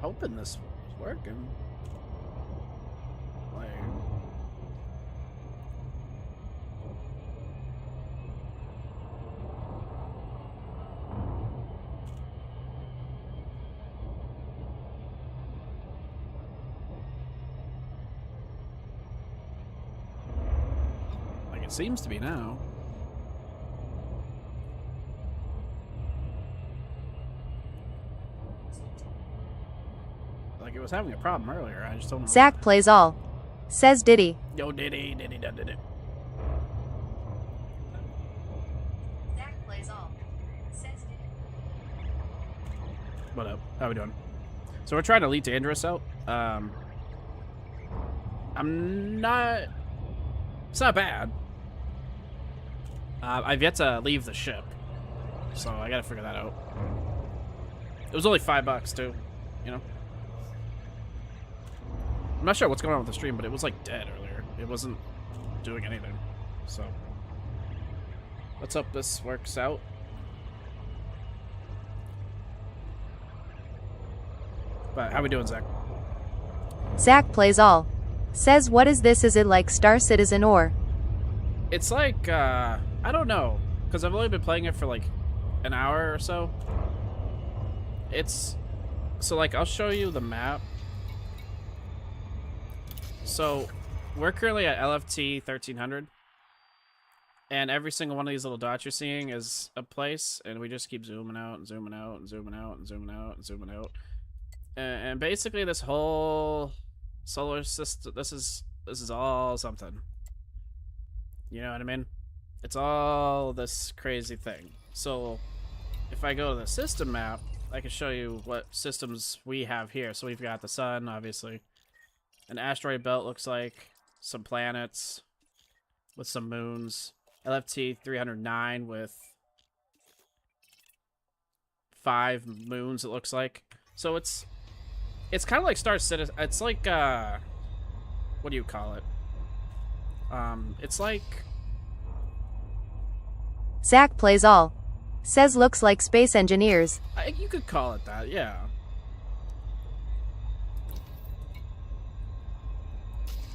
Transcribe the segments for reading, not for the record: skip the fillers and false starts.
hoping this was working. Like, it seems to be now. Like it was having a problem earlier. I just don't know. Zach plays all. Says Diddy. Yo, Diddy. Zach plays all. Says Diddy. What up? How we doing? So we're trying to lead Dangerous out. I'm not... It's not bad. I've yet to leave the ship. So I gotta figure that out. It was only $5 too, you know? I'm not sure what's going on with the stream, but it was like dead earlier. It wasn't doing anything. So let's hope this works out. But how we doing, Zach? Zach plays all. Says what is this? Is it like Star Citizen or? It's like, I don't know. Because I've only been playing it for like an hour or so. It's... So like, I'll show you the map. So, we're currently at LFT 1300. And every single one of these little dots you're seeing is a place. And we just keep zooming out and zooming out and zooming out and zooming out and zooming out. And basically this whole solar system, this is all something. You know what I mean? It's all this crazy thing. So, if I go to the system map, I can show you what systems we have here. So we've got the sun, obviously. An asteroid belt looks like. Some planets. With some moons. LFT 309 with 5 moons, it looks like. So it's kind of like Star Citizen. It's like, what do you call it? It's like... Zach plays all. Says looks like space engineers. You could call it that, yeah.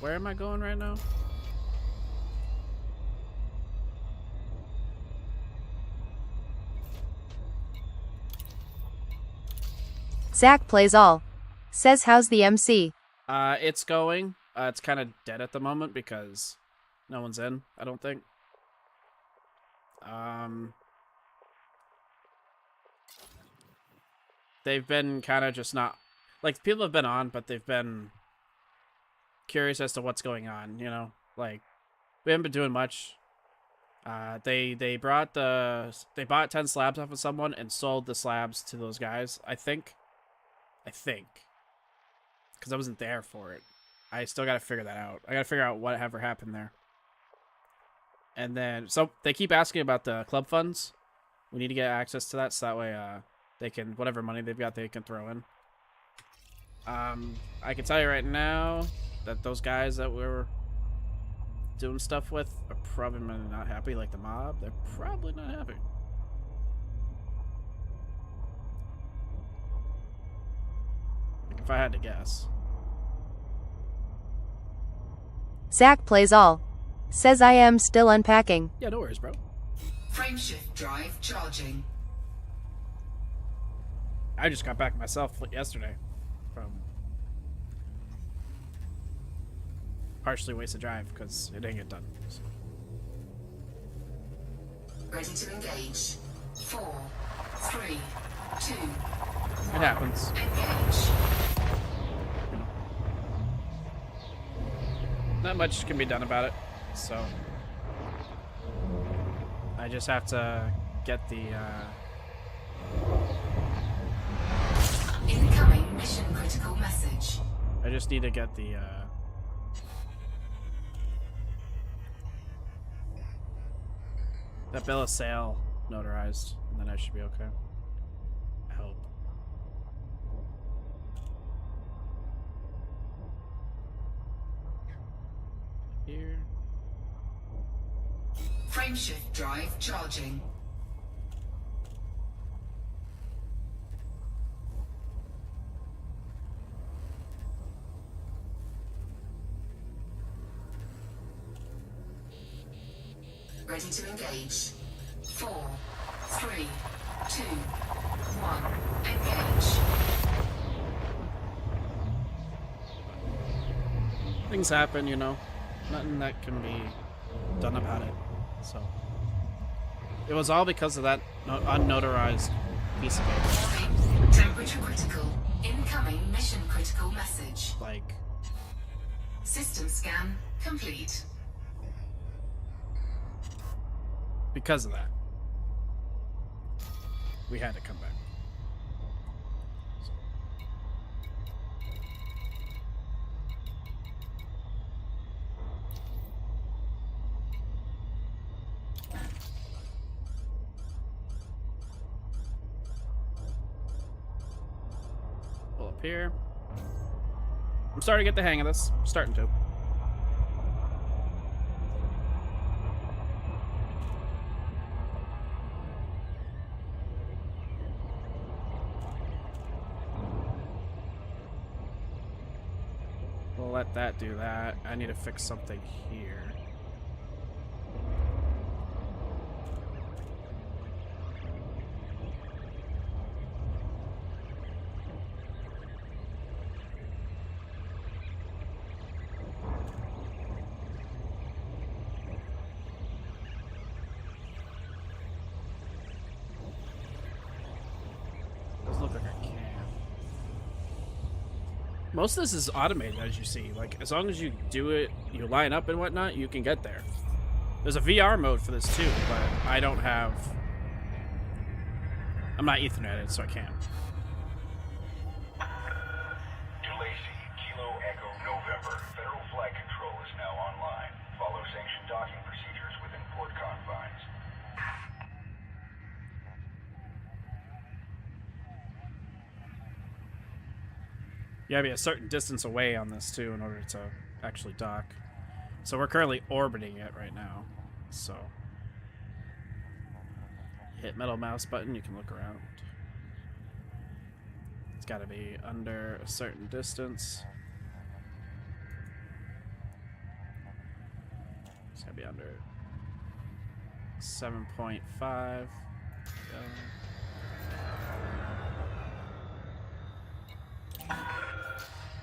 Where am I going right now? Zach plays all. Says how's the MC? It's going. It's kind of dead at the moment because no one's in, I don't think. They've been kind of just not... Like, people have been on, but they've been curious as to what's going on, you know? Like, we haven't been doing much. They bought 10 slabs off of someone and sold the slabs to those guys, I think. Because I wasn't there for it. I still got to figure that out. I got to figure out what ever happened there. And then, so they keep asking about the club funds. We need to get access to that so that way they can, whatever money they've got, they can throw in. I can tell you right now that those guys that we were doing stuff with are probably not happy, like the mob. They're probably not happy. Like, if I had to guess. Zach plays all. Says I am still unpacking. Yeah, no worries, bro. Frameshift drive charging. I just got back myself yesterday from partially wasted drive because it didn't get done. So. Ready to engage. 4, 3, 2. It happens. Engage. Not much can be done about it, so I just have to get the Incoming mission critical message. I just need to get the that bill of sale notarized, and then I should be okay. I hope. Here. Frameshift drive charging. Ready to engage. 4, 3, 2, 1. Engage. Things happen, you know. Nothing that can be done about it. So it was all because of that unnotarized piece of paper. Warning. Temperature critical. Incoming mission critical message. Like, System scan complete. because of that, we had to come back. Pull up here. I'm starting to get the hang of this. I'm starting to. We'll let that do that. I need to fix something here. Doesn't look like I can. Most of this is automated, as you see. Like, as long as you do it, you line up and whatnot, you can get there. There's a VR mode for this too, but I don't have... I'm not Etherneted, so I can't. DeLacy, Kilo Echo November. Federal flight control is now online. Follow sanctioned docking procedures within port confines. You gotta be a certain distance away on this too in order to actually dock. So we're currently orbiting it right now. So hit middle mouse button, you can look around. It's gotta be under a certain distance. It's gotta be under 7.5.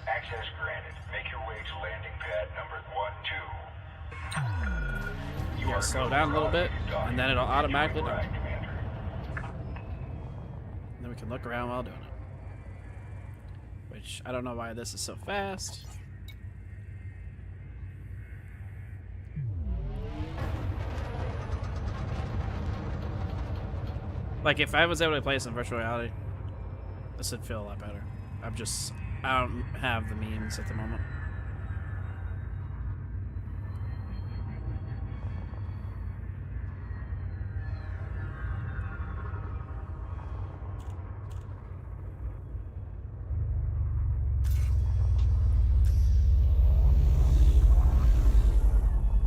Access granted. Make your way to landing pad number 1-2. You gotta slow down a little bit, and then it'll automatically dock. Commander. And then we can look around while doing it. Which, I don't know why this is so fast. Like, if I was able to play this in virtual reality, this would feel a lot better. I don't have the means at the moment.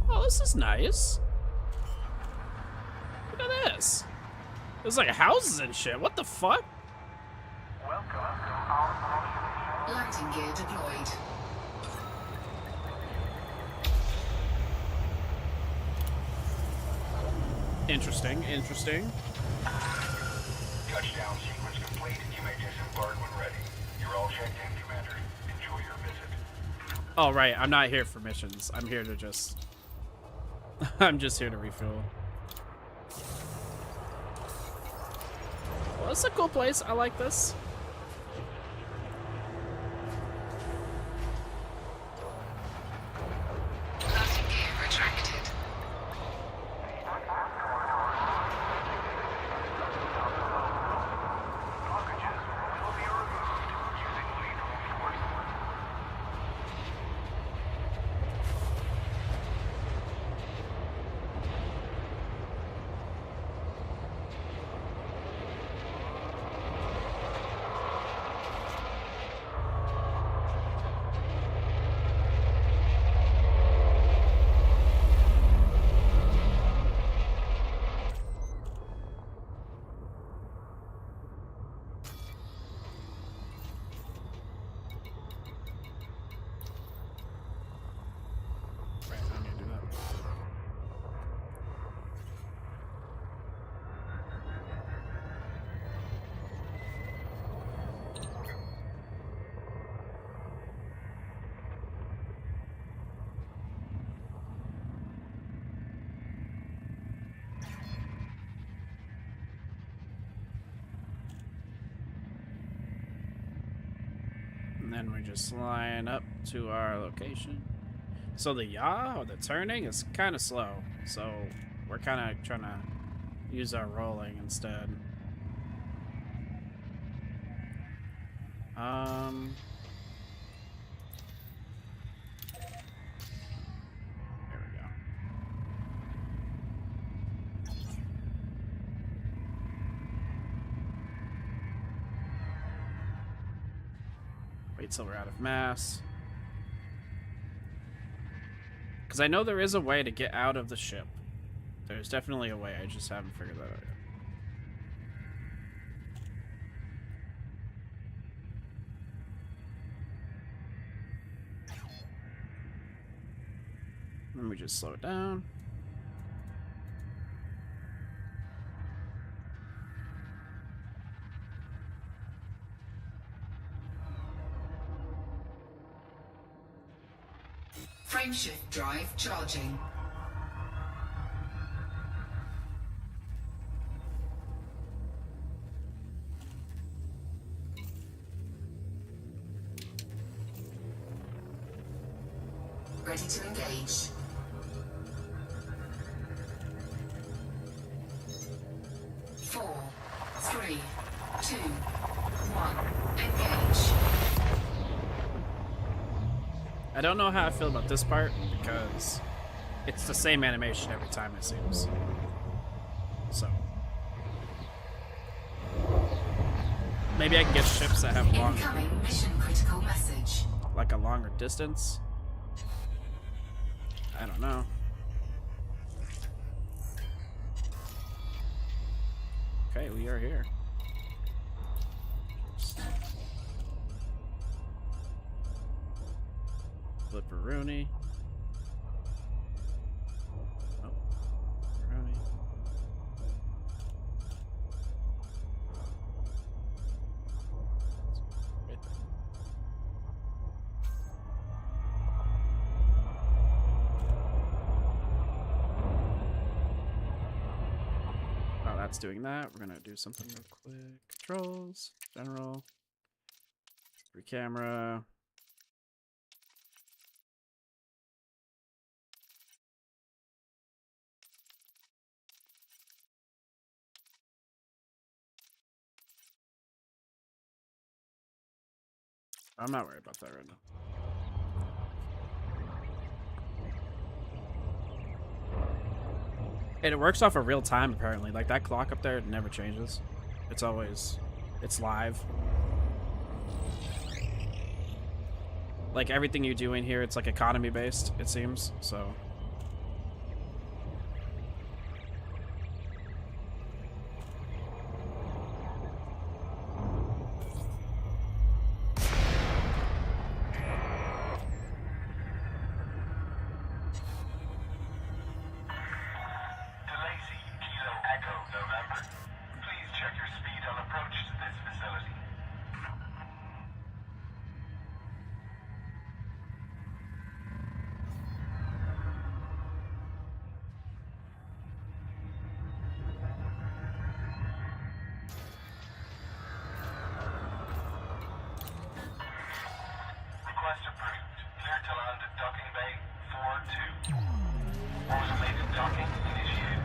Oh, this is nice. Look at this. There's like houses and shit. What the fuck? Landing gear deployed. Interesting, interesting. Touchdown sequence complete. You may disembark when ready. You're all checked in, Commander. Enjoy your visit. Oh, right. I'm not here for missions. I'm here to just... I'm just here to refuel. Well, it's a cool place. I like this. Landing gear retracted. And then we just line up to our location. So the yaw, or the turning, is kind of slow. So we're kind of trying to use our rolling instead. There we go. Wait till we're out of mass. Because I know there is a way to get out of the ship. There's definitely a way, I just haven't figured that out yet. Let me just slow it down. Frameshift drive charging. Ready to engage. Four, three, two, one, engage. I don't know how I feel about this part because it's the same animation every time, it seems. So maybe I can get ships that have longer, Incoming mission critical message. like a longer distance. I don't know. Okay, we are here. Flipperoonie. Oh, Flipperoonie. Right there. Oh, that's doing that. We're gonna do something real quick. Controls, general, free camera. I'm not worried about that right now. And it works off of real time, apparently. Like, that clock up there, it never changes. It's always... it's live. Like, everything you do in here, it's, like, economy-based, it seems, so... DeLacy, Kilo Echo, November. Please check your speed on approach to this facility. Request approved. Clear to land at docking bay 4-2. Automated docking initiated.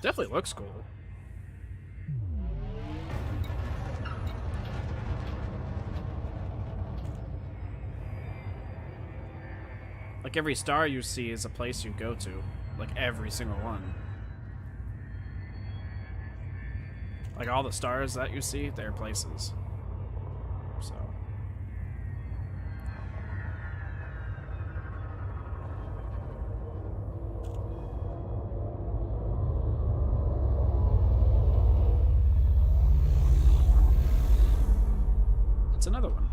Definitely looks cool. Like, every star you see is a place you go to. Like, every single one. Like, all the stars that you see, they're places. So... it's another one.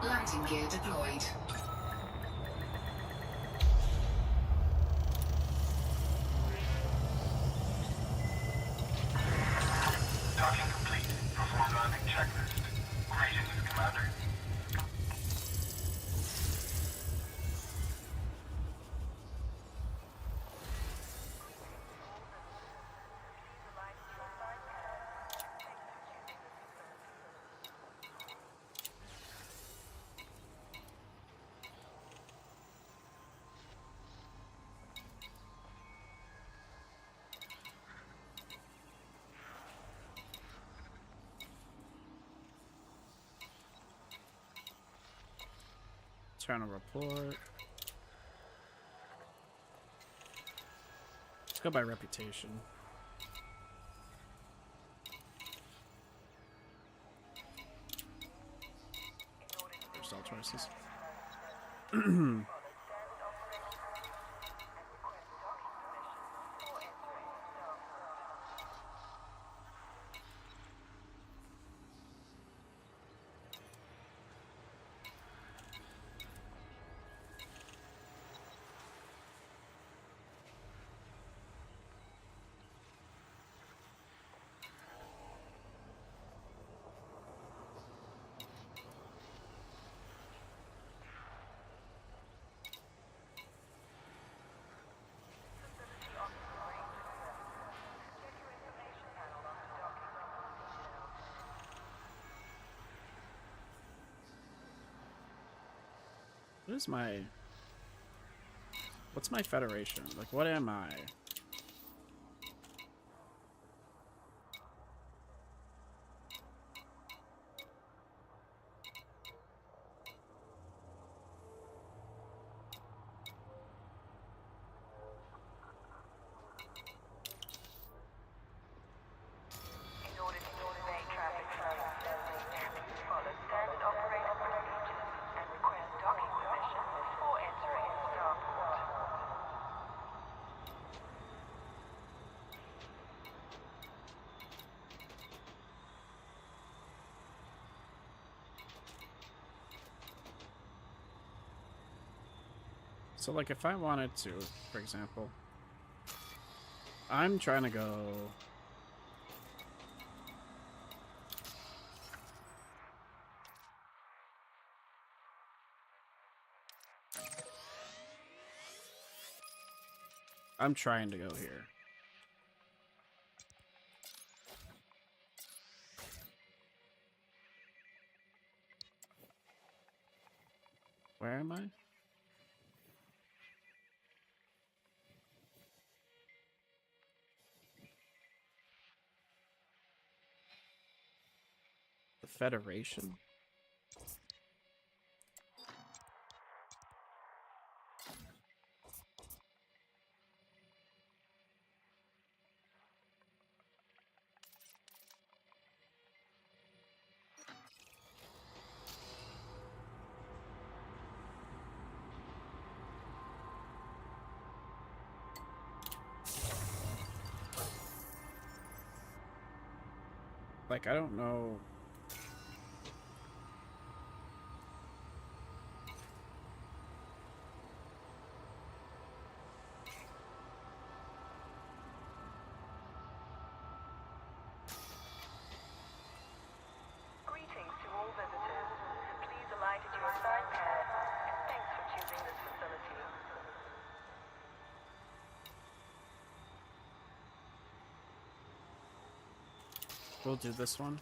Landing gear deployed. Docking complete. Perform landing checklist. Commander. Internal report. Let's go by reputation. There's all choices. What is my... What's my federation? Like, what am I? So, like, if I wanted to, for example, I'm trying to go... I'm trying to go here. Where am I? The Federation? Like, I don't know. Greetings to all visitors. Please align to your assigned pad, and thanks for choosing this facility. We'll do this one.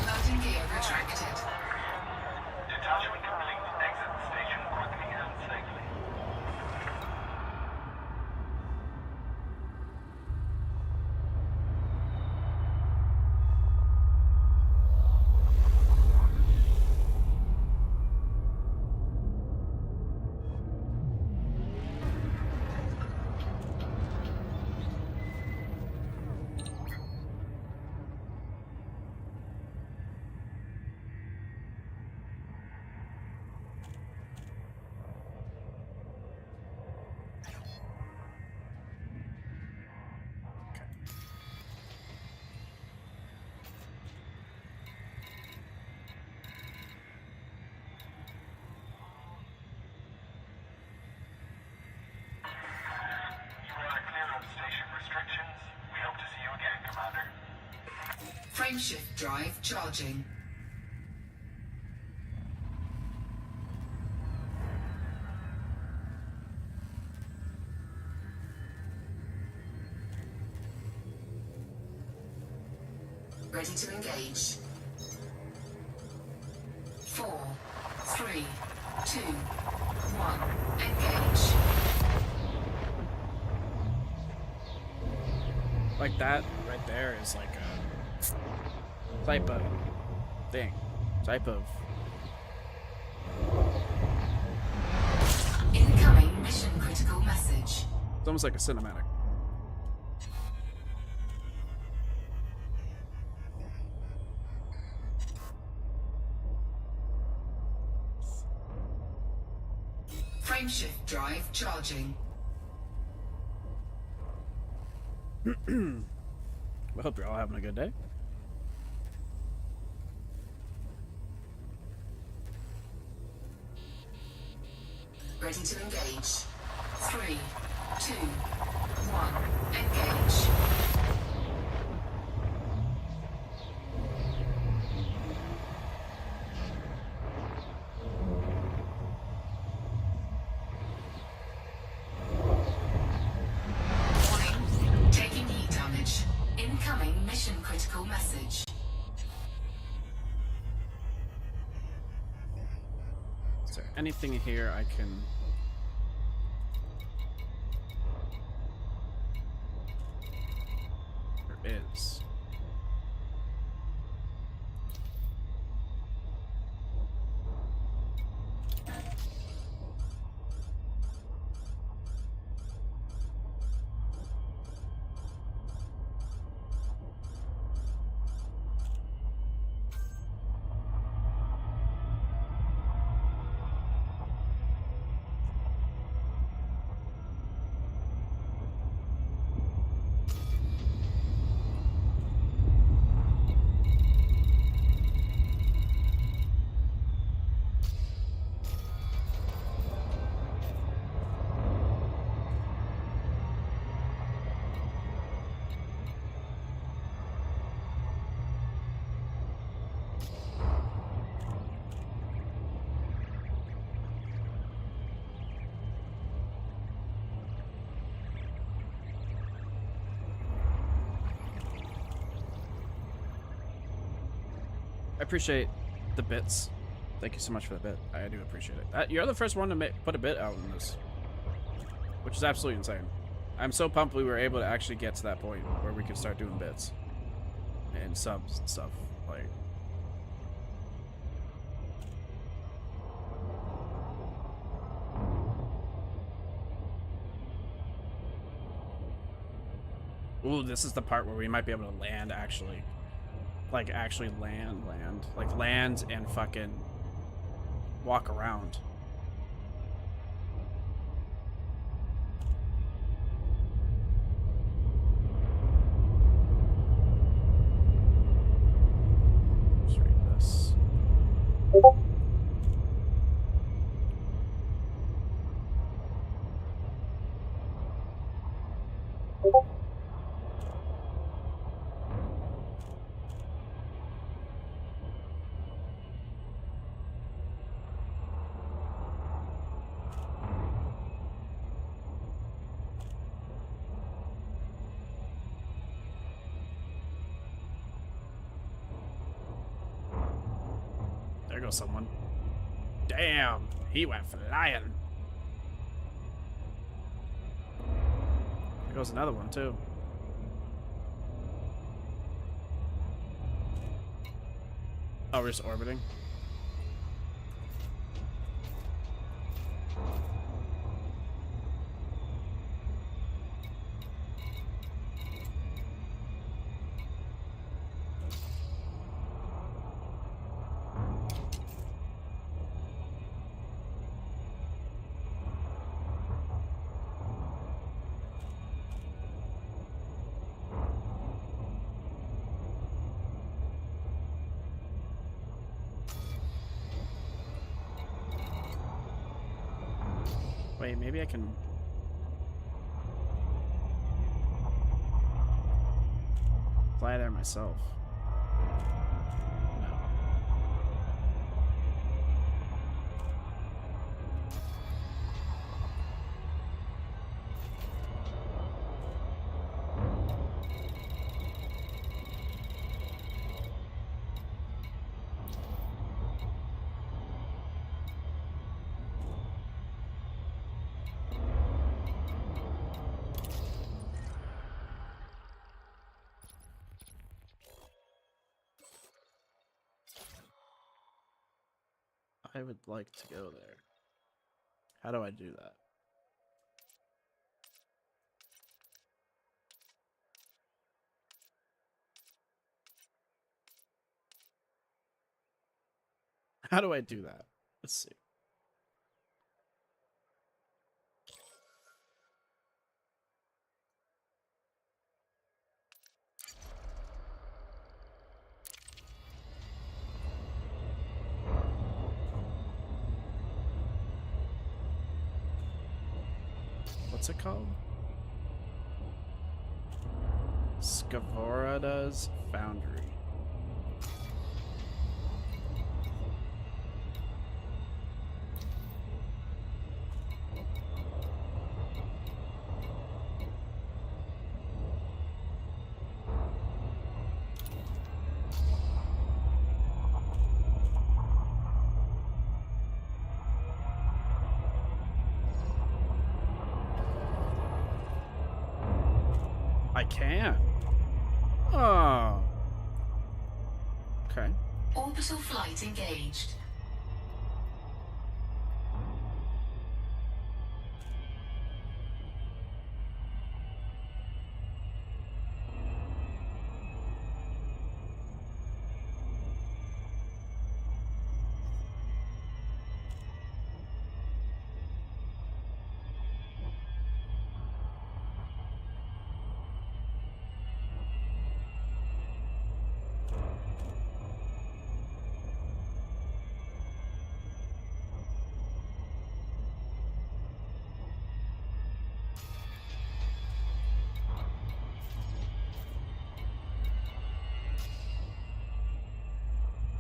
Landing gear retracted. Detachment complete. Exit the station quickly and safely. Frameshift drive charging. Ready to engage. 4, 3, 2, 1. Engage. Like that right there is like a type of thing. Type of Incoming mission critical message. it's almost like a cinematic. Frameshift drive charging. I hope you're all having a good day. Ready to engage. 3, 2, 1. Engage. Warning. Taking heat damage. Incoming mission critical message. Is there anything here I can... There is. I appreciate the bits. Thank you so much for the bit. I do appreciate it. You're the first one to put a bit out in this, which is absolutely insane. I'm so pumped we were able to actually get to that point where we could start doing bits and subs and stuff. Like, ooh, this is the part where we might be able to land actually. Like, actually land. Like, land and fucking walk around. Let's read this. There goes someone. Damn, he went flying. There goes another one too. Oh, we're just orbiting. Wait, maybe I can... fly there myself. I would like to go there. How do I do that? How do I do that? Let's see. What's it called? Scavorada's Foundry. I can. Oh. Okay. Orbital flight engaged.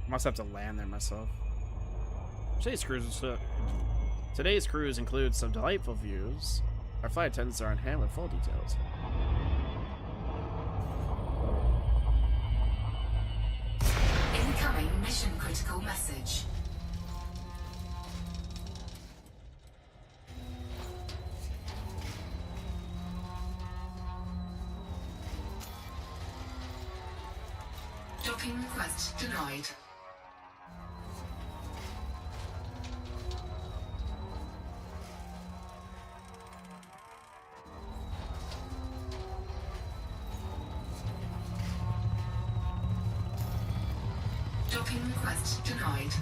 Must have to land there myself. Today's cruise includes some delightful views. Our flight attendants are on hand with full details. Incoming mission critical message. Docking request denied. Docking request denied.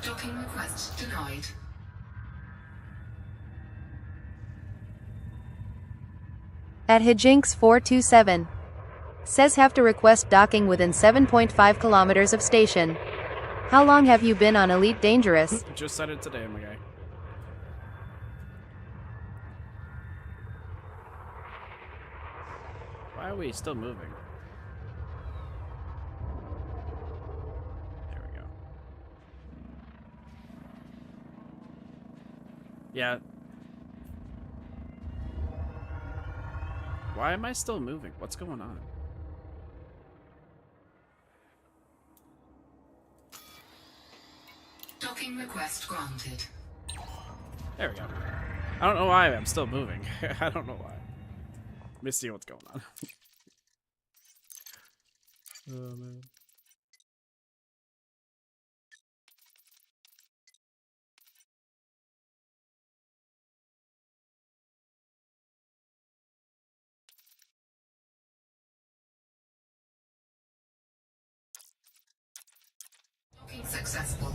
Docking request denied. At Hijinks 427. Says have to request docking within 7.5 kilometers of station. How long have you been on Elite Dangerous? Just said it today, my guy. Why are we still moving? There we go. Yeah. Why am I still moving? What's going on? Docking request granted. There we go. I don't know why I'm still moving. I don't know why. Let me see what's going on. Oh, man. Docking successful.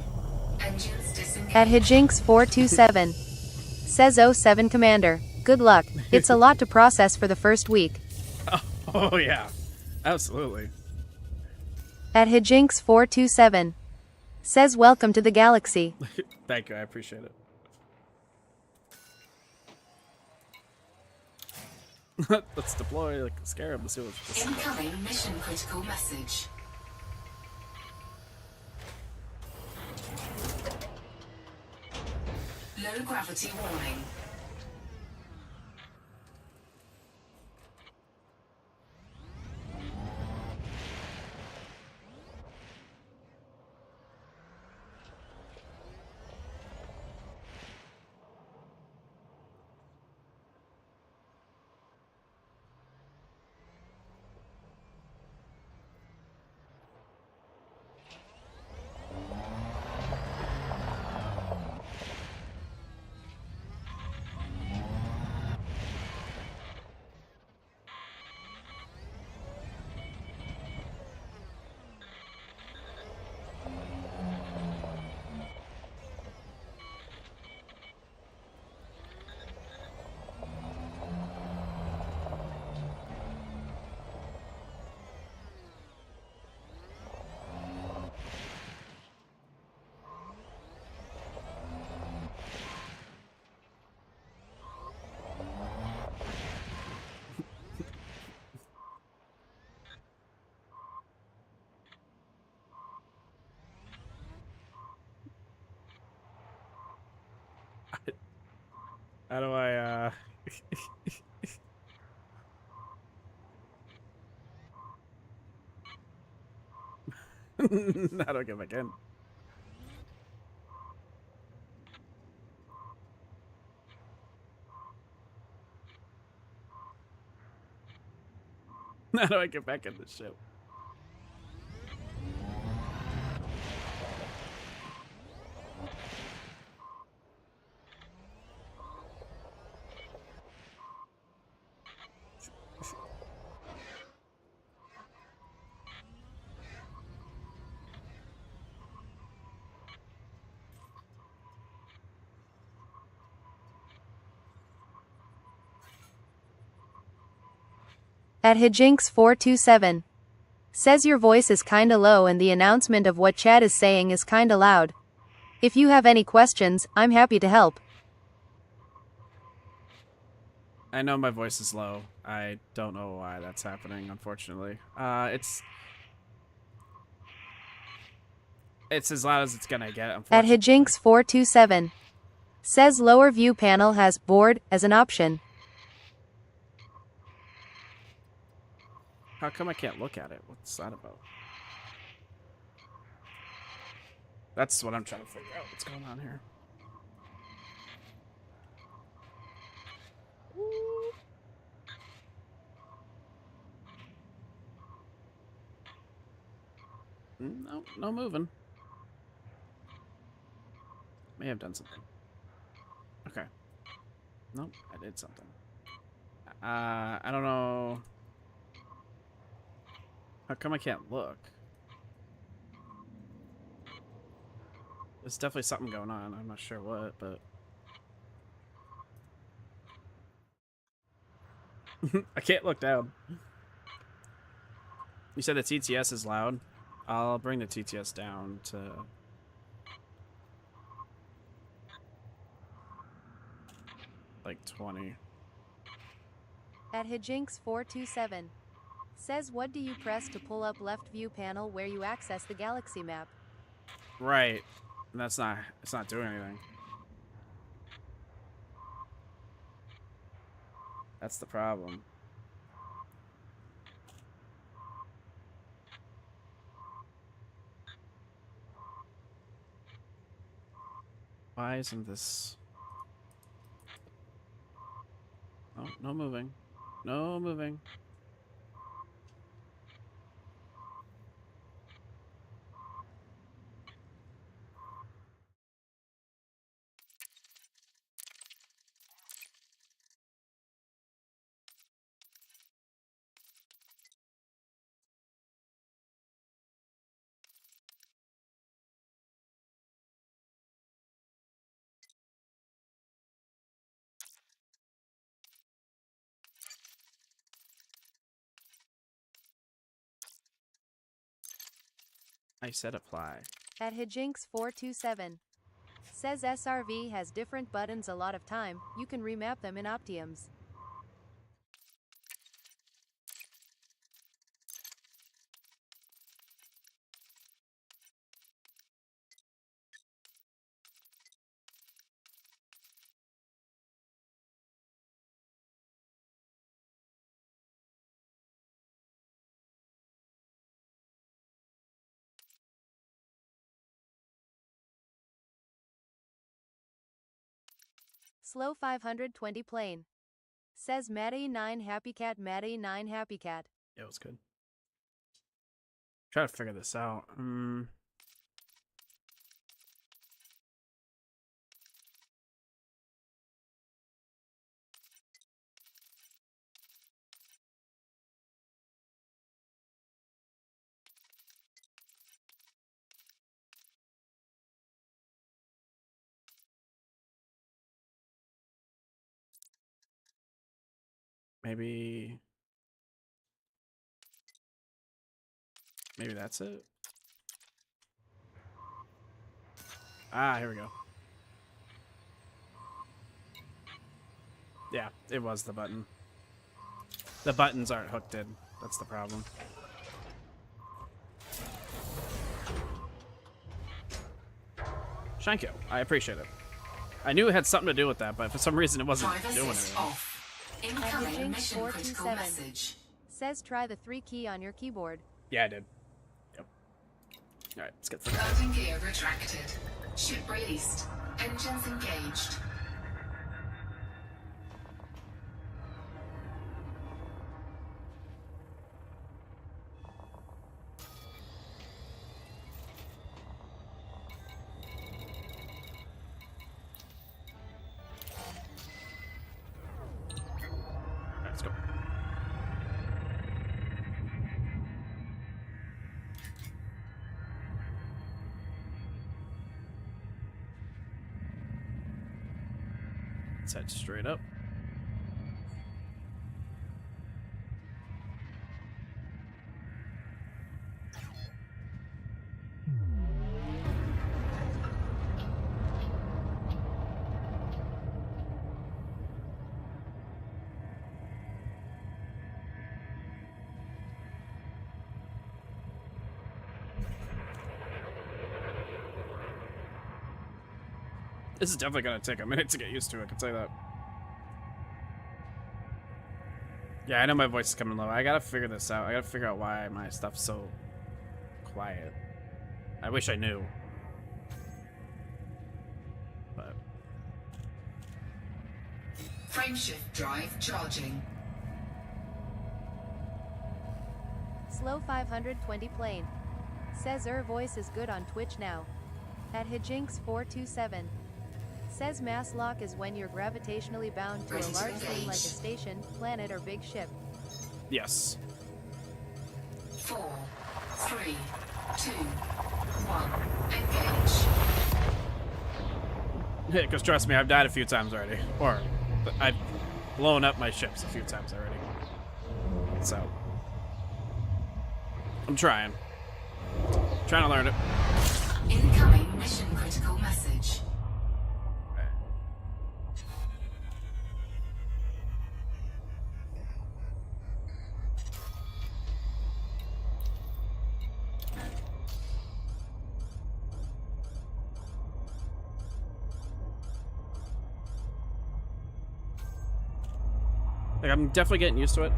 Engines disengaged. At Hijinks427. Says 07 Commander. Good luck. It's a lot to process for the first week. Oh, yeah. Absolutely. At Hijinks427. Says welcome to the galaxy. Thank you. I appreciate it. Let's deploy like a scarab to see what's Incoming mission critical message. Low gravity warning. How do I, How do I get back in? How do I get back in this ship? At Hijinks427. Says your voice is kinda low and the announcement of what chat is saying is kinda loud. If you have any questions, I'm happy to help. I know my voice is low. I don't know why that's happening, unfortunately. It's as loud as it's gonna get, At unfortunately. Hijinks427. Says lower view panel has board as an option. How come I can't look at it? What's that about? That's what I'm trying to figure out. What's going on here? No, no moving. May have done something. Okay. Nope, I did something. I don't know. How come I can't look? There's definitely something going on. I'm not sure what, but... I can't look down. You said the TTS is loud? I'll bring the TTS down to... like 20. At Hijinks427. Says what do you press to pull up left view panel where you access the galaxy map? Right. And that's not... it's not doing anything. That's the problem. Why isn't this... Oh, no moving. No moving. I said apply. At Hijinks427. Says SRV has different buttons a lot of time, you can remap them in Optiums. Slow 520 plane. Says Maddie9 Happy Cat Maddie9 Happy Cat. Yeah, it was good. Try to figure this out. Maybe that's it. Ah, here we go. Yeah, it was the button. The buttons aren't hooked in. That's the problem. Thank you. I appreciate it. I knew it had something to do with that, but for some reason it wasn't Driver doing assist it. off. Incoming mission critical 427. message. Says try the 3 key on your keyboard. Yeah, I did. Yep. Alright, let's get through. Landing gear retracted. Ship released. Engines engaged. Alright, let's go. Let's head straight up. This is definitely gonna take a minute to get used to, I can say that. Yeah, I know my voice is coming low. I gotta figure this out. I gotta figure out why my stuff's so quiet. I wish I knew. But Frameshift drive charging. Slow 520 plane. Says voice is good on Twitch now. At Hijinks427. Says mass lock is when you're gravitationally bound to a Ready to large thing like a engage. station, planet, or big ship. yes. 4, 3, 2, 1. Engage. Because trust me, I've died a few times already. Or I've blown up my ships a few times already. So I'm trying. Trying to learn it. Incoming mission critical message. Like, I'm definitely getting used to it.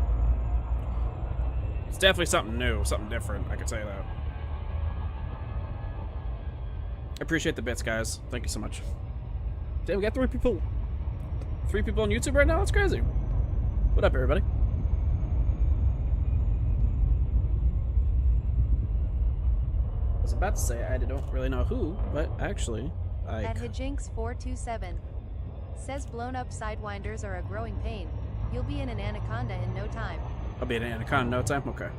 It's definitely something new, something different, I can tell you that. I appreciate the bits, guys. Thank you so much. Damn, we got 3 people. 3 people on YouTube right now? That's crazy. What up, everybody? I was about to say I don't really know who, but actually, At Hijinks427. Says blown up sidewinders are a growing pain. You'll be in an anaconda in no time. I'll be in an anaconda in no time? Okay.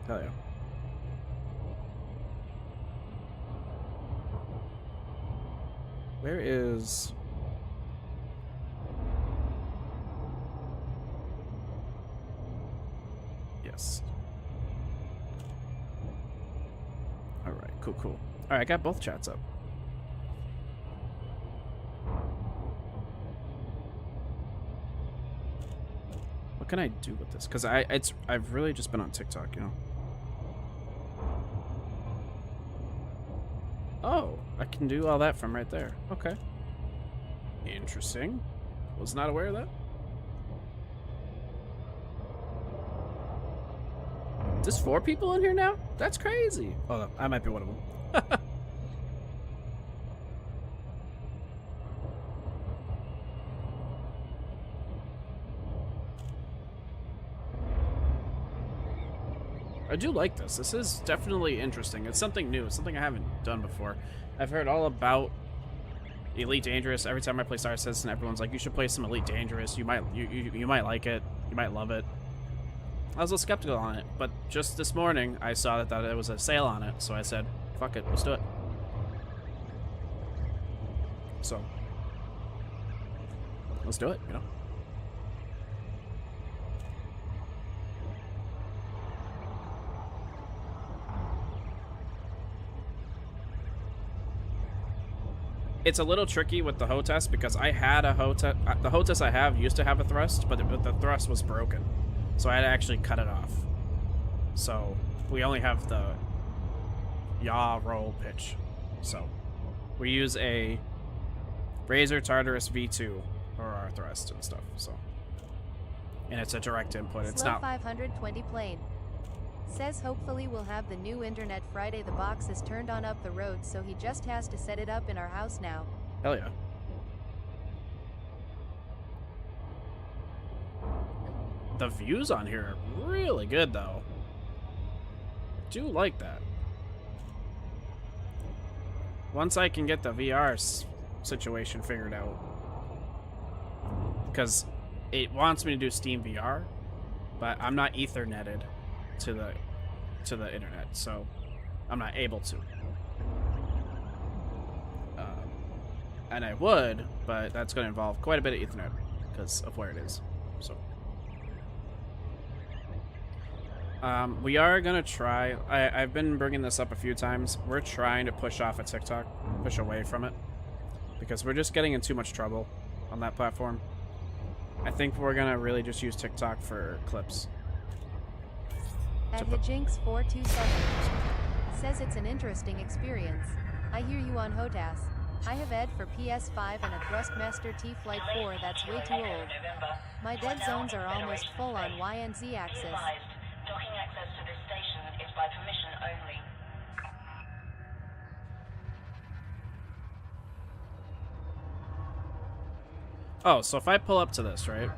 Hell yeah. Where is... Yes. Alright, cool, cool. Alright, I got both chats up. What can I do with this? Because I've really just been on TikTok, you know. Oh, I can do all that from right there. Okay. Interesting. Was not aware of that. There's 4 people in here now? That's crazy. Oh, I might be one of them. I do like this. This is definitely interesting. It's something new. It's something I haven't done before. I've heard all about Elite Dangerous. Every time I play Star Citizen, everyone's like, "You should play some Elite Dangerous. You might like it. You might love it." I was a little skeptical on it, but just this morning I saw that there was a sale on it, so I said, "Fuck it, let's do it." So let's do it. You know. It's a little tricky with the HOTAS because I had a HOTAS. The HOTAS I have used to have a thrust, but the thrust was broken. So I had to actually cut it off. So we only have the yaw roll pitch. So we use a Razor Tartarus V2 for our thrust and stuff. So, and it's a direct input. It's Slow not 520 plane. Says hopefully we'll have the new internet Friday. The box is turned on up the road, so he just has to set it up in our house now. hell yeah. The views on here are really good though. I do like that. Once I can get the VR situation figured out, because it wants me to do Steam VR, but I'm not Ethernetted to the internet, so I'm not able to. And I would, but that's going to involve quite a bit of Ethernet because of where it is. So we are going to try. I've been bringing this up a few times. We're trying to push off of TikTok, push away from it, because we're just getting in too much trouble on that platform. I think we're going to really just use TikTok for clips. At Hijinks427. Says it's an interesting experience. I hear you on HOTAS. I have Ed for PS5 and a Thrustmaster T Flight 4 that's way too old. My dead zones are almost full on Y and Z axis. Docking access to this station is by permission only. Oh, so if I pull up to this, right?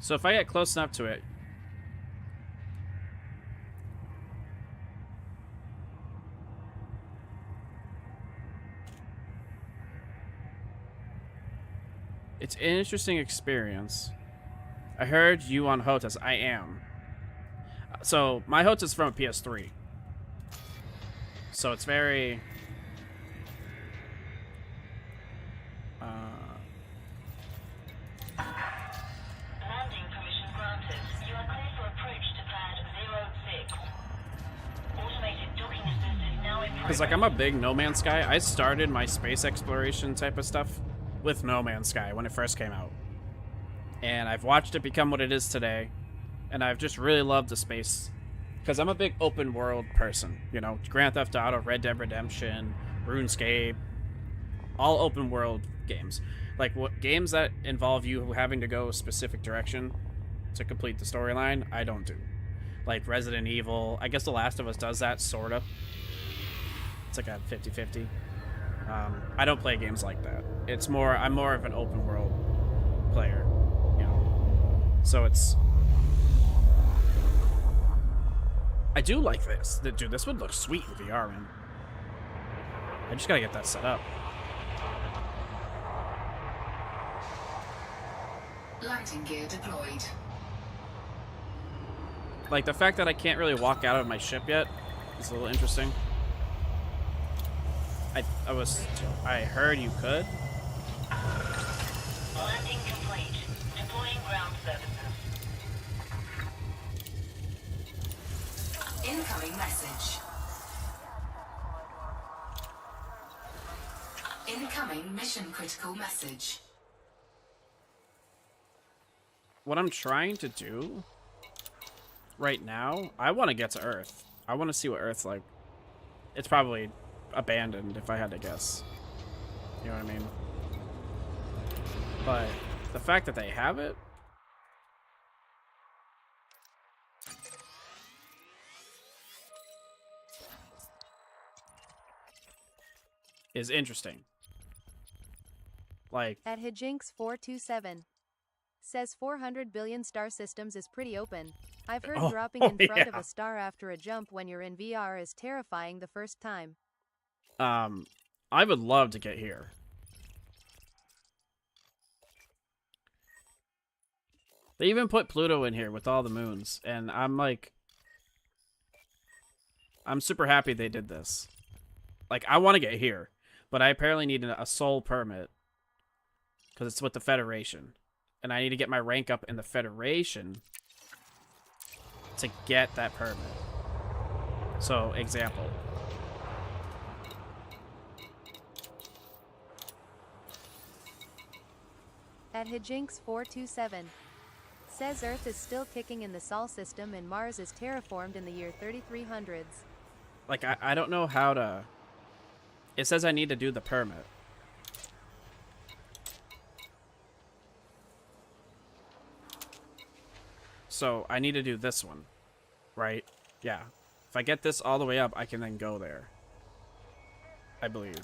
So if I get close enough to it, it's an interesting experience. I heard you on HOTAS. I am. So my HOTAS is from a PS3. So it's very... Landing permission granted. You are clear for approach to pad 06. Automated docking assist is now in Because, like, I'm a big No Man's Sky. I started my space exploration type of stuff with No Man's Sky when it first came out. And I've watched it become what it is today. And I've just really loved the space. Because I'm a big open world person. You know, Grand Theft Auto, Red Dead Redemption, RuneScape. All open world games. Like what games that involve you having to go a specific direction to complete the storyline, I don't do. Like Resident Evil. I guess The Last of Us does that, sorta. It's like a 50-50. I don't play games like that. I'm more of an open world player, you know. So it's... I do like this. Dude, this would look sweet in VR, man. I just gotta get that set up. Lighting gear deployed. Like, the fact that I can't really walk out of my ship yet is a little interesting. I heard you could. Landing complete. Deploying ground services. Incoming message. Incoming mission critical message. What I'm trying to do right now, I want to get to Earth. I want to see what Earth's like. It's probably abandoned, if I had to guess. You know what I mean? But the fact that they have it... is interesting. Like... At Hijinks427. Says 400 billion star systems is pretty open. I've heard dropping in front of a star after a jump when you're in VR is terrifying the first time. I would love to get here. They even put Pluto in here with all the moons, and I'm like... I'm super happy they did this. Like, I want to get here, but I apparently need a Sol permit, because it's with the Federation. And I need to get my rank up in the Federation to get that permit. So, example. At Hijinks427. Says Earth is still kicking in the Sol system and Mars is terraformed in the year 3300s. Like, I don't know how to... It says I need to do the permit. So, I need to do this one. Right? Yeah. If I get this all the way up, I can then go there. I believe.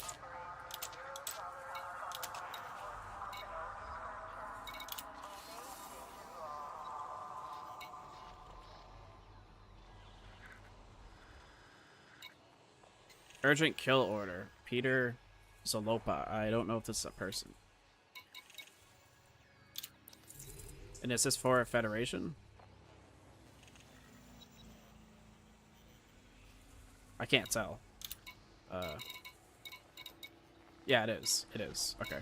Urgent kill order. Peter Zalopa. I don't know if this is a person. And is this for a Federation? I can't tell. Yeah, it is. It is. Okay.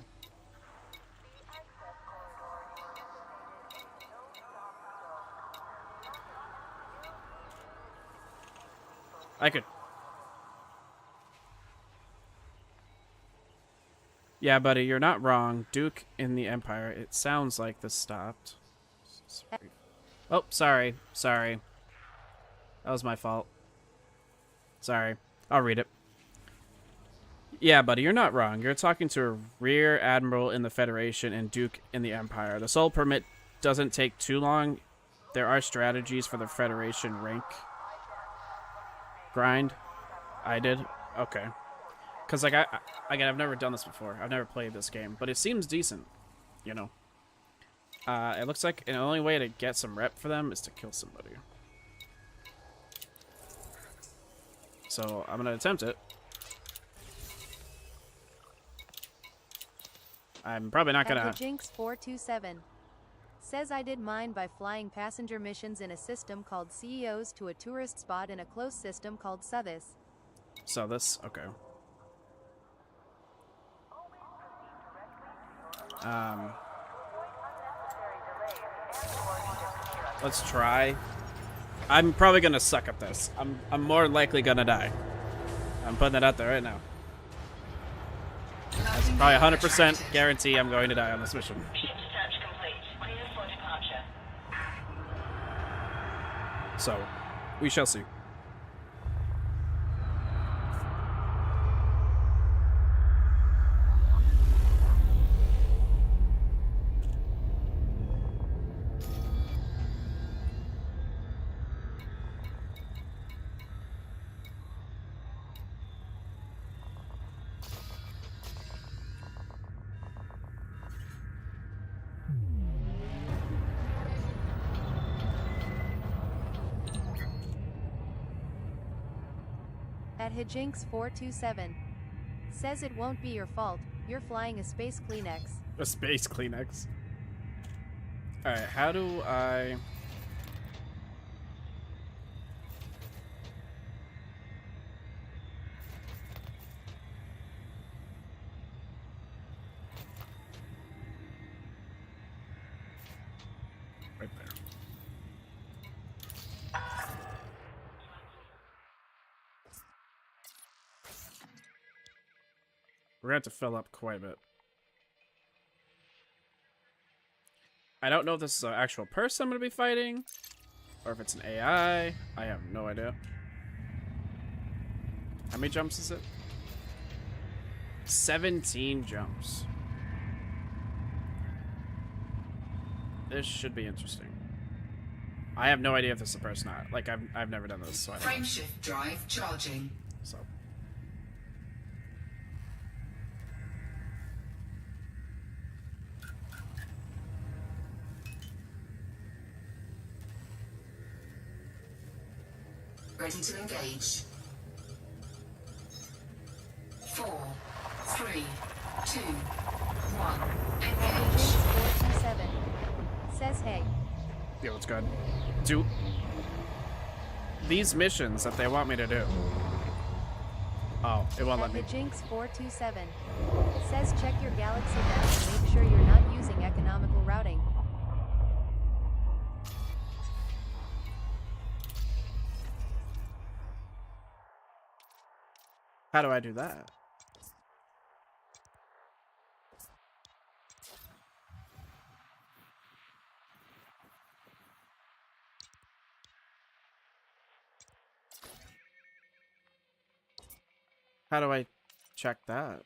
I could... Yeah, buddy, you're not wrong. Duke in the Empire. It sounds like this stopped. Oh, sorry. Sorry. That was my fault. Sorry. I'll read it. Yeah, buddy, you're not wrong. You're talking to a Rear Admiral in the Federation and Duke in the Empire. The Sol permit doesn't take too long. There are strategies for the Federation rank grind. I did? Okay. Because, like, again, I've never done this before. I've never played this game. But it seems decent, you know. It looks like the only way to get some rep for them is to kill somebody. So, I'm going to attempt it. I'm probably not going to... Jinx427 says I did mine by flying passenger missions in a system called CEOs to a tourist spot in a closed system called Southis. So this, okay. Let's try. I'm probably gonna suck at this. I'm more likely gonna die. I'm putting that out there right now. That's probably 100% guarantee I'm going to die on this mission. Ship search complete. Clear for departure. So, we shall see. At Hijinks427. Says it won't be your fault, you're flying a space Kleenex. A space Kleenex. Alright, how do I... Right there. We're gonna have to fill up quite a bit. I don't know if this is an actual person I'm gonna be fighting, or if it's an AI. I have no idea. How many jumps is it? 17 jumps. This should be interesting. I have no idea if this is a person or not. Like, I've never done this, so I don't know. Frameshift drive charging. So. Ready to engage. 4, 3, 2, 1. Engage. Hijinks427. Says hey. Yeah, what's good? Do these missions that they want me to do. Oh, it won't let At me. Hijinks427. Says check your galaxy map and make sure you're not using economical routing. How do I do that? How do I check that?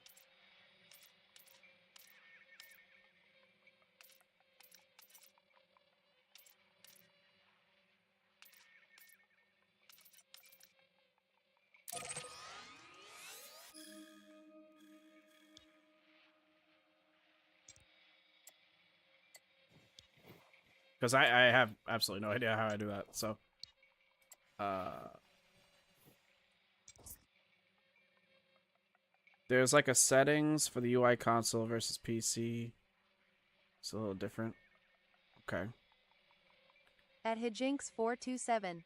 Because I have absolutely no idea how I do that, so. There's like a settings for the UI console versus PC. It's a little different. Okay. At Hijinks427.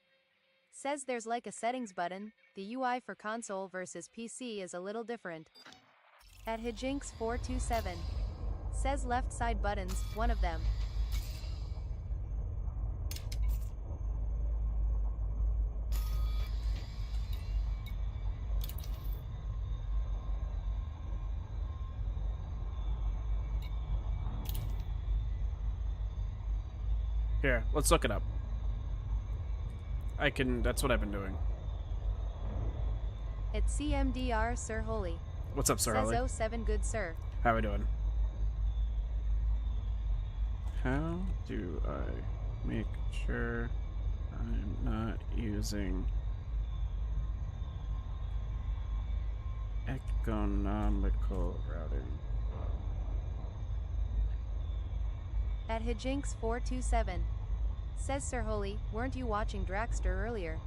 Says there's like a settings button, the UI for console versus PC is a little different. At Hijinks427. Says left side buttons, one of them. Here, let's look it up. That's what I've been doing. It's CMDR Sir Holy. What's up, Sir Says Holly? 07 good sir. How are we doing? How do I make sure I'm not using economical routing? At Hijinks427. Says Sir Holy, weren't you watching Dragster earlier?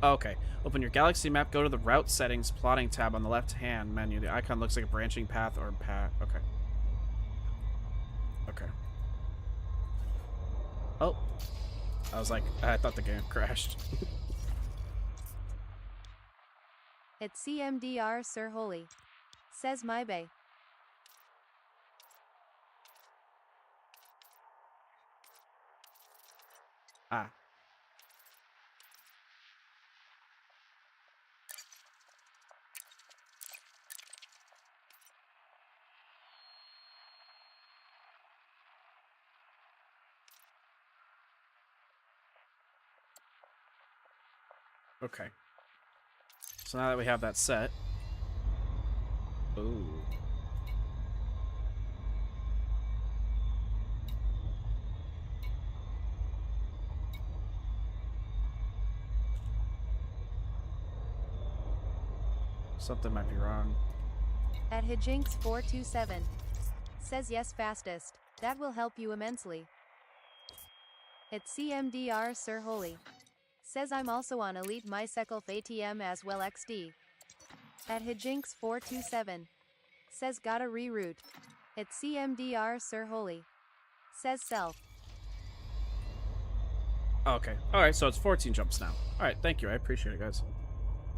Okay. Open your galaxy map, go to the route settings plotting tab on the left hand menu. The icon looks like a branching path or path. Okay. Okay. Oh. I was like, I thought the game crashed. It's CMDR Sir Holy. Says my bay. Ah. Okay. So now that we have that set. Ooh. Something might be wrong. At Hijinks427. Says yes fastest. That will help you immensely. It's CMDR Sir Holy. Says I'm also on Elite Myself ATM as well XD. At Hijinx427. Says gotta reroute. It's CMDR Sir Holy. Says self. Okay. Alright, so it's 14 jumps now. Alright, thank you. I appreciate it, guys.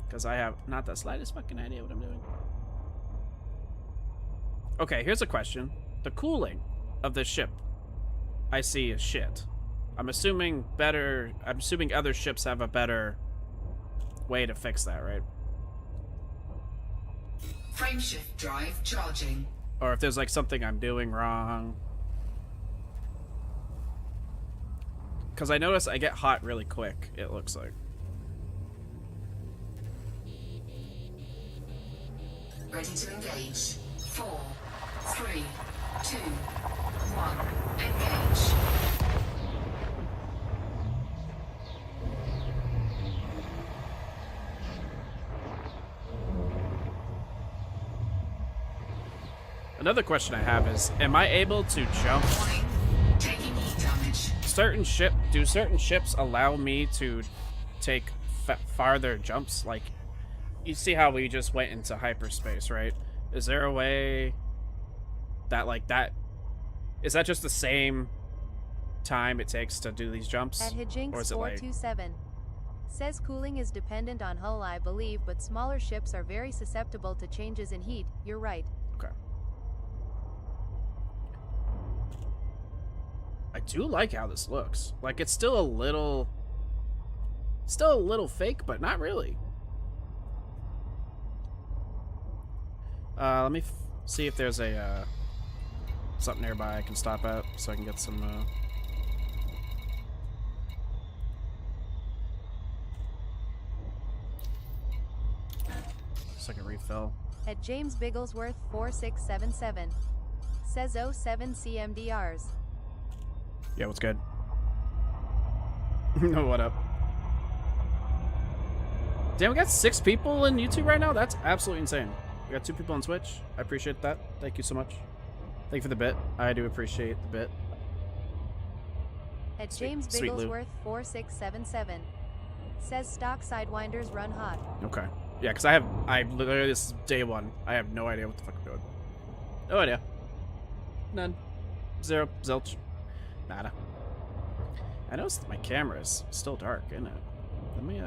Because I have not the slightest fucking idea what I'm doing. Okay, here's a question. The cooling of this ship I see is shit. I'm assuming other ships have a better way to fix that, right? Frameshift drive charging. Or if there's like something I'm doing wrong. Because I notice I get hot really quick, it looks like. Ready to engage. 4, 3, 2, 1. Engage. Another question I have is, am I able to jump? Warning. Taking heat damage. Do certain ships allow me to take farther jumps? Like, you see how we just went into hyperspace, right? Is there a way that, like, is that just the same time it takes to do these jumps? At Or is it like, Hijinx427. Says cooling is dependent on hull, I believe, but smaller ships are very susceptible to changes in heat. You're right. okay. I do like how this looks. Like, it's still a little fake, but not really. Let me see if there's a something nearby I can stop at so I can get some so I can refill. At James Bigglesworth 4677. Says 07 CMDRs. Yeah, what's good? What up? Damn, we got 6 people in YouTube right now? That's absolutely insane. We got 2 people on Twitch. I appreciate that. Thank you so much. Thank you for the bit. I do appreciate the bit. At Sweet- James sweet Lou. Bigglesworth 4677. Says stock sidewinders run hot. Okay. Yeah, because I literally, this is day 1. I have no idea what the fuck I'm doing. No idea. None. Zero. Zilch. Nada. I noticed that my camera is still dark, isn't it? Let me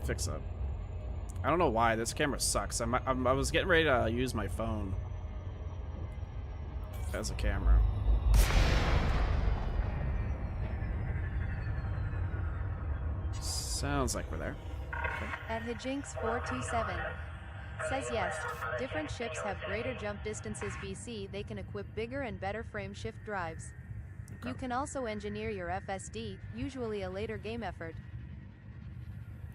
fix that. I don't know why this camera sucks. I was getting ready to use my phone as a camera. Sounds like we're there. At Hijinx427. Says yes, different ships have greater jump distances BC, they can equip bigger and better frame shift drives. You can also engineer your FSD, usually a later game effort.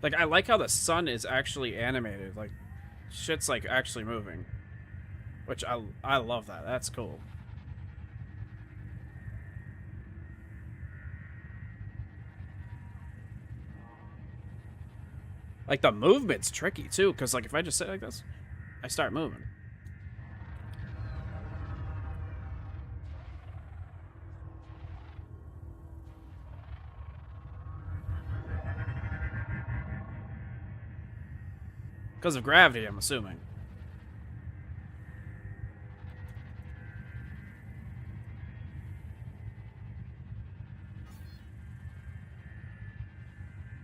Like, I like how the sun is actually animated. Like, shit's like actually moving. Which I love that. That's cool. Like, the movement's tricky, too, because, like, if I just sit like this, I start moving. Because of gravity, I'm assuming.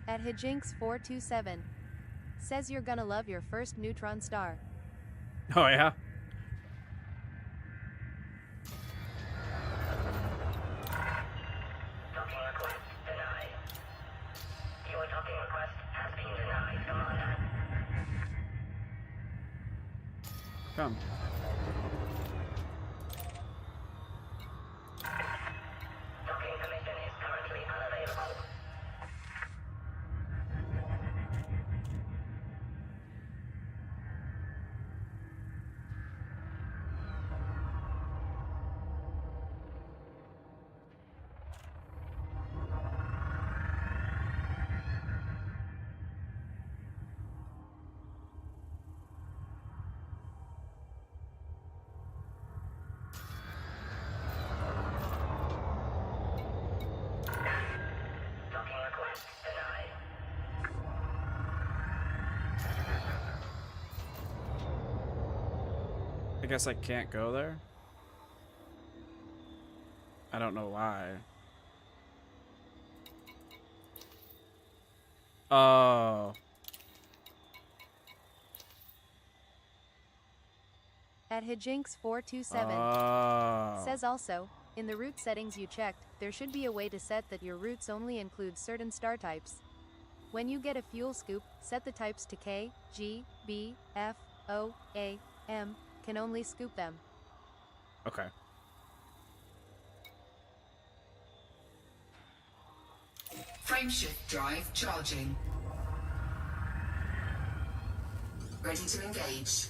At Hijinx427. Says you're gonna love your first neutron star. Oh, yeah? Docking request denied. Your docking request has been denied, Commander. Come. Docking permission is currently unavailable. I guess I can't go there. I don't know why. Oh. At Hijinks427 Oh. says also, in the route settings you checked, there should be a way to set that your routes only include certain star types. When you get a fuel scoop, set the types to K, G, B, F, O, A, M, can only scoop them. Okay. Frameshift drive charging. Ready to engage.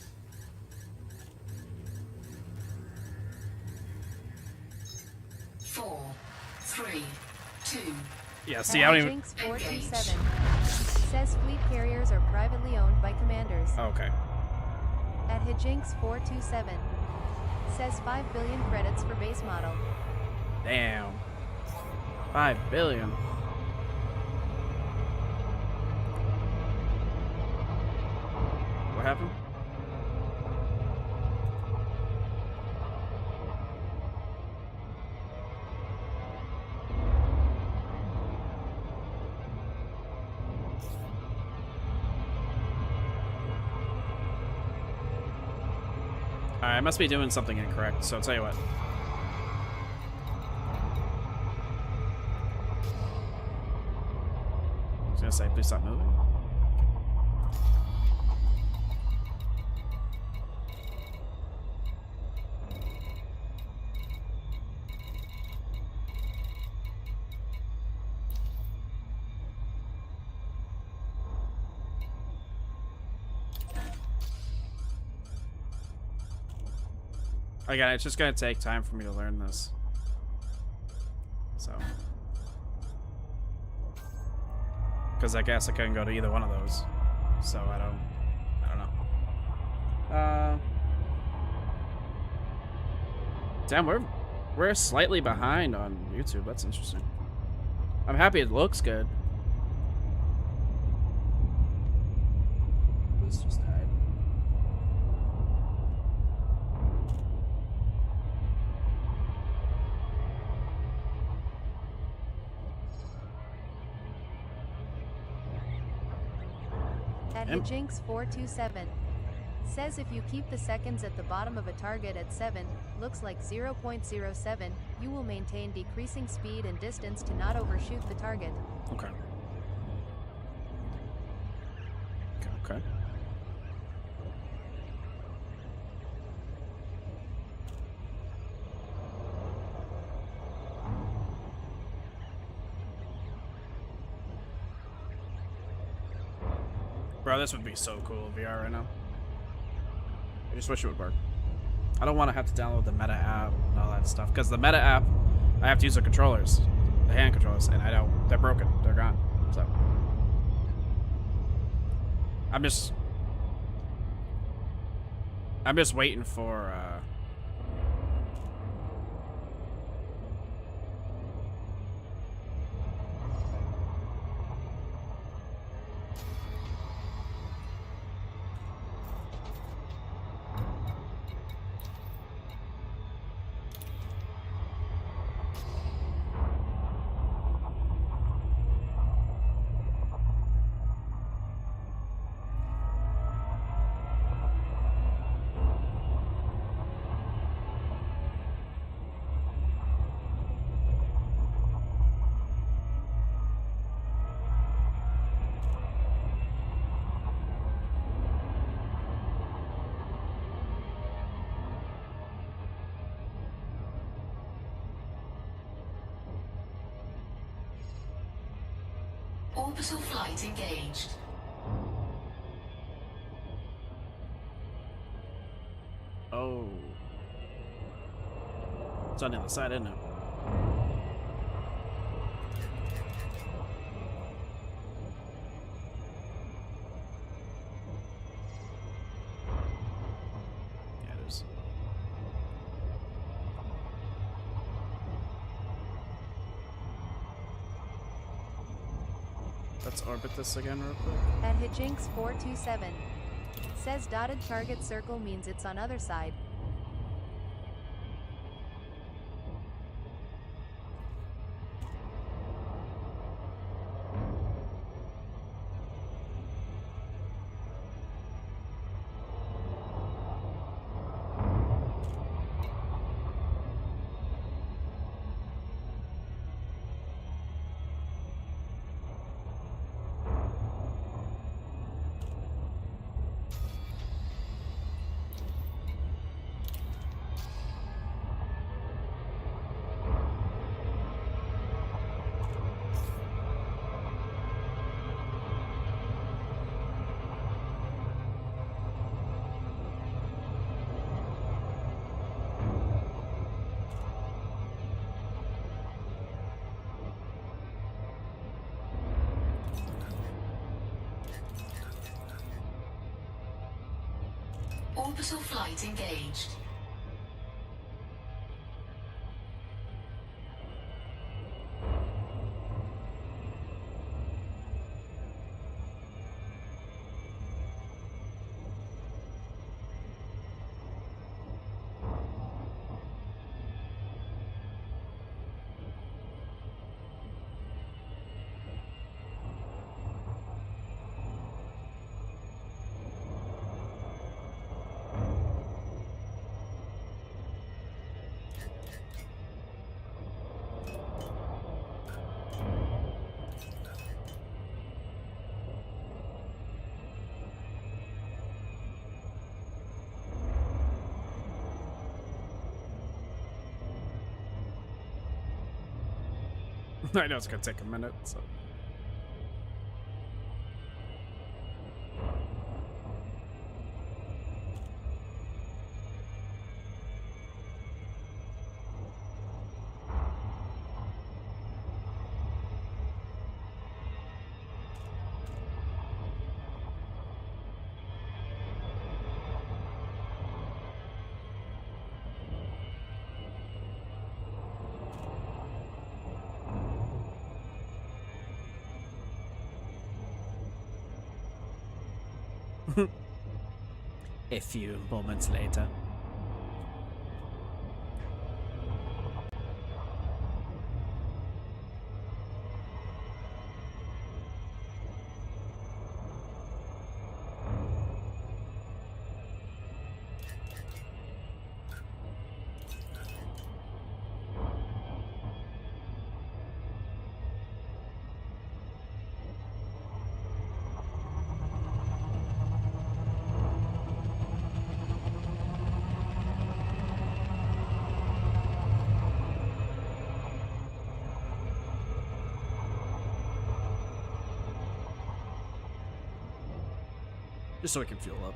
Four, three, two. Yeah, see, I don't even... Hijinks427 says fleet carriers are privately owned by commanders. Okay. At Hijinks427 says 5 billion credits for base model. Damn. 5 billion. What happened? Alright, I must be doing something incorrect, so I'll tell you what. I was gonna say, please stop moving. Again, it's just gonna take time for me to learn this. So. Because I guess I couldn't go to either one of those. So I don't know. Damn, we're slightly behind on YouTube. That's interesting. I'm happy it looks good. This just died. At Hijinks427 says if you keep the seconds at the bottom of a target at 7, looks like 0.07, you will maintain decreasing speed and distance to not overshoot the target. Okay. Okay. Bro, this would be so cool in VR right now. I just wish it would work. I don't want to have to download the Meta app and all that stuff, because the Meta app, I have to use the controllers, the hand controllers, and I don't. They're broken. They're gone. So I'm just waiting for. Orbital flight engaged. Oh. It's on the other side, isn't it? Yeah, it is. Let's orbit this again real quick. At Hijinks427 says dotted target circle means it's on other side. Orbital flight engaged. I know it's gonna take a minute, so. A few moments later. Just so I can fuel up.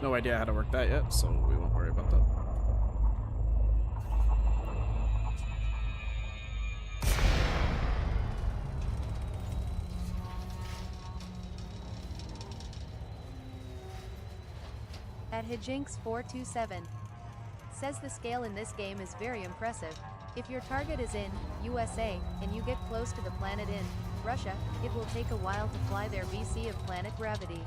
No idea how to work that yet, so we won't worry about that. At Hijinks427 says the scale in this game is very impressive. If your target is in USA and you get close to the planet in Russia, it will take a while to fly their BC of planet gravity.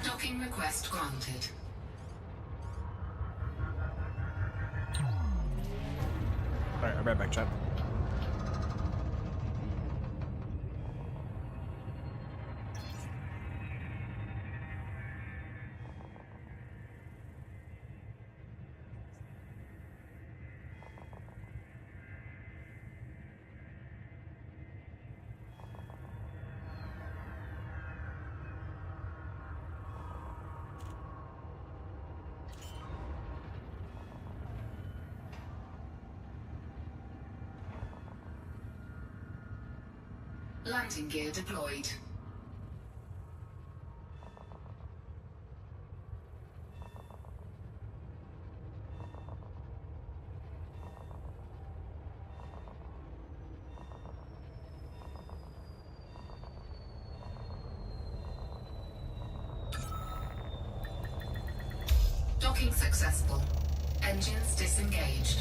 Docking request granted. Alright, I'm right back, chat. Landing gear deployed. Docking successful. Engines disengaged.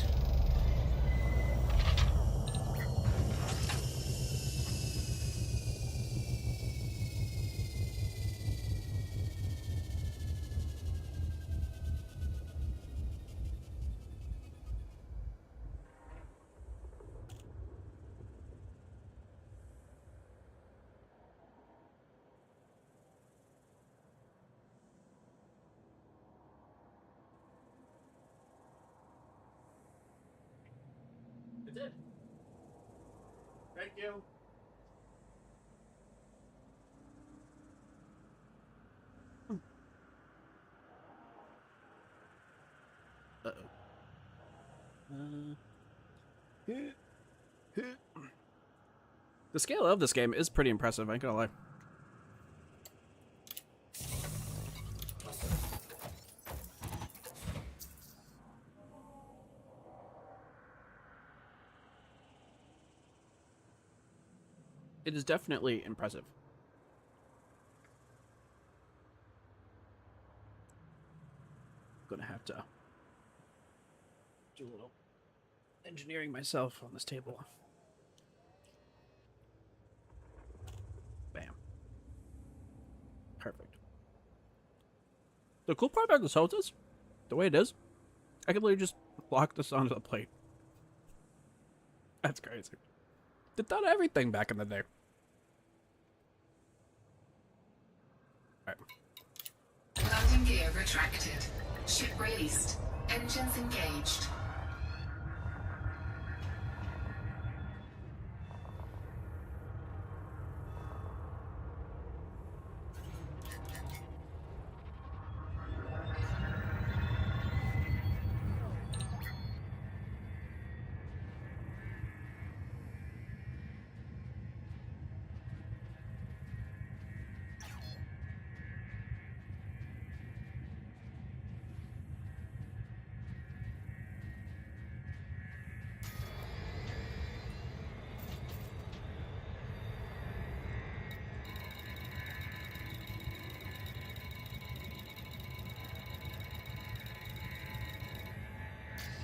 It did. Thank you. Uh-oh. The scale of this game is pretty impressive, I ain't gonna lie. It is definitely impressive. Gonna have to do a little engineering myself on this table. Bam. Perfect. The cool part about this house is, the way it is, I can literally just lock this onto the plate. That's crazy. Did that everything back in the day. Alright. Landing gear retracted. Ship released. Engines engaged.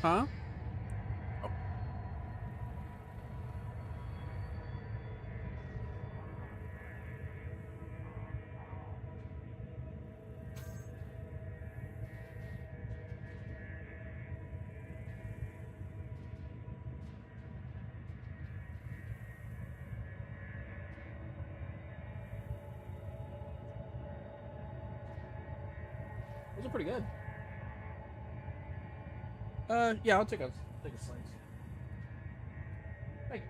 Huh? Oh. Those are pretty good. Yeah, I'll take a slice. Thank you.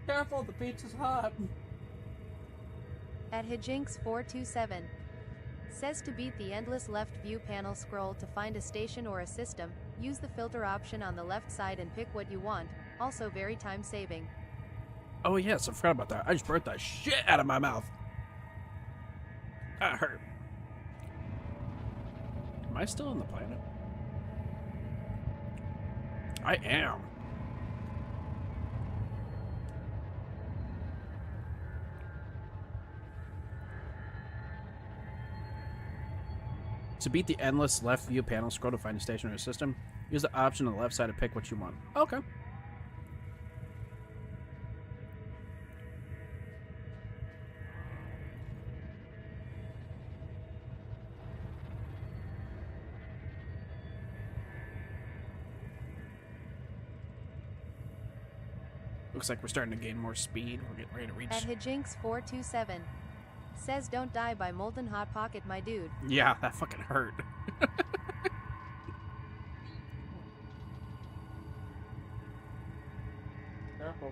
Careful, the pizza's hot. At Hijinks427. Says to beat the endless left view panel scroll to find a station or a system, use the filter option on the left side and pick what you want, also very time saving. Oh yes, I forgot about that. I just burnt that shit out of my mouth. That hurt. Am I still on the planet? I am. To beat the endless left view panel scroll to find a station or a system, use the option on the left side to pick what you want. Okay. looks like we're starting to gain more speed. We're getting ready to reach. At Hijinks427 says don't die by Molten Hot Pocket, my dude. Yeah, that fucking hurt. Careful.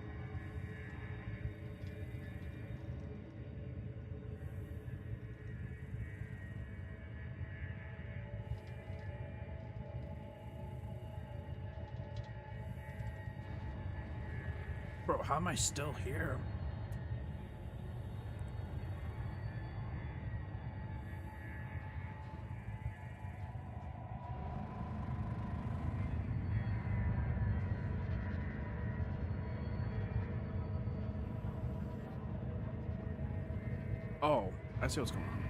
Bro, how am I still here? Oh, I see what's going on.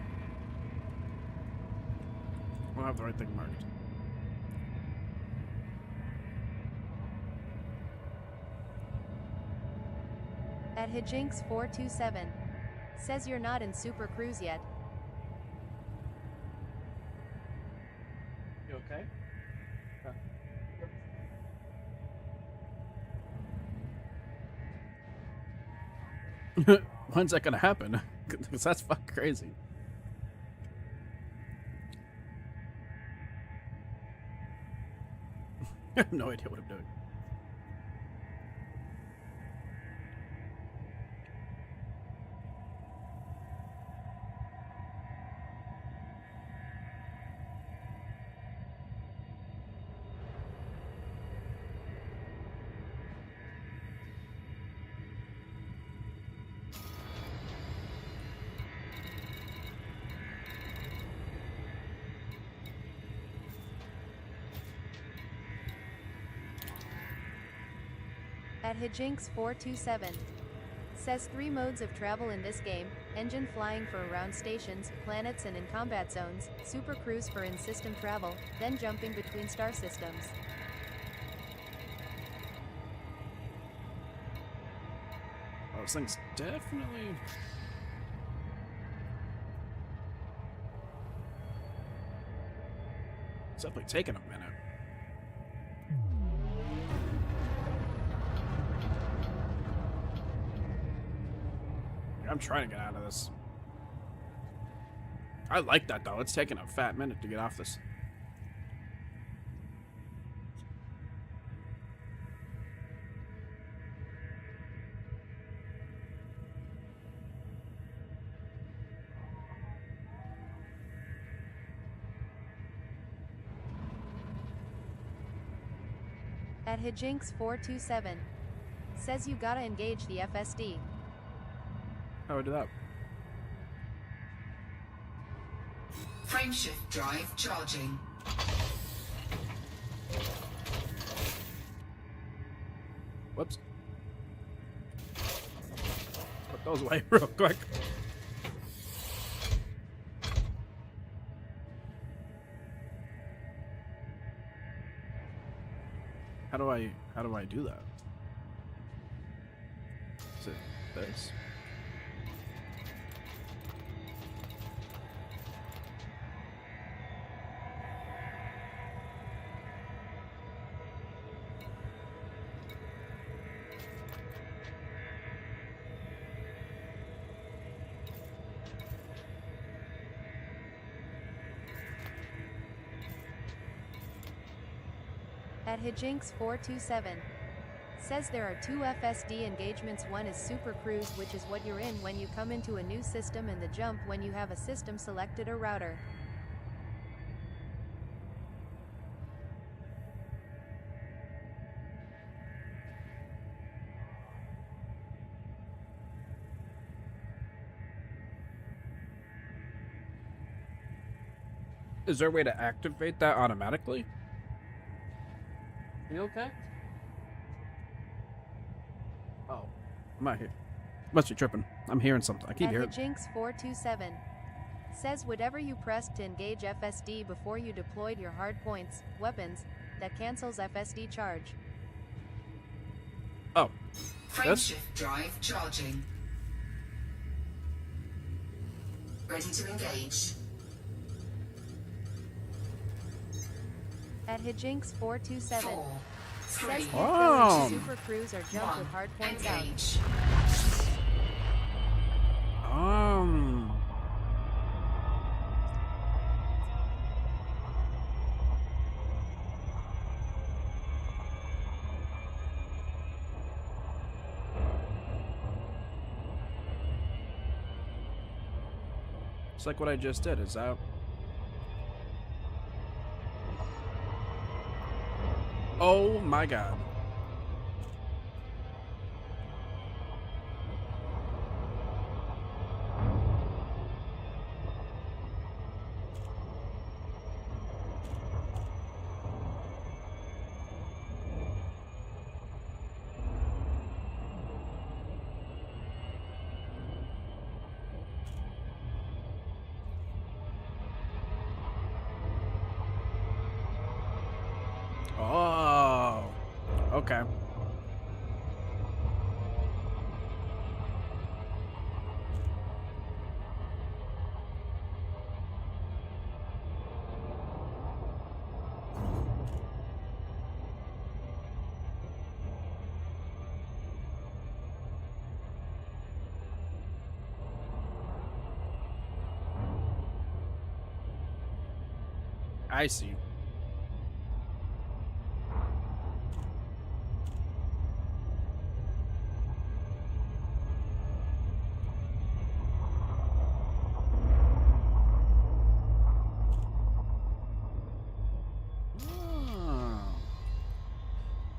I don't have the right thing marked. At Hijinks427 says you're not in Super Cruise yet. You okay? When's that gonna happen? Because that's fucking crazy. I have no idea what I'm doing. At Hijinks427 says 3 modes of travel in this game: engine flying for around stations, planets and in combat zones, super cruise for in-system travel, then jumping between star systems. Oh, this thing's definitely... It's definitely taking a minute. I'm trying to get out of this. I like that though. It's taking a fat minute to get off this. At Hijinks427 says you gotta engage the FSD. How do I do that? Frameshift drive charging. Whoops. Put those away real quick. How do I do that? Is it this? At Hijinks427 says there are 2 FSD engagements. One is Super Cruise, which is what you're in when you come into a new system, and the jump when you have a system selected or router. Is there a way to activate that automatically? You okay? Oh, I'm not here. Must be tripping. I'm hearing something. I keep At hearing. Hijinks427 says whatever you pressed to engage FSD before you deployed your hard points, weapons, that cancels FSD charge. Oh, Frameshift drive charging. Ready to engage. At Hijinks427 4, Says Three. Oh. Super Cruise or jump with hard points out. Engage. It's like what I just did. Is that? Oh my god. Oh, okay. I see.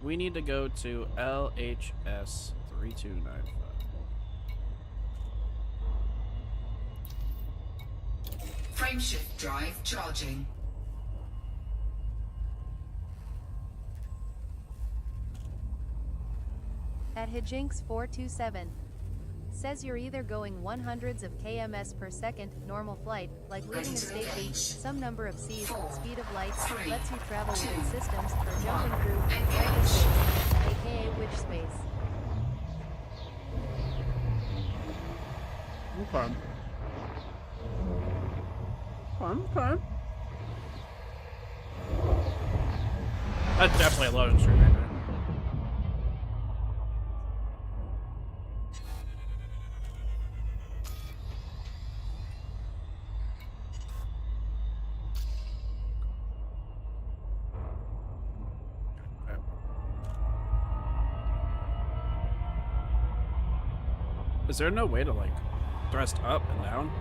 We need to go to LHS 3295. Frameshift drive charging. At Hijinks427. Says you're either going 100s of kms per second, normal flight, like leaving a state beach, some number of Cs, speed of light, lets you travel within systems, or jumping through hyperspace, aka witch space. Okay. Okay. That's definitely a loading screen right there. Is there no way to, like, thrust up and down?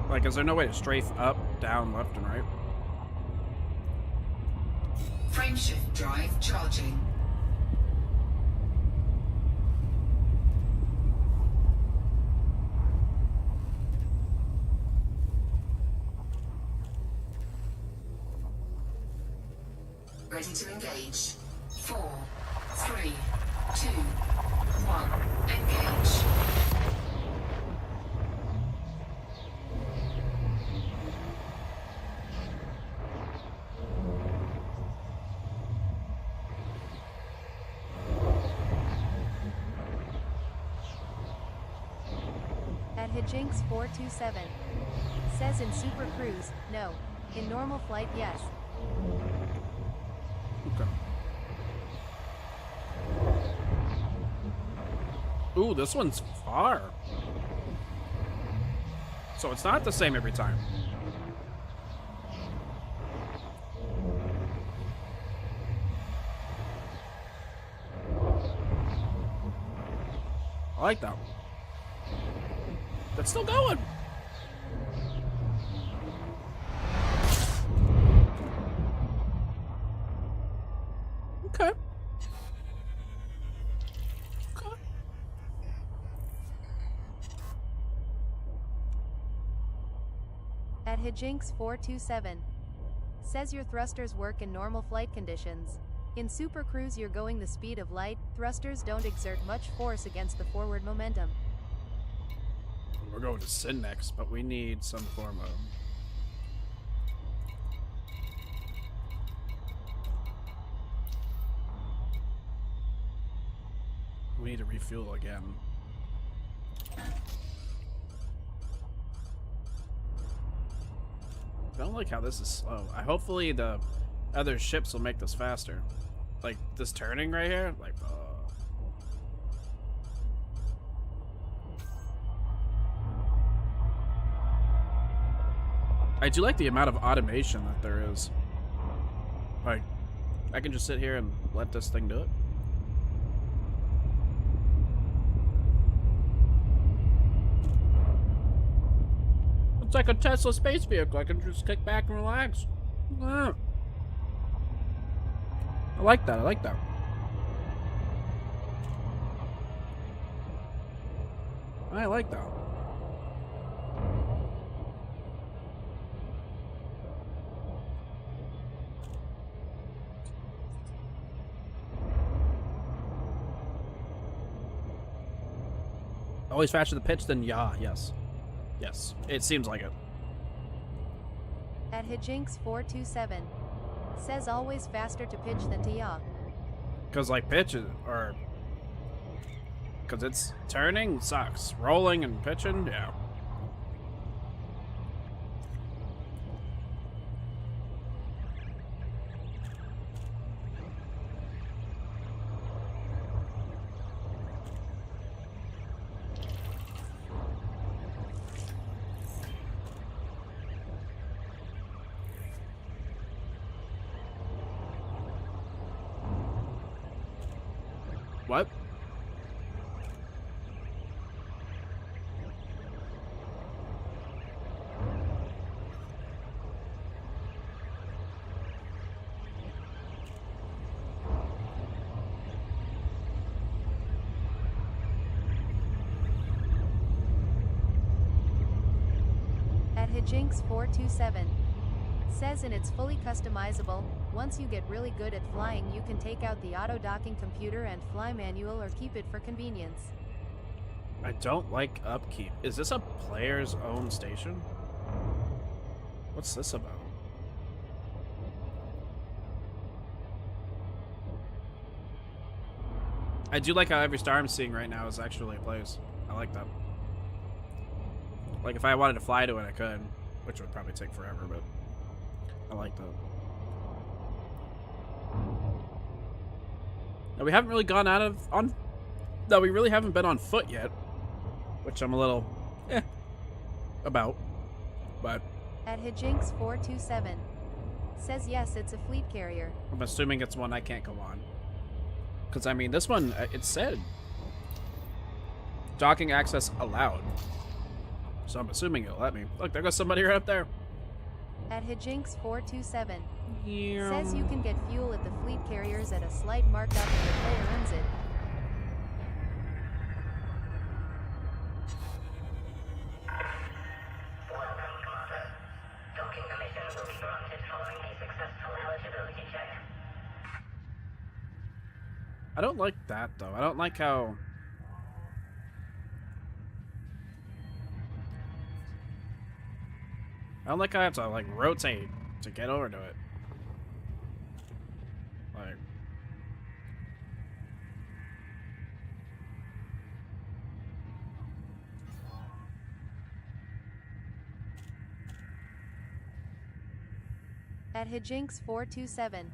Like, is there no way to strafe up, down, left, and right? Frameshift drive charging. Ready to engage. 4, 3, 2, 1. Engage. At Hijinks427. Says in Super Cruise, no. In normal flight, yes. Okay. Ooh, this one's far. So it's not the same every time. I like that one. That's still going. Okay. Okay. At Hijinks427. Says your thrusters work in normal flight conditions. In Super Cruise you're going the speed of light, thrusters don't exert much force against the forward momentum. We're going to Sin next, but we need some form of... We need to refuel again. like how this is slow. Hopefully the other ships will make this faster. Like this turning right here, like. I do like the amount of automation that there is. Like, I can just sit here and let this thing do it. It's like a Tesla space vehicle. I can just kick back and relax. Yeah. I like that. I like that. I like that. Always faster to pitch than yaw. Yes. Yes. It seems like it. At Hijinks427 says always faster to pitch than to yaw. Because, like, pitches or. Because it's turning sucks. Rolling and pitching, yeah. What? At Hijinks427 says and it's fully customizable. Once you get really good at flying, you can take out the auto docking computer and fly manual or keep it for convenience. I don't like upkeep. Is this a player's own station? What's this about? I do like how every star I'm seeing right now is actually a place. I like that. Like if I wanted to fly to it, I could, which would probably take forever, but I like that. Now we haven't really gone out of on. No, we really haven't been on foot yet, which I'm a little about. But At Hijinks427 says yes, it's a fleet carrier. I'm assuming it's one I can't go on. Because I mean, this one it said docking access allowed, so I'm assuming it'll let me. Look, there goes somebody right up there. At Hijinks427 Yeah. says you can get fuel at the fleet carriers at a slight markup and the player earns it. Welcome, Commander. Docking permission will be granted following a successful eligibility check. I don't like that though. I don't like how. I don't like how I have to like rotate to get over to it. Like. At Hijinks427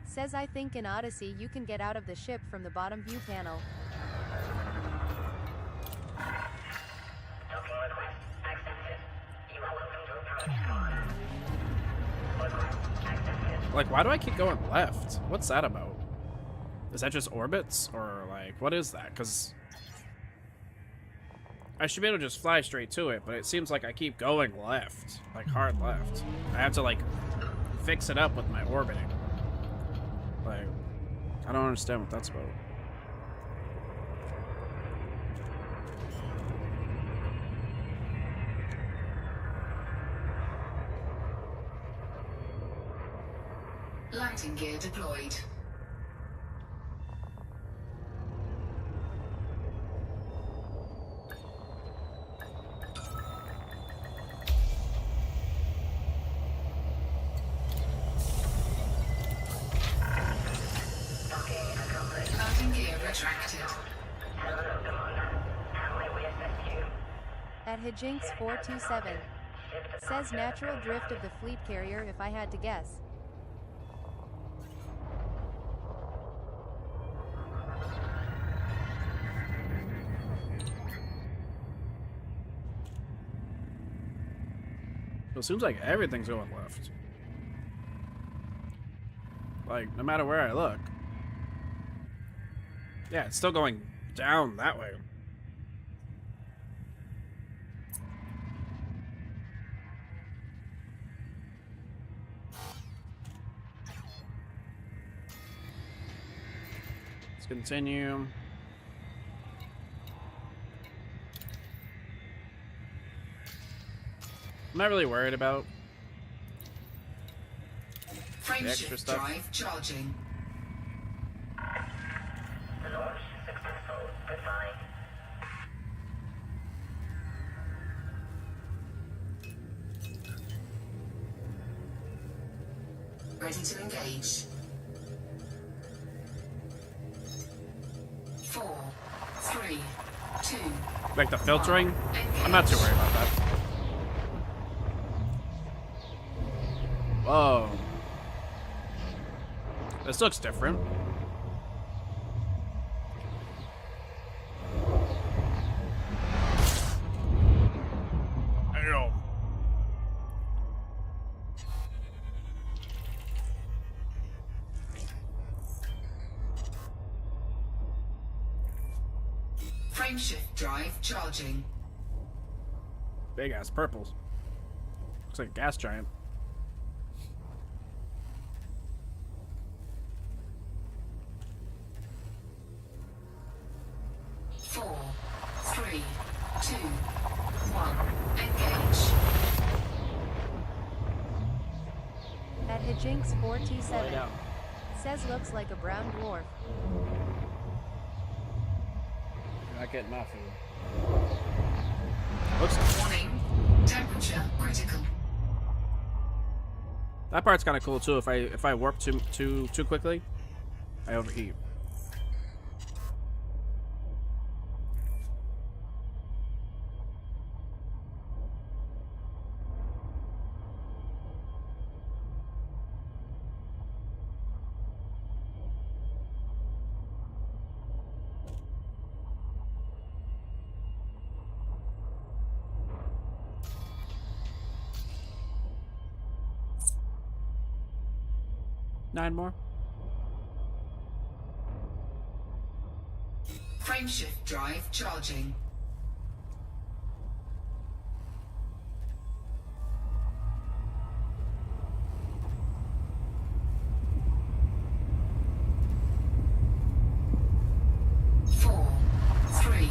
says I think in Odyssey you can get out of the ship from the bottom view panel. Docking request accepted. You are welcome to approach, Commander. Request accepted. Like, why do I keep going left? What's that about? Is that just orbits? Or, like, what is that? Because I should be able to just fly straight to it, but it seems like I keep going left. Like, hard left. I have to, like, fix it up with my orbiting. Like, I don't understand what that's about. Lighting gear deployed. Docking accomplished. Lighting gear retracted. Hello, Commander. How may we assist you? At Hijinks427 Says natural drift of the fleet carrier if I had to guess. It seems like everything's going left. Like, no matter where I look. Yeah, it's still going down that way. Let's continue. I'm not really worried about Frame the extra shift stuff. drive charging. Launch successful. Goodbye. Ready to engage. 4, 3, 2. Like the filtering, I'm not too worried about that. Whoa. This looks different. Damn. Frame shift drive charging. Big ass purples. Looks like a gas giant. Four, three, two, one. Engage. At Hijinks Lay 427. down. Says looks like a brown dwarf. You're not getting my food. Looks. Warning. Temperature critical. That part's kind of cool too. If I warp too quickly, I overheat. Nine more. Frame shift drive charging. Four, three,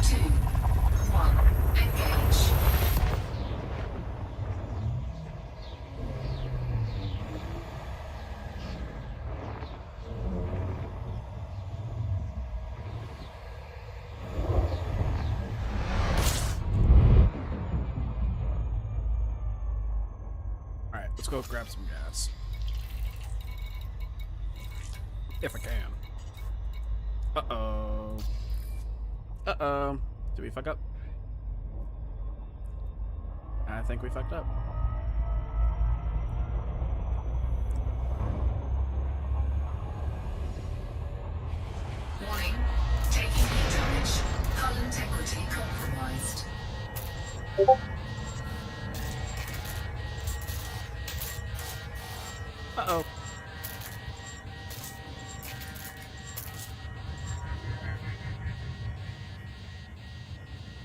two, one. Engage. Alright, let's go grab some gas. If I can. Uh-oh. Uh-oh. Did we fuck up? I think we fucked up. Warning. Taking heat damage. Hull integrity compromised. Uh-oh.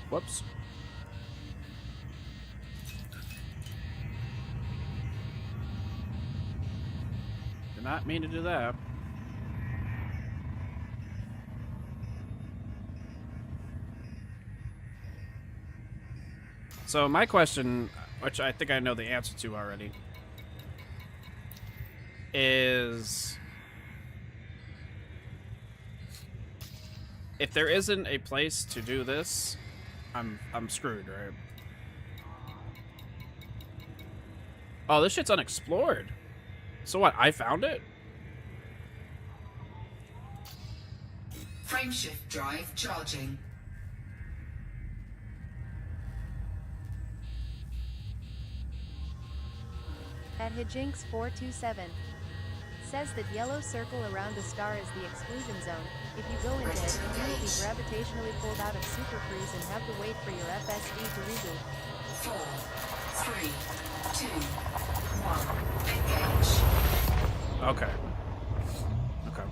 Whoops. Did not mean to do that. So my question, which I think I know the answer to already, is if there isn't a place to do this, I'm screwed, right? Oh, this shit's unexplored. So what? I found it? Frame shift drive charging. At Hijinks427 says that yellow circle around a star is the exclusion zone. If you go into it, you will be gravitationally pulled out of Super Cruise and have to wait for your FSD to reboot. 4, 3, 2, 1. Engage. Okay. Okay.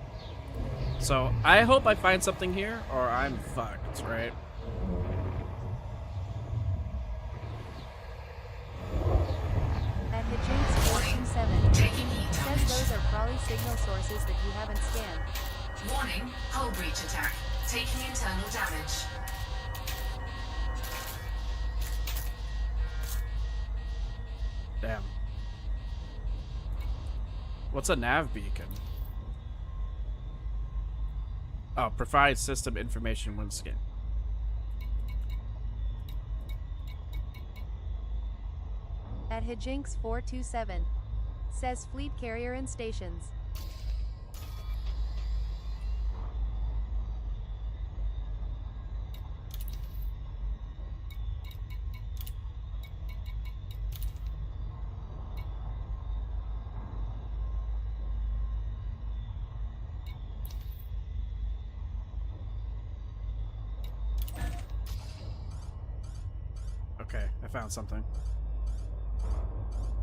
So, I hope I find something here, or I'm fucked, right? At Hijinks427 Taking heat says damage. those are probably signal sources that you haven't scanned. Warning, hull breach attack. Taking internal damage. Damn. What's a nav beacon? Oh, provides system information when scanned. At Hijinks427 says fleet carrier and stations. Okay, I found something.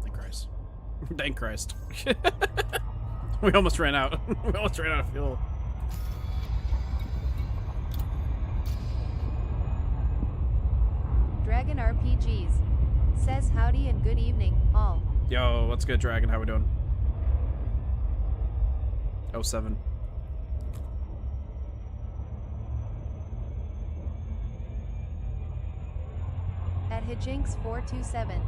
Thank Christ. Thank Christ. We almost ran out. We almost ran out of fuel. Dragon RPGs says howdy and good evening, all. Yo, what's good, Dragon? How we doing? 07. At Hijinks427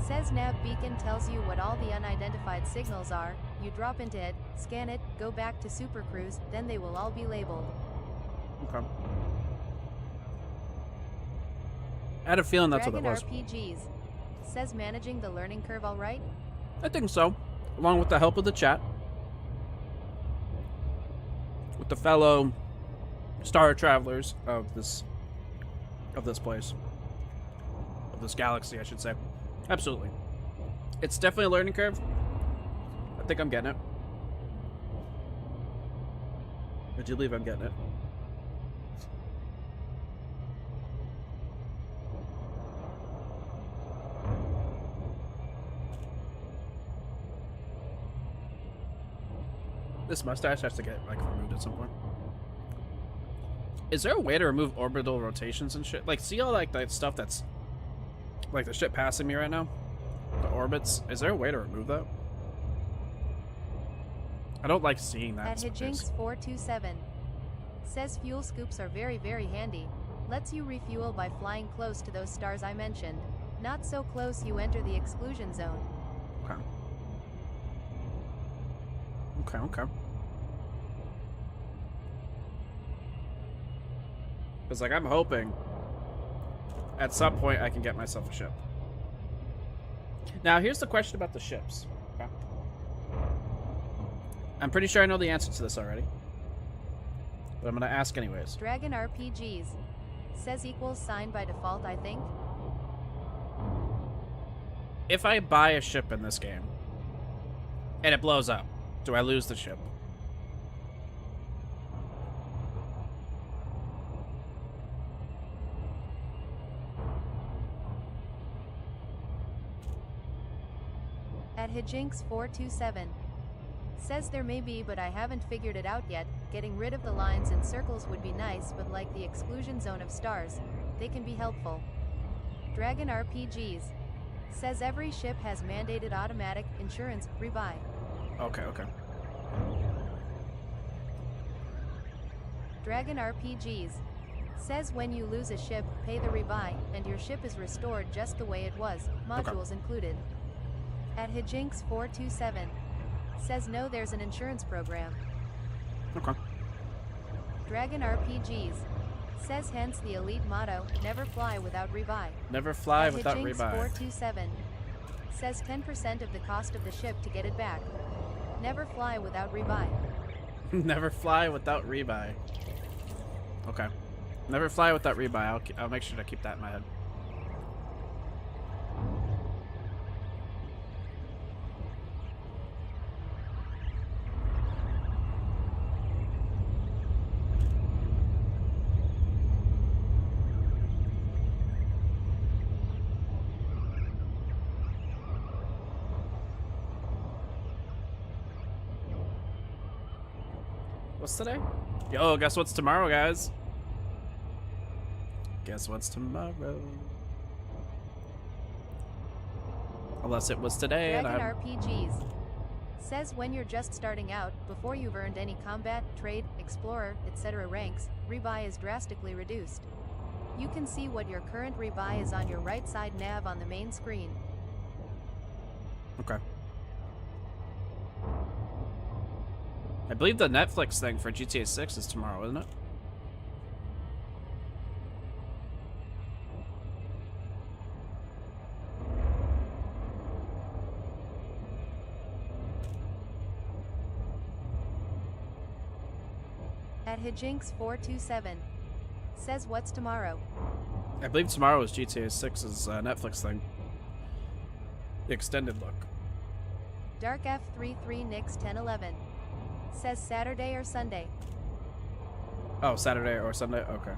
says nav beacon tells you what all the unidentified signals are. You drop into it, scan it, go back to Super Cruise, then they will all be labeled. Okay. I had a feeling that's Dragon what it was. RPGs says managing the learning curve all right. I think so. Along with the help of the chat. With the fellow star travelers of this place. Of this galaxy, I should say. Absolutely. It's definitely a learning curve. I think I'm getting it. I do believe I'm getting it. This mustache has to get like removed at some point. Is there a way to remove orbital rotations and shit? Like, see all like that stuff that's like the shit passing me right now? The orbits. Is there a way to remove that? I don't like seeing that. At in space. Hijinks427 says fuel scoops are very very handy. Lets you refuel by flying close to those stars I mentioned. Not so close you enter the exclusion zone. Okay. Okay. Because, like, I'm hoping at some point I can get myself a ship. Now, here's the question about the ships. Okay. I'm pretty sure I know the answer to this already. But I'm going to ask anyways. Dragon RPGs says equals sign by default, I think. If I buy a ship in this game and it blows up, do I lose the ship? At Hijinks427 says there may be, but I haven't figured it out yet. Getting rid of the lines and circles would be nice, but like the exclusion zone of stars, they can be helpful. Dragon RPGs says every ship has mandated automatic insurance rebuy. Okay. Dragon RPGs says when you lose a ship, pay the rebuy, and your ship is restored just the way it was, modules included. At Hijinks427 says no, there's an insurance program. Okay. Dragon RPGs says hence the elite motto, never fly without rebuy. Never fly At without rebuy. Hijinks427 says 10% of the cost of the ship to get it back. Never fly without rebuy. Never fly without rebuy. Okay. Never fly without rebuy. I'll make sure to keep that in my head. What's today? Yo, guess what's tomorrow, guys? Guess what's tomorrow? Unless it was today. Dragon And RPGs. Says when you're just starting out, before you've earned any combat, trade, explorer, etc. ranks, rebuy is drastically reduced. You can see what your current rebuy is on your right side nav on the main screen. Okay. I believe the Netflix thing for GTA 6 is tomorrow, isn't it? At Hijinks427. Says what's tomorrow? I believe tomorrow is GTA 6's Netflix thing. The extended look. Dark F33 Nix 1011. Says Saturday or Sunday. Oh, Saturday or Sunday? Okay.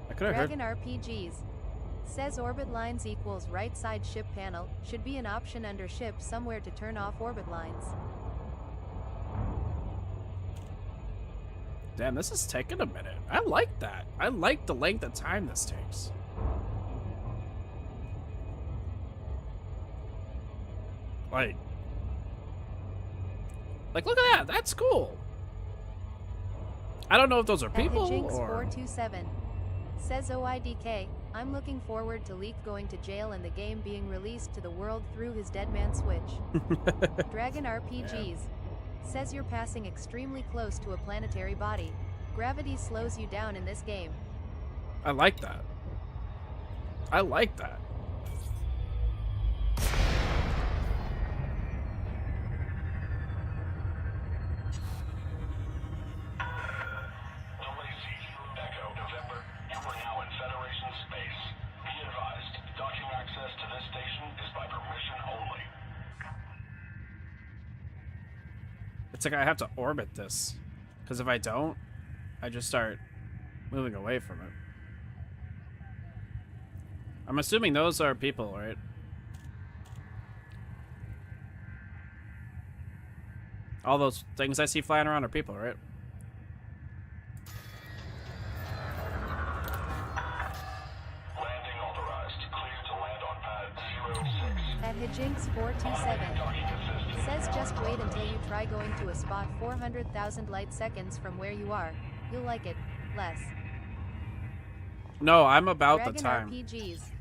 I could have heard. Dragon RPGs. Says orbit lines equals right side ship panel, should be an option under ship somewhere to turn off orbit lines. Damn, this is taking a minute. I like that. I like the length of time this takes. Like, look at that. That's cool. I don't know if those are people or... Hijinks427. Says OIDK, I'm looking forward to Leek going to jail and the game being released to the world through his Deadman Switch. Dragon RPGs. Says you're passing extremely close to a planetary body. Gravity slows you down in this game. I like that. I like that. DeLacy, Echo, November. You are now in Federation space. Be advised, docking access to this station is by permission only. It's like I have to orbit this. Because if I don't, I just start moving away from it. I'm assuming those are people, right? All those things I see flying around are people, right? Landing authorized. Clear to land on pad 06. At Hijinks427. Says just wait until you try going to a spot 400,000 light seconds from where you are. You'll like it less. No, I'm about Dragon the time. RPGs.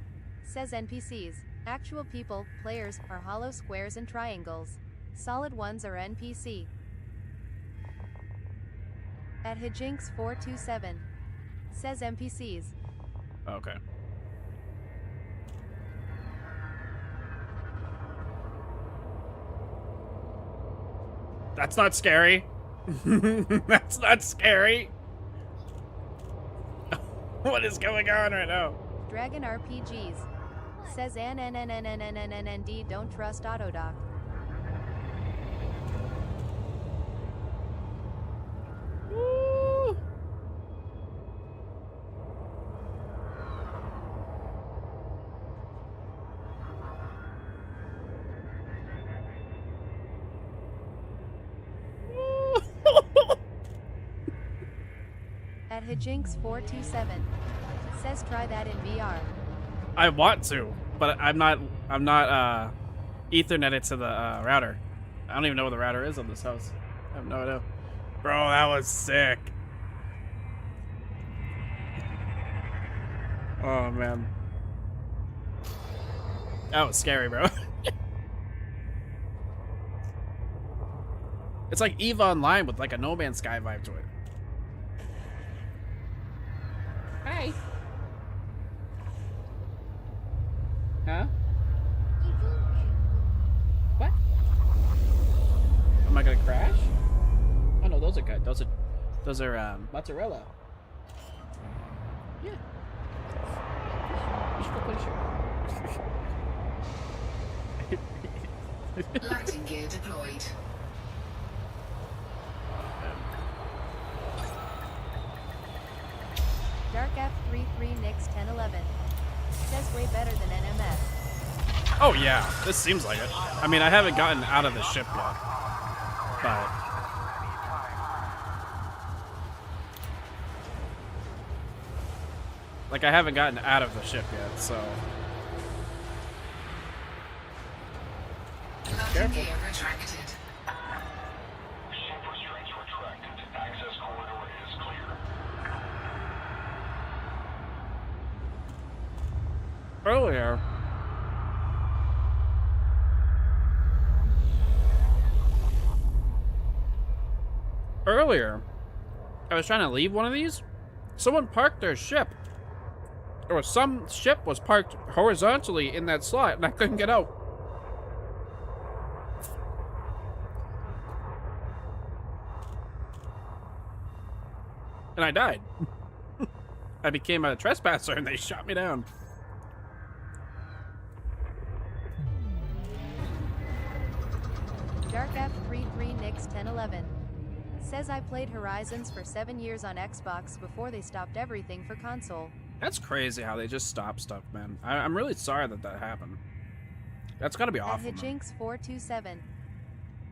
Says NPCs. Actual people, players, are hollow squares and triangles. Solid ones are NPC. At Hijinks427. Says NPCs. Okay. That's not scary. That's not scary. What is going on right now? Dragon RPGs. Says NNNNNNNND don't trust Autodoc. Woo. At Hijinks427. Says try that in VR. I want to, but I'm not Ethernet it to the router. I don't even know where the router is on this house. I have no idea. Bro, that was sick. Oh man. That was scary, bro. It's like EVE Online with like a No Man's Sky vibe to it. Hi. Huh? What? Am I gonna crash? Oh no, those are good. Those are mozzarella. Yeah. You should go put a shirt. Landing gear deployed. Dark F33 Nix 1011. Says way better than NMS. Oh yeah, this seems like it. I mean, I haven't gotten out of the ship yet, but Like, I haven't gotten out of the ship yet, so... Loading gear retracted. Ship restraints retracted. Access corridor is clear. Earlier, I was trying to leave one of these. Someone parked their ship. Or some ship was parked horizontally in that slot, and I couldn't get out. And I died. I became a trespasser, and they shot me down. Dark F33 Nix 1011 says I played Horizons for 7 years on Xbox before they stopped everything for console. That's crazy how they just stop stuff, man. I'm really sorry that that happened. That's gotta be awful, man. Hitjinx427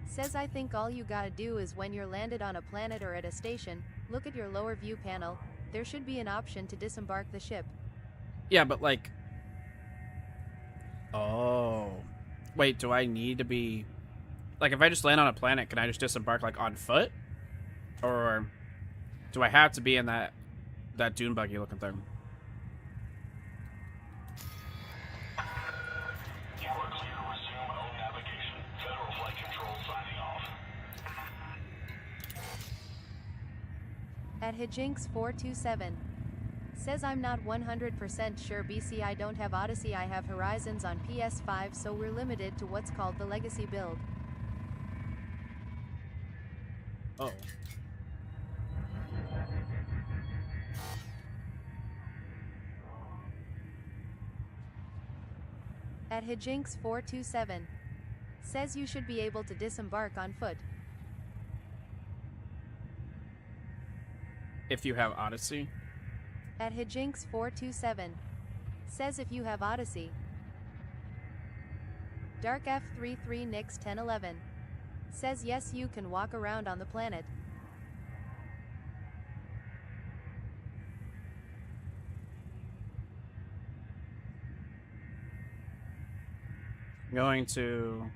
says I think all you gotta do is when you're landed on a planet or at a station, look at your lower view panel. There should be an option to disembark the ship. Yeah, but like... Oh. Wait, do I need to be... Like, if I just land on a planet, can I just disembark, like, on foot? Or do I have to be in that dune buggy looking thing? You are clear to resume own navigation. Federal Flight Control signing off. At Hitjinx427 says I'm not 100% sure BC I don't have Odyssey, I have Horizons on PS5, so we're limited to what's called the Legacy build. Oh. At Hitjinx427 says you should be able to disembark on foot. If you have Odyssey? At Hitjinx427 says if you have Odyssey. Dark F33 Nix 1011 says yes, you can walk around on the planet. I'm going to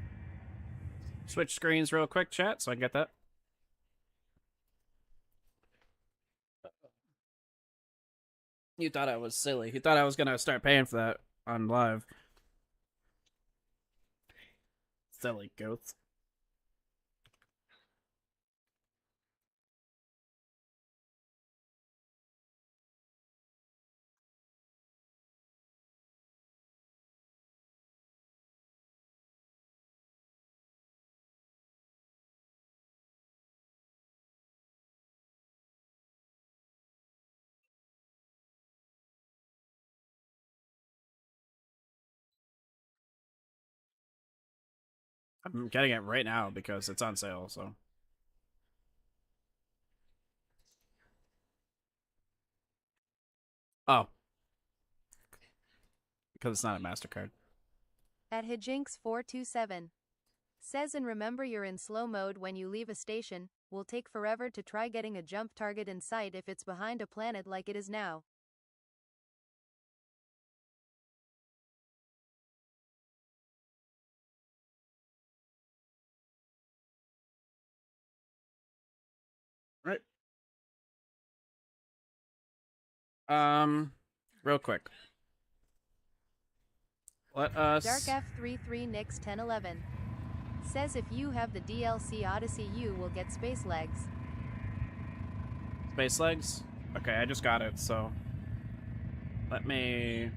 switch screens real quick, chat, so I get that. You thought I was silly. You thought I was gonna start paying for that on live. Silly goats. I'm getting it right now because it's on sale, so. Oh. Because it's not a MasterCard. At Hitjinx427 says and remember you're in slow mode when you leave a station, will take forever to try getting a jump target in sight if it's behind a planet like it is now. Right. Real quick. Let us... Dark F33 Nix 1011 says if you have the DLC Odyssey you will get space legs. Space legs? Okay, I just got it, so... Let me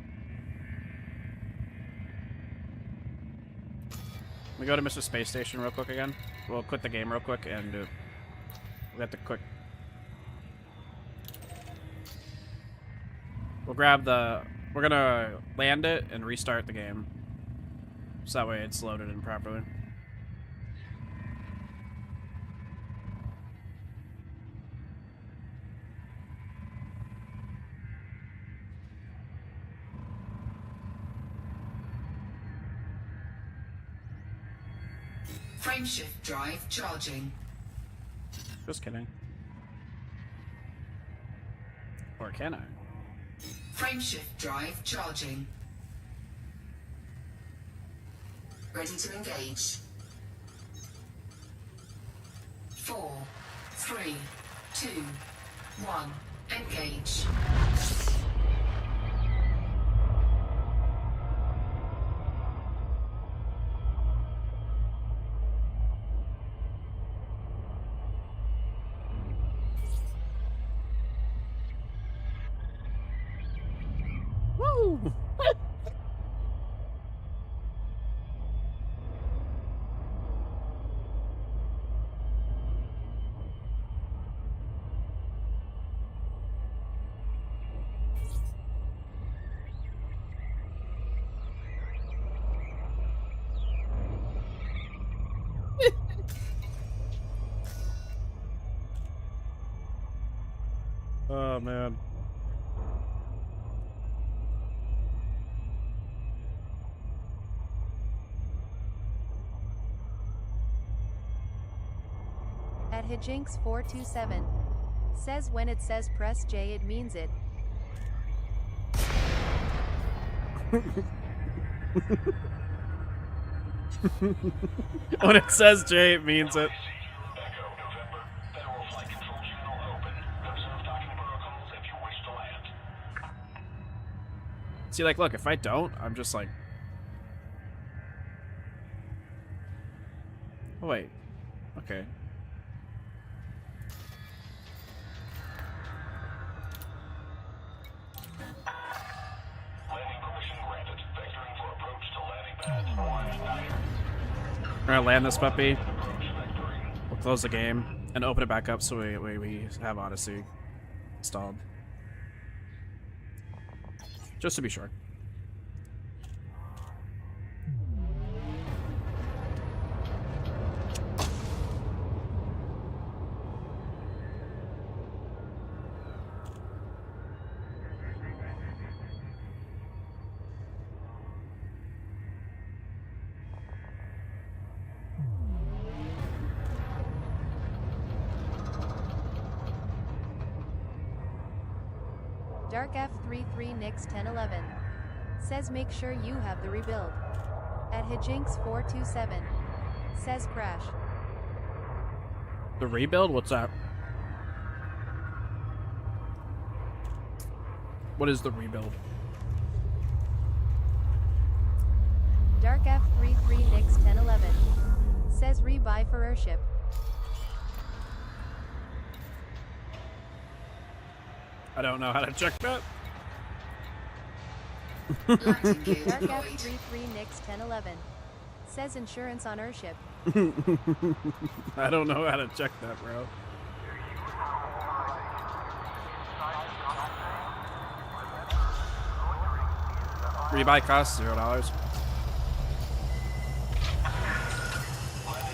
go to Mr. Space Station real quick again. We'll quit the game real quick and we'll get the quick... We'll grab the... We're gonna land it and restart the game. So that way it's loaded in properly. Frameshift drive charging. Just kidding. Or can I? Frameshift drive charging. Ready to engage. 4, 3, 2, 1. Engage. Woo! Oh man. At Hijinks427. Says when it says press J it means it. When it says J, it means it. Echo November. Federal Flight Control Channel open. Observe docking protocols if you wish to land. See, like, look, if I don't, I'm just like... Oh, wait. Okay. Landing permission granted. Vectoring for approach to landing pad 19. We're gonna land this puppy. Approach vectoring. We'll close the game and open it back up so we have Odyssey installed. Just to be sure. Dark F33 Nix 1011. Says make sure you have the rebuild. At Hijinks427. Says crash. The rebuild? What's that? What is the rebuild? Dark F33 Nix 1011. Says rebuy for airship. I don't know how to check that. Landing gear Dark deployed. F33 Nix 1011. Says insurance on airship. I don't know how to check that, bro. Rebuy costs $0. Landing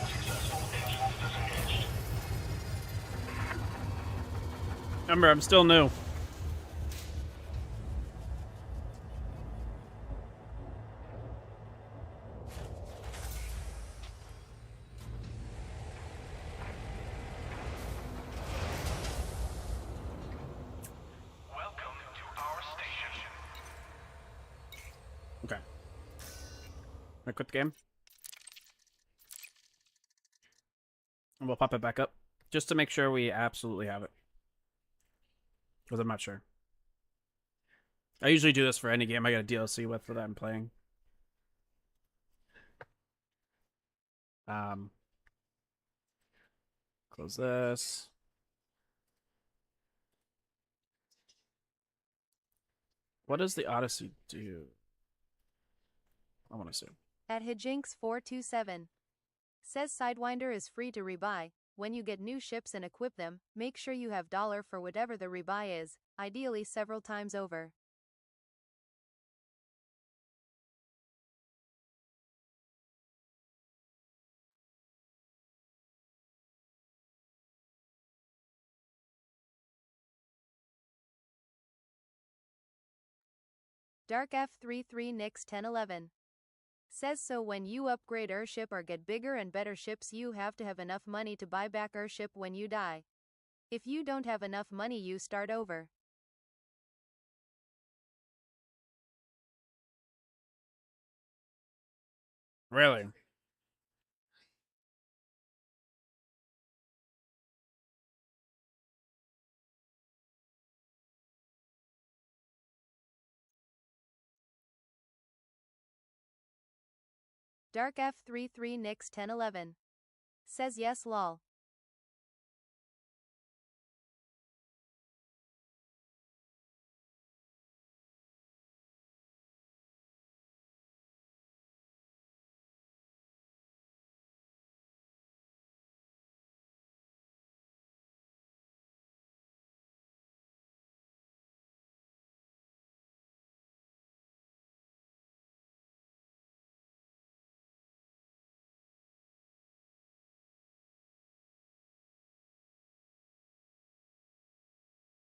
successful. Engines disengaged. Remember, I'm still new. Welcome to our station. Okay. I quit the game. And we'll pop it back up. Just to make sure we absolutely have it. Because I'm not sure. I usually do this for any game I got a DLC with that I'm playing. Close this. What does the Odyssey do? I want to see. At Hijinks427. Says Sidewinder is free to rebuy. When you get new ships and equip them, make sure you have dollar for whatever the rebuy is, ideally several times over. Dark F33 Nix 1011. Says so when you upgrade airship or get bigger and better ships you have to have enough money to buy back airship when you die. If you don't have enough money you start over. Really? Dark F33 Nix 1011 says yes lol.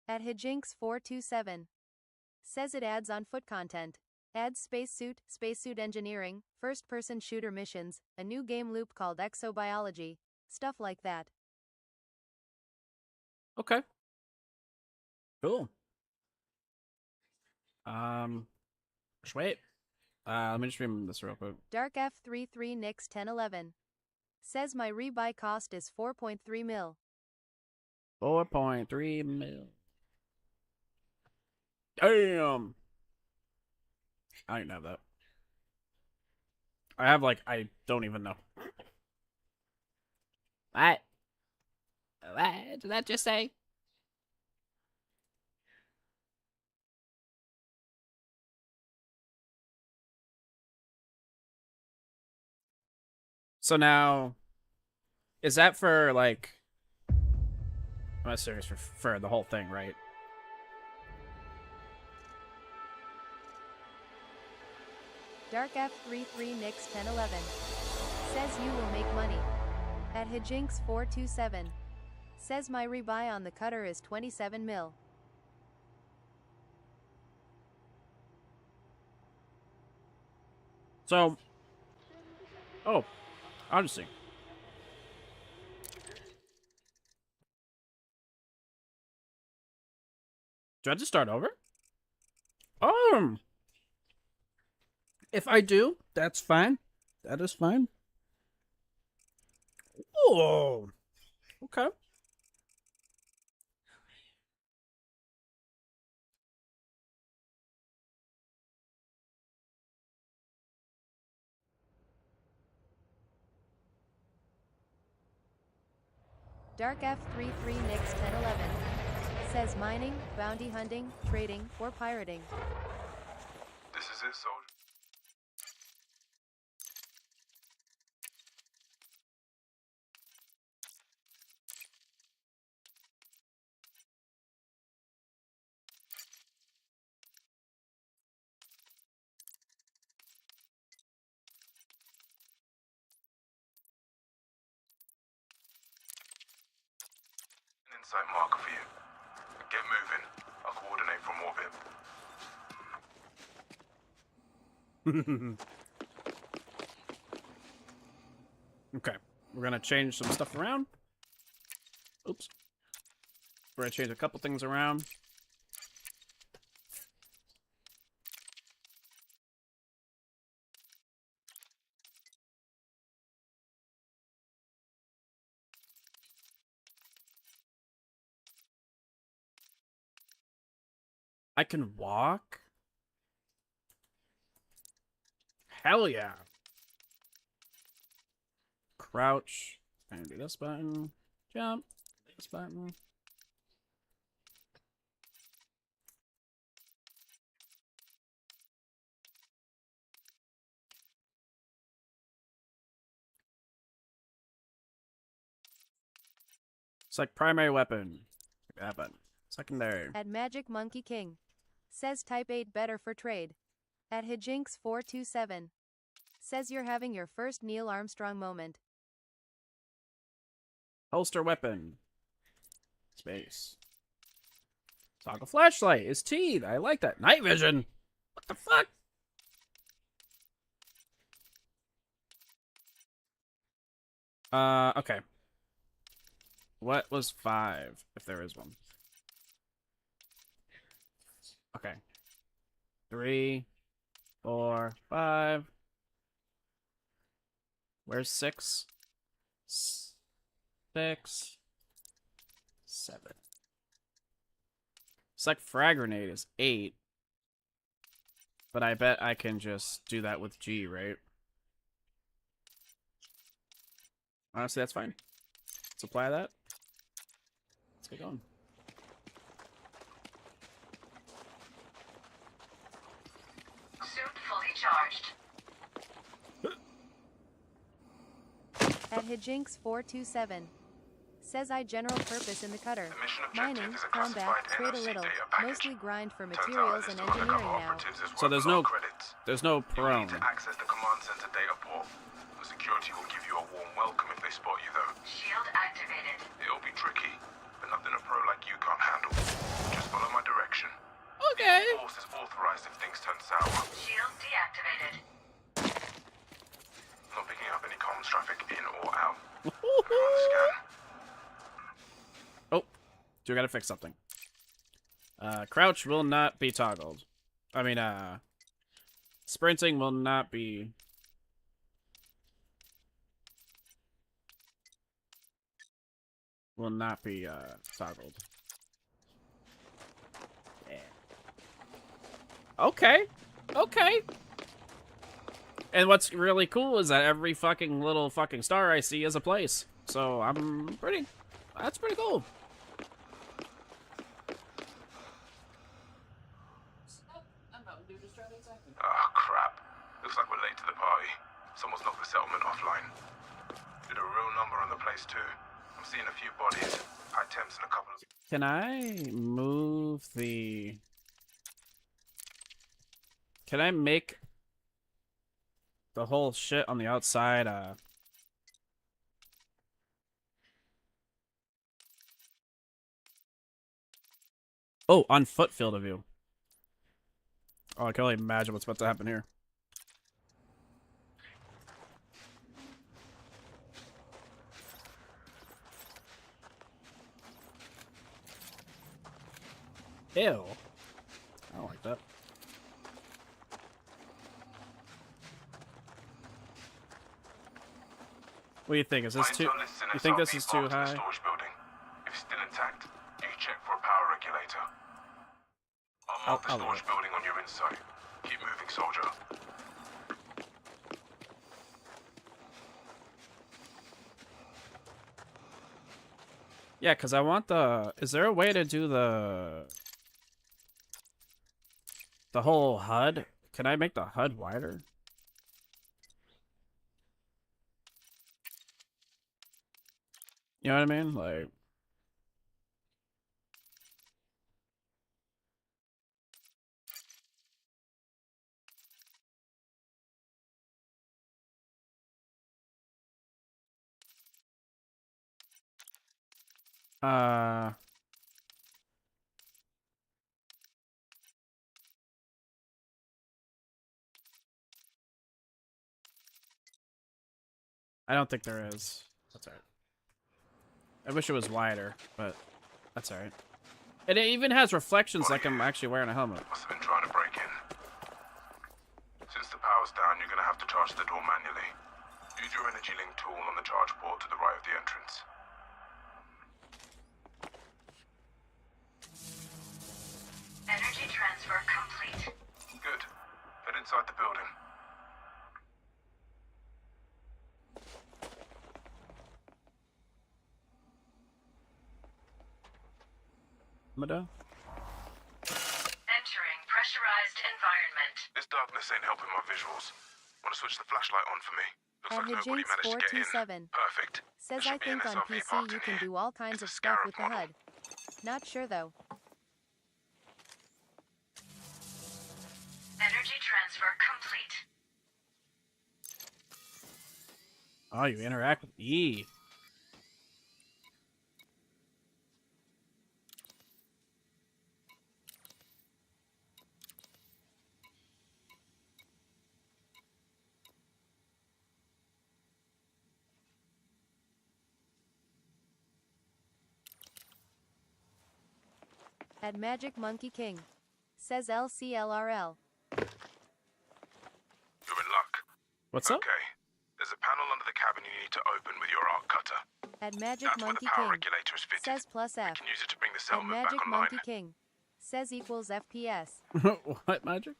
At Hijinks427 says it adds on foot content. Adds spacesuit engineering, first-person shooter missions, a new game loop called exobiology, stuff like that. Okay. Cool. Just wait. Let me just remember this real quick. Dark F33 Nix 1011 says my rebuy cost is 4.3 mil. 4.3 mil. Damn. I don't even have that. I have, like, I don't even know. What? What did that just say? So now, is that for, like, I'm not serious, for the whole thing, right? Dark F33 Nix 1011 says you will make money. At Hijinks427 says my rebuy on the cutter is 27 mil. So, oh, honestly. Do I have to start over? If I do, that's fine. That is fine. Oh, okay. Dark F33 Nix 1011 says mining, bounty hunting, trading, or pirating. This is it, soldier. An insight marker for you. Get moving. I'll coordinate from orbit. Okay, we're gonna change some stuff around. Oops. We're gonna change a couple things around. I can walk? Hell yeah. Crouch. And do this button. Jump. This button. It's like primary weapon. That button. Secondary. At Magic Monkey King says type 8 better for trade. At Hijinks427 says you're having your first Neil Armstrong moment. Holster weapon. Space. Toggle flashlight is T. I like that. Night vision. What the fuck? Okay. What was 5, if there is one? Okay. 3, 4, 5. Where's 6? 6, 7. It's like frag grenade is 8. But I bet I can just do that with G, right? Honestly, that's fine. Let's apply that. Let's get going. Suit fully charged. At Hijinks427. Says I general purpose in the cutter. The mission objective Mining, is a combat, classified trade a NRC little. data package. Mostly grind for Turns out materials this and is one of the engineering now. operatives is So worth there's a lot no of credits. there's no You will prone. need to access the command center data port. The security will give you a warm welcome if they spot you, though. Shield activated. It'll be tricky, but nothing a pro like you can't handle. Just follow my direction. Okay. Force is authorized if things turn sour. Shield deactivated. Not picking up any comms traffic in or out. On the scan. Oh, do we gotta fix something? Crouch will not be toggled. I mean, sprinting will not be. Toggled. Yeah. Okay. Okay. And what's really cool is that every fucking little fucking star I see is a place. So that's pretty cool. Ah, crap. Looks like we're late to the party. Someone's knocked the settlement offline. Did a real number on the place, too. I'm seeing a few bodies, high temps, and a couple of... Can I move the... Can I make the whole shit on the outside, Oh, on foot field of view. Oh, I can only imagine what's about to happen here. Ew. I don't like that. What do you think? Is this too... You think this is too high? Storage building. If still intact, you check for a power regulator. I'll mark the I'll leave storage it. building on your insight. Keep moving, soldier. Yeah, because I want the... Is there a way to do the whole HUD? Can I make the HUD wider? You know what I mean? Like... I don't think there is. That's alright. I wish it was wider, but that's alright. And it even has reflections like I'm actually wearing a helmet. Must have been trying to break in. Since the power's down, you're gonna have to charge the door manually. Use your energy link tool on the charge port to the right of the entrance. Energy transfer complete. Good. Head inside the building. Mada? Entering pressurized environment. This darkness ain't helping my visuals. Wanna switch the flashlight on for me? Looks At like nobody managed to get in. Hijinks427. Perfect. Says There I should be an think on SRV PC parked you in can here. do all kinds It's a of stuff Scarab with the model. HUD. Not sure though. Energy transfer complete. Oh, you interact with E. At Magic Monkey King. Says LCLRL. You're in luck. What's up? Okay. There's a panel under the cabin need to open with your arc cutter. At Magic That's where Monkey the power King. regulator is fitted. Says plus We F. can use it to bring the At settlement Magic back online. Monkey King. Says equals FPS. What magic?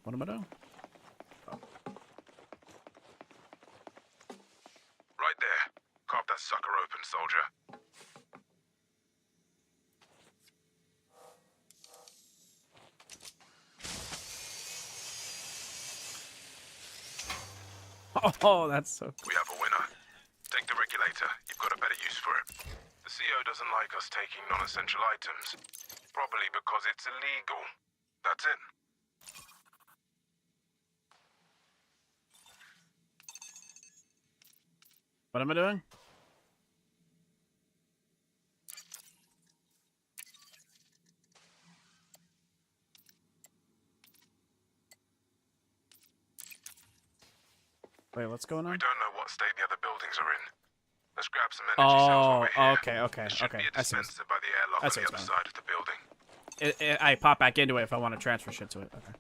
What am I doing? Right there. Carve that sucker open, soldier. Oh, that's so cool. We have a winner. Take the regulator. You've got a better use for it. The CO doesn't like us taking non-essential items. Probably because it's illegal. That's it. What am I doing? Wait, what's going on? We don't know what state the other buildings are in. Let's grab some energy cells while we're here. Okay. There should be a I see. dispenser by the airlock I on see the what's other going on. side of the building. I pop back into it if I want to transfer shit to it. Okay.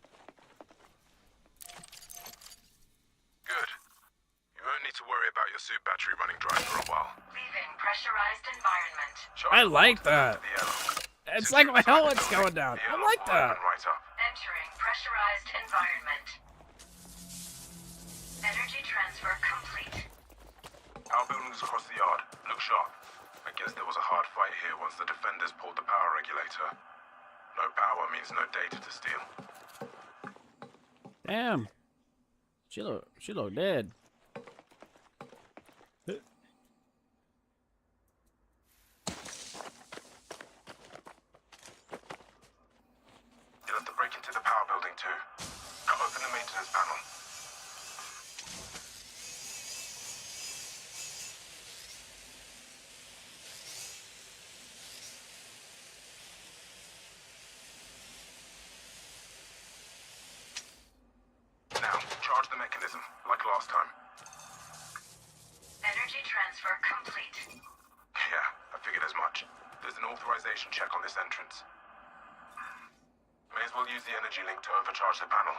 Good. You won't need to worry about your suit battery running dry for a while. Leaving pressurized environment. Charge I the like portal that. to the airlock. It's Since like you're my inside the helmet's building, going down. the I airlock like will that. open right up. Entering pressurized environment. Energy transfer complete. Our building's across the yard. Look sharp. I guess there was a hard fight here once the defenders pulled the power regulator. No power means no data to steal. Damn. She look dead. You'll have to break into the power building too. Cut open the maintenance panel. Now, charge the mechanism, like last time. Energy transfer complete. Yeah, I figured as much. There's an authorization check on this entrance. May as well use the energy link to overcharge the panel.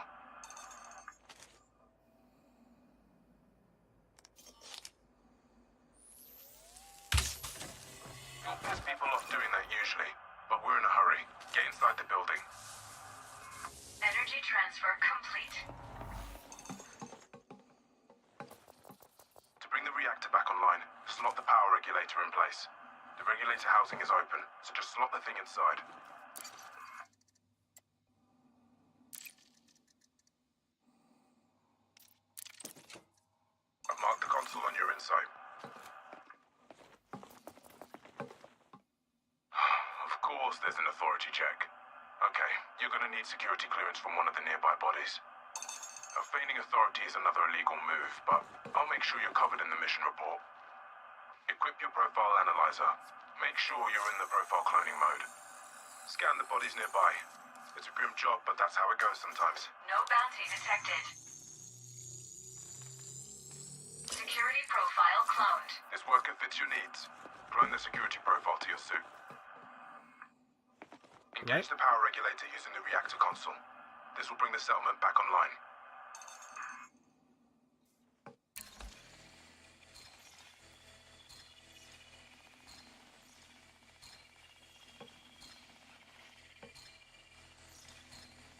You'll piss people off doing that usually, but we're in a hurry. Get inside the building. Energy transfer complete. To bring the reactor back online, slot the power regulator in place. The regulator housing is open, so just slot the thing inside. I've marked the console on your insight. Of course there's an authority check. Okay, you're gonna need security clearance from one of the nearby bodies. Feigning authority is another illegal move, but I'll make sure you're covered in the mission report. Equip your profile analyzer. Make sure you're in the profile cloning mode. Scan the bodies nearby. It's a grim job, but that's how it goes sometimes. No bounty detected. Security profile cloned. This worker fits your needs. Clone the security profile to your suit. Engage the power regulator using the reactor console. This will bring the settlement back online.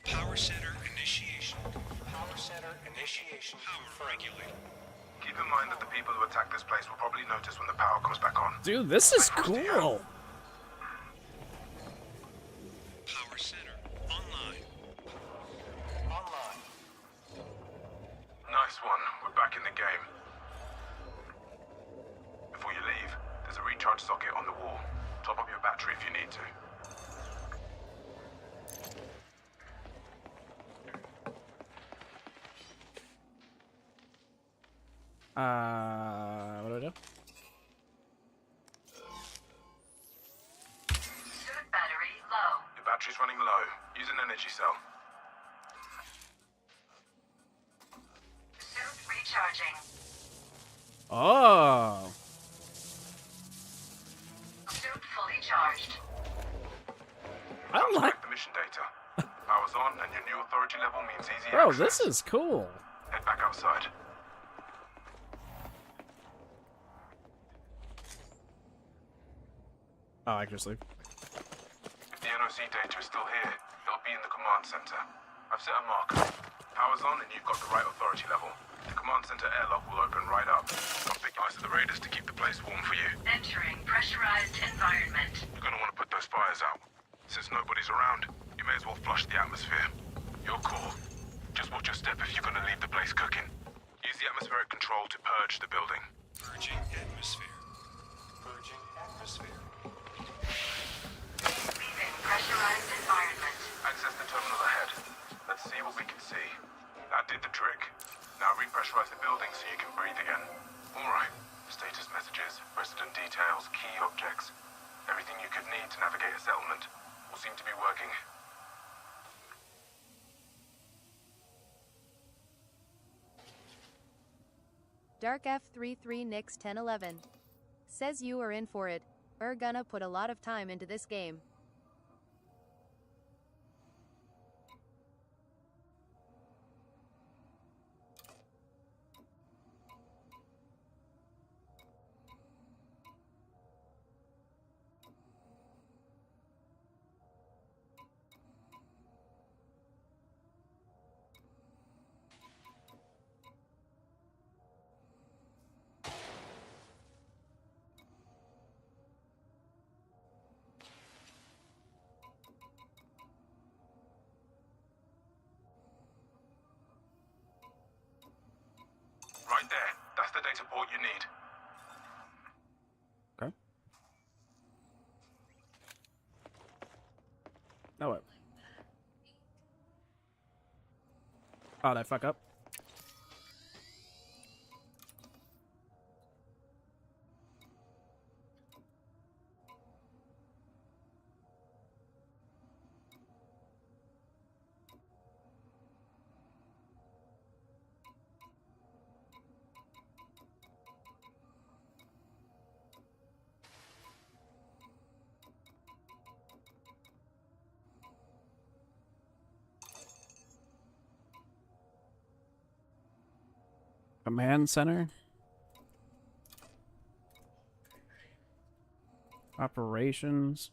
Power center initiation. Power center initiation. Power regulator. Keep in mind that the people who attack this place will probably notice when the power comes back on. Dude, this is cool. Power center online. Online. Nice one. We're back in the game. Before you leave, there's a recharge socket on the wall. Top up your battery if you need to. What do I do? Suit battery low. Your battery's running low. Use an energy cell. Suit recharging. Oh. Suit fully charged. I like. Collect the mission data. Power's on, and your new authority level means easy Bro, access. this is cool. Head back outside. Oh, I can just leave. If the NOC data is still here, it'll be in the command center. I've set a marker. Power's on and you've got the right authority level. The command center airlock will open right up. Got big eyes of the raiders to keep the place warm for you. Entering pressurized environment. You're gonna want to put those fires out. Since nobody's around, you may as well flush the atmosphere. Your call. Just watch your step if you're gonna leave the place cooking. Use the atmospheric control to purge the building. Purging atmosphere. Purging atmosphere. Leaving pressurized environment. Access the terminal ahead. Let's see what we can see. That did the trick. Now repressurize the building so you can breathe again. Alright. Status messages, resident details, key objects. Everything you could need to navigate a settlement will seem to be working. Dark F33 Nix 1011 says you are in for it. Gonna put a lot of time into this game. Right there. That's the data port you need. Okay. No, what? Oh, did I fuck up? Command center? Operations?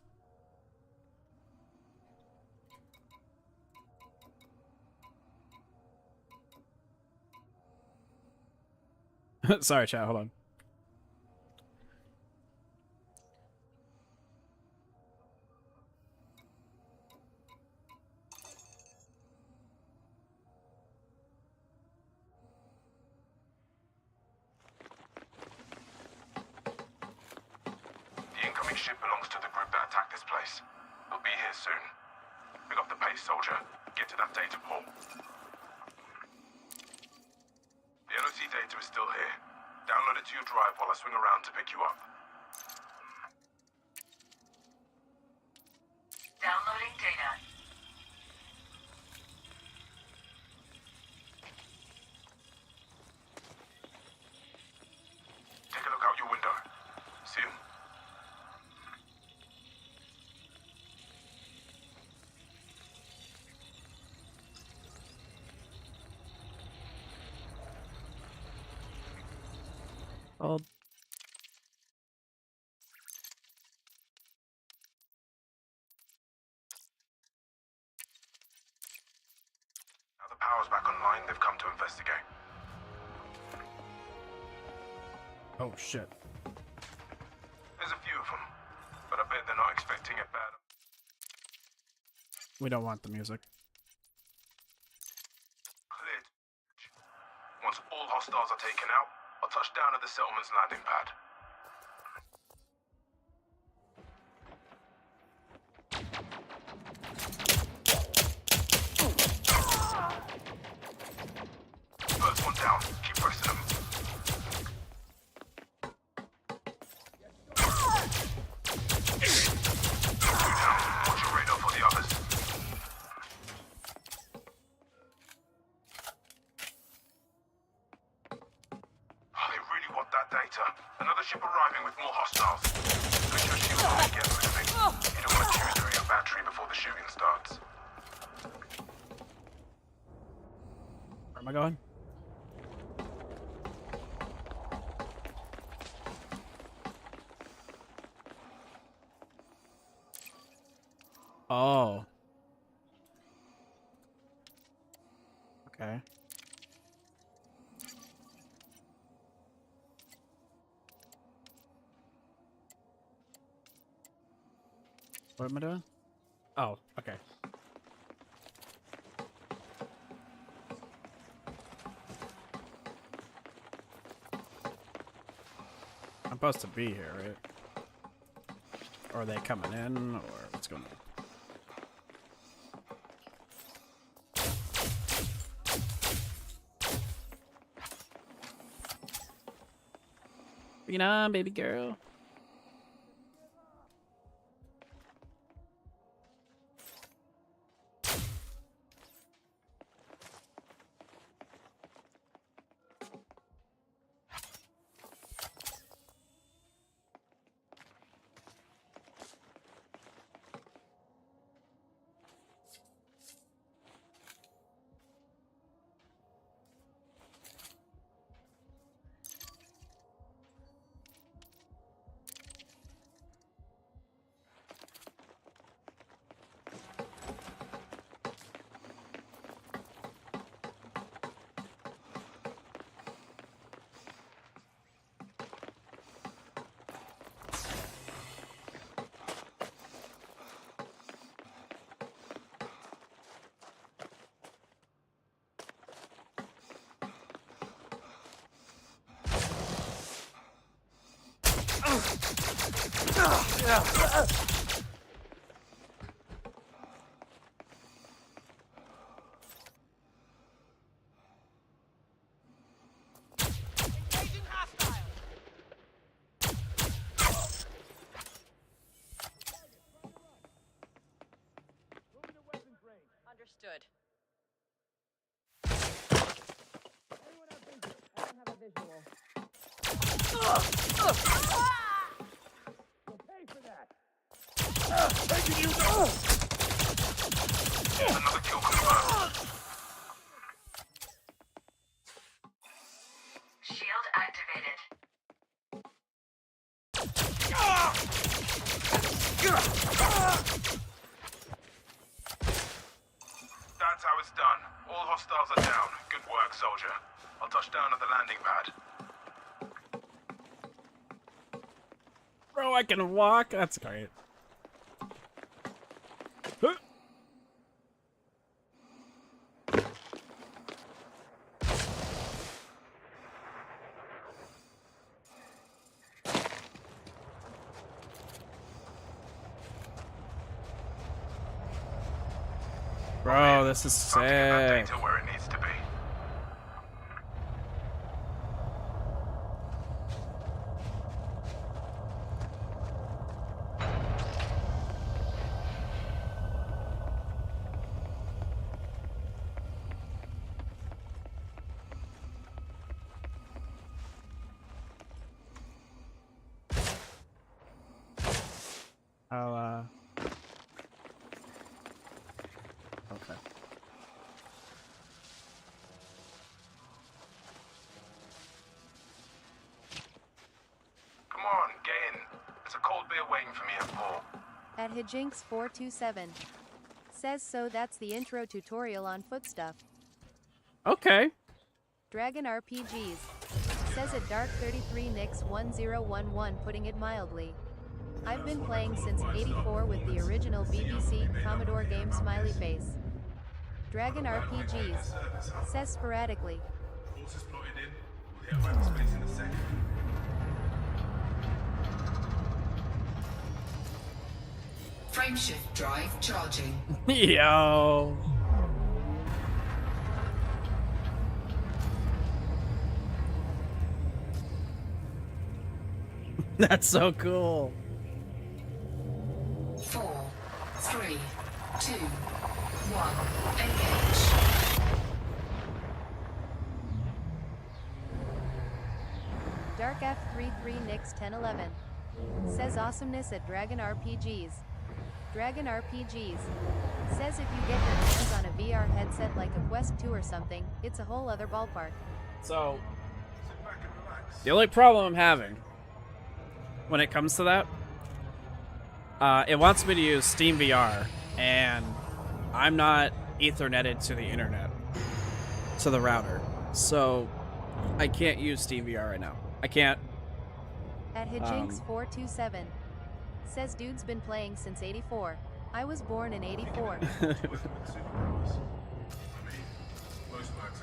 Sorry, chat, hold on. The incoming ship belongs to the group that attacked this place. They'll be here soon. Pick up the pace, soldier. Get to that data port. The NOC data is still here. Download it to your drive while I swing around to pick you up. Downloading data. Take a look out your window. See him? Oh, Now the power's back online, they've come to investigate. oh shit. There's a few of them, but I bet they're not expecting it bad. We don't want the music. Cleared. Once all hostiles are taken out, I'll touch down at the settlement's landing pad. First one down. Keep pressing them. Two down. Watch your radar for the others. Oh, they really want that data. Another ship arriving with more hostiles. Switch your shield and get moving. You don't want to chew through your battery before the shooting starts. Where am I going? Oh. Okay. What am I doing? Oh, okay. I'm supposed to be here, right? Or are they coming in, or what's going on? Bring it on, baby girl. Understood. Another kill confirmed. Shield activated. That's how it's done. All hostiles are down. Good work, soldier. I'll touch down at the landing pad. Bro, I can walk. That's great. Huh. Bro, this is Time to get that sick. data where it needs to be. I'll, okay. Come on, get in. There's a cold beer waiting for me at 4. At Hijinks427. Says so that's the intro tutorial on foot stuff. Okay. Dragon RPGs. Says at Dark33 Nix 1011 putting it mildly. I've been playing since '84 with the original BBC Commodore game Smiley Face. Dragon RPGs. Says sporadically. Forces plotted in. We'll hit hyperspace in a second. Frameshift drive charging. Yo. That's so cool. 4, 3, 2, 1. Engage. Dark F33 Nix 1011. Says awesomeness at Dragon RPGs. Dragon RPGs. Says if you get your hands on a VR headset like a Quest 2 or something, it's a whole other ballpark. So, the only problem I'm having when it comes to that, it wants me to use Steam VR and I'm not Ethernetted to the internet, to the router, so I can't use Steam VR right now. I can't. At Hijinks427 says dude's been playing since 84. I was born in 84. Most mercs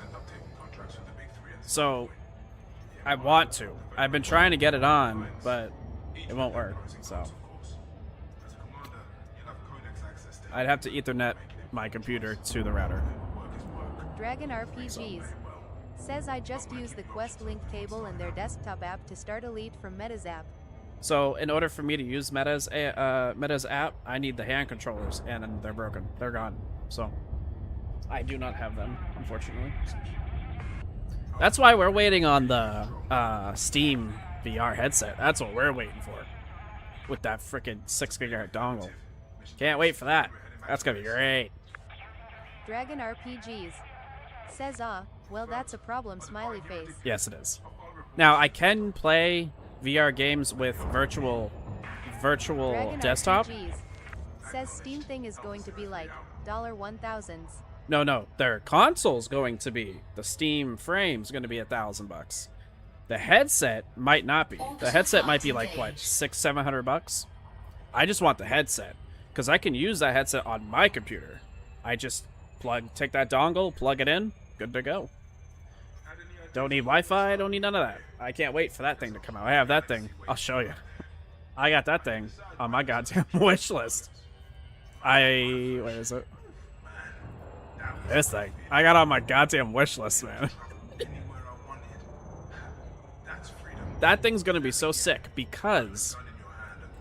end up taking contracts with the big three. So I want to. I've been trying to get it on, but it won't work. So As a commander, you'll have codex access to I'd have to Ethernet my computer to the router. work is work. Dragon RPGs says I just used the Quest Link cable in their desktop app to start Elite from Metazap. So in order for me to use Meta's app, I need the hand controllers, and they're broken. They're gone. So I do not have them, unfortunately. That's why we're waiting on the Steam VR headset. That's what we're waiting for, with that freaking 6 GHz dongle. Can't wait for that. That's gonna be great. Dragon RPGs says well that's a problem, smiley face. Yes, it is. Now I can play VR games with virtual Dragon desktop. RPGs says Steam thing is going to be like $1,000s. No, their console's going to be, the Steam frame's going to be $1,000. The headset might not be. The headset might be like what, $600-700. I just want the headset because I can use that headset on my computer. I just take that dongle, plug it in, good to go. Don't need Wi-Fi, don't need none of that. I can't wait for that thing to come out. I have that thing. I'll show you. I got that thing on my goddamn wish list. Where is it? This thing. I got on my goddamn wish list, man. Anywhere I wanted. That's freedom. That thing's gonna be so sick because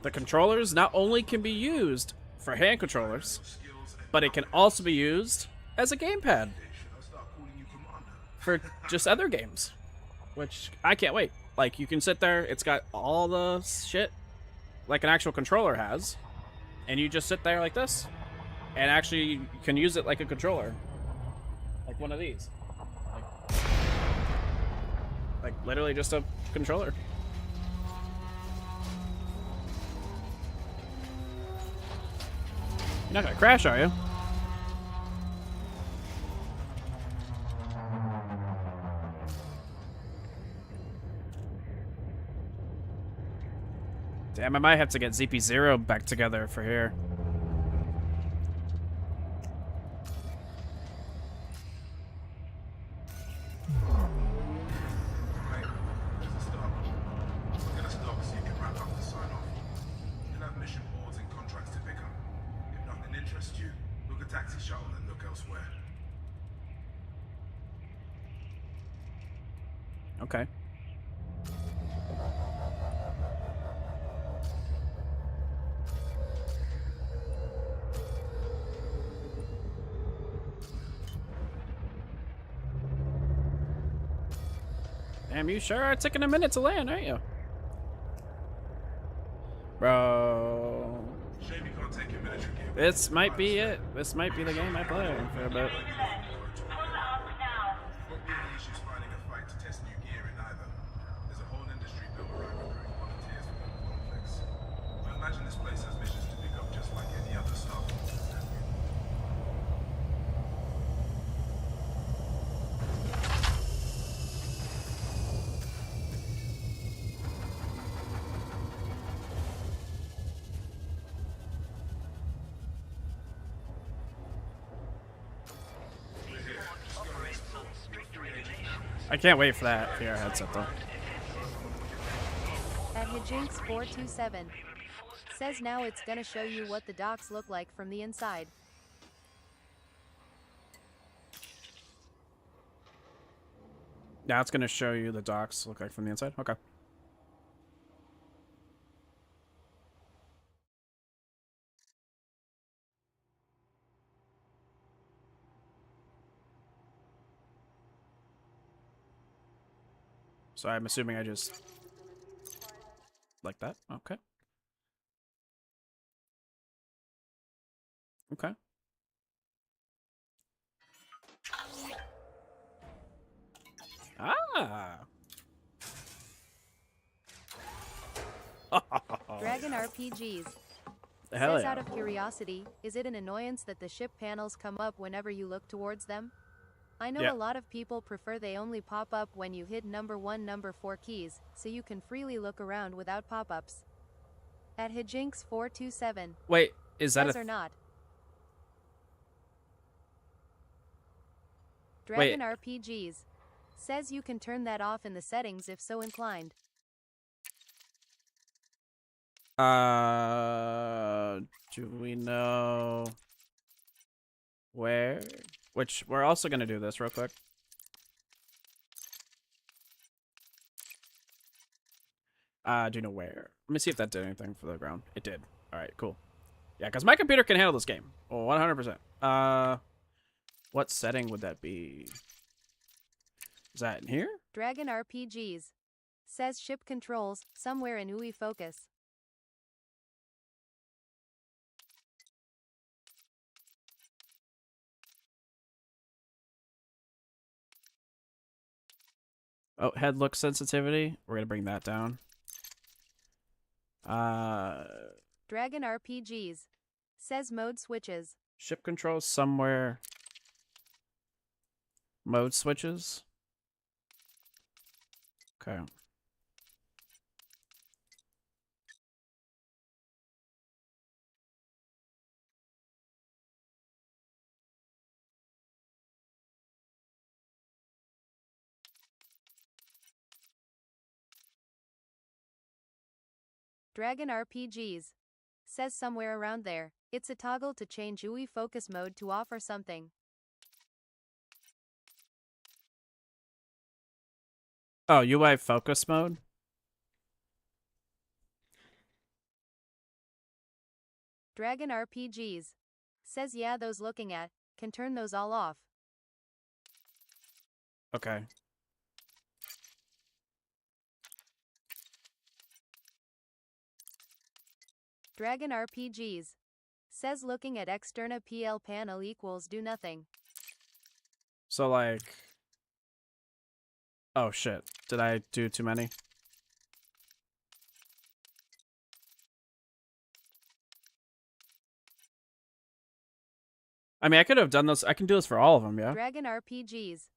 the controllers not only can be used for hand controllers, but it can also be used as a gamepad for just other games, which I can't wait. Like, you can sit there, it's got all the shit like an actual controller has, and you just sit there like this, and actually you can use it like a controller, like one of these, like literally just a controller. You're not gonna crash, are you? Damn, I might have to get ZP0 back together for here. Mate, there's a start. We're gonna stop so you can wrap up the sign-off. You'll have mission boards and contracts to pick up. If nothing interests you, book a taxi shuttle and look elsewhere. Okay. Damn, you sure are taking a minute to land, aren't you? Bro. Shame you can't take your military gear. This might be it. This might be the game I play for a bit. Pull up now. Won't be any issues finding a fight to test new gear in either. There's a whole industry built around recruiting volunteers for the conflicts. I imagine this place has missions to pick up just like any other Star Wars. I can't wait for that VR headset though. At Hijinks427 says now it's gonna show you what the docks look like from the inside. Now it's gonna show you the docks look like from the inside. Okay. So I'm assuming I just like that. Okay. Okay. Ah. Dragon RPGs Hell Says yeah. out of curiosity, is it an annoyance that the ship panels come up whenever you look towards them? I know Yeah. a lot of people prefer they only pop up when you hit number 1, number 4 keys, so you can freely look around without pop-ups. At Hijinks427. Wait, is that Says a... or not. Wait. Dragon RPGs. Says you can turn that off in the settings if so inclined. Do we know where? Which, we're also gonna do this real quick. Do you know where? Let me see if that did anything for the ground. It did. Alright, cool. Yeah, because my computer can handle this game. Oh, 100%. What setting would that be? Is that in here? Dragon RPGs. Says ship controls, somewhere in UI focus. Oh, head look sensitivity. We're gonna bring that down. Dragon RPGs. Says mode switches. Ship controls somewhere. Mode switches. Okay. Dragon RPGs. Says somewhere around there. It's a toggle to change UI focus mode to off or something. Oh, UI focus mode? Dragon RPGs. Says yeah, those looking at can turn those all off. Okay. Dragon RPGs. Says looking at externa PL panel equals do nothing. So, like... Oh, shit. Did I do too many? I mean, I could have done this. I can do this for all of them, yeah? Dragon RPGs.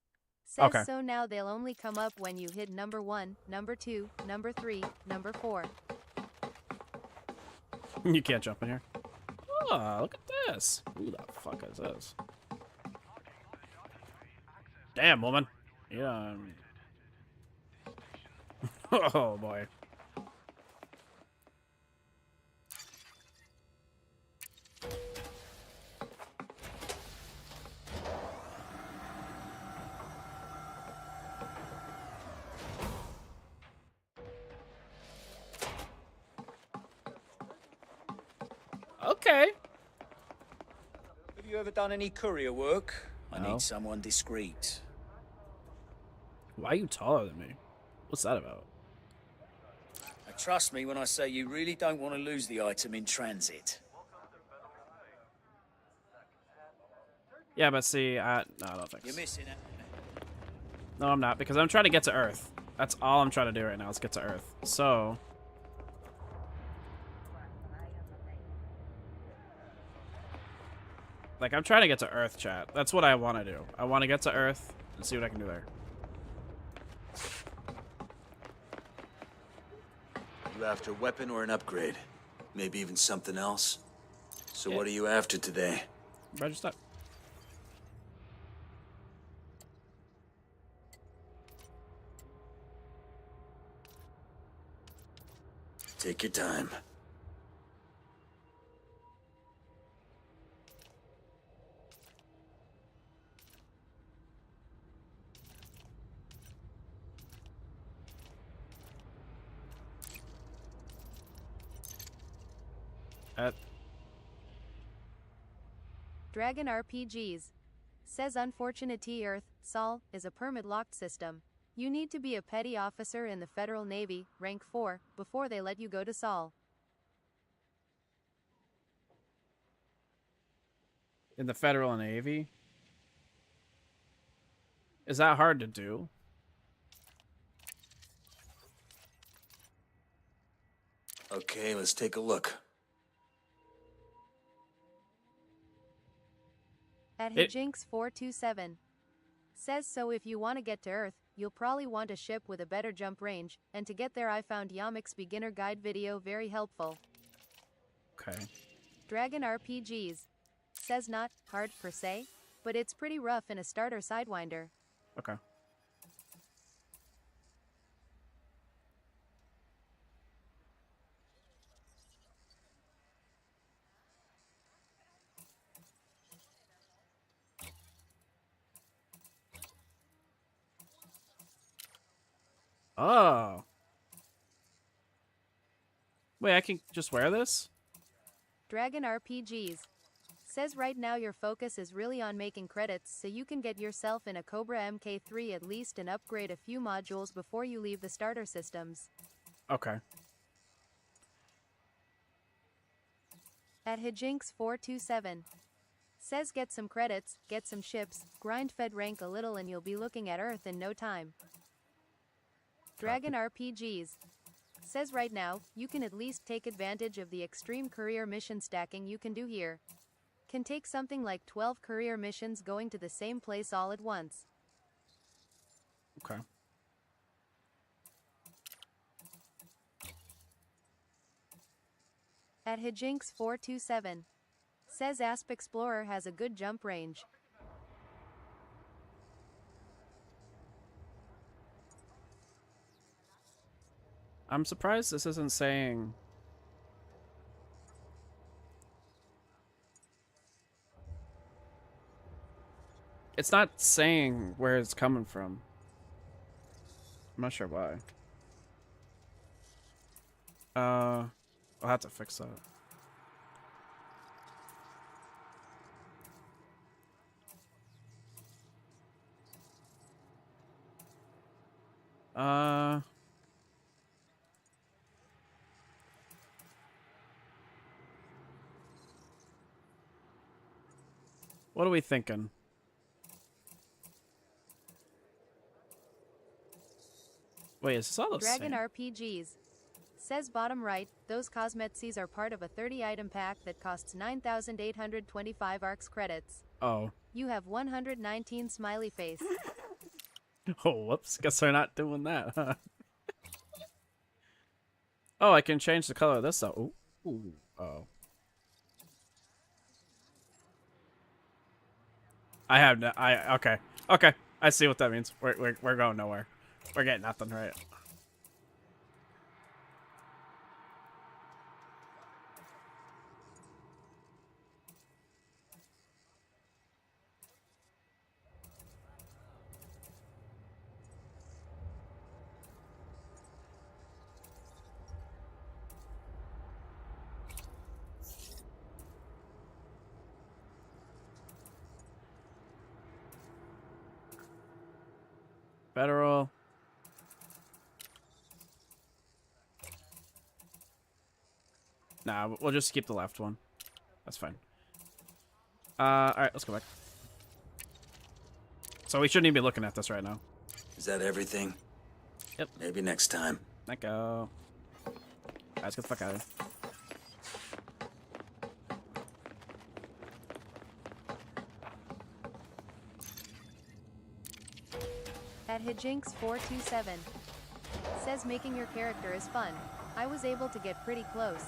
Says Okay. so now they'll only come up when you hit number 1, number 2, number 3, number 4. You can't jump in here. Oh, look at this. Who the fuck is this? Damn, woman. Yeah. Oh, boy. Okay. Have you ever done any courier work? I No. need someone discreet. Why are you taller than me? What's that about? Now, trust me when I say you really don't want to lose the item in transit. Yeah, but see, no, I don't think You're so. missing it. No, I'm not, because I'm trying to get to Earth. That's all I'm trying to do right now is get to Earth. So... Like, I'm trying to get to Earth, chat. That's what I want to do. I want to get to Earth and see what I can do there. You after a weapon or an upgrade? Maybe even something else? So Yeah. what are you after today? Roger, stop. Take your time. Dragon RPGs. Says Unfortunately Earth, Sol, is a permit-locked system. You need to be a petty officer in the Federal Navy, rank 4, before they let you go to Sol. In the Federal Navy? Is that hard to do? Okay, let's take a look. At It- Hijinks427. Says so if you want to get to Earth, you'll probably want a ship with a better jump range, and to get there I found Yamik's beginner guide video very helpful. Okay. Dragon RPGs. Says not hard per se, but it's pretty rough in a starter Sidewinder. Okay. Oh. Wait, I can just wear this? Dragon RPGs. Says right now your focus is really on making credits so you can get yourself in a Cobra MK3 at least and upgrade a few modules before you leave the starter systems. Okay. At Hijinks427. Says get some credits, get some ships, grind fed rank a little and you'll be looking at Earth in no time. Dragon RPGs. Says right now, you can at least take advantage of the extreme career mission stacking you can do here. Can take something like 12 career missions going to the same place all at once. Okay. At Hijinks427. Says Asp Explorer has a good jump range. I'm surprised this isn't saying... It's not saying where it's coming from. I'm not sure why. I'll have to fix that. What are we thinking? Wait, is this all the Dragon same? RPGs. Says bottom right, those Cosmetsies are part of a 30-item pack that costs 9,825 ARX credits. Oh. You have 119 smiley face. Oh, whoops. Guess we're not doing that, huh? Oh, I can change the color of this though. Ooh. Ooh. Oh. I have no... Okay. Okay. I see what that means. We're going nowhere. We're getting nothing, right? Federal. Nah, we'll just keep the left one. That's fine. Alright, let's go back. So we shouldn't even be looking at this right now. Is that everything? Yep. Maybe next time. Let go. Alright, let's get the fuck out of here. At Hijinks427. Says making your character is fun. I was able to get pretty close.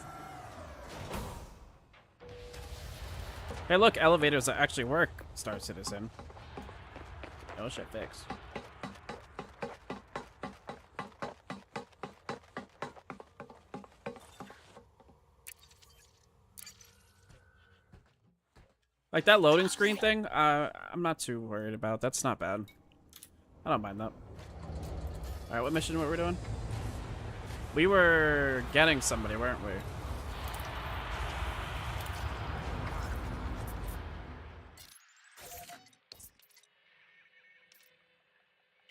Hey, look, elevators that actually work, Star Citizen. Oh shit, fix. Like that loading screen thing, I'm not too worried about. That's not bad. I don't mind that. Alright, what mission were we doing? We were getting somebody, weren't we?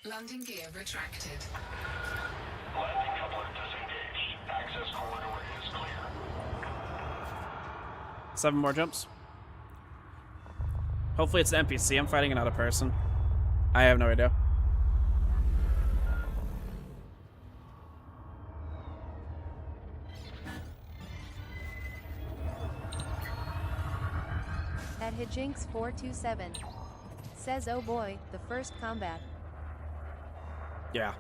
Landing gear retracted. Landing coupler disengaged. Access corridor is clear. 7 more jumps. Hopefully it's an NPC. I'm fighting another person. I have no idea. At Hijinks427. Says, oh boy, the first combat. Yeah.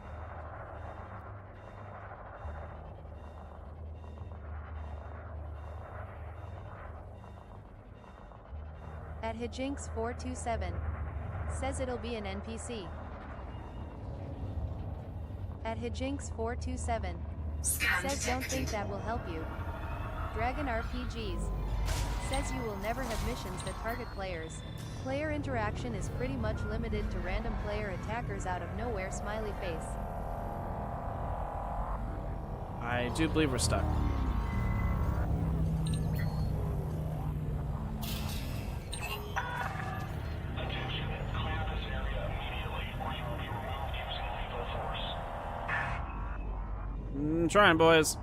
At Hijinks427. Says it'll be an NPC. At Hijinks427. Says don't think that will help you. Dragon RPGs. Says you will never have missions that target players. Player interaction is pretty much limited to random player attackers out of nowhere smiley face. I do believe we're stuck. Attention, clear this area immediately, or you will be removed using lethal force. Trying, boys.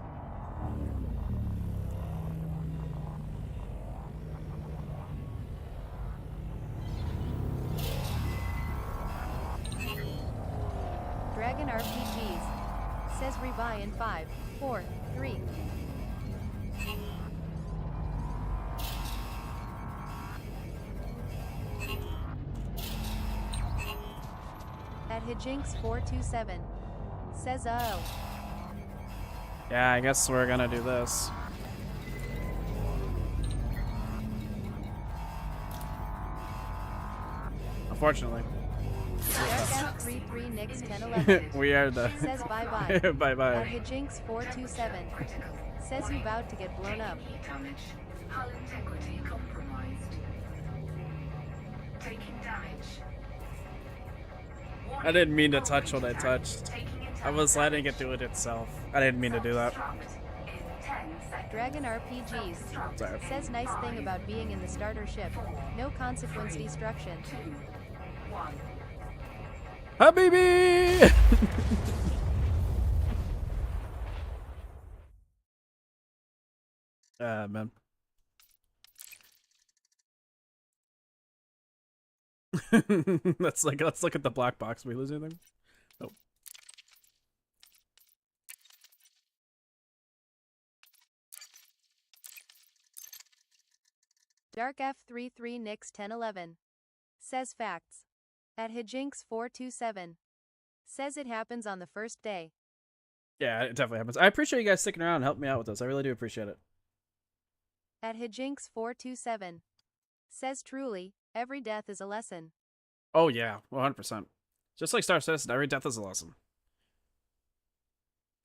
Dragon RPGs. Says rebuy in 5, 4, 3. At Hijinks427. Says oh. Yeah, I guess we're gonna do this. Unfortunately. Dark-F33 Nix 1011. We are the Says bye-bye. bye-bye. At Hijinks427. Says you about to get blown up. Damage. Hull integrity compromised. Taking damage. I didn't mean to touch what I touched. I was letting it do it itself. I didn't mean to do that. Dragon RPGs. Sorry. Says nice thing about being in the starter ship. No consequence destruction. Habibi! Man. let's look at the black box. We lose anything? Nope. Dark F33 Nix 1011. Says facts. At Hijinks427. Says it happens on the first day. Yeah, it definitely happens. I appreciate you guys sticking around and helping me out with this. I really do appreciate it. At Hijinks427. Says truly, every death is a lesson. Oh yeah, 100%. Just like Star Citizen, every death is a lesson.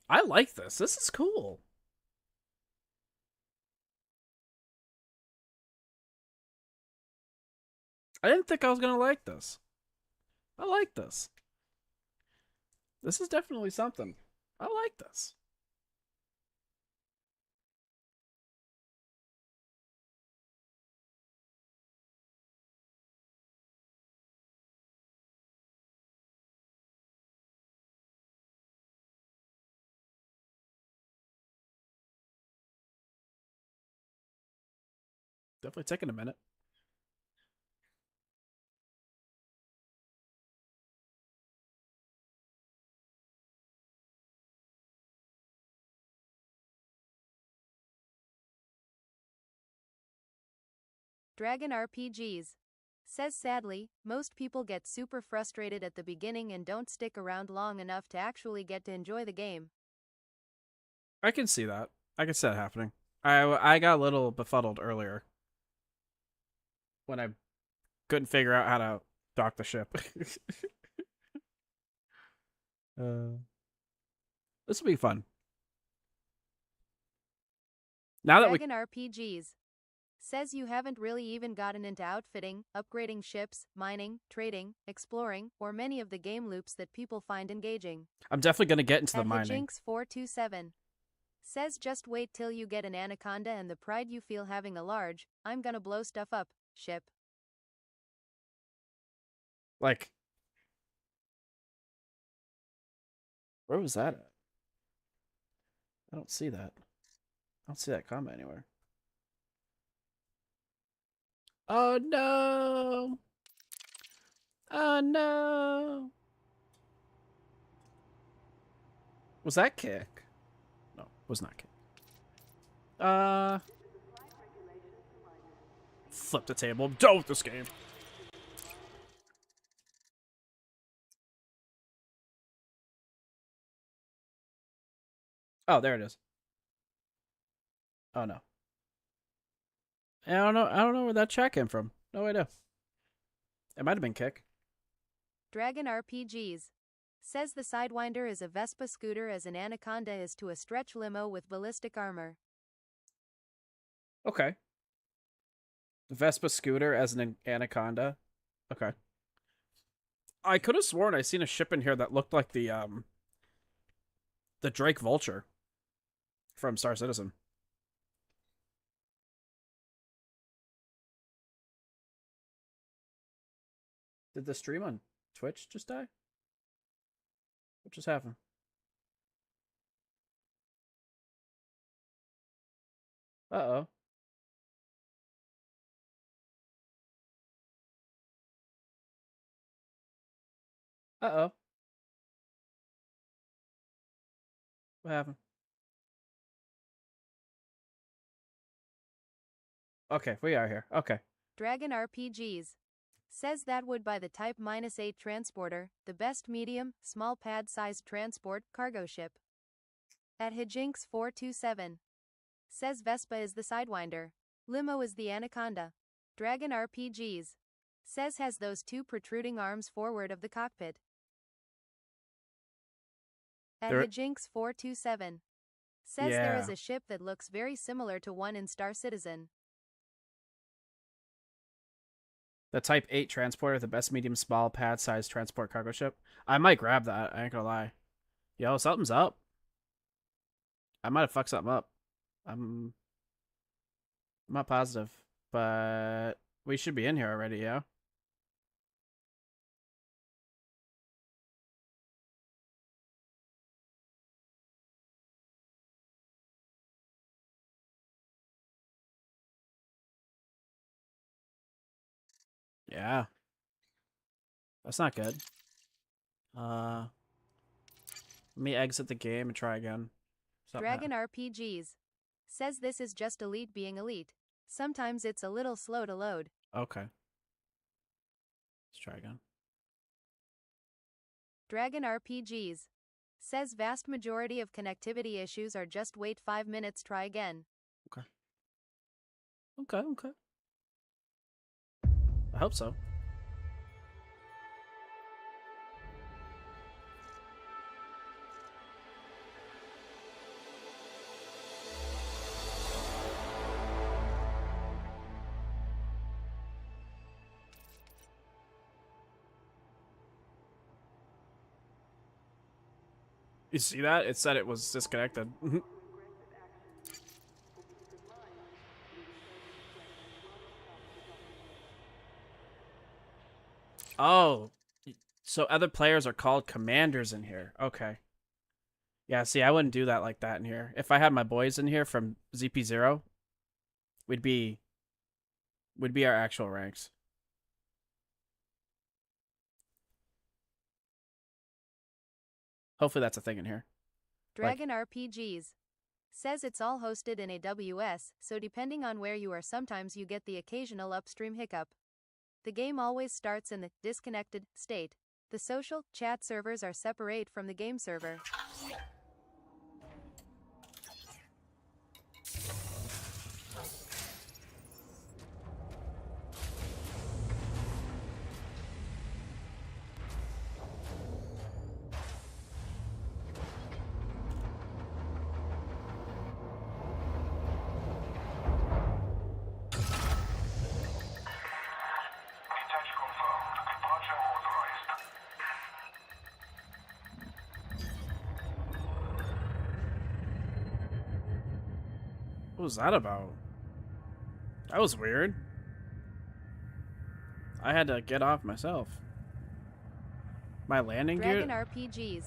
I like this. This is cool. I didn't think I was gonna like this. I like this. This is definitely something. I like this. Definitely taking a minute. Dragon RPGs. Says sadly, most people get super frustrated at the beginning and don't stick around long enough to actually get to enjoy the game. I can see that. I can see that happening. I got a little befuddled earlier when I couldn't figure out how to dock the ship. This will be fun. Now that Dragon RPGs. Says you haven't really even gotten into outfitting, upgrading ships, mining, trading, exploring, or many of the game loops that people find engaging. I'm definitely going to get into the At mining. Hijinks427. Says just wait till you get an anaconda and the pride you feel having a large, I'm gonna blow stuff up, ship. Like, where was that at? I don't see that. I don't see that comment anywhere. Oh no! Oh no! Was that kick? No, was not kick. Flip the table. I'm done with this game. Oh, there it is. Oh no. I don't know. I don't know where that chat came from. No idea. It might have been Kick. Dragon RPGs. Says the Sidewinder is a Vespa scooter as an Anaconda is to a stretch limo with ballistic armor. Okay. Vespa scooter as an Anaconda. Okay. I could have sworn I seen a ship in here that looked like the Drake Vulture from Star Citizen. Did the stream on Twitch just die? What just happened? Uh-oh. Uh-oh. What happened? Okay, we are here. Okay. Dragon RPGs. Says that would buy the Type -8 transporter, the best medium, small pad-sized transport, cargo ship. At Hijinks427. Says Vespa is the Sidewinder. Limo is the Anaconda. Dragon RPGs. Says has those two protruding arms forward of the cockpit. At Hijinks427. Says there is a ship that looks very similar to one in Star Citizen. The Type 8 transporter, the best medium small pad-sized transport cargo ship. I might grab that. I ain't gonna lie. Yo, something's up. I might have fucked something up. I'm not positive, but we should be in here already, yeah? Yeah. That's not good. Let me exit the game and try again. Dragon RPGs. Says this is just Elite being Elite. Sometimes it's a little slow to load. Okay. Let's try again. Dragon RPGs. Says vast majority of connectivity issues are just wait 5 minutes, try again. Okay. Okay. I hope so. You see that? It said it was disconnected. Oh, so other players are called commanders in here. Okay. Yeah, see, I wouldn't do that like that in here. If I had my boys in here from ZP0, we'd be our actual ranks. Hopefully that's a thing in here. Dragon RPGs. Says it's all hosted in AWS, so depending on where you are sometimes you get the occasional upstream hiccup. The game always starts in the disconnected state. The social chat servers are separate from the game server. What was that about? That was weird. I had to get off myself. My landing gear? Dragon RPGs.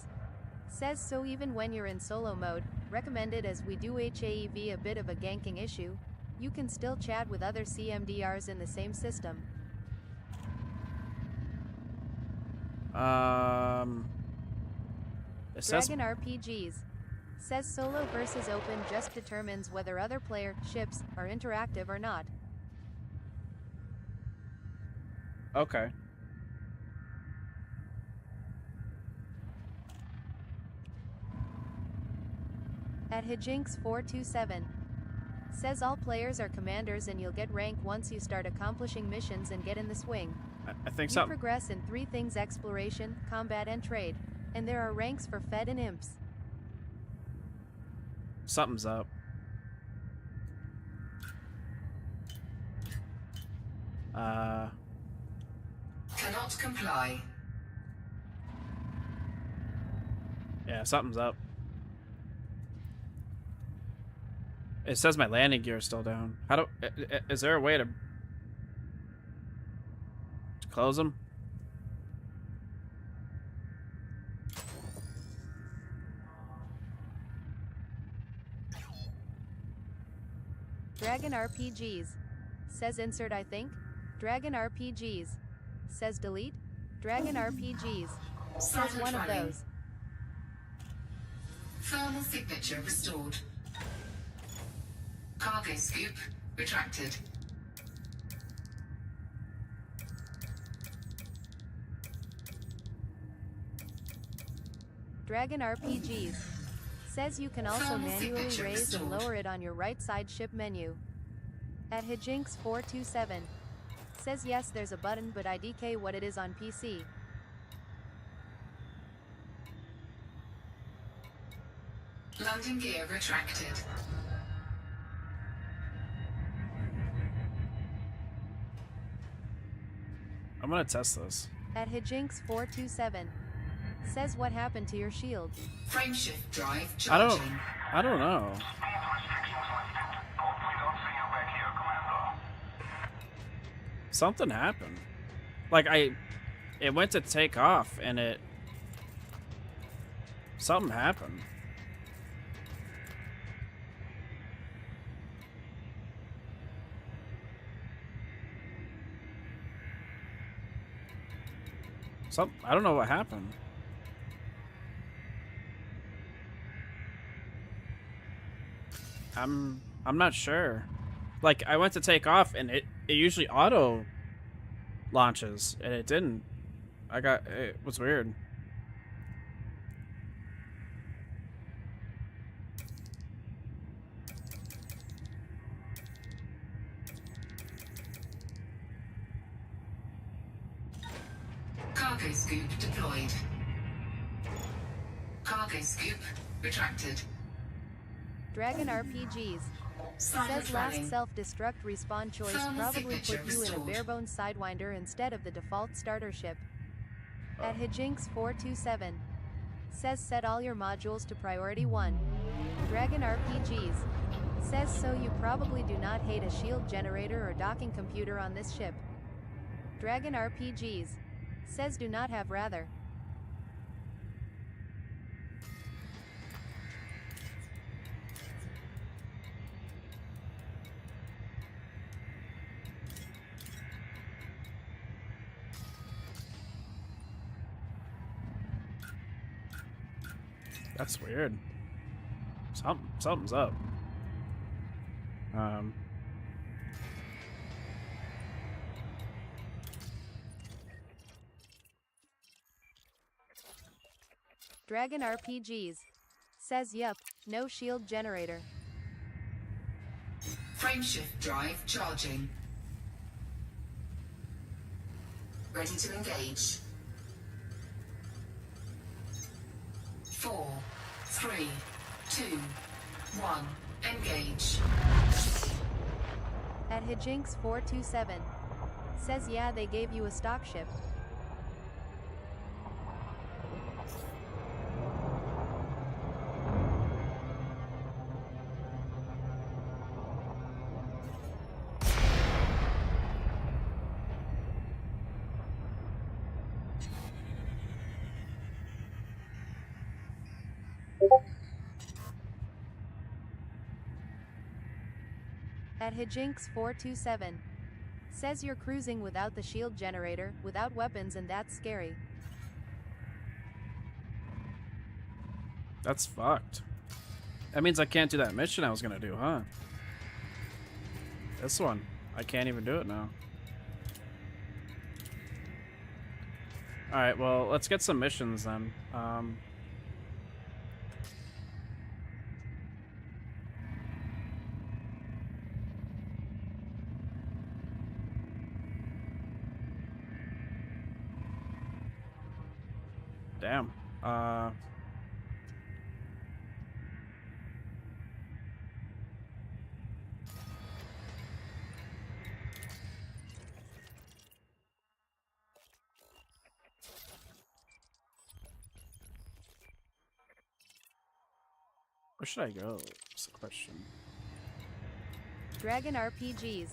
Says so even when you're in solo mode, recommended as we do HAEV a bit of a ganking issue, you can still chat with other CMDRs in the same system. It says Dragon RPGs. Says solo versus open just determines whether other player ships are interactive or not. Okay. At Hijinks427. Says all players are commanders and you'll get rank once you start accomplishing missions and get in the swing. I think You so. progress in 3 things: exploration, combat, and trade. And there are ranks for Fed and Imps. Something's up. Cannot comply. Yeah, something's up. It says my landing gear is still down. How do? Is there a way to close them? Dragon RPGs. Says insert I think. Dragon RPGs. Says delete. Dragon RPGs. Says one of those. Thermal signature restored. Cargo scoop retracted. Dragon RPGs. Says you can also Thermal manually signature raise and restored. lower it on your right side ship menu. At Hijinks427. Says yes, there's a button, but IDK what it is on PC. Landing gear retracted. I'm gonna test this. At Hijinks427. Says what happened to your shield. Frameshift drive I charging. don't know. Hopefully don't see you back here, Commander. Something happened. Like it went to take off and something happened. I don't know what happened. I'm not sure. Like I went to take off and it usually auto launches and it didn't. It was weird. Cargo scoop deployed. Cargo scoop retracted. Dragon RPGs. Silent Says last running. self-destruct respawn choice Thermal probably signature put you in a restored. barebone sidewinder instead of the default starter ship. At Hijinks427. Says set all your modules to priority 1. Dragon RPGs. Says so you probably do not hate a shield generator or docking computer on this ship. Dragon RPGs. Says do not have rather. That's weird. Something's up. Dragon RPGs. Says yup, no shield generator. Frameshift drive charging. Ready to engage. 4, 3, 2, 1. Engage. At Hijinks427. Says yeah, they gave you a stock ship. At Hijinks427. Says you're cruising without the shield generator, without weapons, and that's scary. That's fucked. That means I can't do that mission I was gonna do, huh? This one. I can't even do it now. Alright, well, let's get some missions then. Damn. Where should I go? That's the question. Dragon RPGs.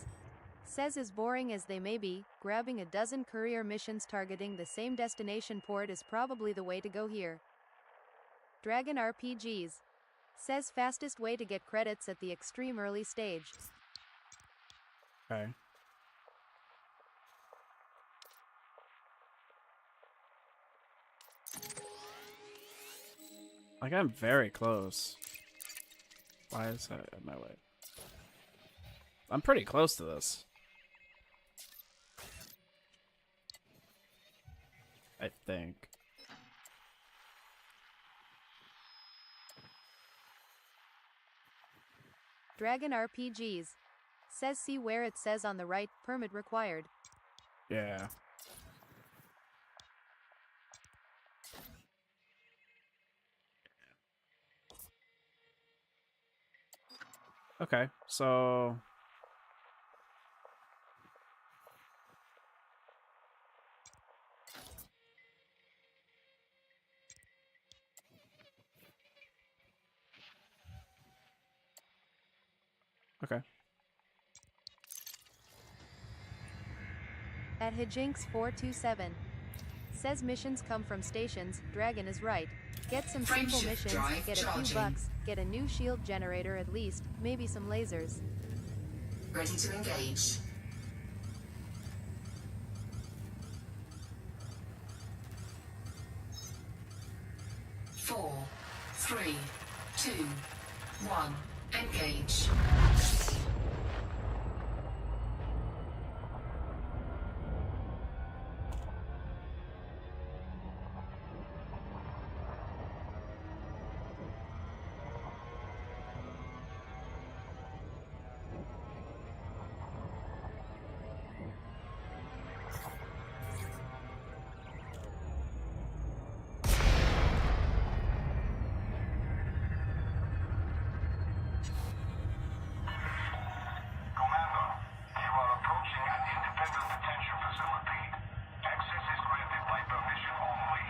Says as boring as they may be, grabbing a dozen courier missions targeting the same destination port is probably the way to go here. Dragon RPGs. Says fastest way to get credits at the extreme early stage. Okay. Like, I'm very close. Why is that in my way? I'm pretty close to this. I think. Dragon RPGs. Says see where it says on the right, permit required. Yeah. Okay, so... Okay. At Hijinks 427. Says missions come from stations, Dragon is right. Get some simple Friendship missions, drive get a few charging. bucks, get a new shield generator at least, maybe some lasers. Ready to engage. Four, three, two, one. Engage. Commander, you are approaching an independent detention facility. Access is granted by permission only.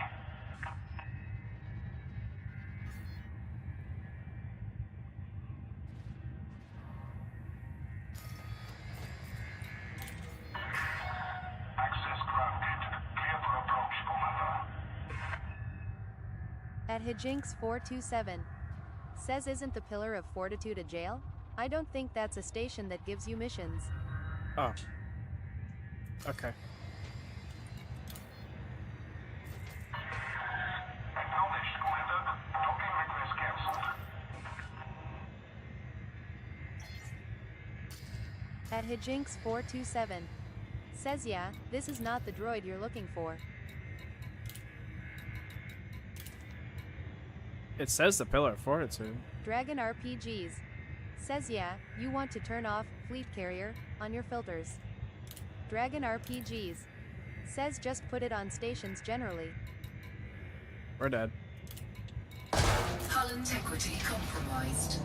Access granted. Clear for approach, Commander. At Hijinks 427. Says isn't the Pillar of Fortitude a jail? I don't think that's a station that gives you missions. Oh. Okay. Acknowledged, Commander. Docking request cancelled. At Hijinks 427. Says yeah, this is not the droid you're looking for. It says the Pillar of Fortitude. Dragon RPGs. Says yeah, you want to turn off Fleet Carrier on your filters. Dragon RPGs. Says just put it on stations generally. We're dead. Hull integrity compromised.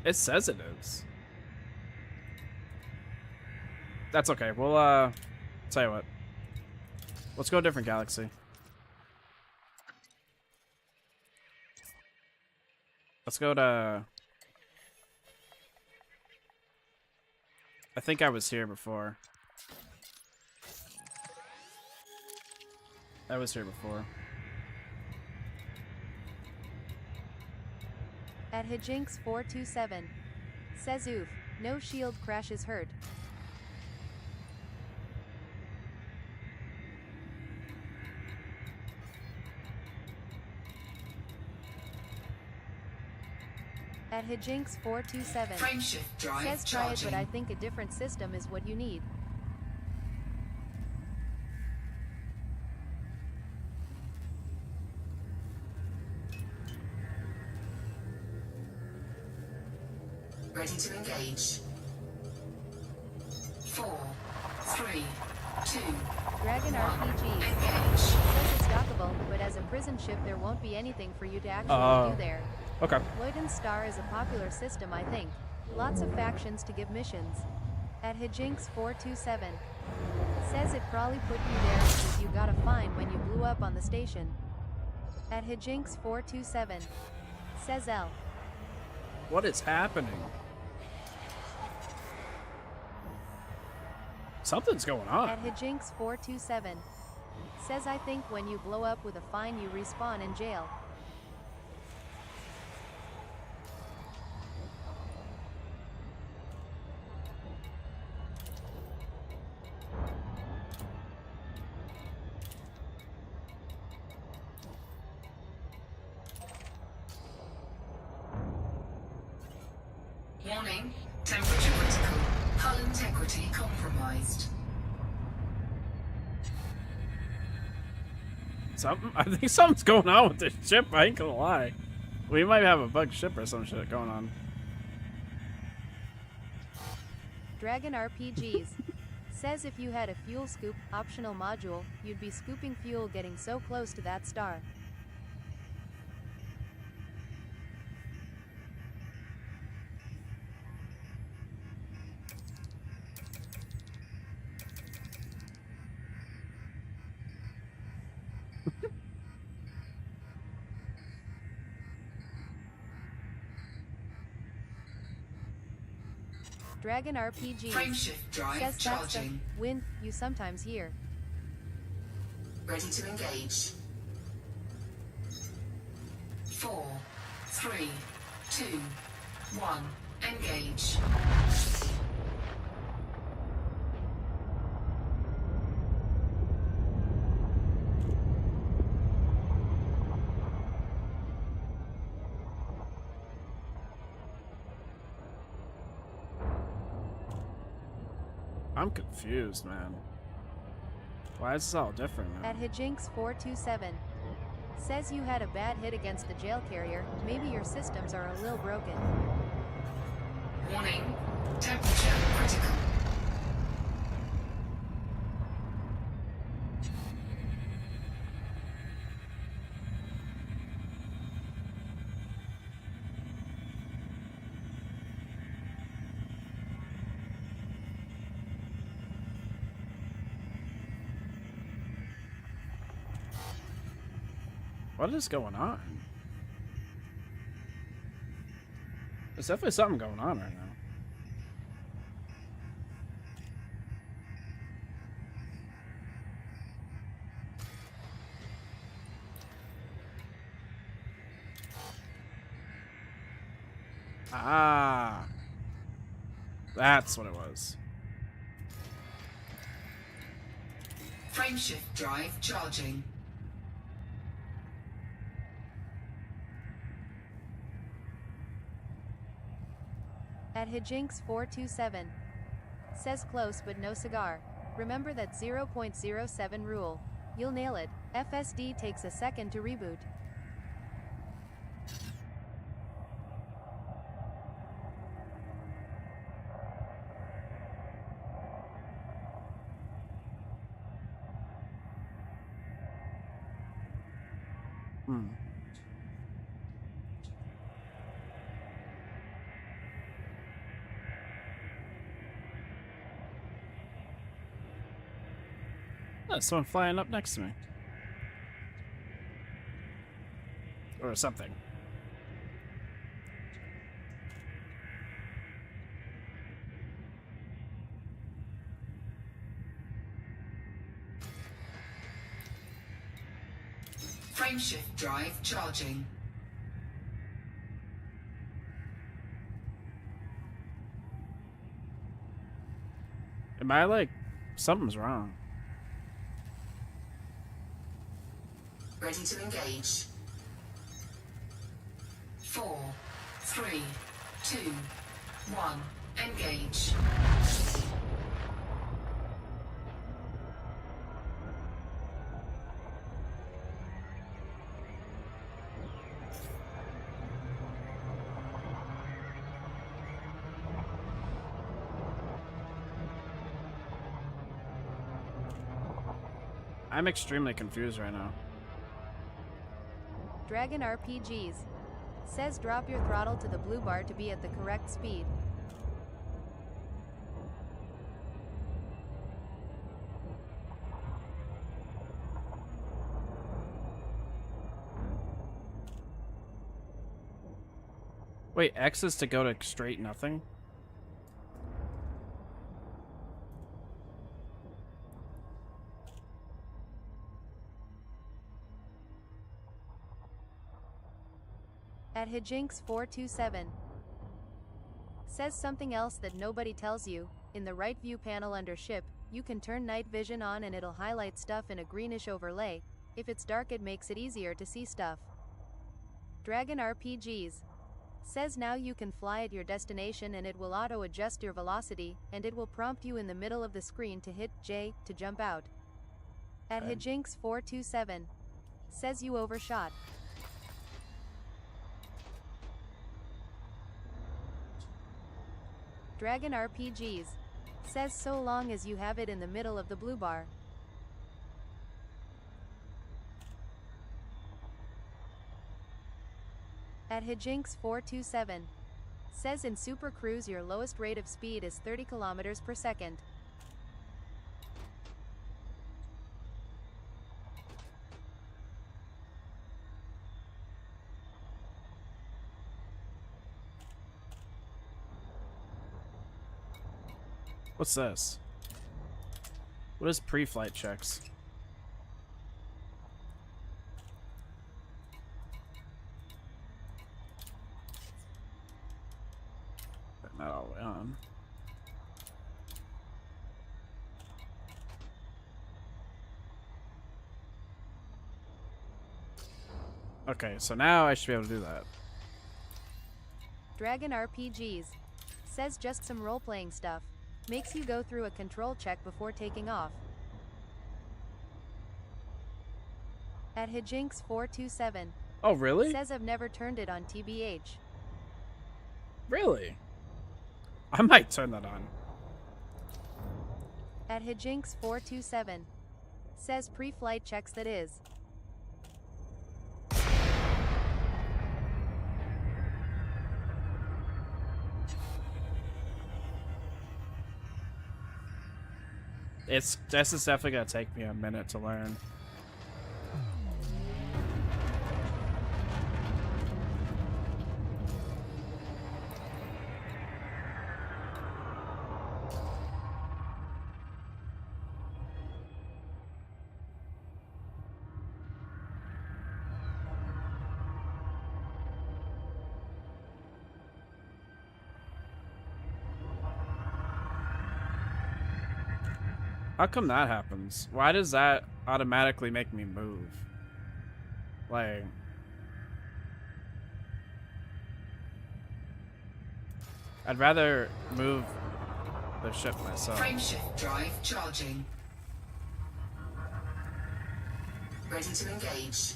It says it is. That's okay. We'll, tell you what. Let's go a different galaxy. Let's go to... I think I was here before. I was here before. At Hijinks 427. Says oof, no shield crashes hurt. At Hijinks427. Frameshift drive Says try it, charging. but I think a different system is what you need. Ready to engage. 4, 3, 2, Dragon RPG. engage. Says it's dockable, but as a prison ship there won't be anything for you to actually do there. Okay. Lloydon Star is a popular system, I think. Lots of factions to give missions. At Hijinks427. Says it probably put you there because you got a fine when you blew up on the station. At Hijinks427. Says L. What is happening? Something's going on. At Hijinks427. Says I think when you blow up with a fine you respawn in jail. Warning, temperature critical. Hull integrity compromised. I think something's going on with this ship. I ain't gonna lie. We might have a bugged ship or some shit going on. Dragon RPGs. Says if you had a fuel scoop optional module, you'd be scooping fuel getting so close to that star. Dragon RPG. Frameshift drive Says that's the charging. wind you sometimes hear. Ready to engage. 4, 3, 2, 1, engage. I'm confused, man. Why is this all different now? At Hijinks427. Says you had a bad hit against the jail carrier, maybe your systems are a little broken. Warning, temperature critical. What is going on? There's definitely something going on right now. Ah, that's what it was. Frameshift drive charging. At Hijinks427. Says close but no cigar. Remember that 0.07 rule. You'll nail it. FSD takes a second to reboot. There's someone flying up next to me. Or something. Frameshift drive charging. Am I like... Something's wrong. Ready to engage. 4, 3, 2, 1. Engage. I'm extremely confused right now. Dragon RPGs. Says drop your throttle to the blue bar to be at the correct speed. Wait, X is to go to straight nothing? At Hijinks427. Says something else that nobody tells you. In the right view panel under ship, you can turn night vision on and it'll highlight stuff in a greenish overlay. If it's dark, it makes it easier to see stuff. Dragon RPGs. Says now you can fly at your destination and it will auto-adjust your velocity, and it will prompt you in the middle of the screen to hit J to jump out. At Hijinks427. Says you overshot. Dragon RPGs. Says so long as you have it in the middle of the blue bar. At Hijinks427. Says in Super Cruise your lowest rate of speed is 30 kilometers per second. What's this? What is pre-flight checks? Not all the way on. Okay, so now I should be able to do that. Dragon RPGs. Says just some role-playing stuff. Makes you go through a control check before taking off. At Hijinks427. Oh, really? Says I've never turned it on TBH. Really? I might turn that on. At Hijinks427. Says pre-flight checks that is. This is definitely gonna take me a minute to learn. How come that happens? Why does that automatically make me move? Like... I'd rather move the ship myself. Frameshift drive charging. Ready to engage.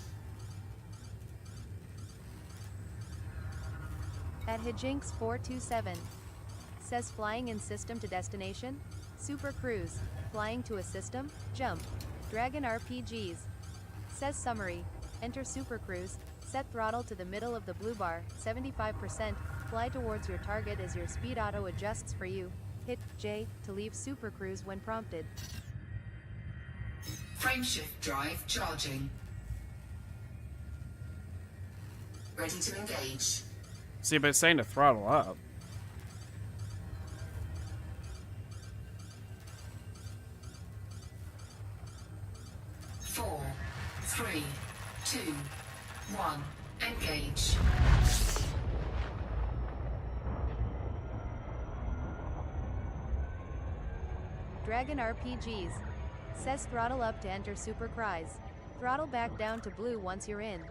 At Hijinks427. Says flying in system to destination. Super Cruise. Flying to a system. Jump. Dragon RPGs. Says summary. Enter Super Cruise. Set throttle to the middle of the blue bar, 75%. Fly towards your target as your speed auto adjusts for you. Hit J to leave Super Cruise when prompted. Frameshift drive charging. Ready to engage. See, but it's saying to throttle up. Four, 3, 2, 1. Engage. Dragon RPGs. Says throttle up to enter Super Cruise. Throttle back down to blue once you're in.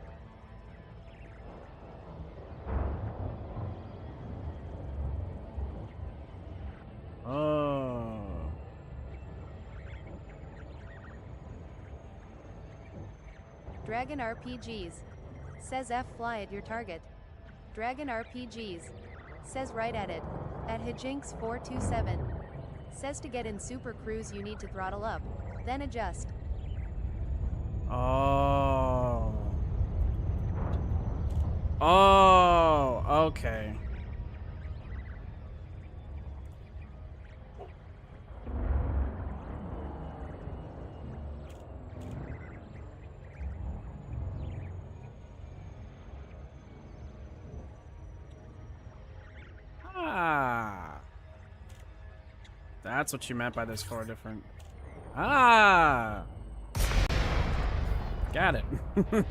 Dragon RPGs. Says F fly at your target. Dragon RPGs. Says right at it. At Hijinks 427. Says to get in Super Cruise you need to throttle up. Then adjust. Oh. Oh, okay. Ah. That's what you meant by those 4 different. Ah. Got it. Delay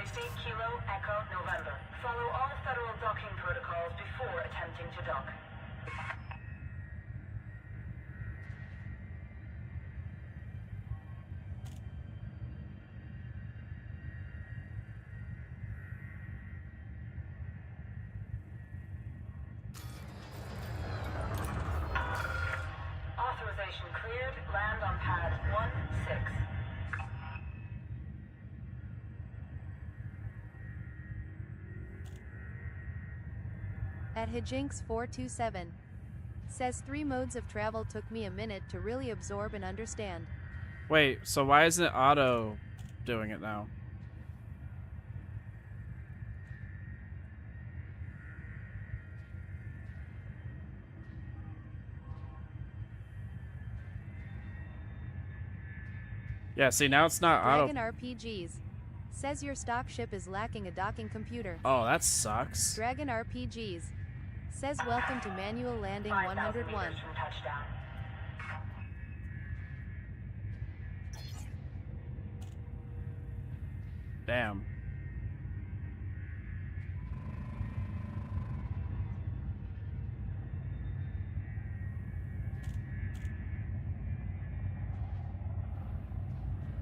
State Kilo Echo November. Follow all federal docking protocols before attempting to dock. Authorization cleared. Land on pad 1-6. At Hijinks 427. Says 3 modes of travel took me a minute to really absorb and understand. Wait, so why isn't auto doing it now? Yeah, see, now it's not auto. Dragon RPGs. Says your stock ship is lacking a docking computer. Oh, that sucks. Dragon RPGs. Says welcome to manual landing 5,000 101. meters from touchdown. Damn.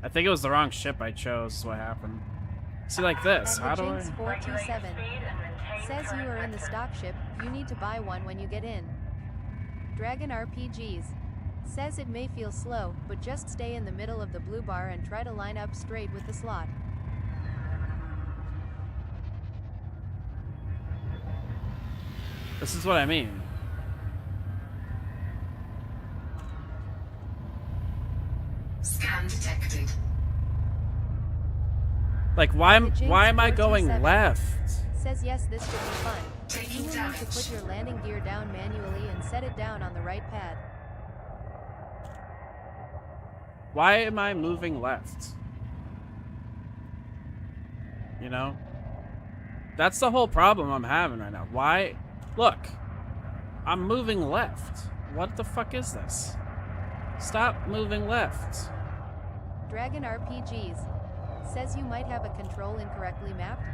I think it was the wrong ship I chose, is what happened. See, like this. At How do I... Hijinks 427. Says you are in the stock ship, you need to buy one when you get in. Dragon RPGs. Says it may feel slow, but just stay in the middle of the blue bar and try to line up straight with the slot. This is what I mean. Scan detected. Like, why am Hijinks I going 427. left? Says yes, this should be fun. Taking You will need to damage. put your landing gear down manually and set it down on the right pad. Why am I moving left? You know? That's the whole problem I'm having right now. Why? Look. I'm moving left. What the fuck is this? Stop moving left. Dragon RPGs. Says you might have a control incorrectly mapped.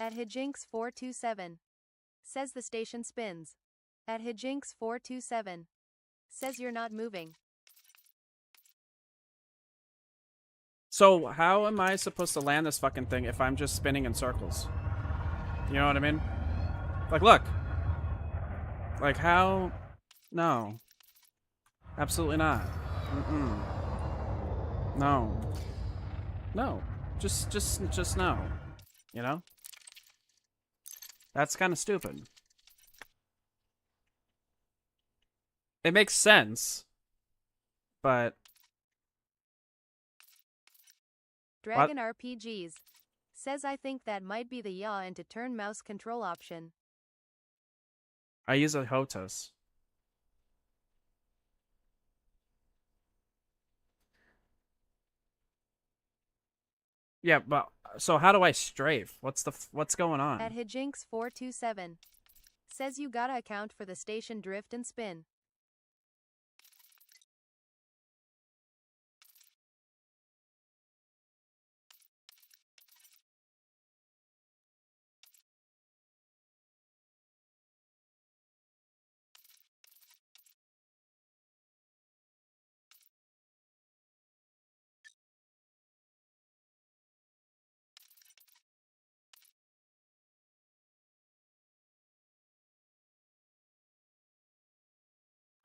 At Hijinks 427. Says the station spins. At Hijinks 427. Says you're not moving. So how am I supposed to land this fucking thing if I'm just spinning in circles? You know what I mean? Like, look. Like, how? No. Absolutely not. Mm-mm. No. No. Just no. You know? That's kind of stupid. It makes sense, but Dragon RPGs. Says I think that might be the yaw into turn mouse control option. I use a HOTAS. Yeah, but so how do I strafe? What's going on? At Hijinks 427. Says you gotta account for the station drift and spin.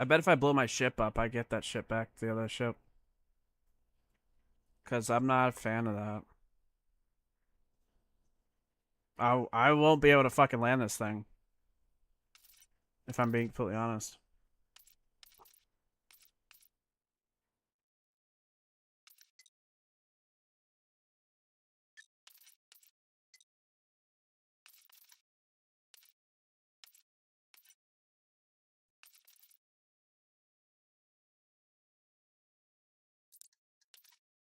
I bet if I blow my ship up, I get that ship back to the other ship. Because I'm not a fan of that. I won't be able to fucking land this thing. If I'm being completely honest.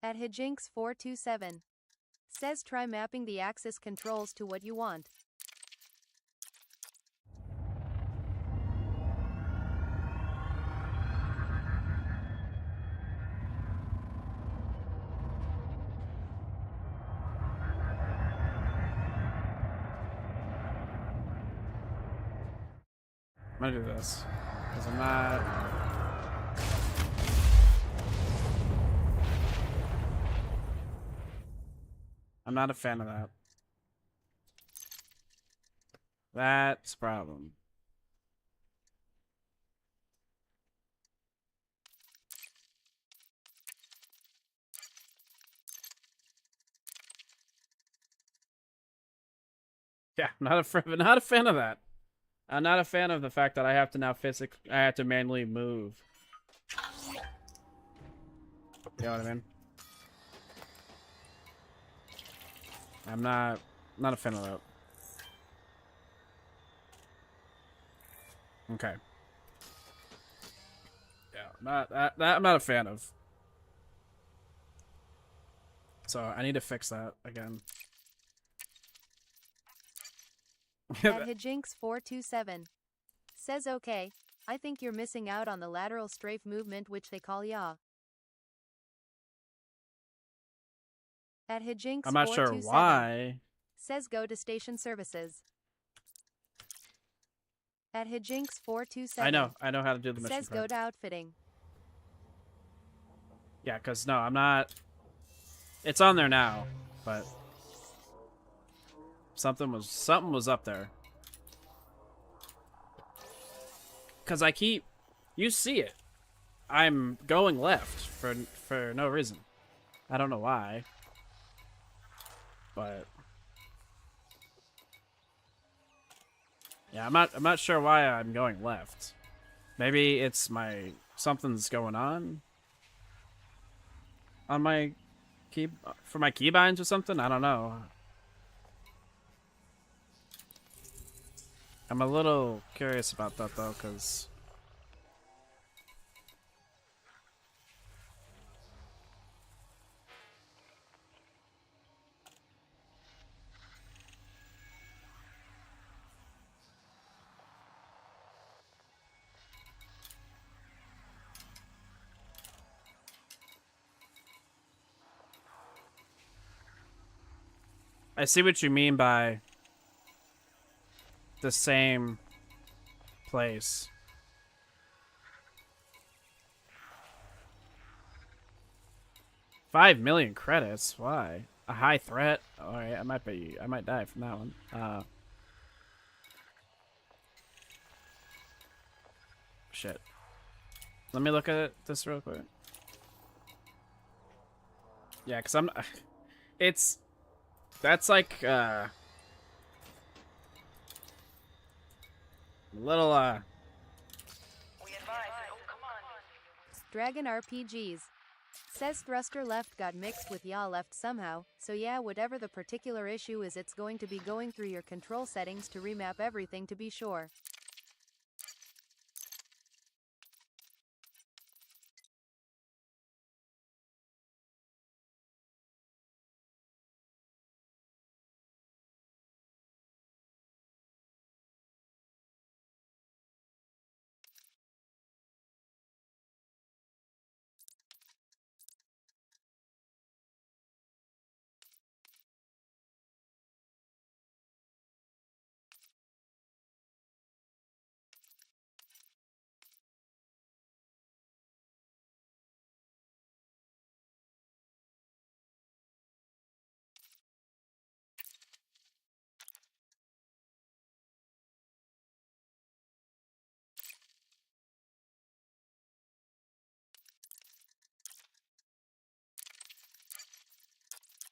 At Hijinks427. Says try mapping the axis controls to what you want. I'm gonna do this. Because I'm not... I'm not a fan of that. That's a problem. Yeah, not a fan of that. I'm not a fan of the fact that I have to now I have to manually move. You know what I mean? I'm not a fan of that. Okay. Yeah, I'm not a fan of. So I need to fix that again. At Hijinks427. Says okay. I think you're missing out on the lateral strafe movement which they call yaw. At Hijinks427. I'm not sure why. Says go to station services. At Hijinks427. I know how to do the mission. Says go to outfitting. Yeah, because no, I'm not. It's on there now, but something was up there. Because you see it. I'm going left for no reason. I don't know why. But yeah, I'm not sure why I'm going left. Maybe it's something's going on my for my keybinds or something. I don't know. I'm a little curious about that though, because I see what you mean by the same place. $5 million credits? Why? A high threat? Alright, I might die from that one. Shit. Let me look at this real quick. Yeah, because that's like, little, Dragon RPGs. Says thruster left got mixed with yaw left somehow, so yeah, whatever the particular issue is, it's going to be going through your control settings to remap everything to be sure.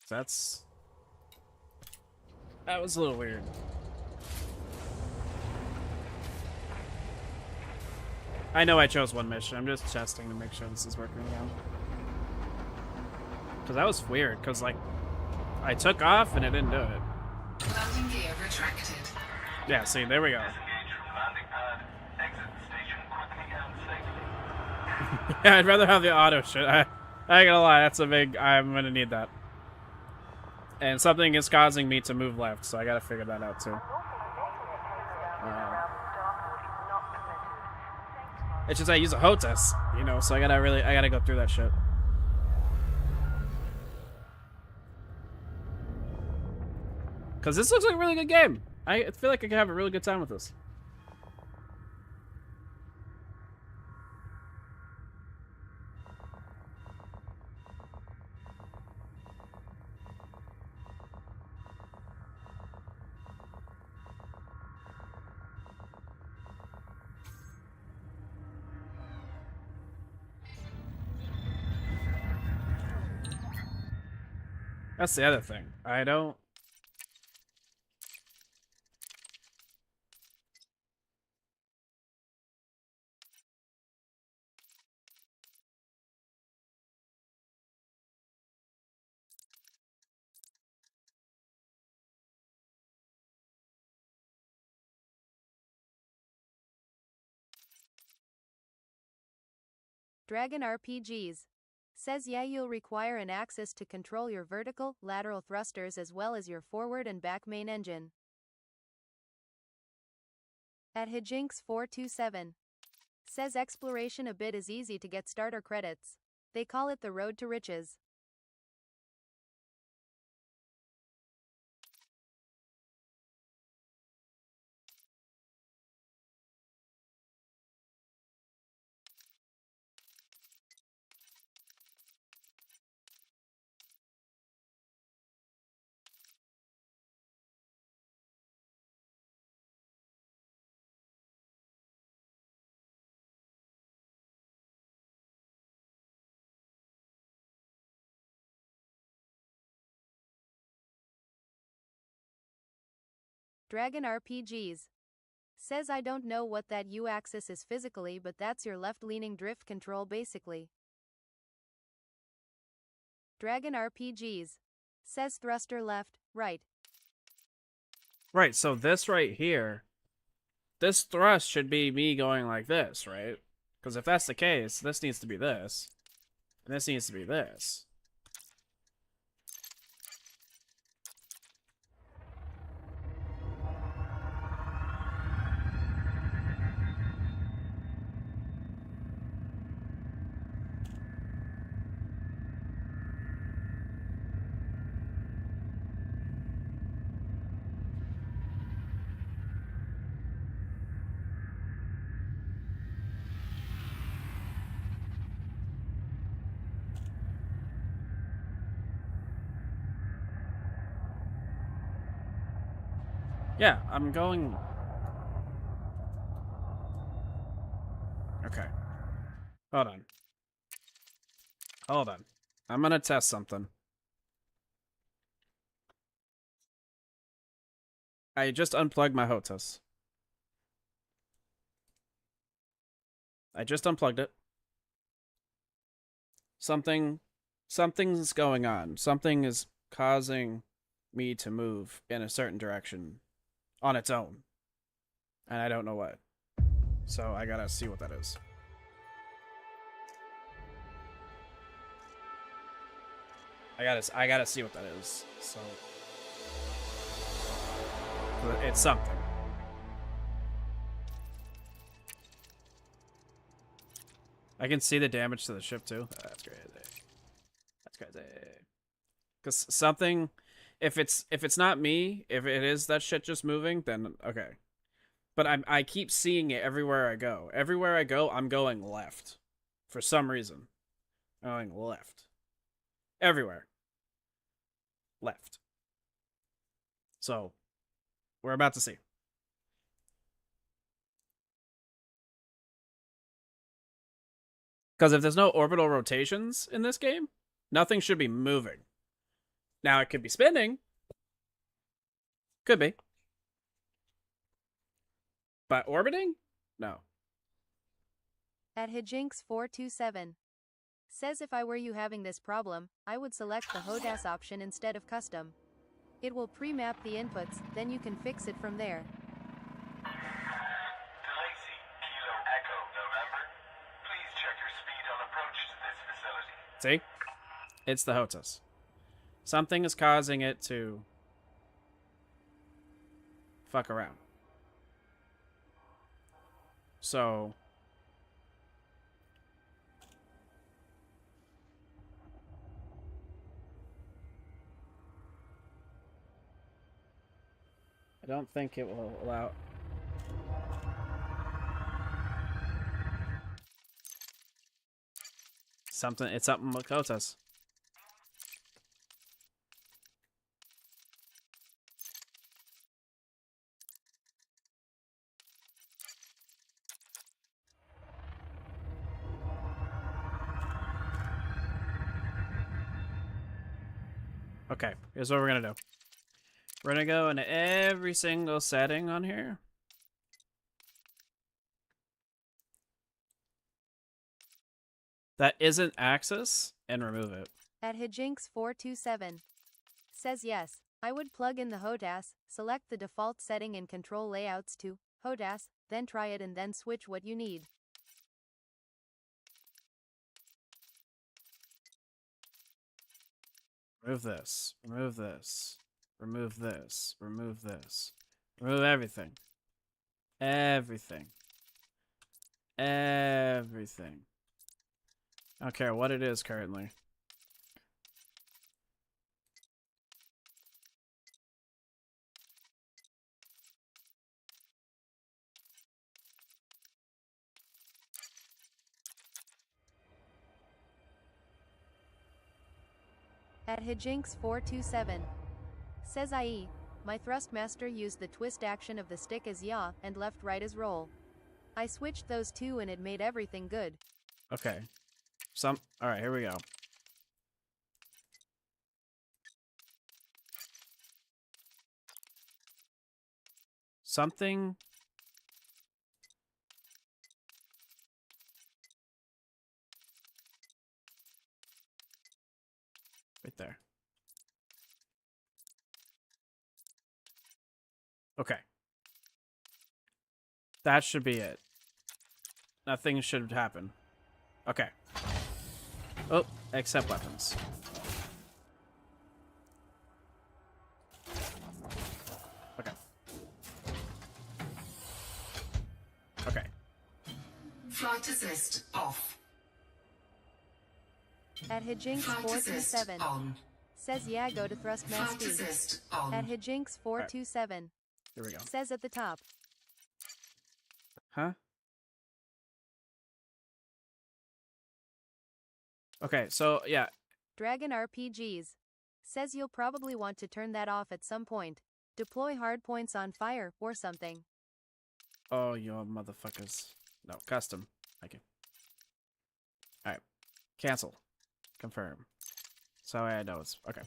That was a little weird. I know I chose one mission. I'm just testing to make sure this is working out. Because that was weird, because, like, I took off and it didn't do it. Landing gear retracted. Yeah, see, there we go. Disengage from landing pad. Exit the station quickly and safely. Yeah, I'd rather have the auto shit. I ain't gonna lie, that's a big... I'm gonna need that. And something is causing me to move left, so I gotta figure that out, too. It's just I use a HOTAS, you know, so I gotta go through that shit. Because this looks like a really good game. I feel like I could have a really good time with this. That's the other thing. I don't... Dragon RPGs. Says yeah, you'll require an axis to control your vertical, lateral thrusters as well as your forward and back main engine. At Hijinks427. Says exploration a bit is easy to get starter credits. They call it the road to riches. Dragon RPGs. Says I don't know what that U-axis is physically, but that's your left-leaning drift control basically. Dragon RPGs. Says thruster left, right. Right, so this right here, this thrust should be me going like this, right? Because if that's the case, this needs to be this. And this needs to be this. Yeah, I'm going... Okay. Hold on. Hold on. I'm gonna test something. I just unplugged my HOTAS. I just unplugged it. Something's going on. Something is causing me to move in a certain direction on its own. And I don't know what. So I gotta see what that is. I gotta see what that is. So it's something. I can see the damage to the ship too. Oh, that's crazy. That's crazy. Cause something, if it's not me, if it is that shit just moving, then okay. But I keep seeing it everywhere I go. Everywhere I go, I'm going left. For some reason. I'm going left. Everywhere. Left. So, we're about to see. Because if there's no orbital rotations in this game, nothing should be moving. Now it could be spinning. Could be. But orbiting? No. At Hijinks427. Says if I were you having this problem, I would select the HOTAS option instead of custom. It will pre-map the inputs, then you can fix it from there. Delacy, Kilo Echo, November. Please check your speed on approach to this facility. See? It's the HOTAS. Something is causing it to fuck around. So I don't think it will allow. It's something with HOTAS. Okay, here's what we're gonna do. We're gonna go into every single setting on here. That isn't Axis and remove it. At Hijinks427. Says yes, I would plug in the HOTAS, select the default setting in control layouts to HOTAS, then try it and then switch what you need. Remove this. Remove this. Remove this. Remove this. Remove everything. Everything. Everything. I don't care what it is currently. At Hijinks427. Says IE, my Thrustmaster used the twist action of the stick as yaw and left-right as roll. I switched those two and it made everything good. Okay. Alright, here we go. Something. Right there. Okay. That should be it. Nothing should happen. Okay. Oh, except weapons. Okay. Okay. Flight assist off. At Flight assist Hijinks427. on. Says yeah, go to Thrust Mass Flight speed. assist on. At Hijinks427. Here we go. Says at the top. Huh? Okay, so yeah. Dragon RPGs. Says you'll probably want to turn that off at some point. Deploy hardpoints on fire, or something. Oh, you motherfuckers. No, custom. Thank you. Alright. Cancel. Confirm. So I know it's... Okay.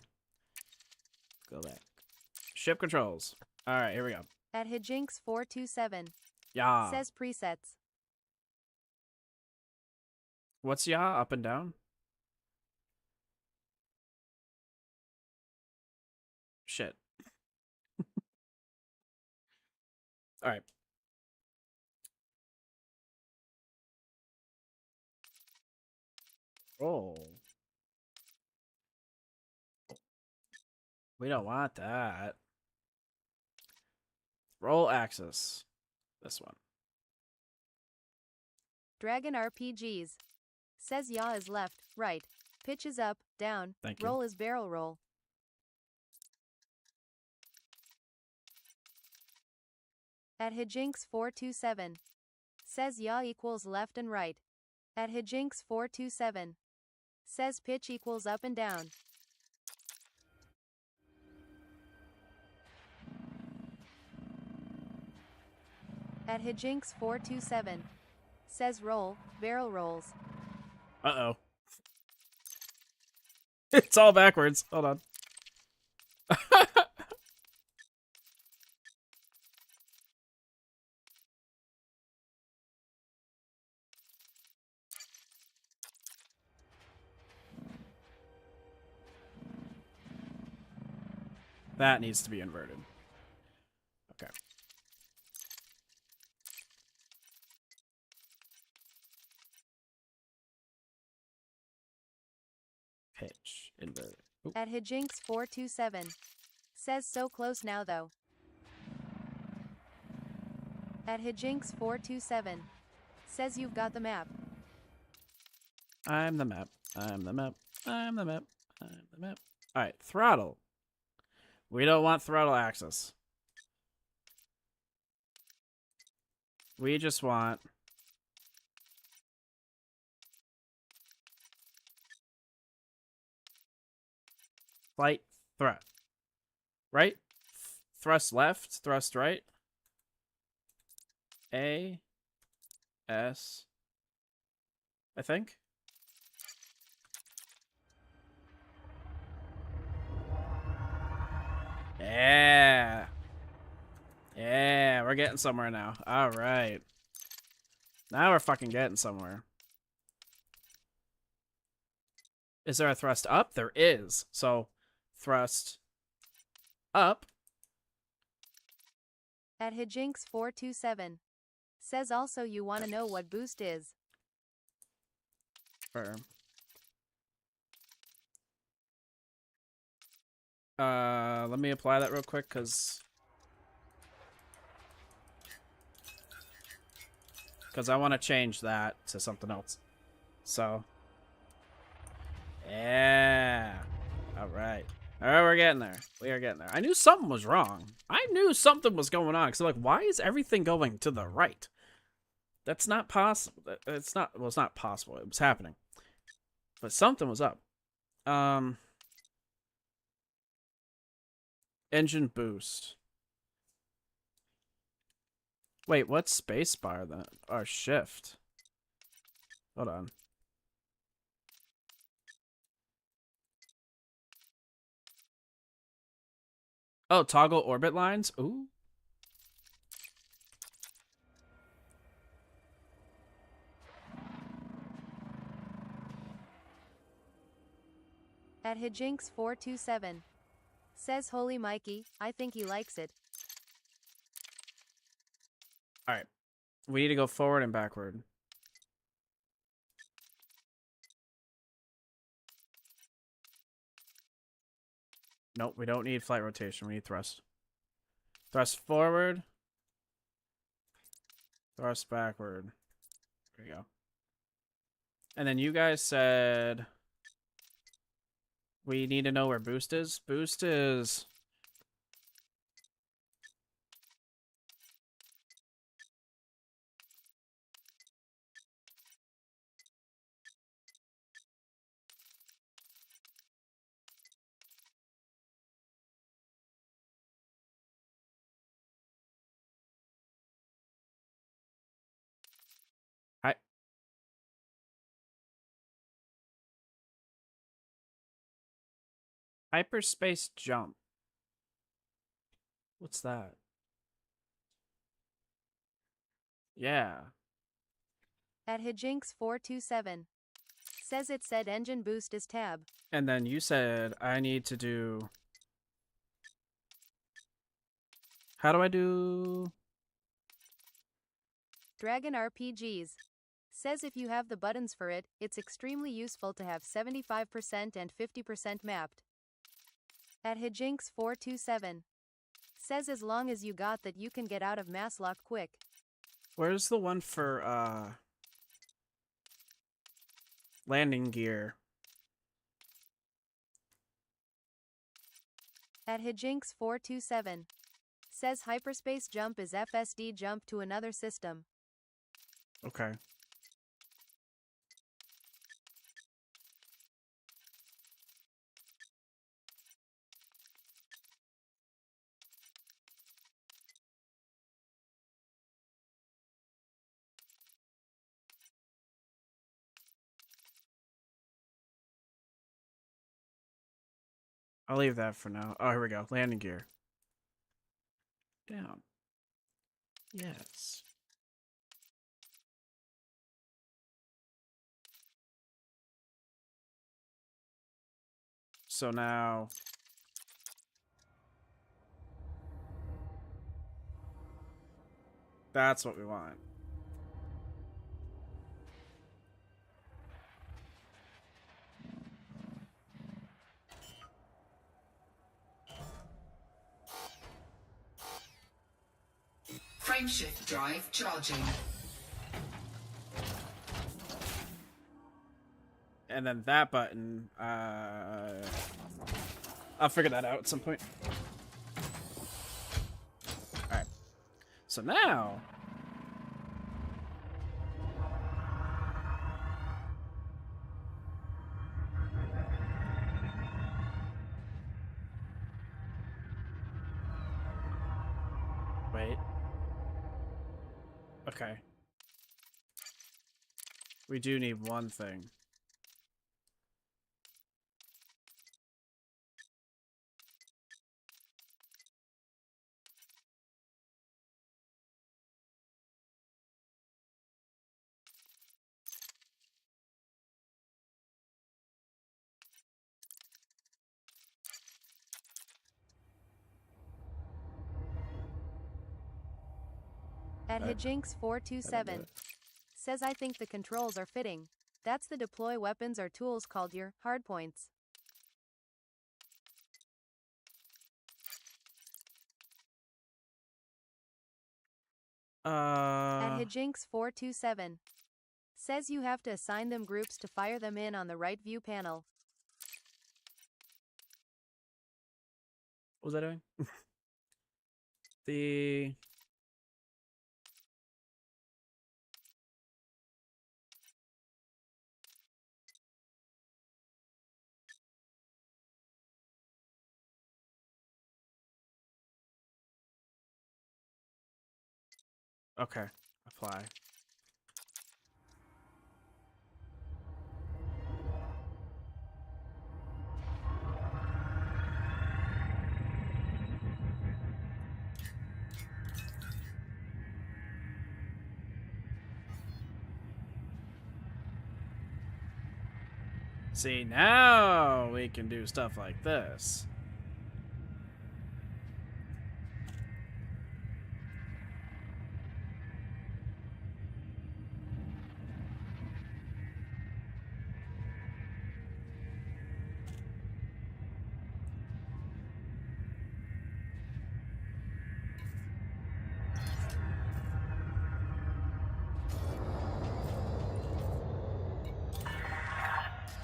Go back. Ship controls. Alright, here we go. At Hijinks427. Yeah. Says presets. What's yeah? Up and down? Shit. Alright. Roll. We don't want that. Roll axis. This one. Dragon RPGs. Says yaw is left, right. Pitch is up, down. Thank you. Roll is barrel roll. At Hijinks427. Says yaw equals left and right. At Hijinks427. Says pitch equals up and down. At Hijinks427. Says roll, barrel rolls. Uh-oh. It's all backwards. Hold on. That needs to be inverted. Okay. Pitch inverted. Oop. At Hijinks427. Says so close now though. At Hijinks427. Says you've got the map. I'm the map. I'm the map. I'm the map. I'm the map. Alright, throttle. We don't want throttle access. We just want flight threat. Right? Thrust left, thrust right. A S I think. Yeah. Yeah, we're getting somewhere now. All right. Now we're fucking getting somewhere. Is there a thrust up? There is. So, thrust up. At Hijinks427. Says also you want to know what boost is. Firm. Let me apply that real quick, because I want to change that to something else. So, yeah. All right. All right, we're getting there. We are getting there. I knew something was wrong. I knew something was going on, because I'm like, why is everything going to the right? That's not possible. It's not, well, it's not possible. It was happening. But something was up. Engine boost. Wait, what's spacebar then? Or shift? Hold on. Oh, toggle orbit lines? Ooh. At Hijinks427. Says Holy Mikey, I think he likes it. Alright. We need to go forward and backward. Nope, we don't need flight rotation. We need thrust. Thrust forward. Thrust backward. There you go. And then you guys said we need to know where boost is. Boost is... Hyperspace jump. What's that? Yeah. At Hijinks427. Says it said engine boost is tab. And then you said I need to do... How do I do... Dragon RPGs. Says if you have the buttons for it, it's extremely useful to have 75% and 50% mapped. At Hijinks427. Says as long as you got that you can get out of mass lock quick. Where's the one for, landing gear? At Hijinks427. Says hyperspace jump is FSD jump to another system. Okay. I'll leave that for now. Oh, here we go. Landing gear. Down. Yes. So now... That's what we want. Frameshift drive charging. And then that button, I'll figure that out at some point. Alright. So now... Wait. Okay. We do need one thing. At Right. Hijinks427 says I think the controls are fitting. That's the deploy weapons or tools called your hardpoints. At Hijinks427 says you have to assign them groups to fire them in on the right view panel. What was I doing? The... Okay, apply. See, now we can do stuff like this.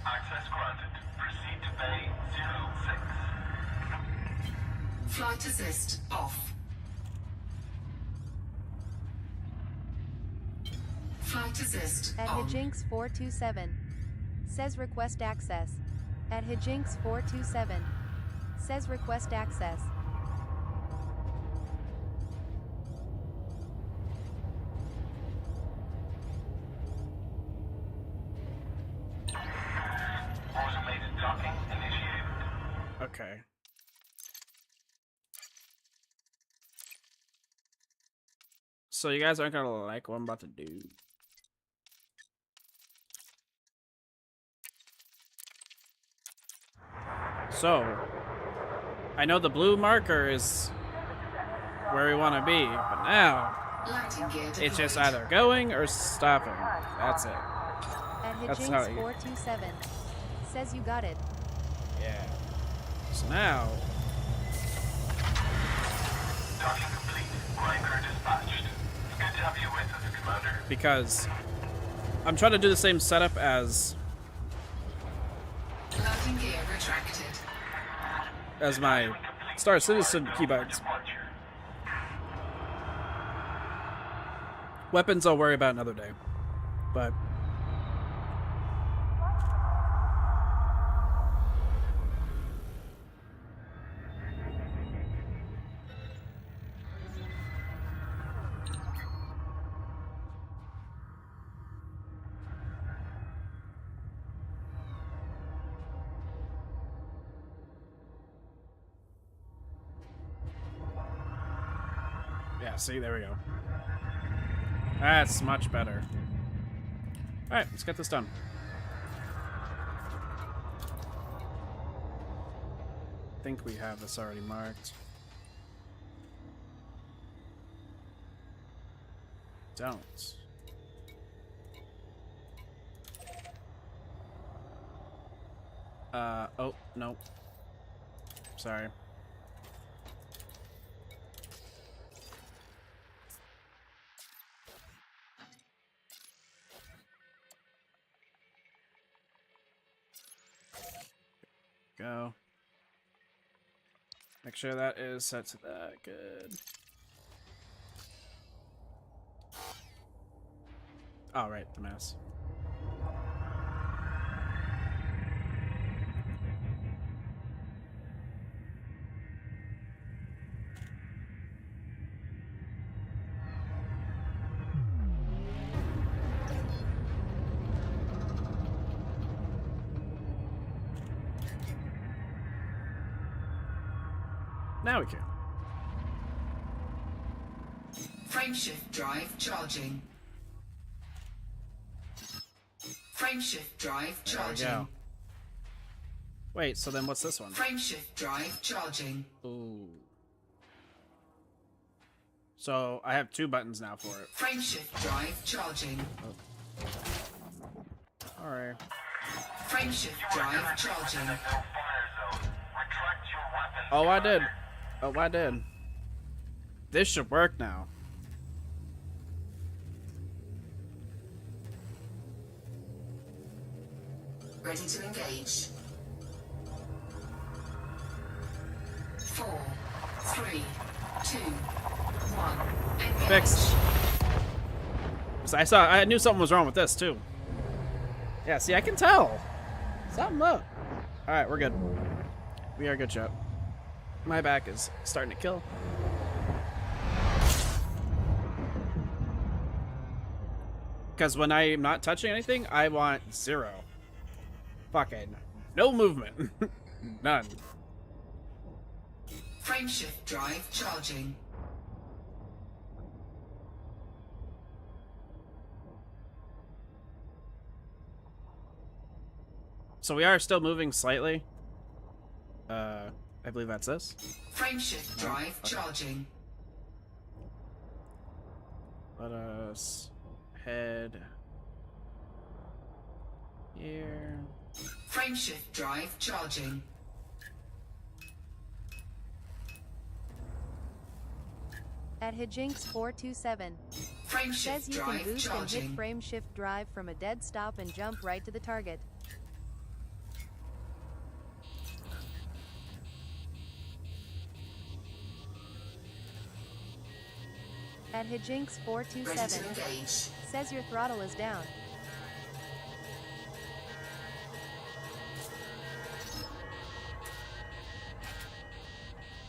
Access granted. Proceed to Bay 06. Flight assist off. Flight assist At on. Hijinks427 says request access. At Hijinks427 says request access. Automated docking initiated. Okay. So you guys aren't gonna like what I'm about to do. So, I know the blue marker is where we want to be, but now Lighting gear deployed. it's just either going or stopping. That's it. At That's how you- Hijinks427 says you got it. Yeah. So now, Docking complete. Riker dispatched. It's good to have you with us, Commander. because I'm trying to do the same setup as Landing gear retracted. my Star Citizen keyboards. Departure. Weapons I'll worry about another day. But yeah, see, there we go. That's much better. Alright, let's get this done. I think we have this already marked. don't. Oh, nope. Sorry. Go. Make sure that is set to that. Good. Oh, right, the mouse. Now we can. Frameshift drive charging. Frameshift drive There we charging. go. Wait, so then what's this one? Frameshift drive charging. Ooh. So I have 2 buttons now for it. Frameshift drive charging. Alright. Frameshift drive charging. No fire zone. Retract your weapon. Oh, I did. Oh, I did. This should work now. Ready to engage. 4, 3, 2, 1. Engage. Fixed. So I knew something was wrong with this too. Yeah, see, I can tell. Something up. Alright, we're good. We are good, chat. My back is starting to kill. Because when I'm not touching anything, I want 0. Fucking no movement. None. Frameshift drive charging. So we are still moving slightly. I believe that's this. Frameshift drive charging. Let us head here. Frameshift drive charging. At Hijinks427. Frameshift Says you can drive boost and hit charging. frame shift drive from a dead stop and jump right to the target. At Ready to Hijinks427. engage. Says your throttle is down.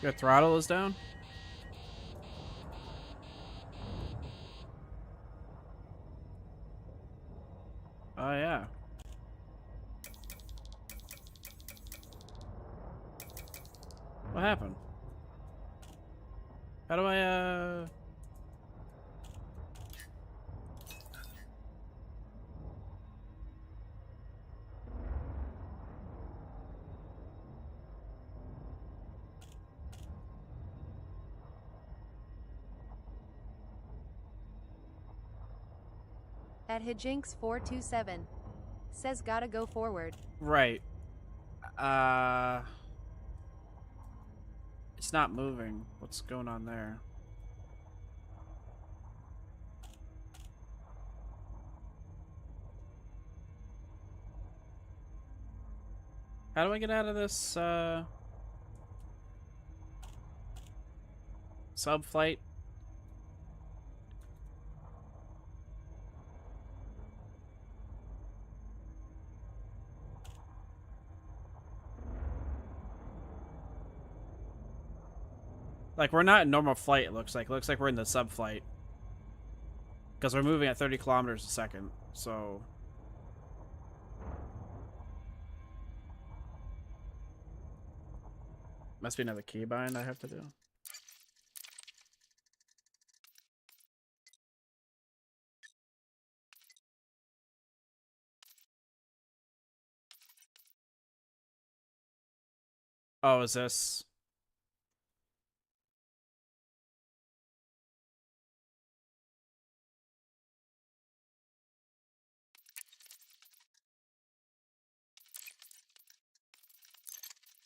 Your throttle is down? Oh, yeah. What happened? How do I, At Hijinks427. Says gotta go forward. Right. It's not moving. What's going on there? How do I get out of this, sub-flight? Like, we're not in normal flight, it looks like. It looks like we're in the sub-flight. Because we're moving at 30 kilometers a second, so... Must be another keybind I have to do. Oh, is this...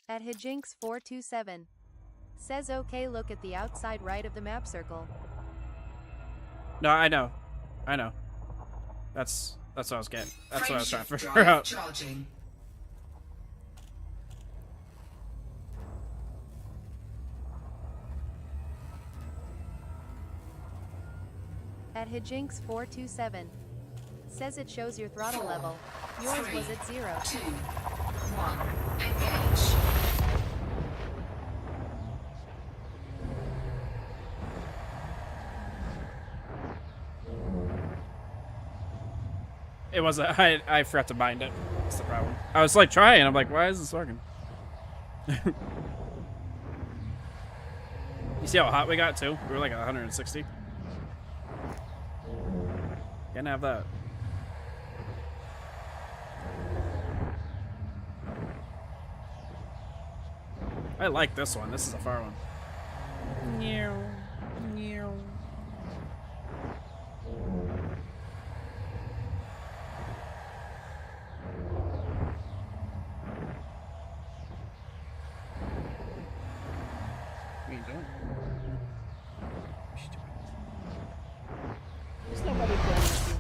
At Hijinks427. Says okay, look at the outside right of the map circle. No, I know. I know. That's what I was getting. That's what I was trying to Frameshift figure drive out. charging. At Hijinks427. Says it shows your throttle 4, level. Yours 3, was at 0. 2, 1. Engage. It wasn't. I forgot to bind it. That's the problem. I was like trying. I'm like, why is this working? You see how hot we got too? We were like 160. Can't have that. I like this one. This is a far one. Meow. Meow. What are you doing? There's nobody playing with you.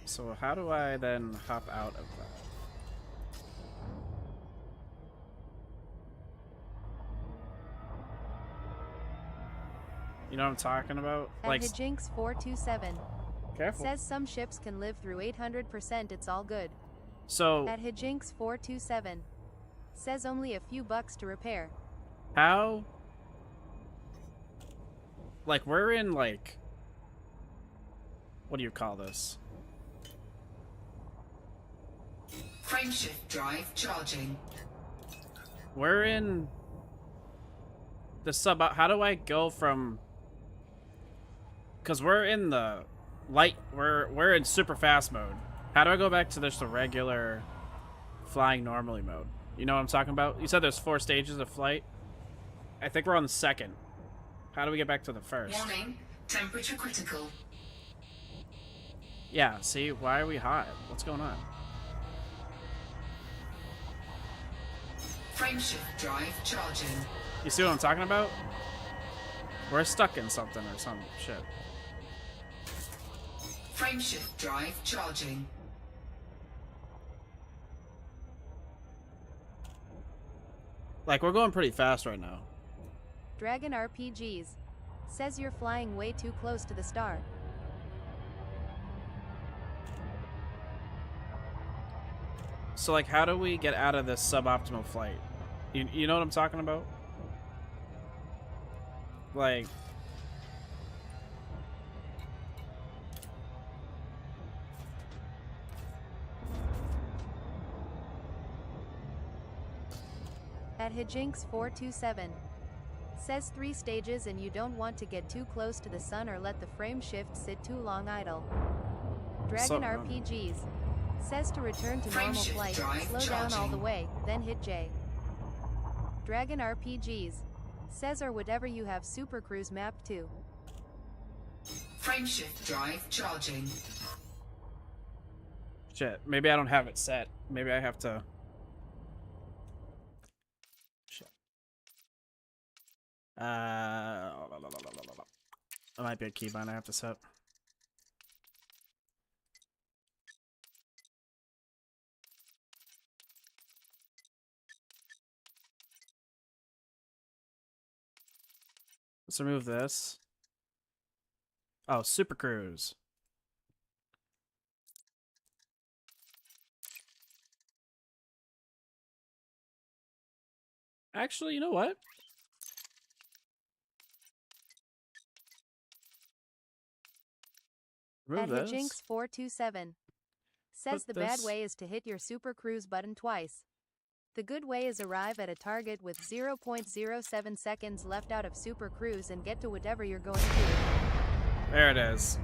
So how do I then hop out of that? You know what I'm talking about? At Like, Hijinks427. careful. Says some ships can live through 800%, it's all good. So At Hijinks427. Says only a few bucks to repair. how? Like, we're in, like, what do you call this? Frameshift drive charging. We're in the sub. How do I go from? Because we're in the light. We're in super fast mode. How do I go back to just the regular flying normally mode? You know what I'm talking about? You said there's 4 stages of flight. I think we're on the 2nd. How do we get back to the 1st? Warning, temperature critical. Yeah. See, why are we hot? What's going on? Frameshift drive charging. You see what I'm talking about? We're stuck in something or some shit. Frameshift drive charging. Like, we're going pretty fast right now. Dragon RPGs. Says you're flying way too close to the star. So, like, how do we get out of this suboptimal flight? You know what I'm talking about? Like... At Hijinks427. Says 3 stages and you don't want to get too close to the sun or let the frame shift sit too long idle. Dragon Something wrong. RPGs. Says to return to normal Frameshift flight, drive slow down all charging. the way, then hit J. Dragon RPGs. Says or whatever you have Super Cruise mapped to. Frameshift drive charging. Shit, maybe I don't have it set. Maybe I have to... Shit. That might be a keybind I have to set. Let's remove this. Oh, Super Cruise. Actually, you know what? At Remove this. Hijinks427. Says Put the bad this- way is to hit your Super Cruise button twice. The good way is arrive at a target with 0.07 seconds left out of Super Cruise and get to whatever you're going to. There it is.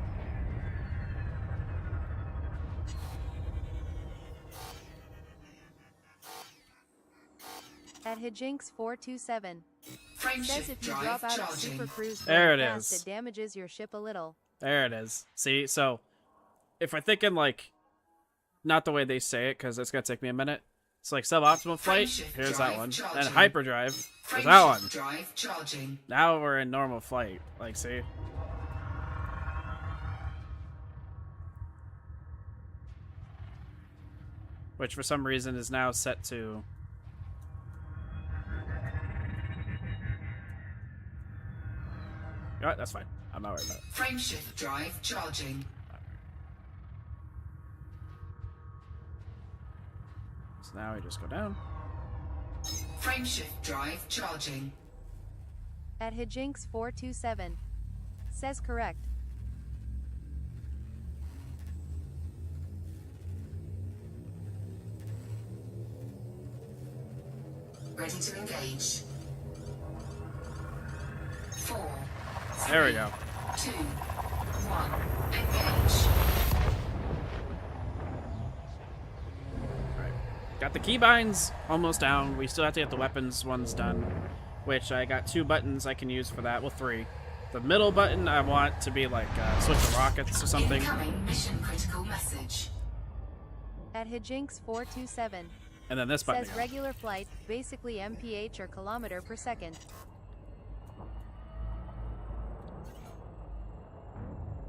At Hijinks427. Says Frameshift if you drive drop out of charging. Super Cruise There very it fast, is. it damages your ship a little. There it is. See, so if we're thinking like, not the way they say it, because it's gonna take me a minute. It's like suboptimal flight. Frameshift Here's that drive one. charging. And hyperdrive. There's that one. Frameshift drive charging. Now we're in normal flight. Like, see? Which for some reason is now set to... Alright, that's fine. I'm not worried about it. Frameshift drive charging. So now we just go down. Frameshift drive charging. At Hijinks 427. Says correct. Ready to engage. 4. There we go. 2. 1. Engage. Alright. Got the keybinds almost down. We still have to get the weapons ones done. Which I got 2 buttons I can use for that. Well, 3. The middle button I want to be like switch to rockets or something. Incoming mission critical message. At Hijinks 427. And then this button Says again. regular flight, basically mph or kilometer per second.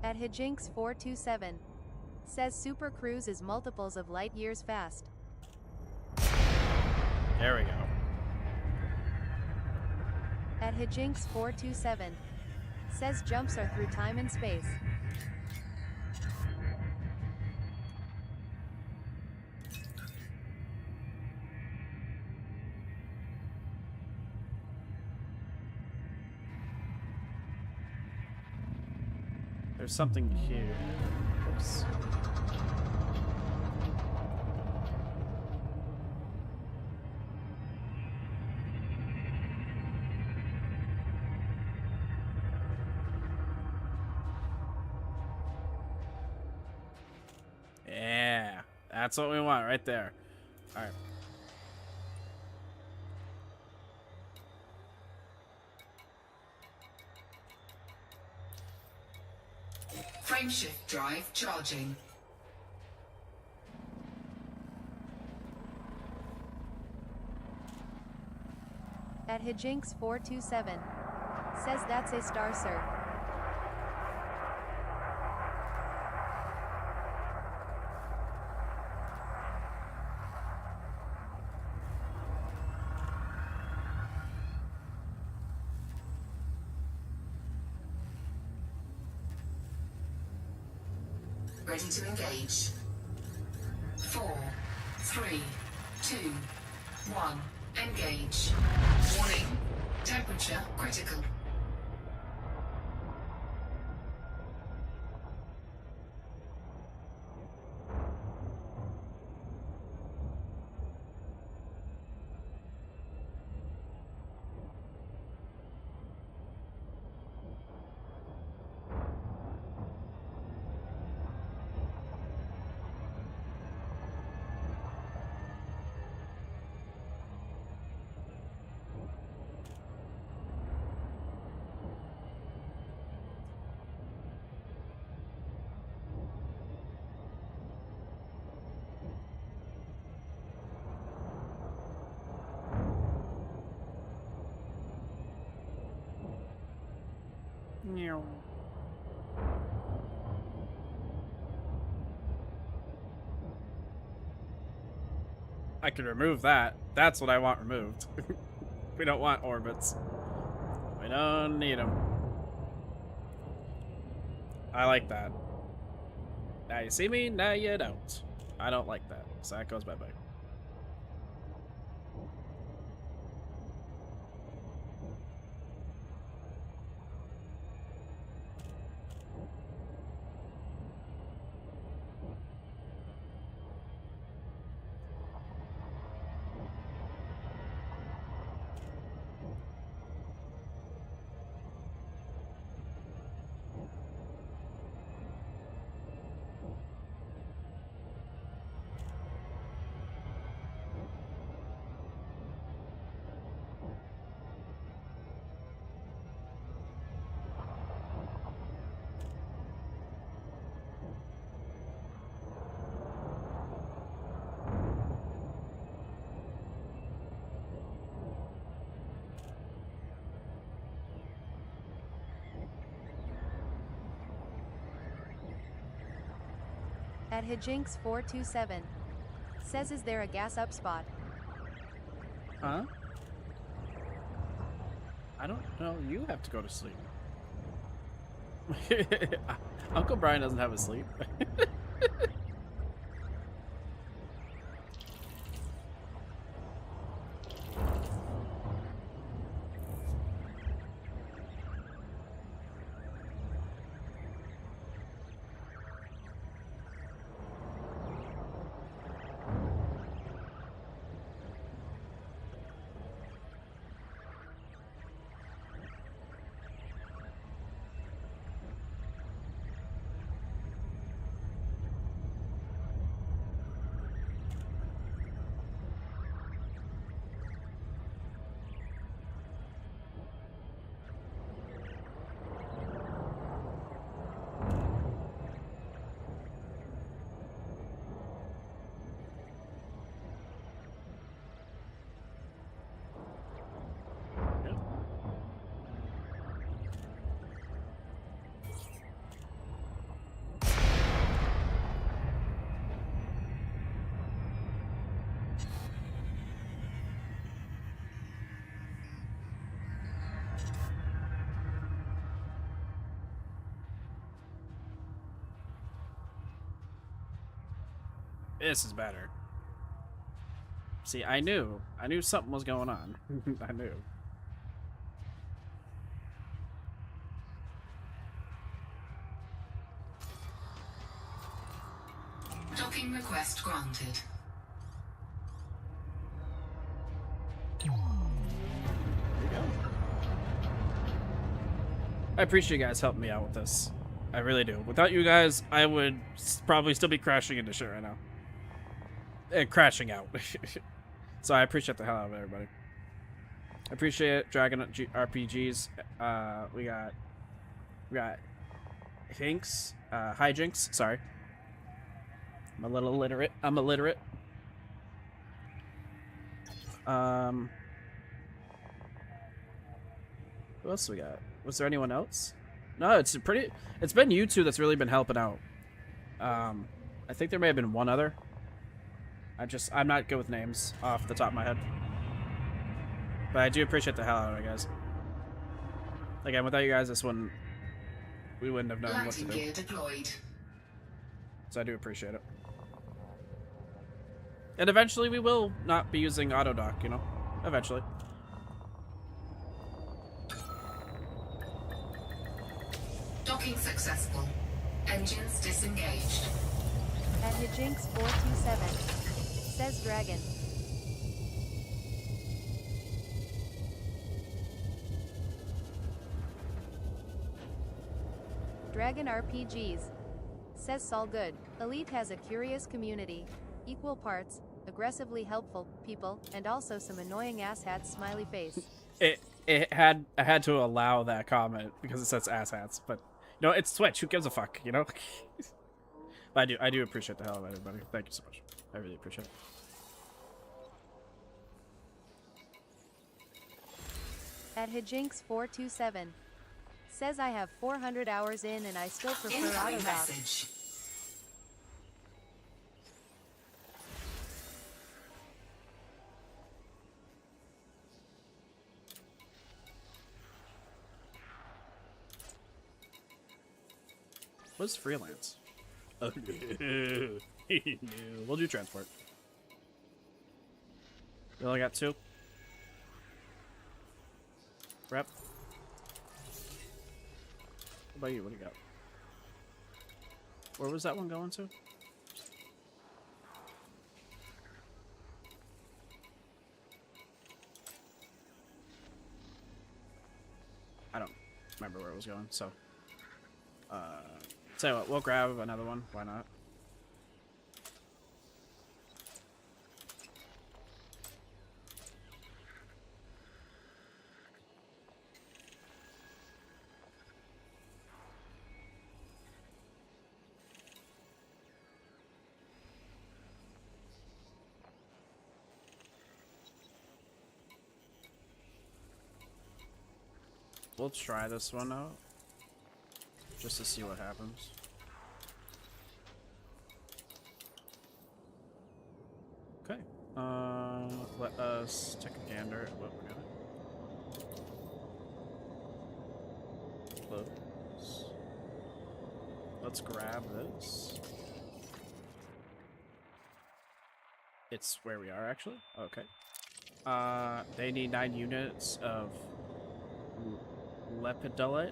At Hijinks 427. Says Super Cruise is multiples of light years fast. There we go. At Hijinks 427. Says jumps are through time and space. There's something here. Oops. Yeah, that's what we want right there. All right. Frameshift drive charging. At Hijinks 427. Says that's a star, sir. Ready to engage. 4, 3, 2, 1. Engage. Warning. Temperature critical. Meow. I could remove that. That's what I want removed. We don't want orbits. We don't need them. I like that. Now you see me, now you don't. I don't like that. So that goes bye-bye. At Hijinks427. Says, is there a gas up spot? Huh? I don't know. You have to go to sleep. Uncle Brian doesn't have a sleep. This is better. See, I knew something was going on. I knew. Docking request granted. I appreciate you guys helping me out with this. I really do. Without you guys, I would probably still be crashing into shit right now. And crashing out. So I appreciate the hell out of everybody. I appreciate it. Dragon RPGs. We got Hinks. Hijinks. Sorry. I'm a little illiterate. I'm illiterate. Who else we got? Was there anyone else? No, it's been you two that's really been helping out. I think there may have been one other. I'm not good with names off the top of my head. But I do appreciate the hell out of it, guys. Again, without you guys, we wouldn't have known what to Landing do. gear deployed. So I do appreciate it. And eventually we will not be using autodock, you know? Eventually. Docking successful. Engines disengaged. At Hijinks427. Says Dragon. Dragon RPGs. Says Saul Good. Elite has a curious community. Equal parts, aggressively helpful people, and also some annoying asshats smiley face. I had to allow that comment because it says asshats, but you know, it's Twitch. Who gives a fuck, you know? But I do appreciate the hell out of everybody. Thank you so much. I really appreciate it. At Hijinks427. Says I have 400 hours in and I still prefer Incoming autodock. message. What's freelance? Oh, no. We'll do transport. We only got 2. Rep. What about you? What do you got? Where was that one going to? I don't remember where it was going, so. Tell you what, we'll grab another one. Why not? We'll try this one out. Just to see what happens. let us take a gander at what we got. Close. Let's grab this. It's where we are, actually. Okay. They need 9 units of lepidolite.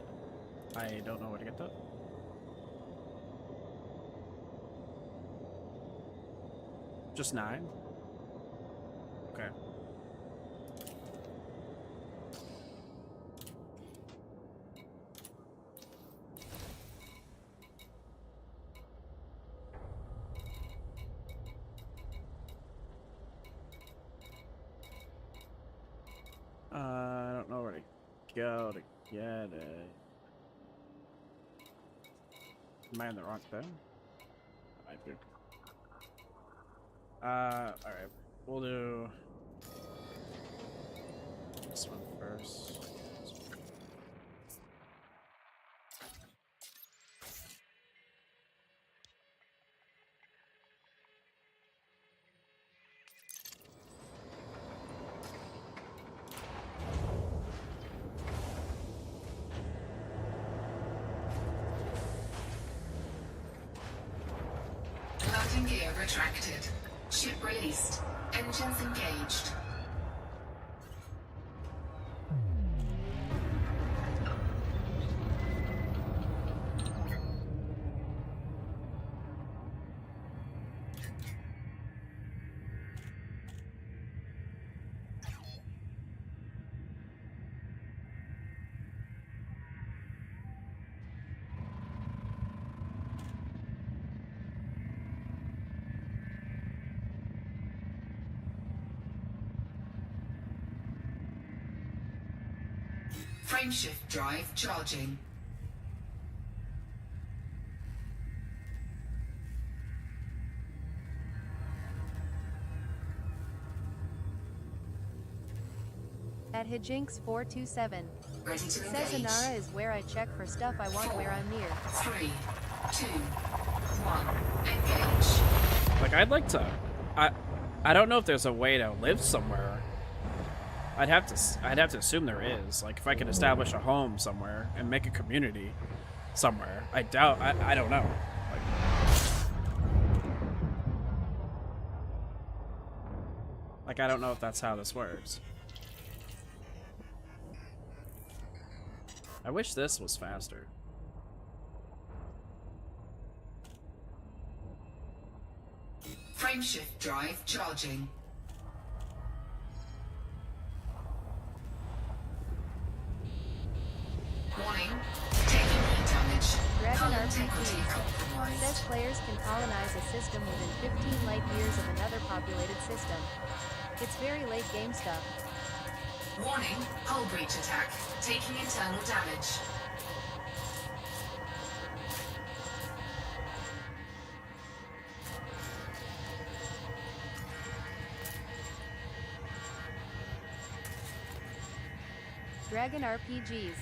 I don't know where to get that. Just 9? Okay. I don't know where to go to get it. Am I in the wrong thing? I might be. Alright. We'll do this one first. Landing gear retracted. Ship released. Engines engaged. Frameshift drive charging. At Hijinks427. Ready to Says engage. Inara is where I check for stuff I want where I'm near. 3, 2, 1. Engage. Like, I'd like to... I don't know if there's a way to live somewhere. I'd have to assume there is. Like, if I could establish a home somewhere and make a community somewhere. I doubt... I don't know. Like, I don't know if that's how this works. I wish this was faster. Frameshift drive charging. Warning. Taking heat damage. Dragon Hull RPG. integrity compromised. Says players can colonize a system within 15 light years of another populated system. It's very late game stuff. Warning. Hull breach attack. Taking internal damage. Dragon RPGs.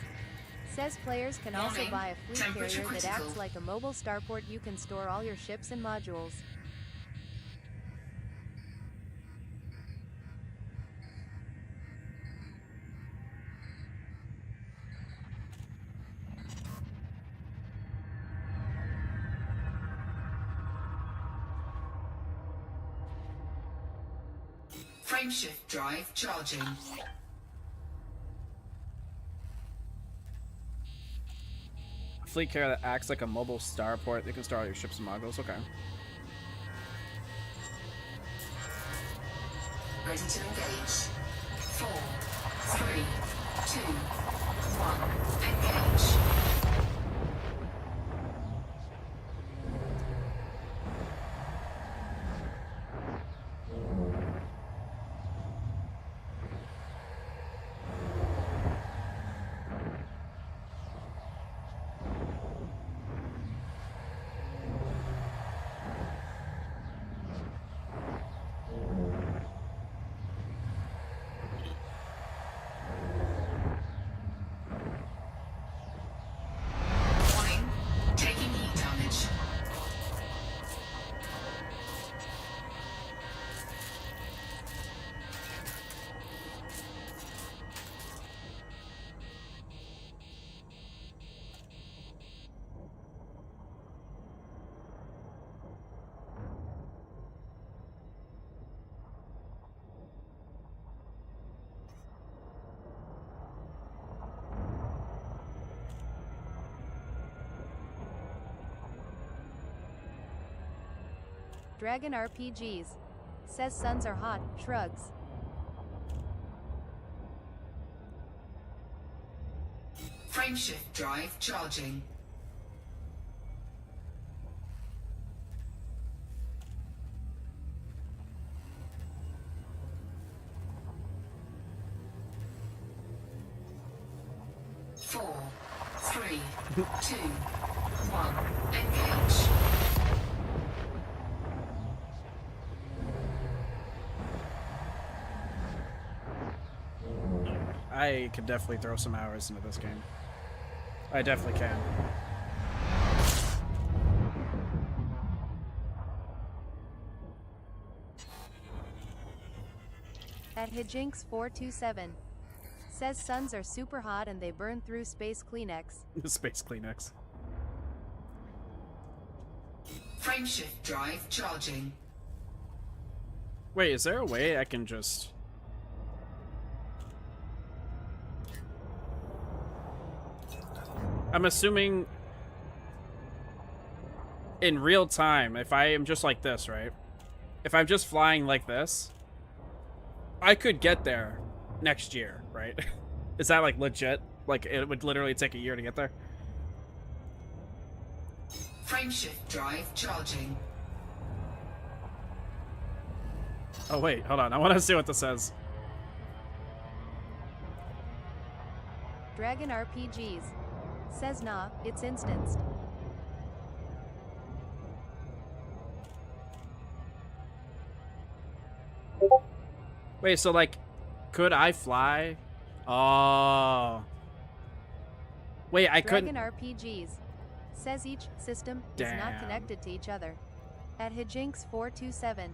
Says players can also Warning. buy a fleet Temperature carrier that acts critical. like a mobile starport. You can store all your ships and modules. Frameshift drive charging. Fleet carrier that acts like a mobile starport. They can store all your ships and modules. Okay. Ready to engage. 4, 3, 2, 1. Engage. Dragon RPGs. Says suns are hot, shrugs. Frameshift drive charging. Four, three, two, one, engage. I could definitely throw some hours into this game. I definitely can. At Hijinks427. Says suns are super hot and they burn through space Kleenex. Space Kleenex. Frameshift drive charging. Wait, is there a way I can just... I'm assuming in real time, if I am just like this, right? If I'm just flying like this, I could get there next year, right? Is that like legit? Like it would literally take a year to get there? Frameshift drive charging. Oh wait, hold on. I want to see what this says. Dragon RPGs. Says nah, it's instanced. Wait, so like, could I fly? Oh. Wait, I couldn't. Dragon RPGs. Says each system is not Damn. connected to each other. At Hijinks427.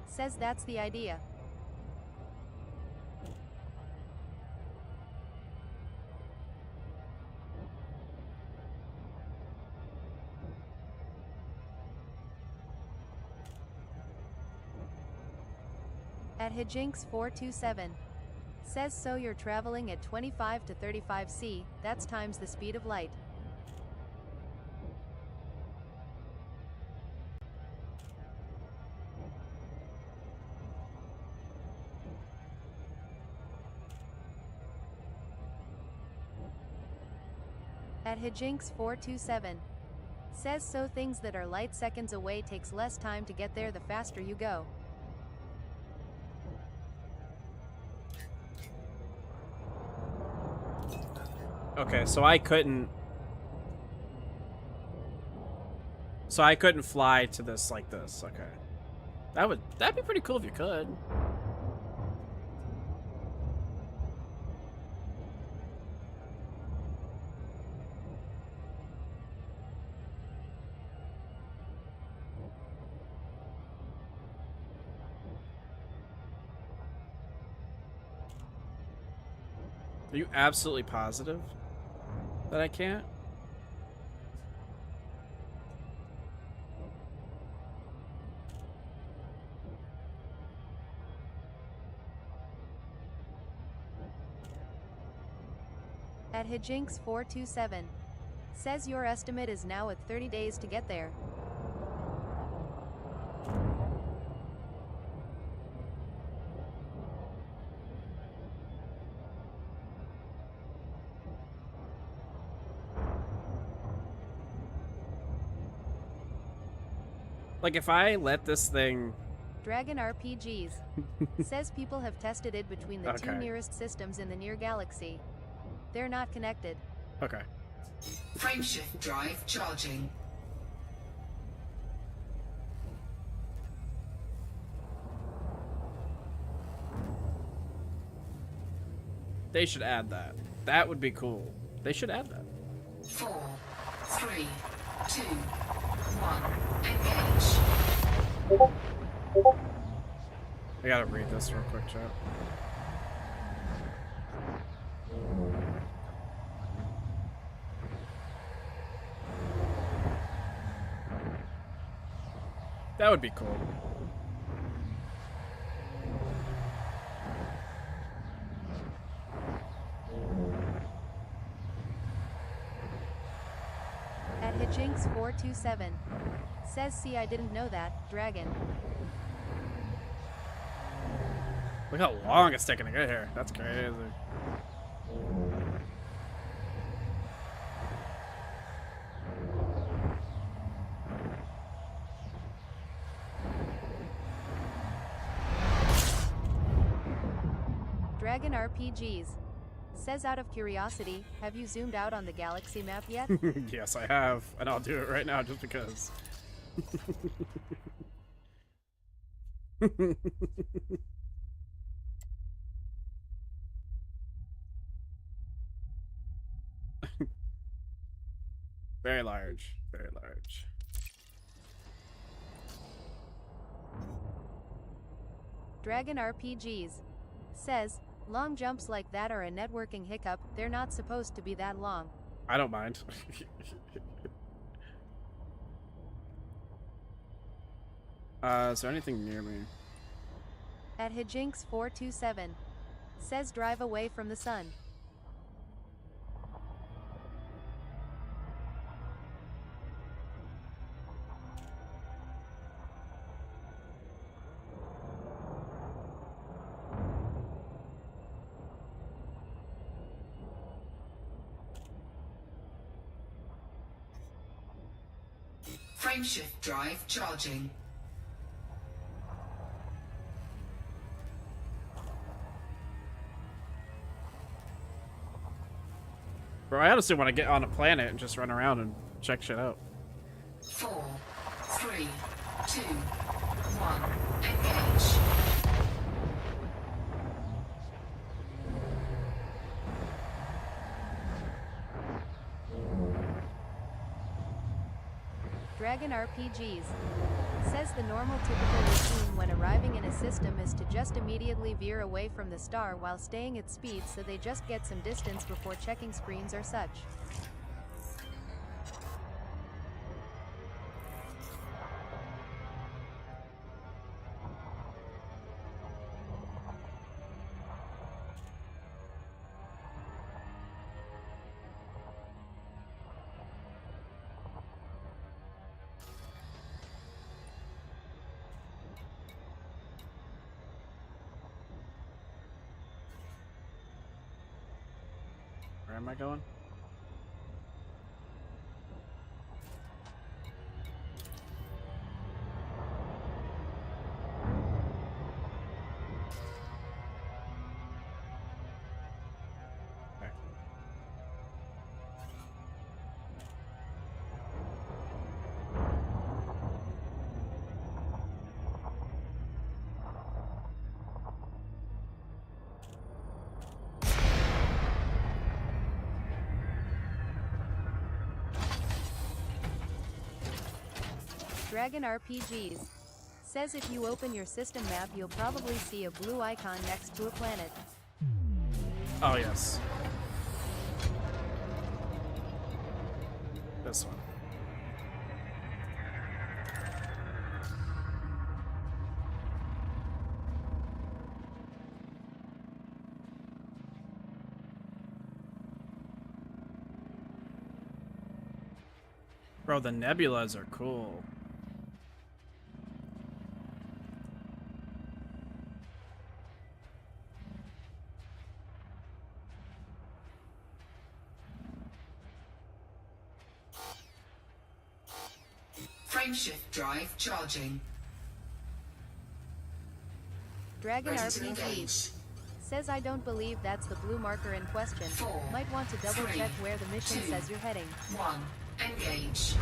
Says that's the idea. At Hijinks427. Says so you're traveling at 25 to 35 C, that's times the speed of light. At Hijinks427. Says so things that are light seconds away takes less time to get there the faster you go. Okay, so I couldn't. So I couldn't fly to this like this. Okay, that'd be pretty cool if you could. Are you absolutely positive that I can't? At Hijinks427. Says your estimate is now at 30 days to get there. Like if I let this thing... Dragon RPGs. Says people have tested it between the two Okay. nearest systems in the near galaxy. They're not connected. Okay. Frameshift drive charging. They should add that. That would be cool. They should add that. 4, 3, 2, 1, engage. I gotta read this real quick, chat. That would be cool. At Hijinks427. Says see I didn't know that, Dragon. Look how long it's taking to get here. That's crazy. Dragon RPGs. Says out of curiosity, have you zoomed out on the galaxy map yet? Yes, I have, and I'll do it right now just because. Very large, very large. Dragon RPGs. Says, long jumps like that are a networking hiccup, they're not supposed to be that long. I don't mind. Is there anything near me? At Hijinks427. Says drive away from the sun. Frameshift drive charging. Bro, I honestly want to get on a planet and just run around and check shit out. 4, 3, 2, 1. Engage. Dragon RPGs. Says the normal typical routine when arriving in a system is to just immediately veer away from the star while staying at speed so they just get some distance before checking screens or such. Where am I going? Okay. Dragon RPGs. Says if you open your system map you'll probably see a blue icon next to a planet. Oh, yes. This one. Bro, the nebulas are cool. Frameshift drive charging. Dragon Ready to RPGs. engage. Says I don't believe that's the blue marker in question. 4, Might want to double 3, check where the mission 2, says you're heading. 1. Engage.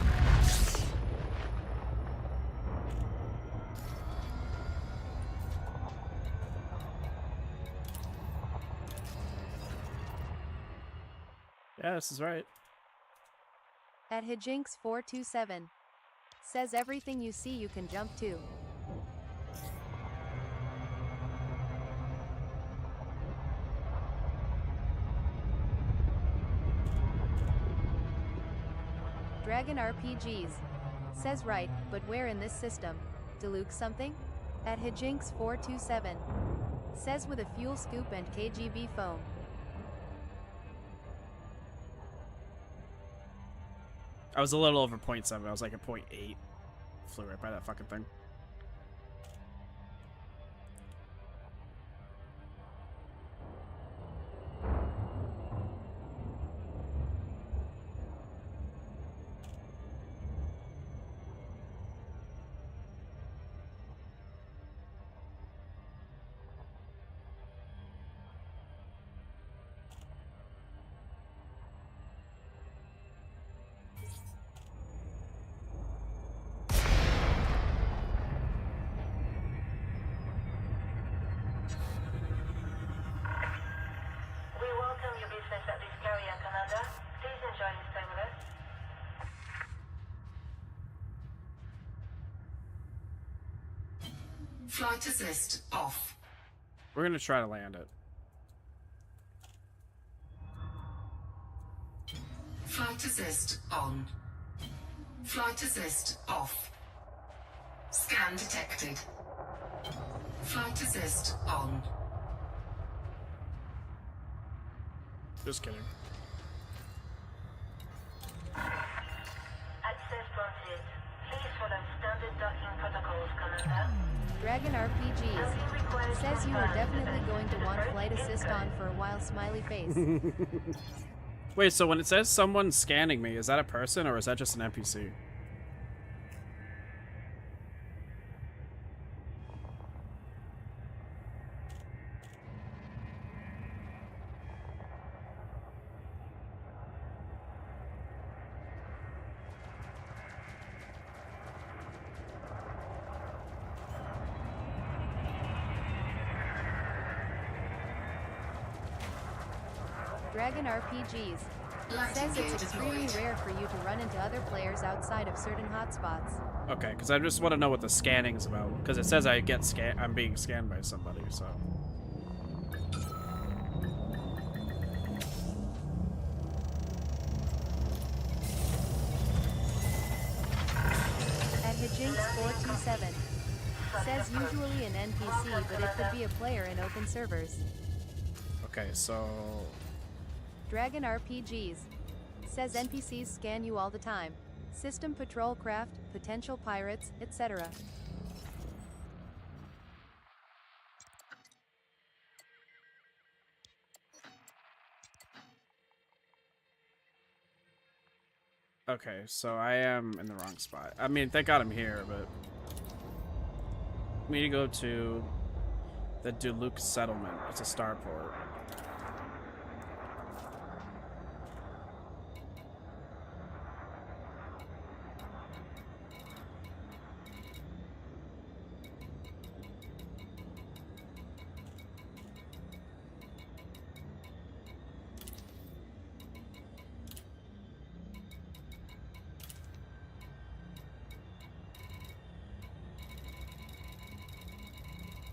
Yeah, this is right. At Hijinks427. Says everything you see you can jump to. Dragon RPGs. Says right, but where in this system? Deluxe something? At Hijinks427. Says with a fuel scoop and KGB foam. I was a little over 0.7. I was like a 0.8 flew right by that fucking thing. We welcome your business at this carrier, Commander. Please enjoy your stay with us. Flight assist off. We're gonna try to land it. Flight assist on. Flight assist off. Scan detected. Flight assist on. Just kidding. Access granted. Please follow standard docking protocols, Commander. Dragon RPGs says you are definitely going to want flight assist on for a while. Smiley face. Wait, so when it says someone's scanning me, is that a person or is that just an NPC? Dragon RPGs Landing says gear it's extremely deployed. rare for you to run into other players outside of certain hotspots. Okay, because I just want to know what the scanning's about. Because it says I'm being scanned by somebody, so. At Hijinks427 says usually an NPC, but it could be a player in open servers. Okay, so. Dragon RPGs says NPCs scan you all the time. System patrol craft, potential pirates, etc. Okay, so I am in the wrong spot. I mean, thank God I'm here, but. We need to go to the Duluc settlement. It's a starport.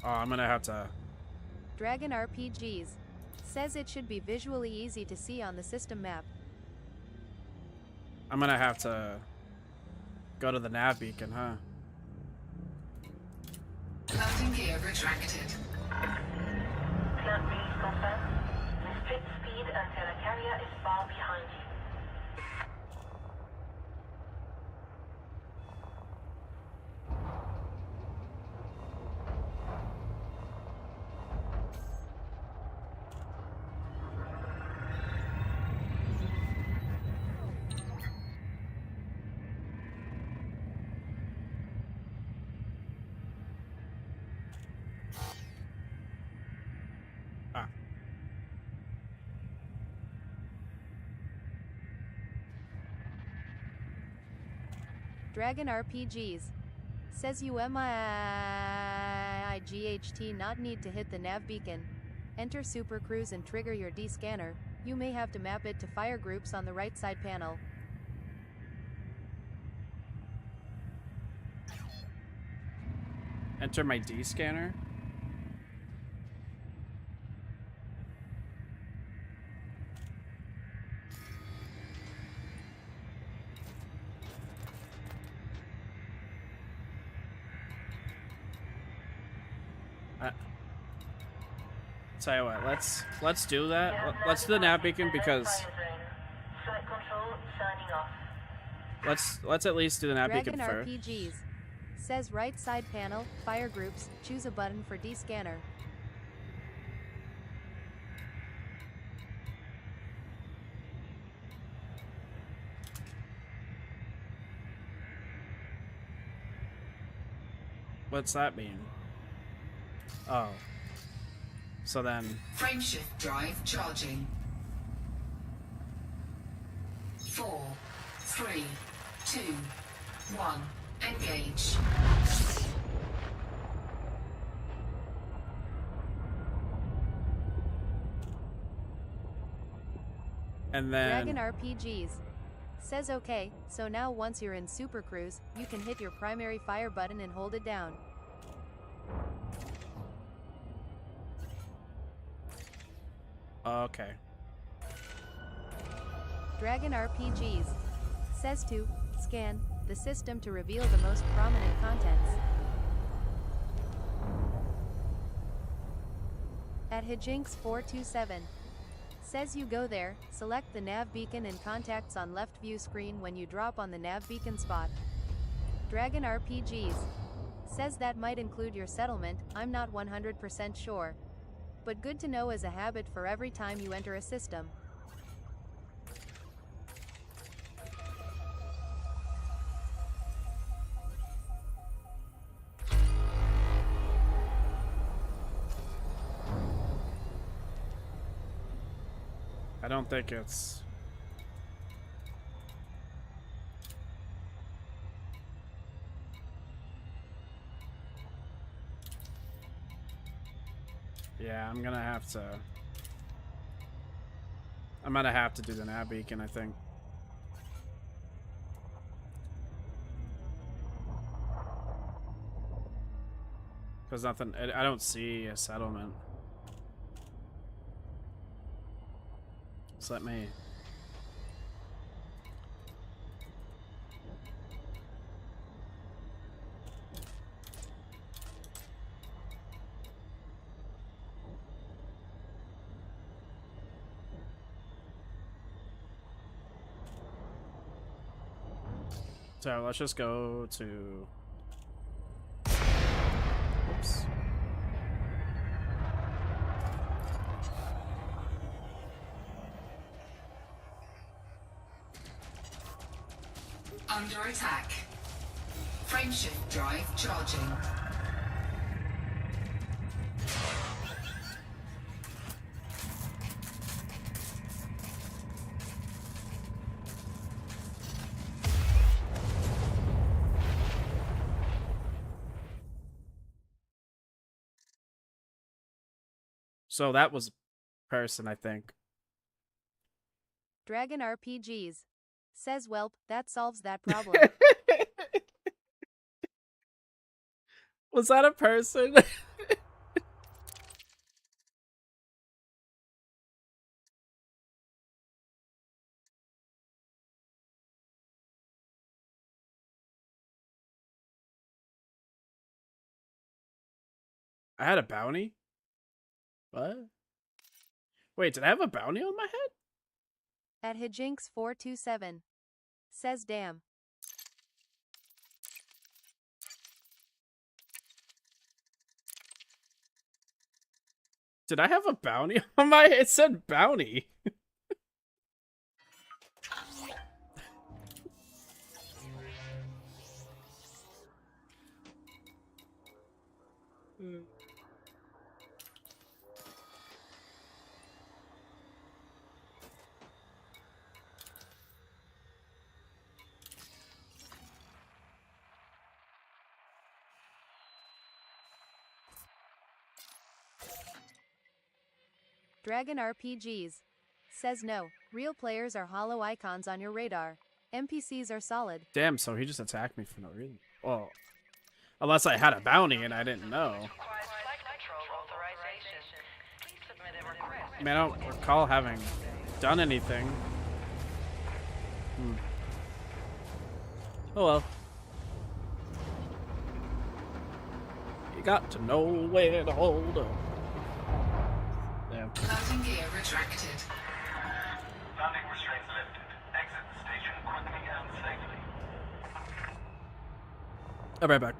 Oh, I'm gonna have to. Dragon RPGs says it should be visually easy to see on the system map. I'm gonna have to go to the nav beacon, huh? Landing gear retracted. Plant release confirmed. Restrict speed until a carrier is far behind you. Ah. Dragon RPGs says you MIIGHT not need to hit the nav beacon. Enter Super Cruise and trigger your D-scanner. You may have to map it to fire groups on the right side panel. Enter my D scanner. Tell you what, let's do that. Let's do the nav beacon because Flight control signing off. let's at least do the nav Dragon beacon first. RPGs Says right side panel, fire groups, choose a button for D-scanner. What's that mean? Oh. So then... Frameshift drive charging. 4, 3, 2, 1. Engage. And then... Dragon RPGs. Says okay, so now once you're in Super Cruise, you can hit your primary fire button and hold it down. Okay. Dragon RPGs. Says to scan the system to reveal the most prominent contents. At Hijinks427. Says you go there, select the nav beacon and contacts on left view screen when you drop on the nav beacon spot. Dragon RPGs. Says that might include your settlement, I'm not 100% sure. But good to know as a habit for every time you enter a system. I don't think it's... Yeah, I'm gonna have to do the nav beacon, I think. Because nothing, I don't see a settlement. Just let me... So let's just go to... Oops. Under attack. Frameshift drive charging. So that was person, I think. Dragon RPGs. Says welp, that solves that problem. Was that a person? I had a bounty? What? Wait, did I have a bounty on my head? At Hijinks427. Says damn. Did I have a bounty on my head? It said bounty. Dragon RPGs. Says no, real players are hollow icons on your radar. NPCs are solid. Damn, so he just attacked me for no reason. Well, unless I had a bounty and I didn't know. I mean, I don't recall having done anything. Oh well. You got to know where to hold up. Damn. Landing gear retracted. Landing restraints lifted. Exit the station quickly and safely. I'll be right back.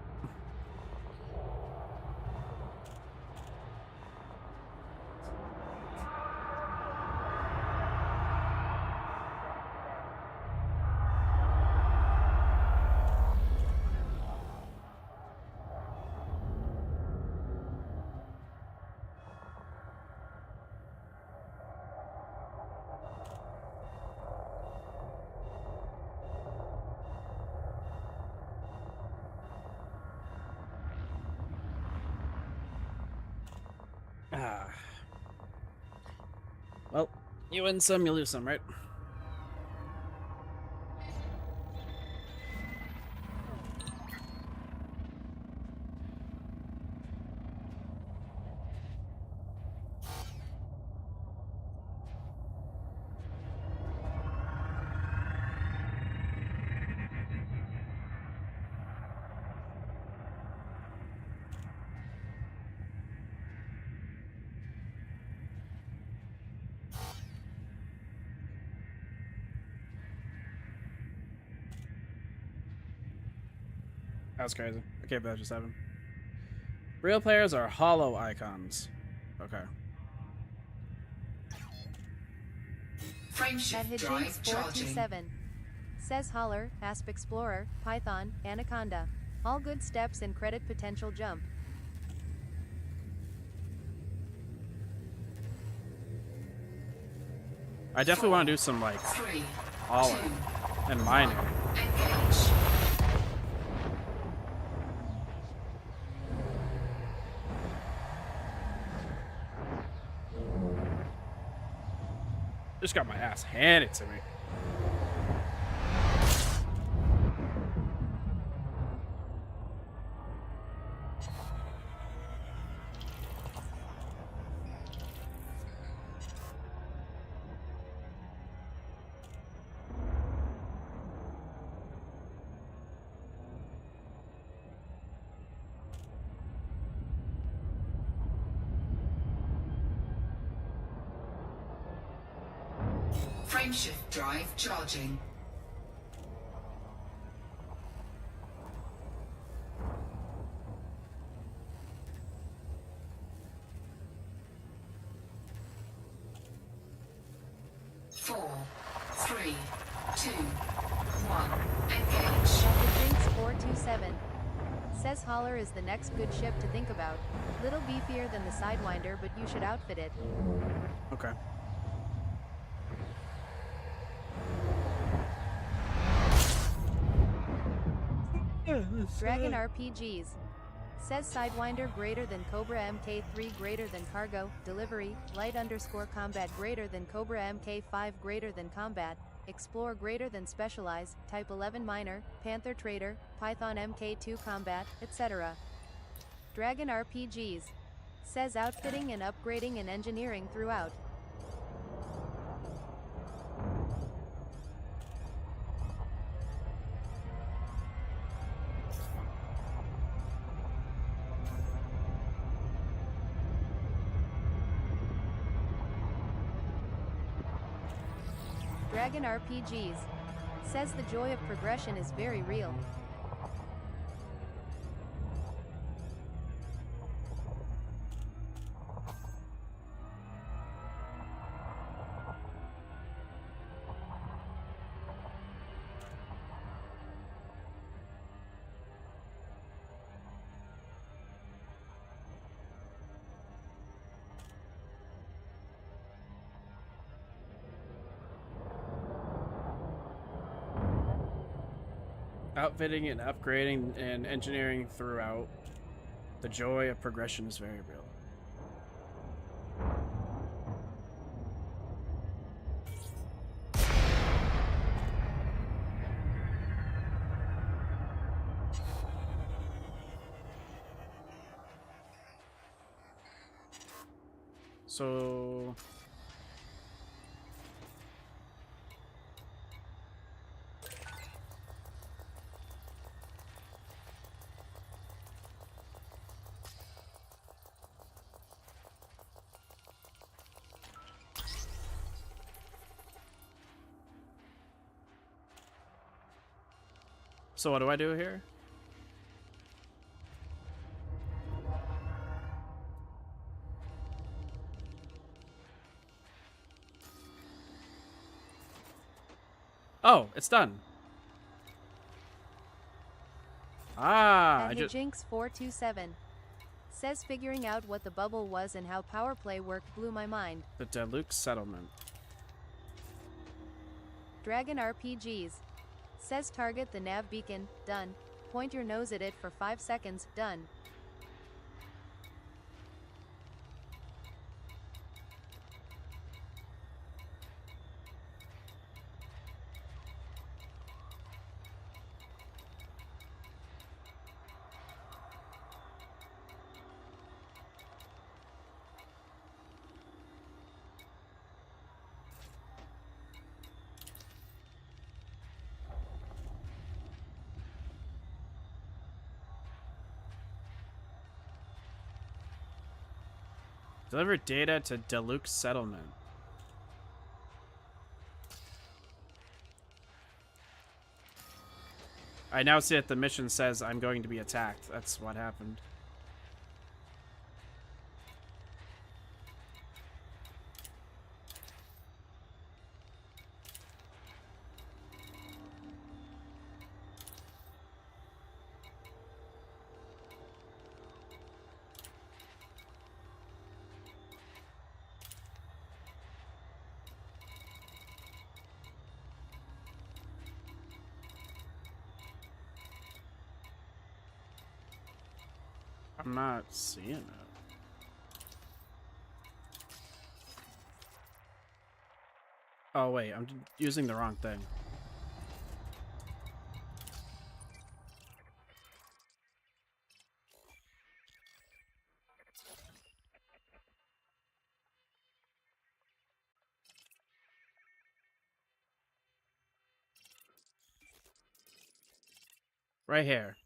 Well, you win some, you lose some, right? That's crazy. I can't believe I just have him. Real players are hollow icons. Okay. At Frameshift drive charging. Hijinks427. Says Holler, Asp Explorer, Python, Anaconda. All good steps and credit potential jump. I definitely want to do some, like, 3, holler 2, and mining. engage. Just got my ass handed to me. Frameshift drive charging. Four, three, two, one, engage. At Hijinks427. Says Holler is the next good ship to think about. Little beefier than the Sidewinder, but you should outfit it. Okay. Dragon RPGs. Says Sidewinder greater than Cobra MK3 greater than cargo, delivery, light underscore combat greater than Cobra MK5 greater than combat, explore greater than specialize, type 11 miner, Panther trader, Python MK2 combat, etc. Dragon RPGs. Says outfitting and upgrading and engineering throughout. Dragon RPGs. Says the joy of progression is very real. Outfitting and upgrading and engineering throughout. The joy of progression is very real. So So what do I do here? Oh, it's done. Ah, At Hijinks427. Says figuring out what the bubble was and how power play worked blew my mind. the Deluxe settlement. Dragon RPGs. Says target the nav beacon, done. Point your nose at it for 5 seconds, done. Deliver data to Deluxe Settlement. I now see that the mission says I'm going to be attacked. That's what happened. I'm not seeing it. Oh wait, I'm using the wrong thing. Right here.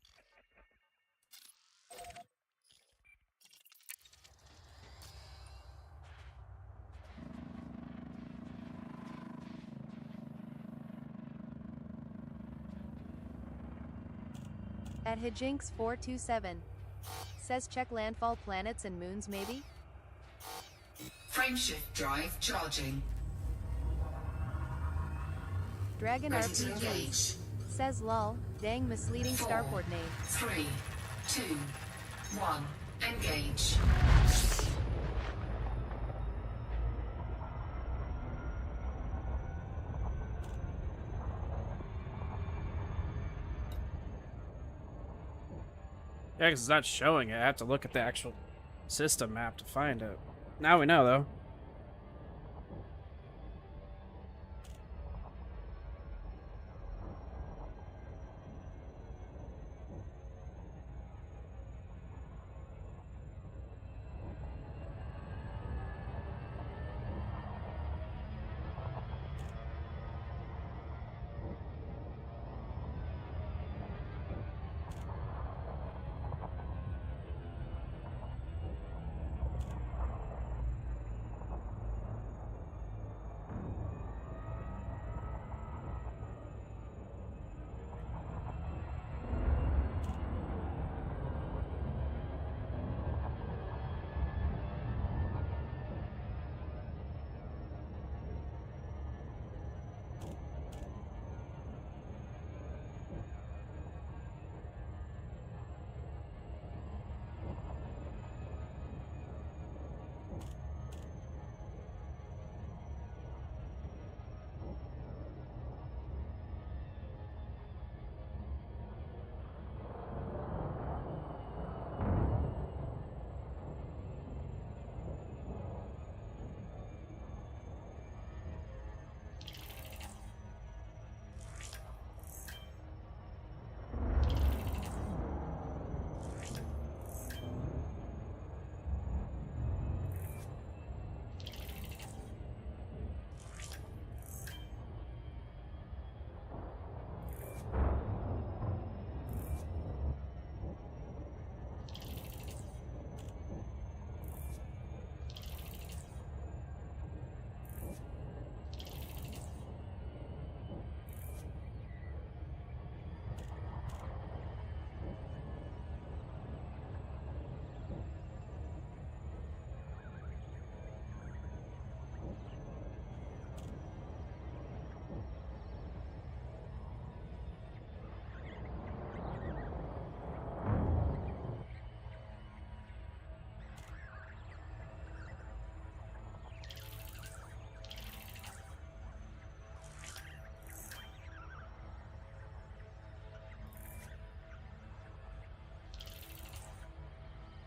At Hijinks427. Says check landfall planets and moons maybe? Frameshift drive charging. Dragon Ready to RPG. engage. Says lol, dang misleading 4, starport name. 3, 2, 1. Engage. Yeah, because it's not showing it. I have to look at the actual system map to find it. Now we know, though.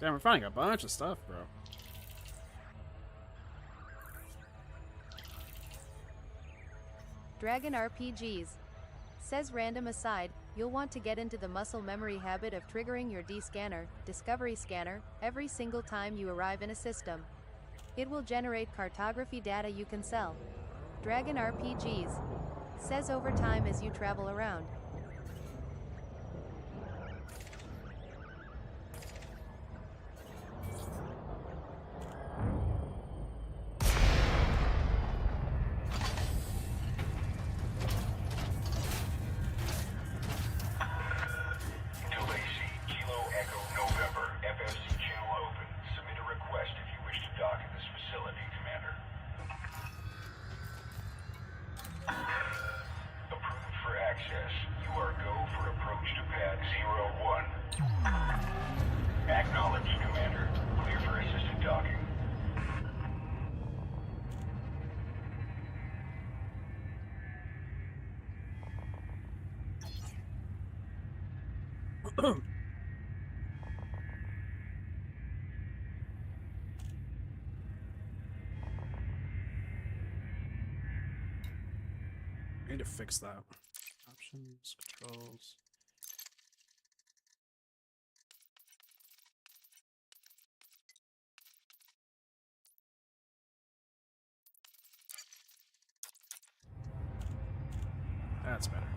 Damn, we're finding a bunch of stuff, bro. Dragon RPGs. Says random aside, you'll want to get into the muscle memory habit of triggering your D-scanner, Discovery Scanner, every single time you arrive in a system. It will generate cartography data you can sell. Dragon RPGs. Says over time as you travel around. I need to fix that. Options, controls. That's better.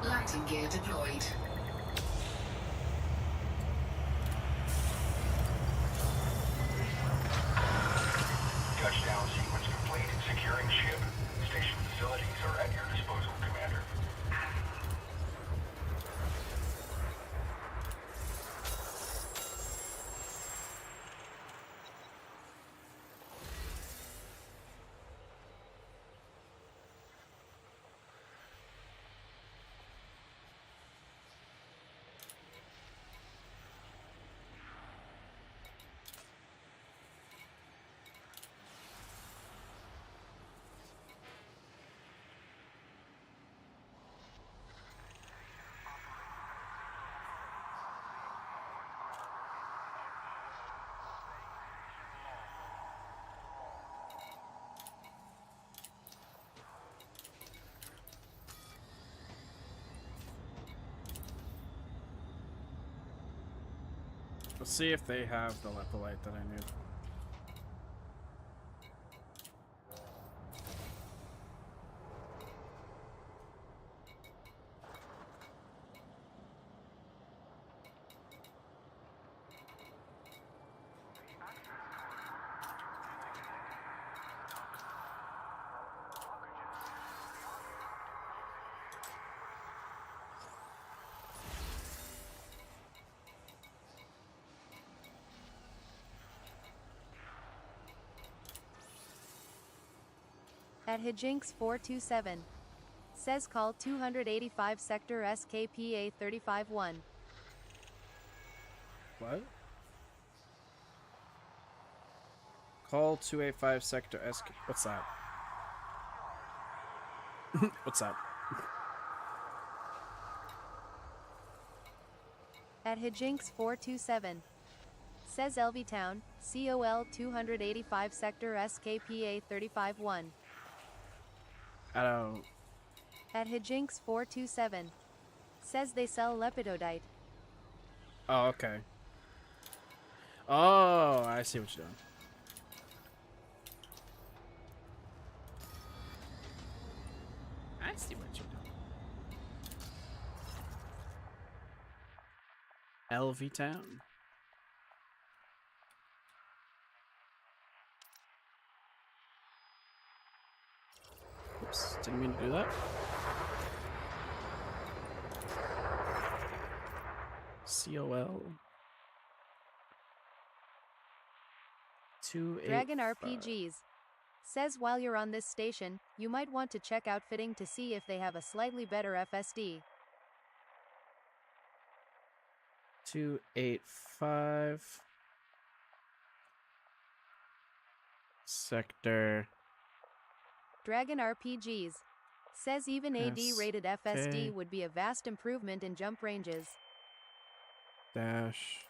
Landing gear deployed. Touchdown sequence complete. Securing ship. Station facilities are at your disposal, Commander. Let's see if they have the lephalite that I need. At Hijinks 427. Says call 285 sector SKPA 35-1. What? Call 285 sector SK. What's that? What's that? At Hijinks 427. Says LV Town, COL 285 sector SKPA 35-1. I don't. At Hijinks 427. Says they sell lepidodite. Oh, okay. Oh, I see what you're doing. I see what you're doing. LV Town. Oops, didn't mean to do that. COL. Dragon RPGs. Says while you're on this station, you might want to check out Fitting to see if they have a slightly better FSD. 285 sector. Dragon RPGs. Says even AD rated FSD SK. would be a vast improvement in jump ranges. Dash.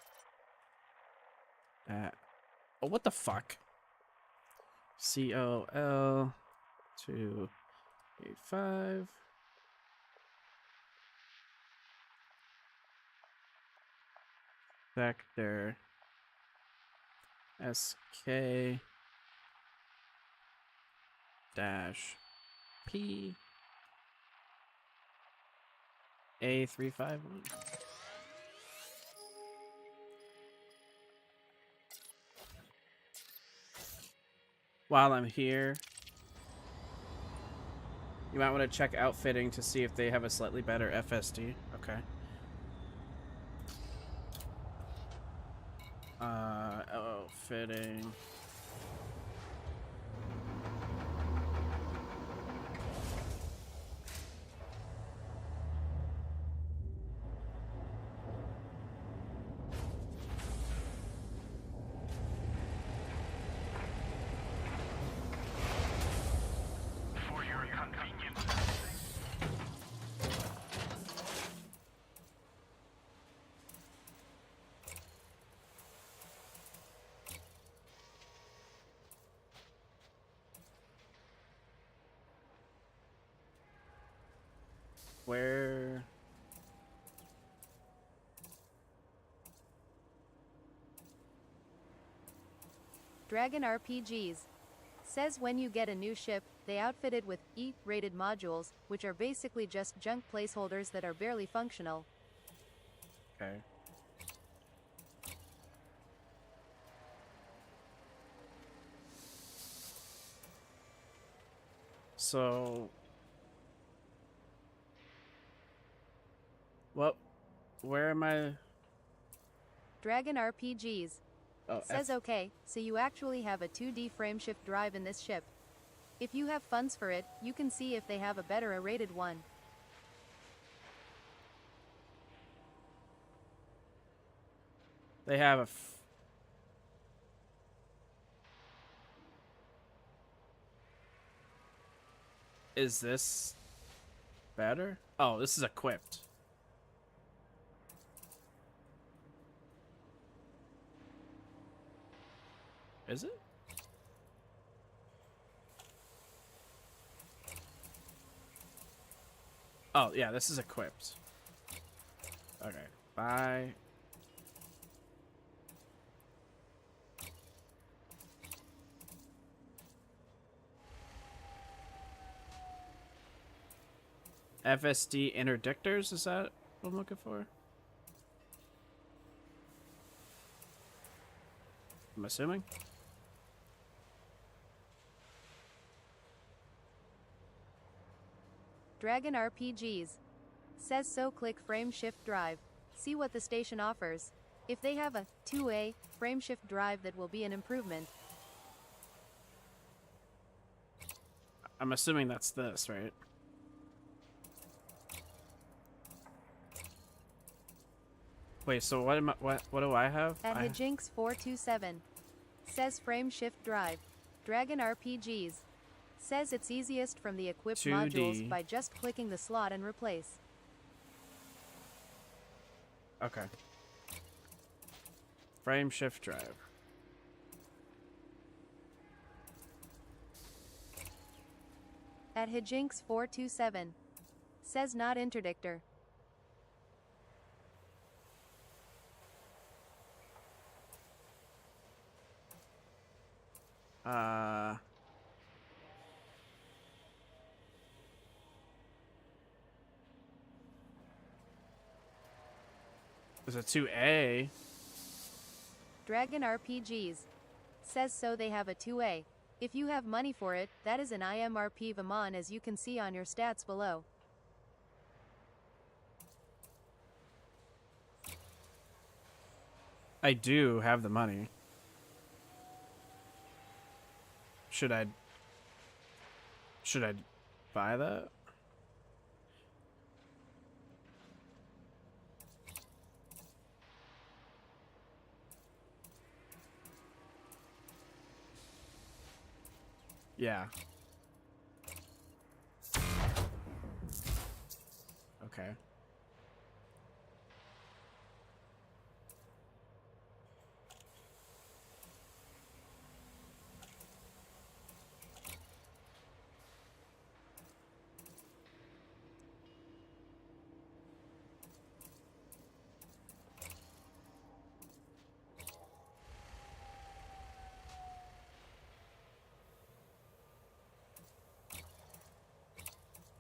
Oh, what the fuck? COL 285 sector SK dash P A351. While I'm here, You might want to check outfitting to see if they have a slightly better FSD. Okay. Outfitting. For your convenience. Where? Dragon RPGs. Says when you get a new ship, they outfit it with E-rated modules, which are basically just junk placeholders that are barely functional. Okay. So, what? Where am I? Dragon RPGs. Oh, Says okay, so you actually have a 2D frameshift drive in this ship. If you have funds for it, you can see if they have a better rated one. They have a. Is this better? Oh, this is equipped. Is it? Oh, yeah, this is equipped. Okay, bye. FSD interdictors, is that what I'm looking for? I'm assuming. Dragon RPGs. Says so click frameshift drive. See what the station offers. If they have a 2A frameshift drive, that will be an improvement. I'm assuming that's this, right? Wait, so what am I, what do I have? At Hijinks 427. Says frameshift drive. Dragon RPGs. Says it's easiest from the equipped 2D. modules by just clicking the slot and replace. Okay. Frame shift drive. At Hijinks 427. Says not interdictor. There's a 2A. Dragon RPGs. Says so they have a 2A. If you have money for it, that is an IMRP Vamon, as you can see on your stats below. I do have the money. Should I buy that? Yeah. Okay.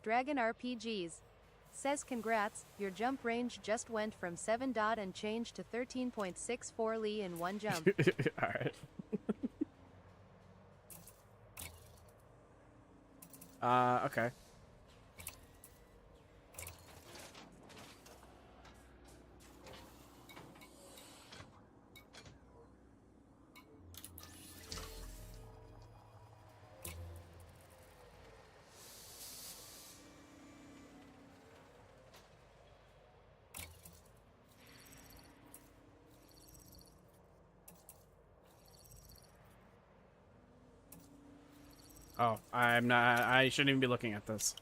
Dragon RPGs. Says congrats, your jump range just went from 7 dot and change to 13.64 li in one jump. Alright. Okay. Oh, I'm not. I shouldn't even be looking at this.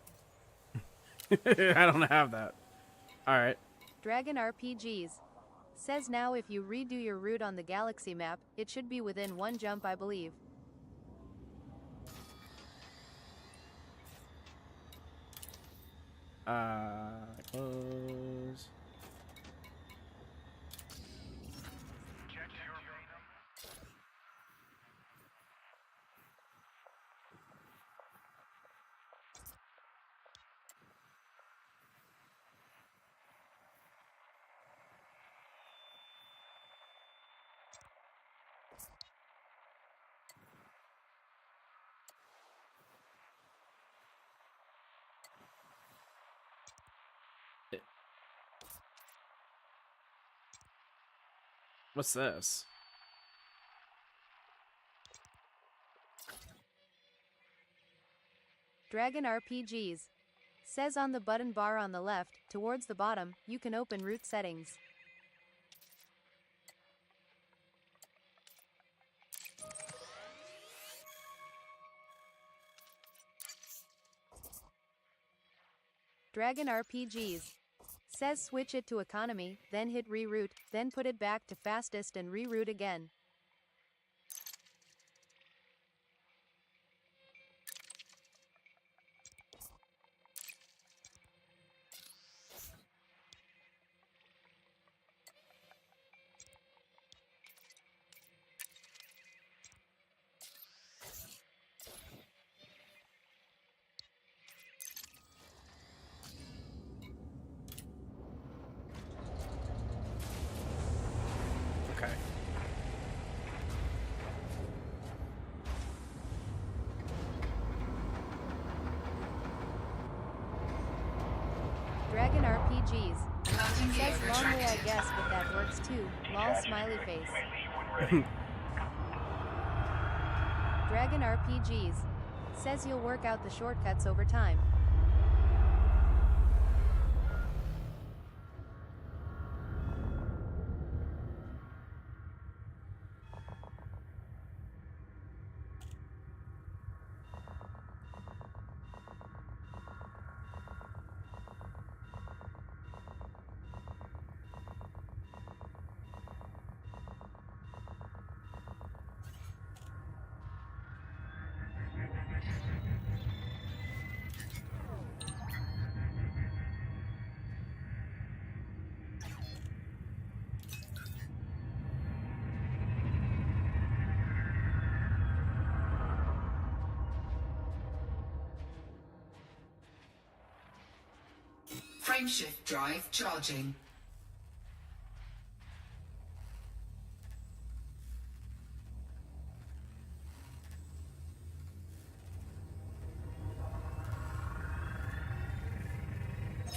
I don't have that. All right. Dragon RPGs. Says now if you redo your route on the galaxy map, it should be within one jump, I believe. Close. What's this? Dragon RPGs. Says on the button bar on the left, towards the bottom, you can open route settings. Dragon RPGs. Says switch it to economy, then hit reroute, then put it back to fastest and reroute again. Okay. Dragon RPGs. Landing gear Says long way I retracted. guess, but that works too. Lol smiley face. Dragon RPGs. Says you'll work out the shortcuts over time. Frameshift drive charging.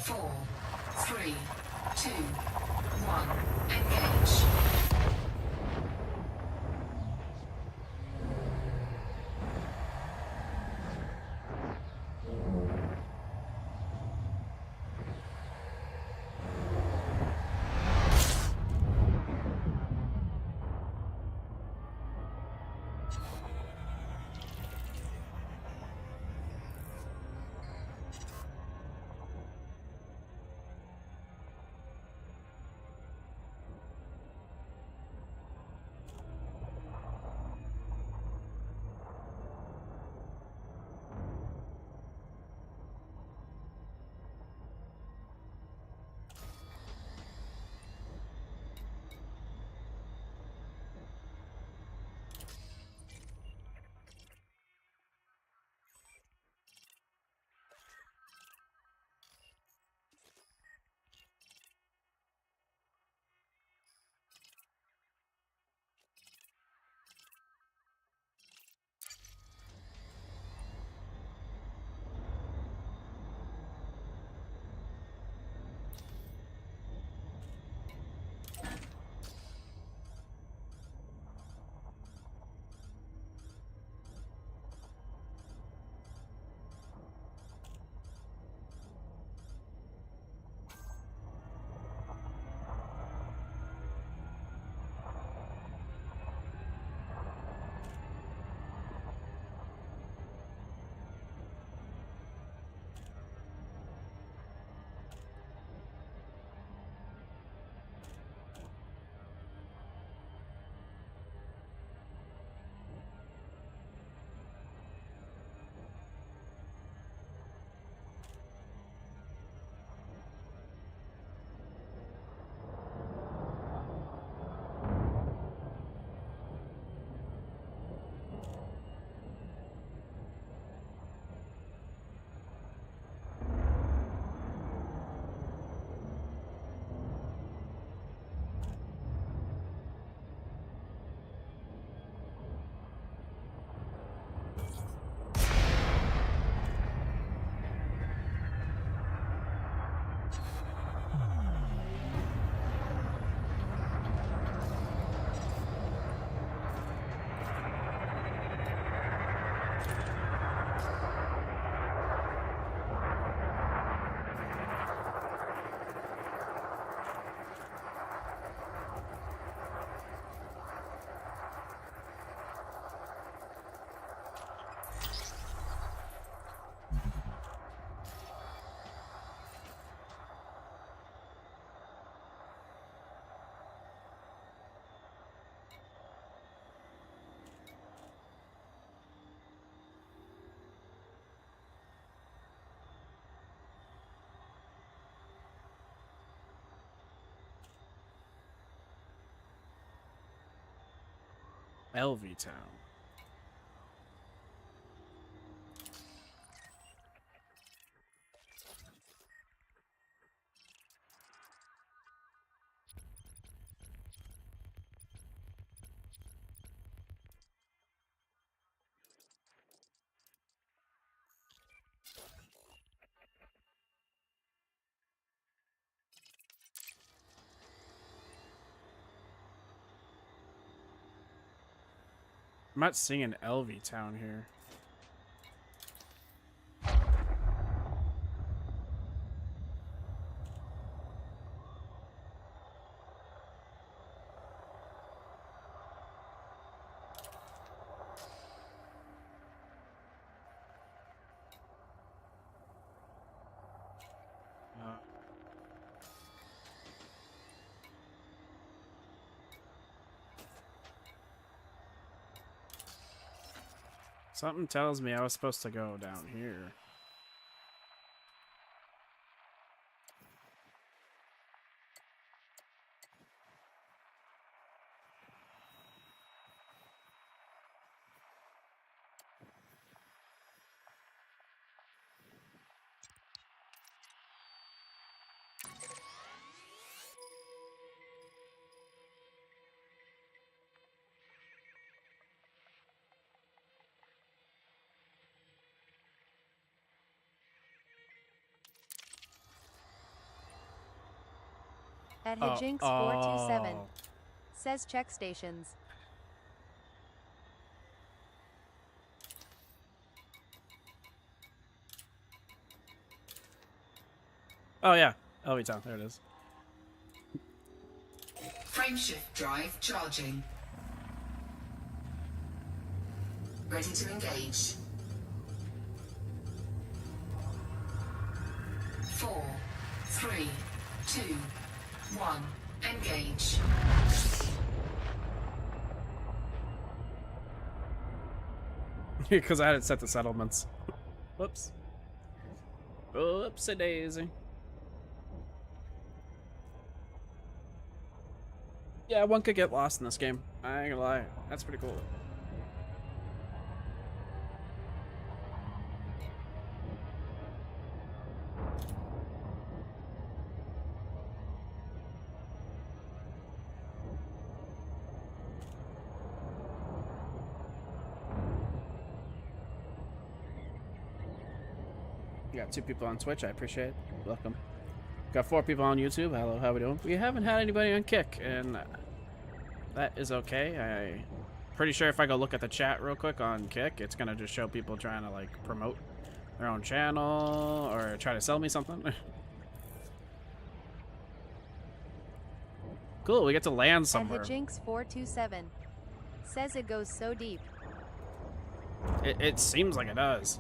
Four, three, two, one, engage. LV Town. I'm not seeing an LV Town here. Something tells me I was supposed to go down here. At Oh, Hijinks427 oh. says check stations. Oh yeah, LV Town. There it is. Frameshift drive charging. Ready to engage. 4, 3, 2, 1. Engage. Because I hadn't set the settlements. Whoops. Whoopsie daisy. Yeah, one could get lost in this game. I ain't gonna lie. That's pretty cool. You got 2 people on Twitch. I appreciate it. Welcome. Got 4 people on YouTube. Hello, how we doing? We haven't had anybody on Kick, and that is okay. I'm pretty sure if I go look at the chat real quick on Kick, it's gonna just show people trying to like promote their own channel or try to sell me something. Cool, we get to land somewhere. At Hijinks427 says it goes so deep. It seems like it does.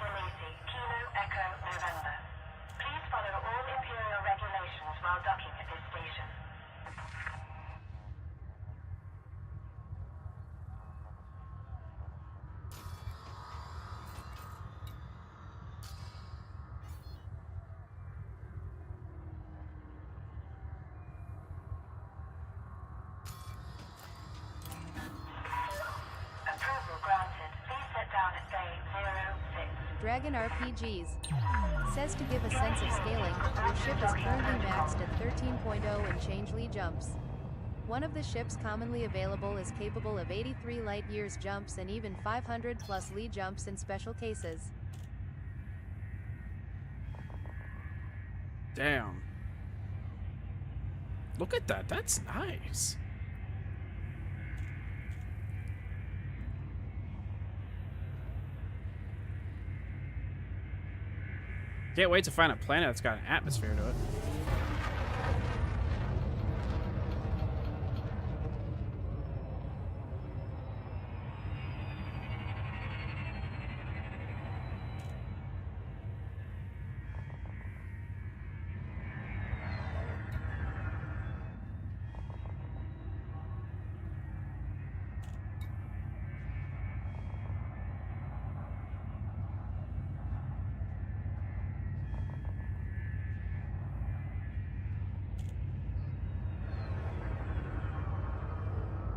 Delisi, Kilo Echo November. Please follow all Imperial regulations while docking at this station. Approval granted. Please sit down at bay 06. Dragon RPGs says to give a sense of scaling, your ship is currently maxed at 13.0 and change Lee jumps. One of the ships commonly available is capable of 83 light years jumps and even 500 plus Lee jumps in special cases. Damn. Look at that. That's nice. Can't wait to find a planet that's got an atmosphere to it.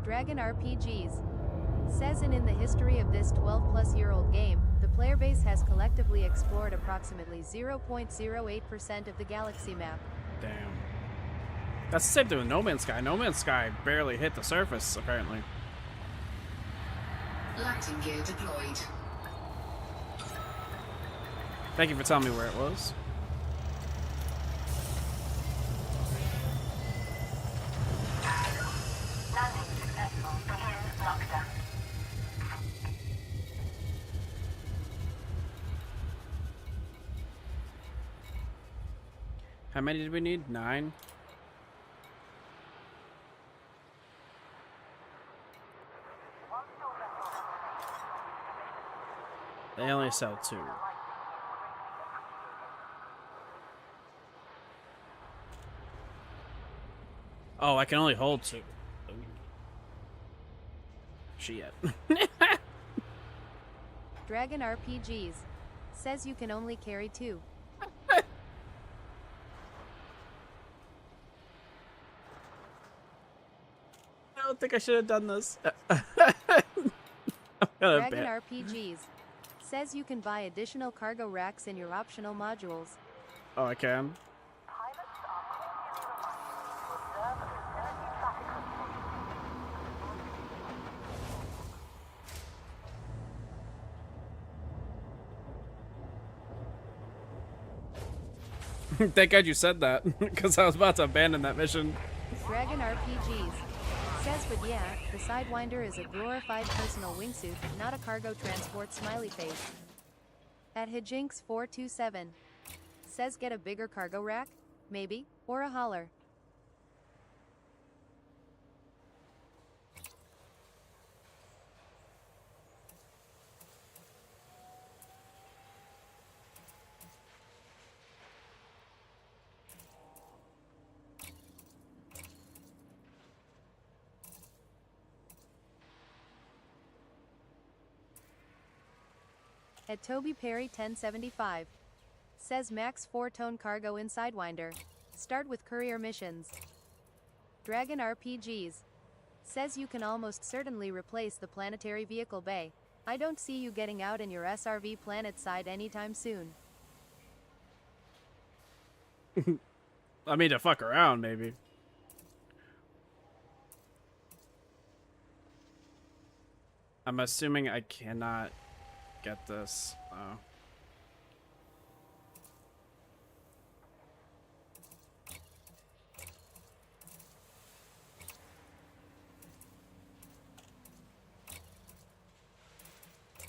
Dragon RPGs says in the history of this 12-plus-year-old game, the player base has collectively explored approximately 0.08% of the galaxy map. Damn. That's the same thing with No Man's Sky. No Man's Sky barely hit the surface, apparently. Lighting gear deployed. Thank you for telling me where it was. Landing successful. Begin lockdown. How many did we need? 9? They only sell 2. Oh, I can only hold 2. Ooh. Shit. Dragon RPGs says you can only carry 2. I don't think I should have done this. I'm gonna Dragon bet. RPGs says you can buy additional cargo racks in your optional modules. Oh, I can. Pilots are cordially reminded to observe facility traffic control. Thank God you said that, because I was about to abandon that mission. Dragon RPGs says, but yeah, the Sidewinder is a glorified personal wingsuit, not a cargo transport smiley face. At Hijinks427 says, get a bigger cargo rack, maybe, or a hauler. At Toby Perry 1075 says max 4-tone cargo in Sidewinder. Start with courier missions. Dragon RPGs says you can almost certainly replace the planetary vehicle bay. I don't see you getting out in your SRV planet side anytime soon. I mean, to fuck around, maybe. I'm assuming I cannot get this. Oh.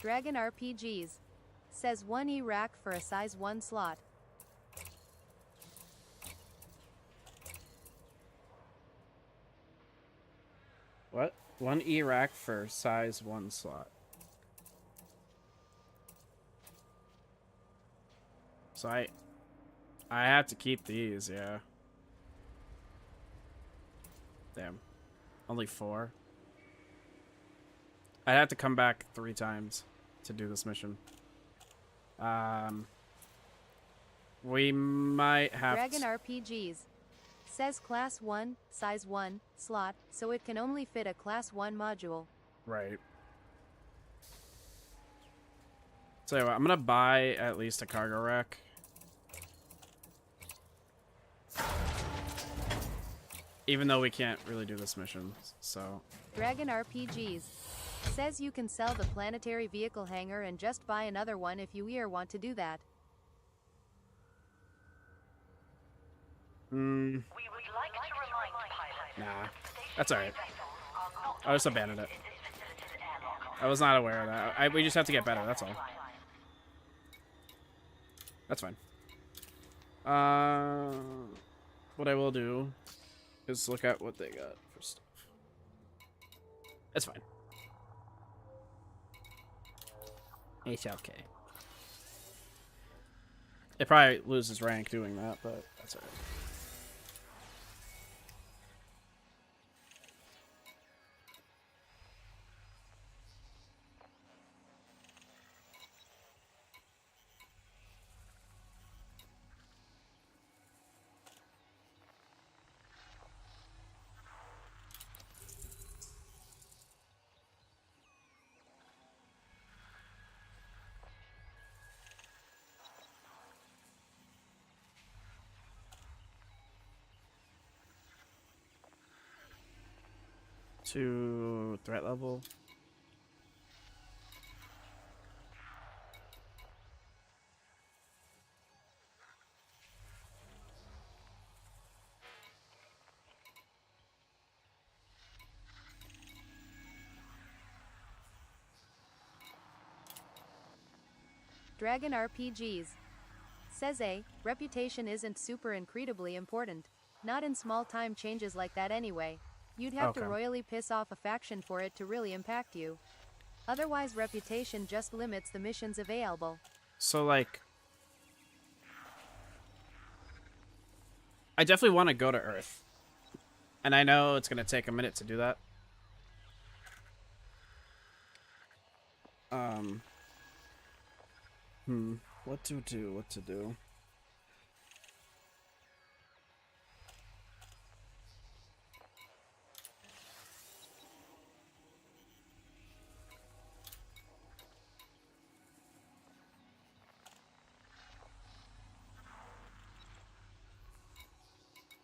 Dragon RPGs says 1 rack for a size 1 slot. What? 1 rack for size 1 slot. So I have to keep these, yeah. Damn. Only 4. I'd have to come back 3 times to do this mission. We might have Dragon RPGs says class 1, size 1, slot, so it can only fit a class 1 module. Right. So anyway, I'm gonna buy at least a cargo rack. Even though we can't really do this mission, so. Dragon RPGs says you can sell the planetary vehicle hangar and just buy another one if you want to do that. We would like to remind Nah, that's alright. I'll just abandon it. I was not aware of that. We just have to get better, that's all. That's fine. What I will do is look at what they got for stuff. It's fine. It's okay. It probably loses rank doing that, but that's alright. To threat level. Dragon RPGs. Says A, reputation isn't super incredibly important. Not in small time changes like that anyway. You'd have to Okay. royally piss off a faction for it to really impact you. Otherwise, reputation just limits the missions available. So, like, I definitely want to go to Earth. And I know it's going to take a minute to do that. What to do, what to do.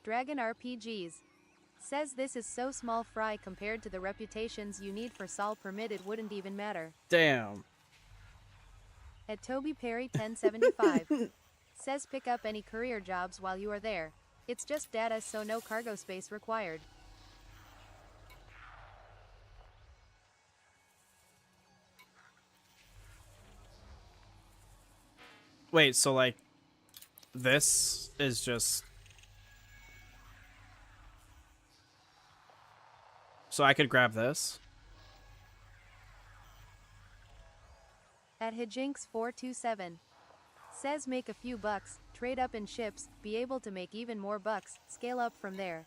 Dragon RPGs. Says this is so small fry compared to the reputations you need for Sol permit it wouldn't even matter. Damn. At Toby Perry 1075. Says pick up any career jobs while you are there. It's just data, so no cargo space required. Wait, so, like, this is just... So I could grab this? At Hijinks 427. Says make a few bucks, trade up in ships, be able to make even more bucks, scale up from there.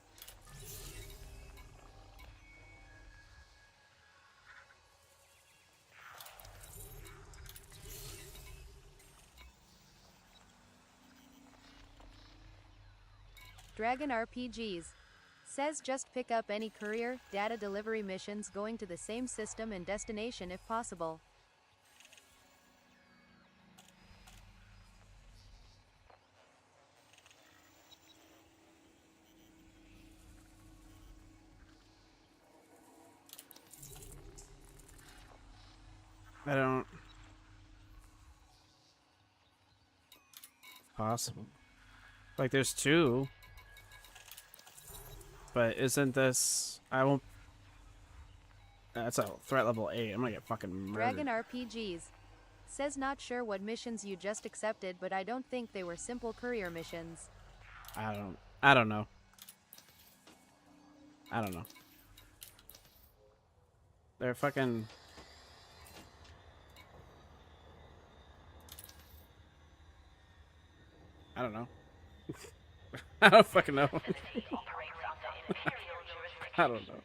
Dragon RPGs. Says just pick up any courier, data delivery missions going to the same system and destination if possible. I don't... Possible. Like, there's two. But isn't this... I won't... That's a threat level 8. I'm gonna get fucking murdered. Dragon RPGs. Says not sure what missions you just accepted, but I don't think they were simple courier missions. I don't know. I don't know. They're fucking... I don't know. I don't fucking know. I don't know.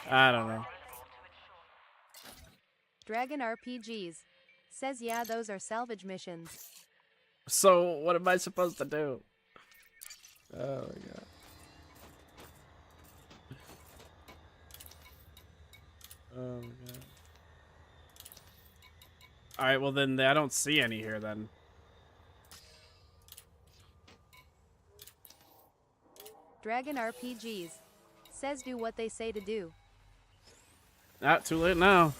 I don't know. Dragon RPGs. Says yeah, those are salvage missions. So, what am I supposed to do? Oh my god. Oh my god. Alright, well then, I don't see any here then. Dragon RPGs. Says do what they say to do. Not too late now.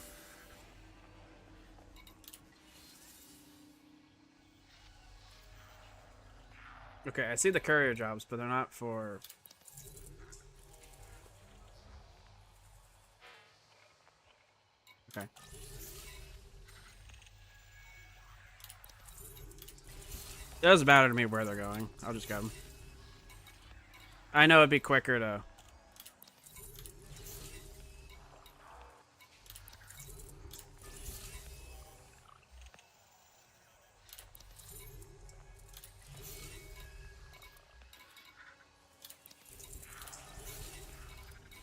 Okay, I see the courier jobs, but they're not for Okay. It doesn't matter to me where they're going. I'll just get them. I know it'd be quicker to...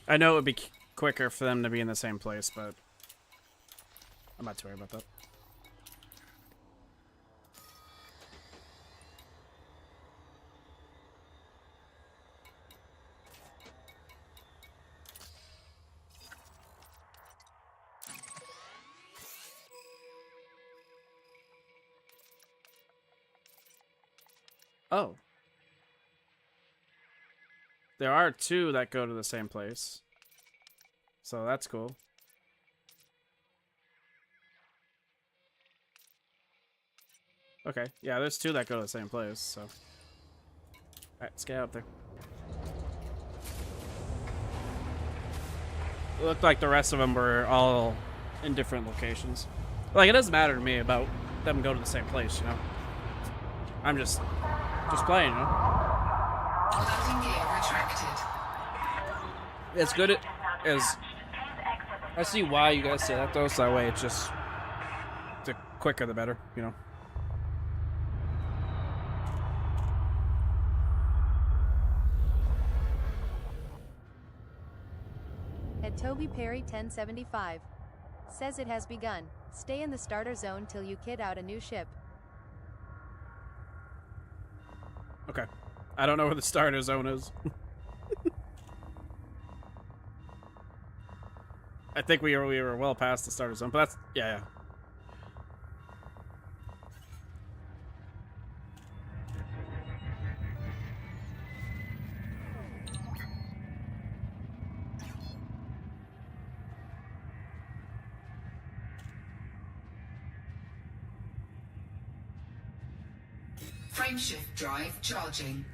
I know it would be quicker for them to be in the same place, but I'm not too worried about that. Oh. There are two that go to the same place. So that's cool. Okay, yeah, there's two that go to the same place, so... Alright, let's get out there. It looked like the rest of them were all in different locations. Like, it doesn't matter to me about them going to the same place, you know? I'm just playing, you know? Landing gear retracted. As good as... I see why you guys say that, though, so that way it's just... The quicker the better, you know? At Toby Perry 1075. Says it has begun. Stay in the starter zone till you kit out a new ship. Okay. I don't know where the starter zone is. I think we were well past the starter zone, but that's... Yeah. Frameshift drive charging.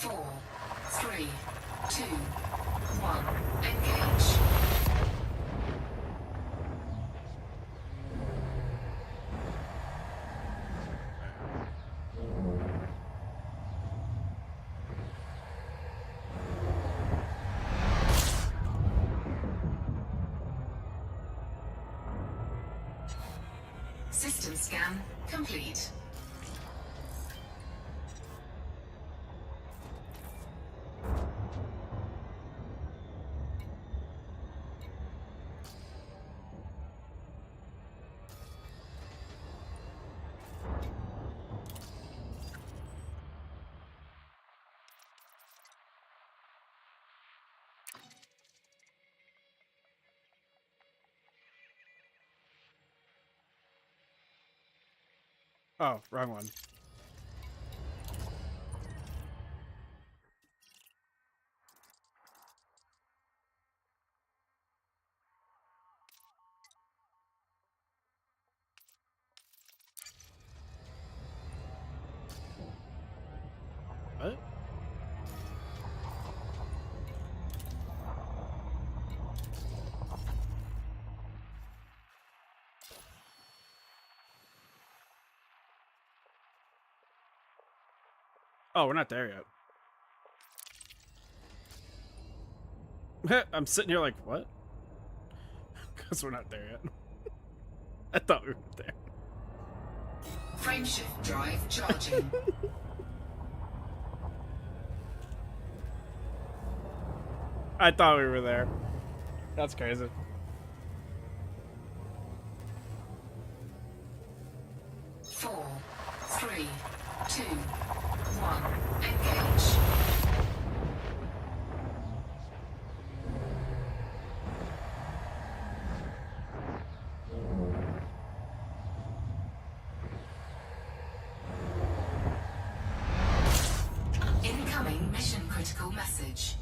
Four, three, two, one, engage. System scan complete. Oh, wrong one. What? Oh, we're not there yet. I'm sitting here like, what? Because we're not there yet. I thought we were there. Frameshift drive charging. I thought we were there. That's crazy. Four, three, two, one, engage. Incoming mission critical message.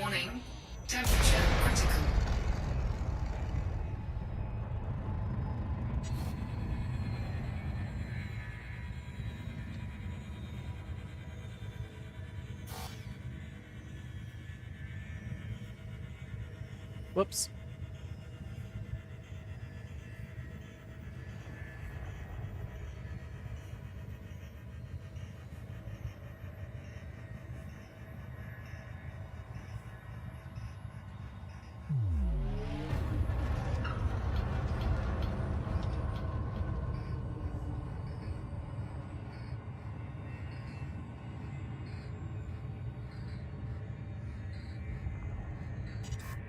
Warning. Temperature critical. Whoops.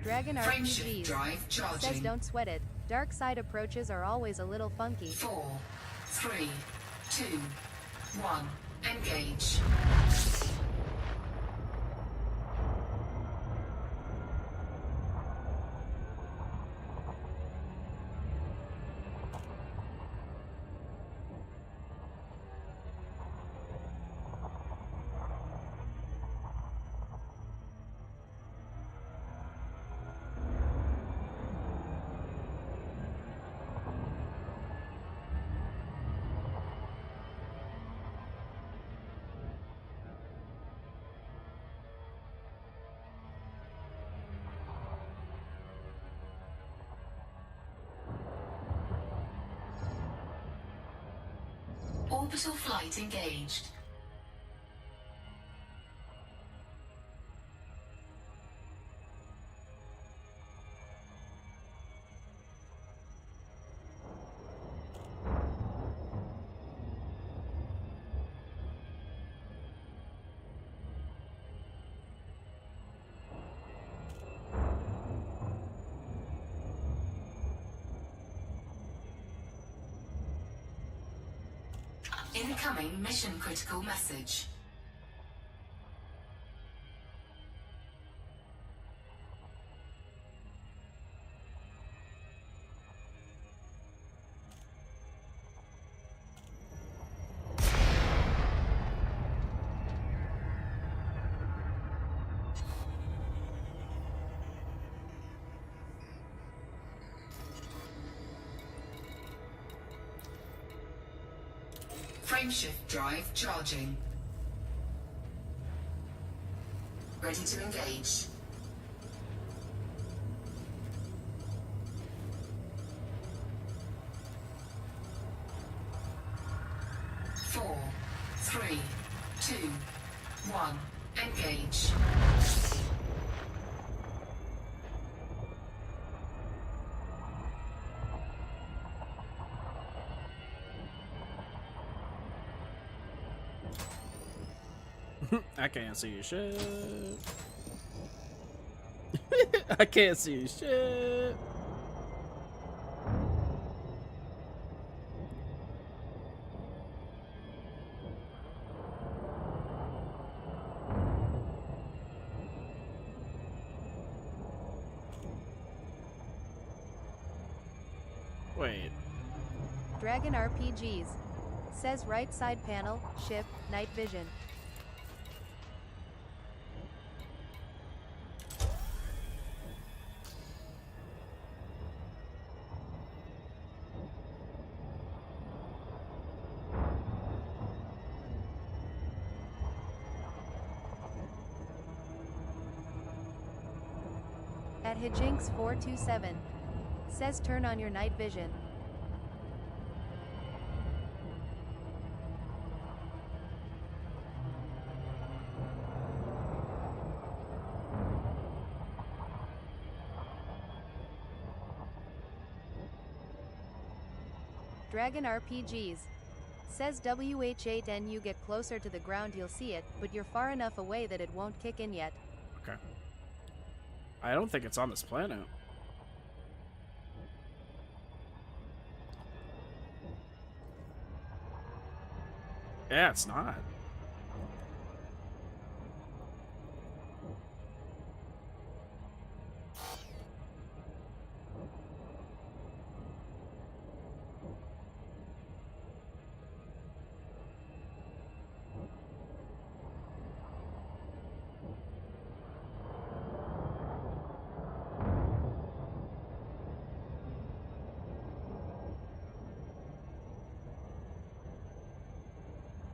Dragon Frameshift RPGs drive charging. says don't sweat it. Dark side approaches are always a little funky. 4, 3, 2, 1. Engage. Orbital flight engaged. Incoming mission critical message. Frameshift drive charging. Ready to engage. Four, three, two, one. Engage. I can't see you shit. I can't see you shit. Wait. Dragon RPGs says right side panel, ship, night vision. At Hijinks427 says turn on your night vision. Dragon RPGs says WH8 and you get closer to the ground you'll see it, but you're far enough away that it won't kick in yet. Okay. I don't think it's on this planet. Yeah, it's not.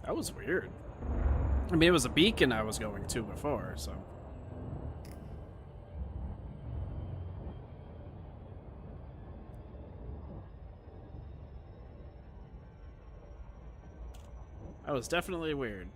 That was weird. I mean, it was a beacon I was going to before, so. That was definitely weird.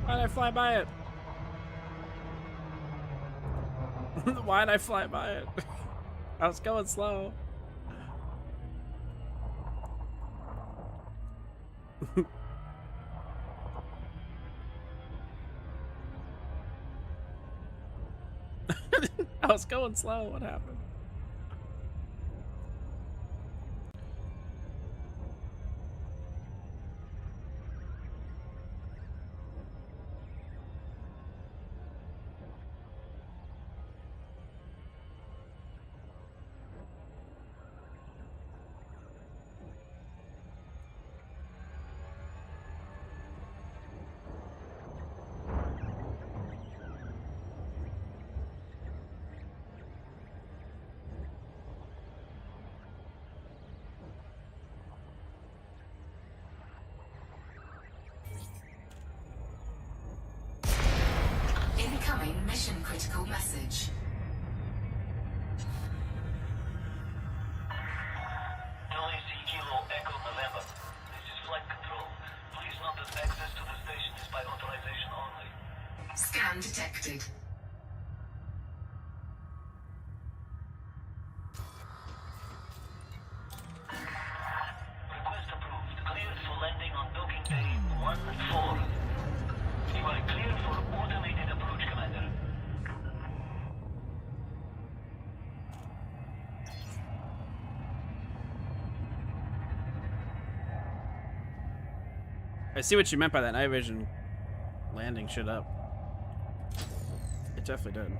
Why'd I fly by it? Why'd I fly by it? I was going slow. I was going slow. What happened? Incoming mission critical message. LAC Kilo Echo November. This is flight control. Please note that access to the station is by authorization only. Scan detected. Request approved. Cleared for landing on docking bay 1-4. You are cleared for automated approach, Commander. I see what you meant by that night vision landing shit up. It definitely did.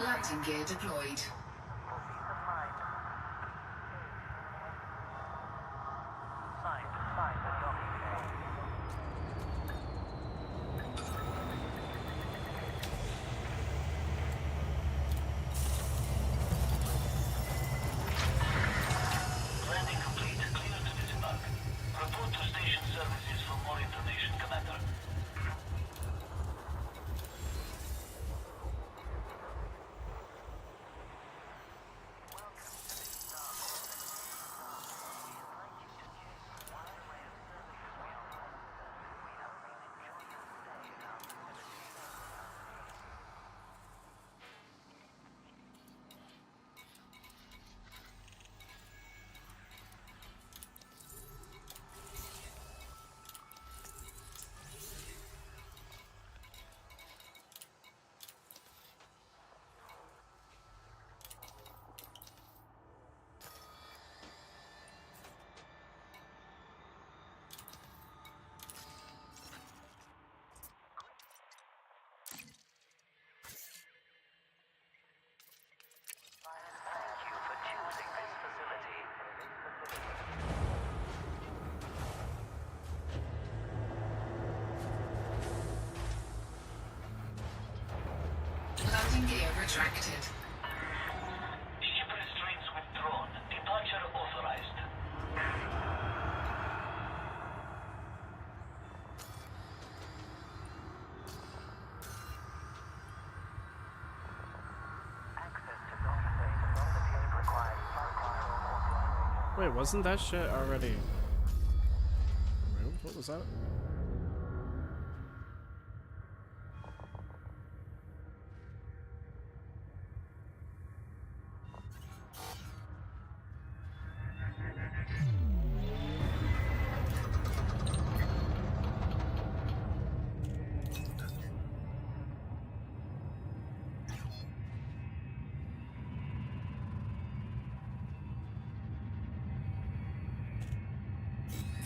Landing gear deployed. Landing complete. Clear to disembark. Report to station services for more information, Commander. retracted. Ship restraints withdrawn. Departure authorized. Wait, wasn't that shit already removed? What was that?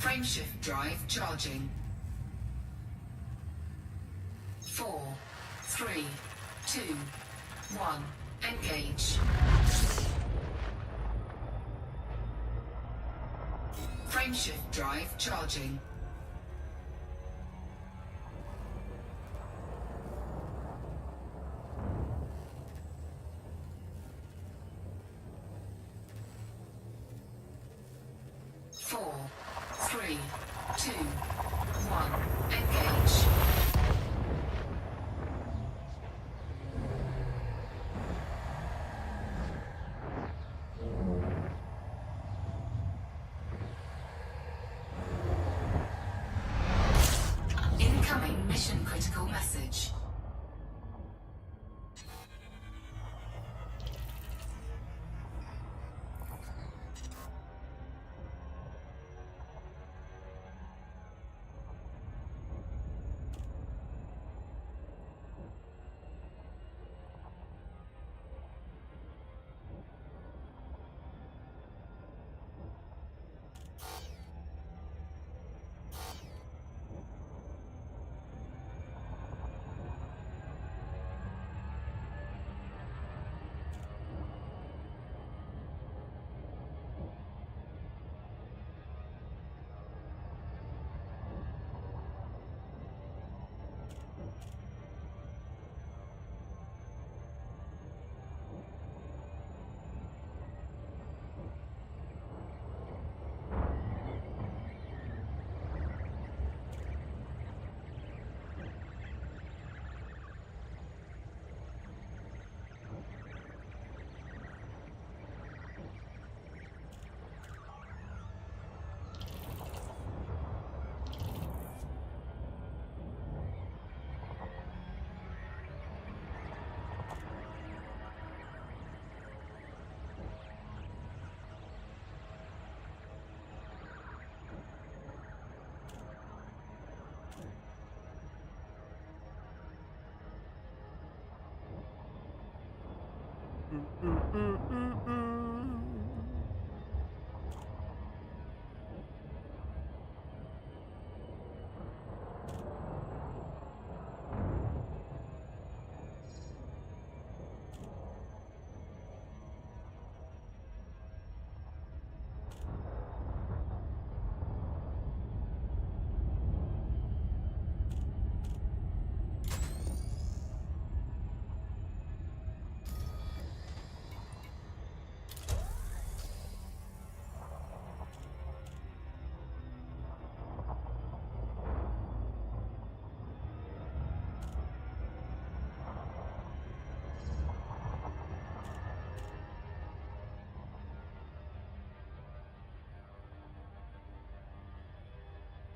Frameshift drive charging. 4, 3, 2, 1. Engage. Frameshift drive charging. Four, three, two, one. Engage. Incoming mission critical message.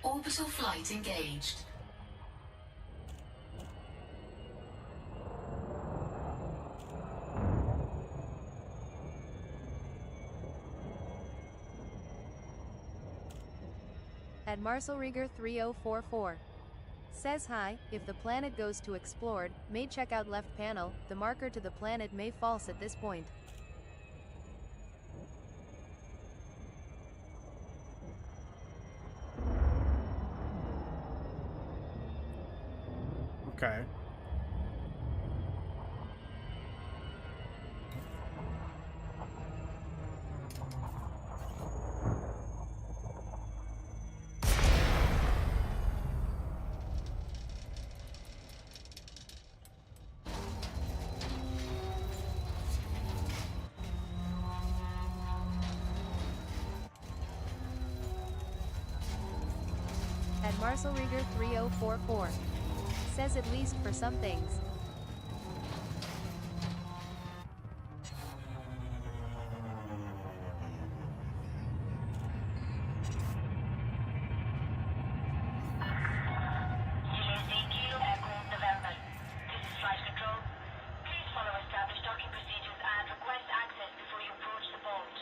Orbital flight engaged. At Marcelrieger 3044. Says hi, if the planet goes to explored, may check out left panel, the marker to the planet may false at this point. Okay. At Marcel Rieger 3044. Says at least for some things. Julius Kilo Echo November. This is Flight Control. Please follow established docking procedures and request access before you approach the boat.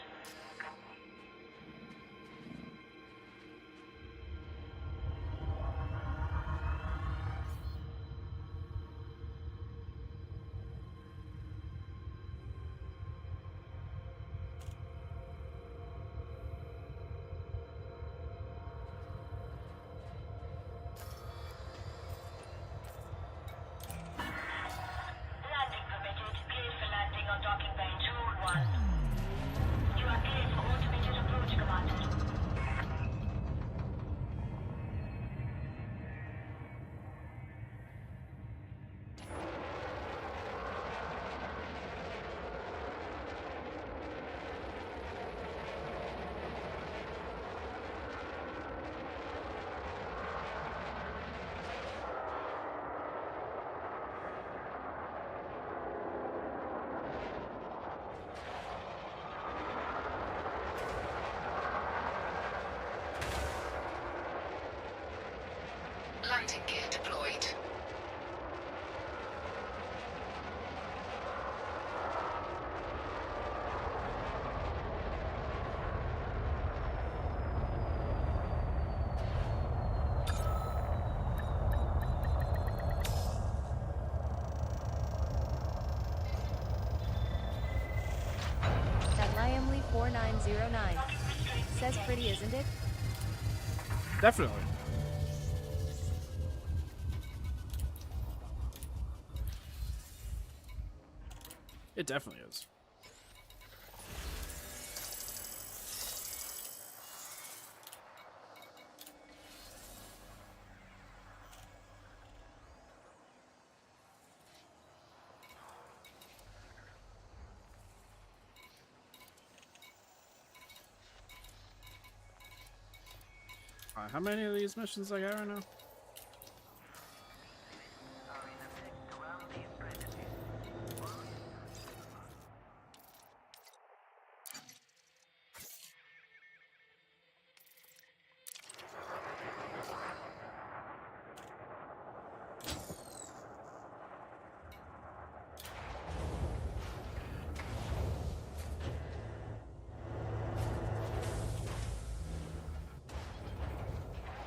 Landing permitted. Clear for landing on docking bay 2-1. You are cleared for automated approach, Commander. Landing gear deployed. At Liamly 4909. Says pretty, isn't it? Definitely. It definitely is. How many of these missions I got right now?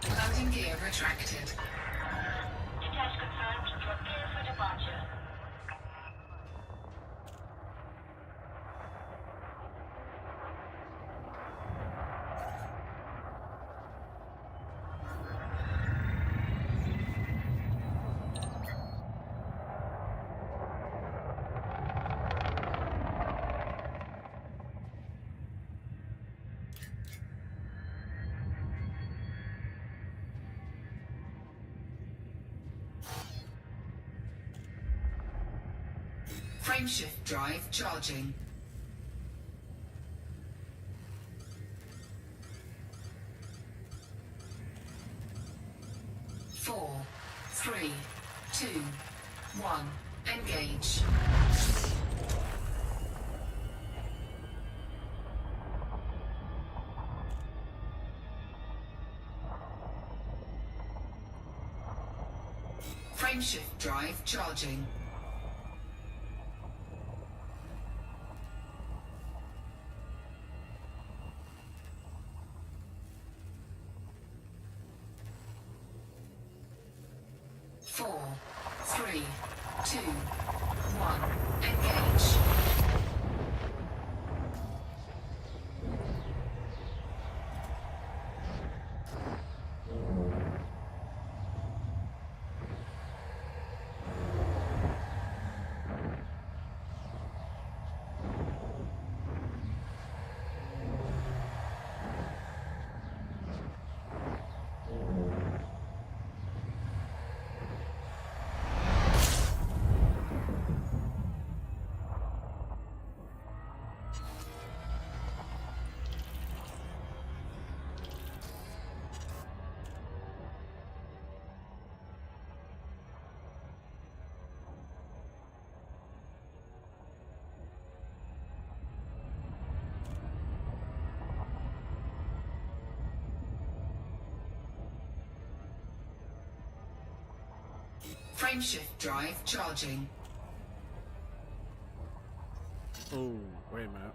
Landing gear retracted. Detach confirmed. You are clear for departure. Frameshift drive charging. Four, three, two, one. Engage. Frameshift drive charging. Four, three, two, one. Engage. Frameshift drive charging. Oh, wait a minute.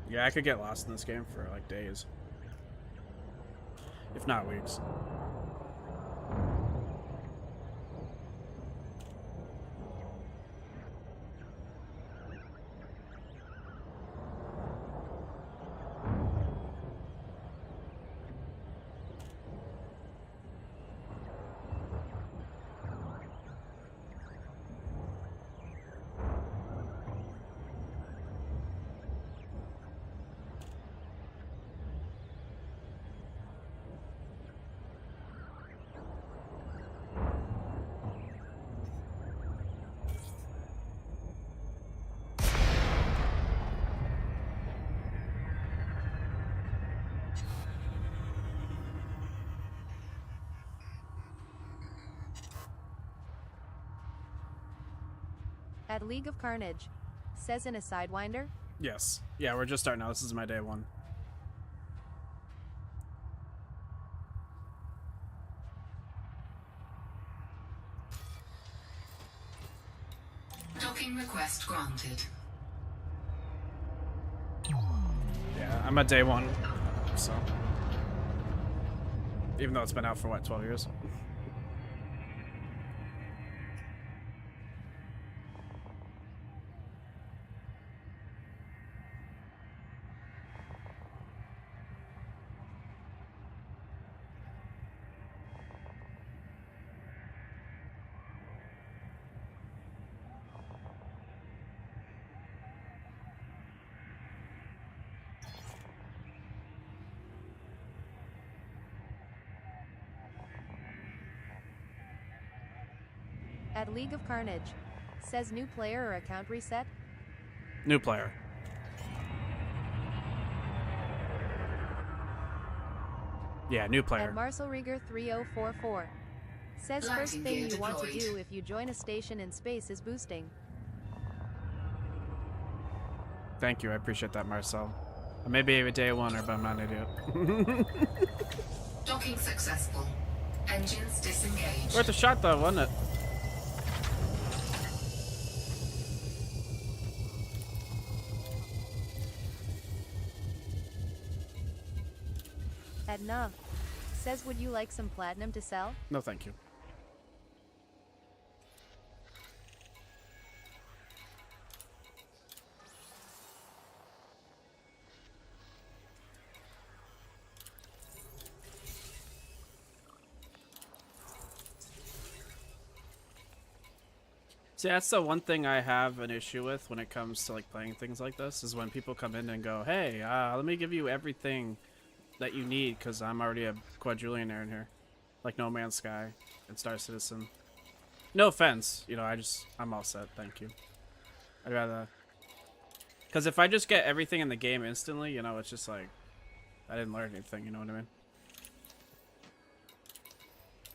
Yeah, I could get lost in this game for like days, if not weeks. At League of Carnage. Says in a Sidewinder. Yes. Yeah, we're just starting out. This is my day one. Docking request granted. Yeah, I'm at day one, so. Even though it's been out for, what, 12 years? At League of Carnage. Says new player or account reset. New player. Yeah, new player. At Marcel Rieger 3044. Says Lighting first thing gear you want to deployed. do if you join a station in space is boosting. Thank you, I appreciate that, Marcel. I may be a day oneer, but I'm not an idiot. Docking successful. Engines disengaged. Worth a shot, though, wasn't it? At Nah. Says would you like some platinum to sell? No, thank you. See, that's the one thing I have an issue with when it comes to like playing things like this, is when people come in and go, hey, let me give you everything that you need because I'm already a quadrillionaire in here. Like No Man's Sky and Star Citizen. No offense, you know, I'm all set, thank you. I'd rather... Because if I just get everything in the game instantly, you know, it's just like, I didn't learn anything, you know what I mean?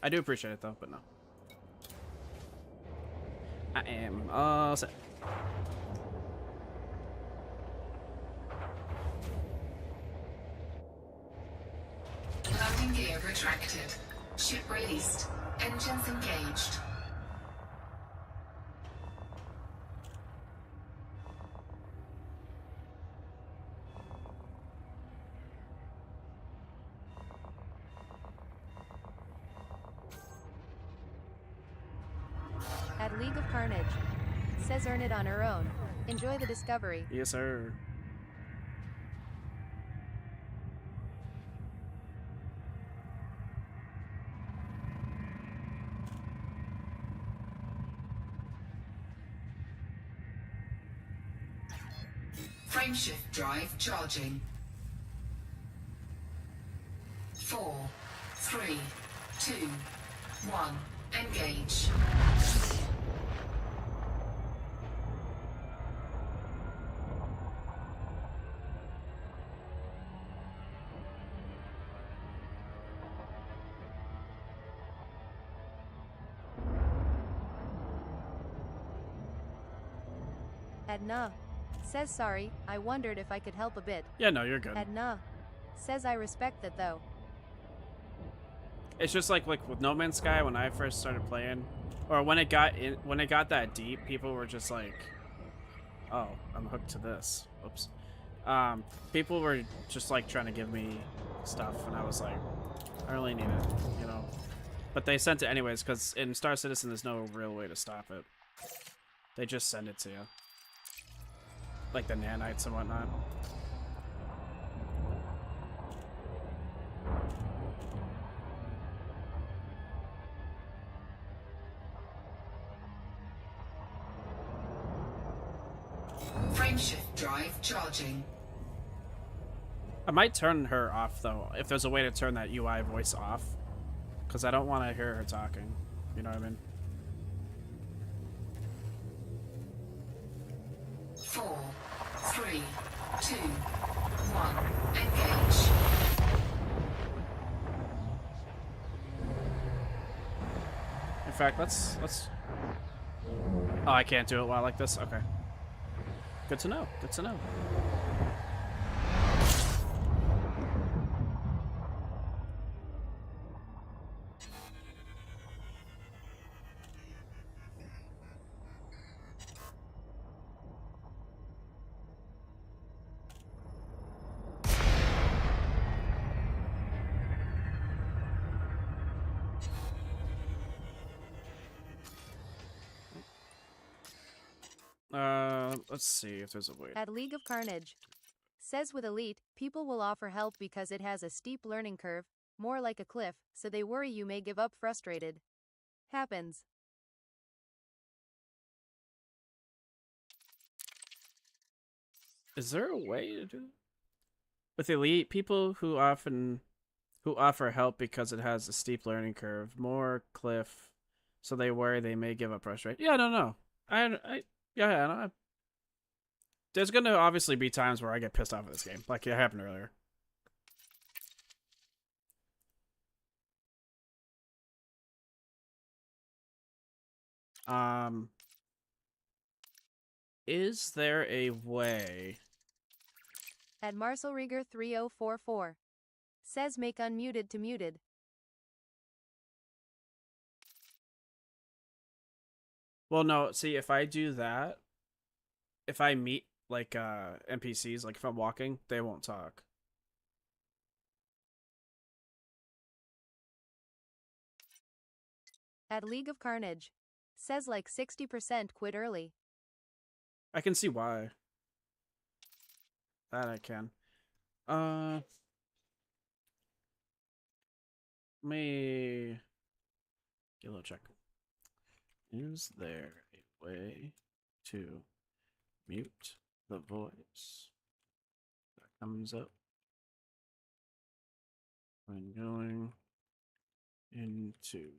I do appreciate it though, but no. I am all set. Landing gear retracted. Ship released. Engines engaged. At League of Carnage. Says earn it on her own. Enjoy the discovery. Yes, sir. Frameshift drive charging. 4, 3, 2, 1. Engage. Edna. Says sorry, I wondered if I could help a bit. Yeah, no, you're good. Edna. Says I respect that though. It's just like with No Man's Sky when I first started playing, or when it got that deep, people were just like, "Oh, I'm hooked to this." Oops. People were just like trying to give me stuff, and I was like, "I really need it," you know. But they sent it anyways because in Star Citizen, there's no real way to stop it. They just send it to you, like the nanites and whatnot. Frameshift drive charging. I might turn her off though, if there's a way to turn that UI voice off, because I don't want to hear her talking. You know what I mean? 4, 3, 2, 1. Engage. In fact, let's. Oh, I can't do it while like this. Okay. Good to know. Good to know. Let's see if there's a way. At League of Carnage. Says with Elite, people will offer help because it has a steep learning curve, more like a cliff, so they worry you may give up frustrated. Happens. Is there a way to do it? With Elite, people who offer help because it has a steep learning curve, more cliff, so they worry they may give up frustrated. Yeah, no. Yeah, no, there's gonna obviously be times where I get pissed off at this game, like it happened earlier. Is there a way? At Marcel Rieger 3044. Says make unmuted to muted. Well, no, see, if I do that, if I meet like NPCs, like if I'm walking, they won't talk. At League of Carnage. Says like 60% quit early. I can see why. That I can. Me get a little check. Is there a way to mute the voice that comes up when going into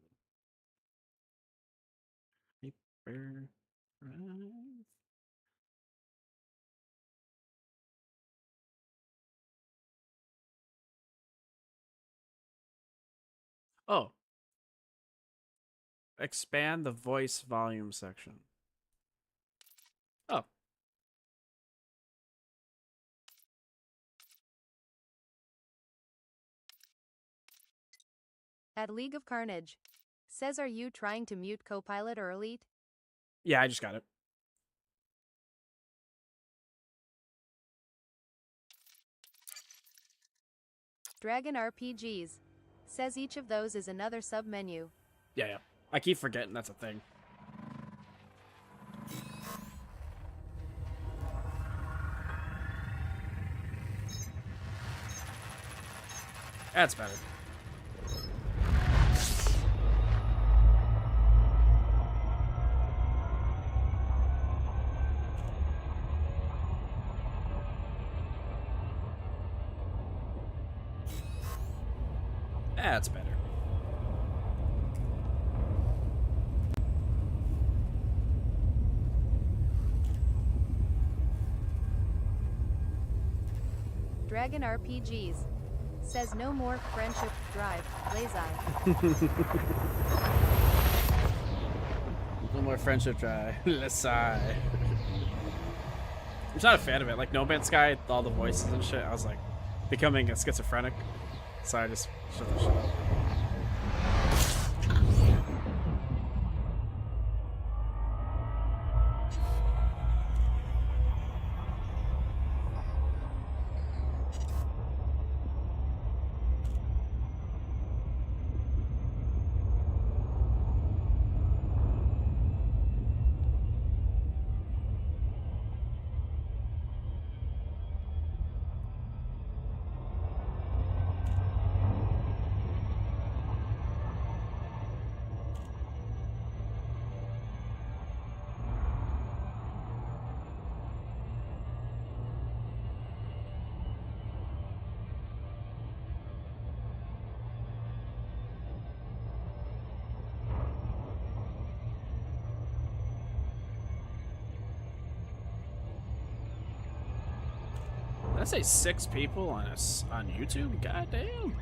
Hyperdrive? Oh. Expand the voice volume section. At League of Carnage. Says, are you trying to mute Copilot or Elite? Yeah, I just got it. Dragon RPGs. Says each of those is another sub-menu. Yeah. I keep forgetting that's a thing. That's better. That's better. Dragon RPGs. Says no more friendship drive, Lazai. No more friendship try. Let's sigh. I'm just not a fan of it. Like No Man's Sky, all the voices and shit, I was like becoming a schizophrenic. So I just shut that shit up. Did I say 6 people on on YouTube? God damn.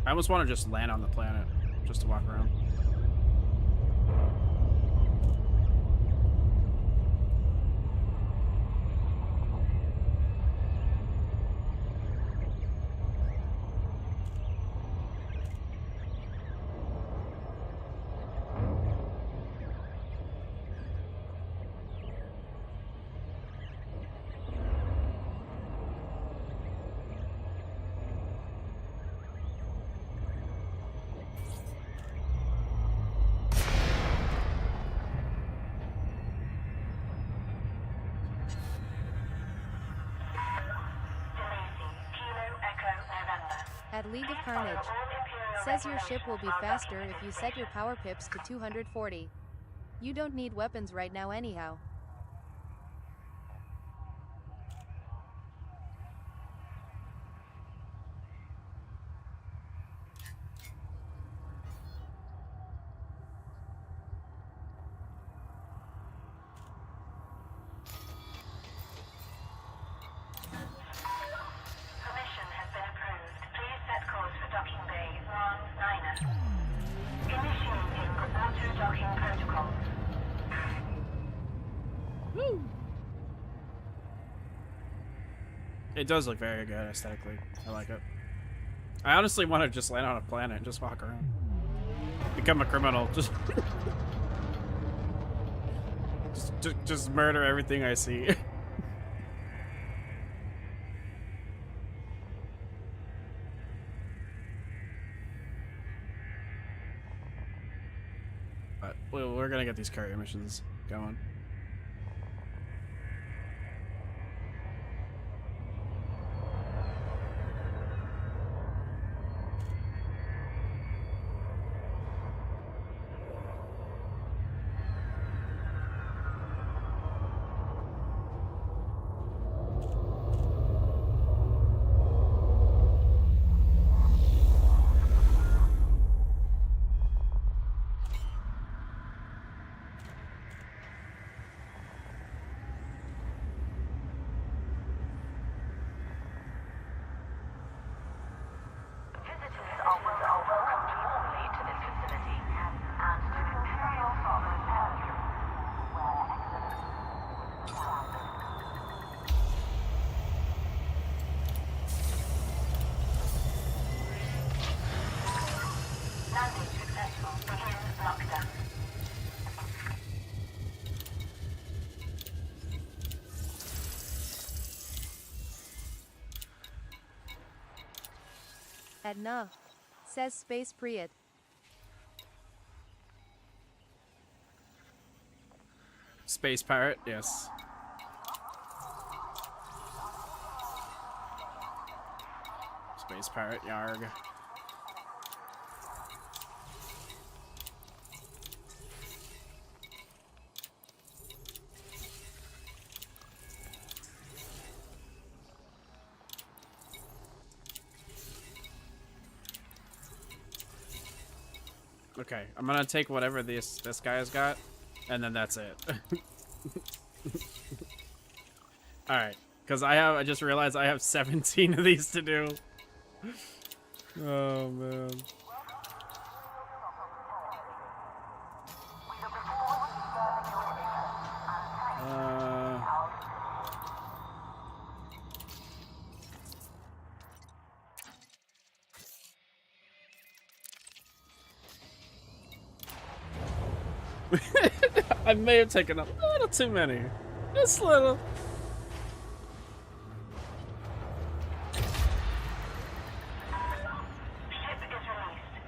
I almost want to just land on the planet, just to walk around. At League of Carnage. Says your ship will be faster if you set your power pips to 240. You don't need weapons right now anyhow. Permission has been approved. Please set course for docking bay 19er. Initiating auto-docking protocol. Woo! It does look very good aesthetically. I like it. I honestly want to just land on a planet and just walk around. Become a criminal. Just murder everything I see. But we're gonna get these courier missions going. successful. Begin lockdown. Edna. Says Space Priet. Space pirate, yes. Space pirate, yarg. Okay, I'm gonna take whatever this guy's got, and then that's it. All right, because I just realized I have 17 of these to do. Oh man. I may have taken a little too many. Just a little.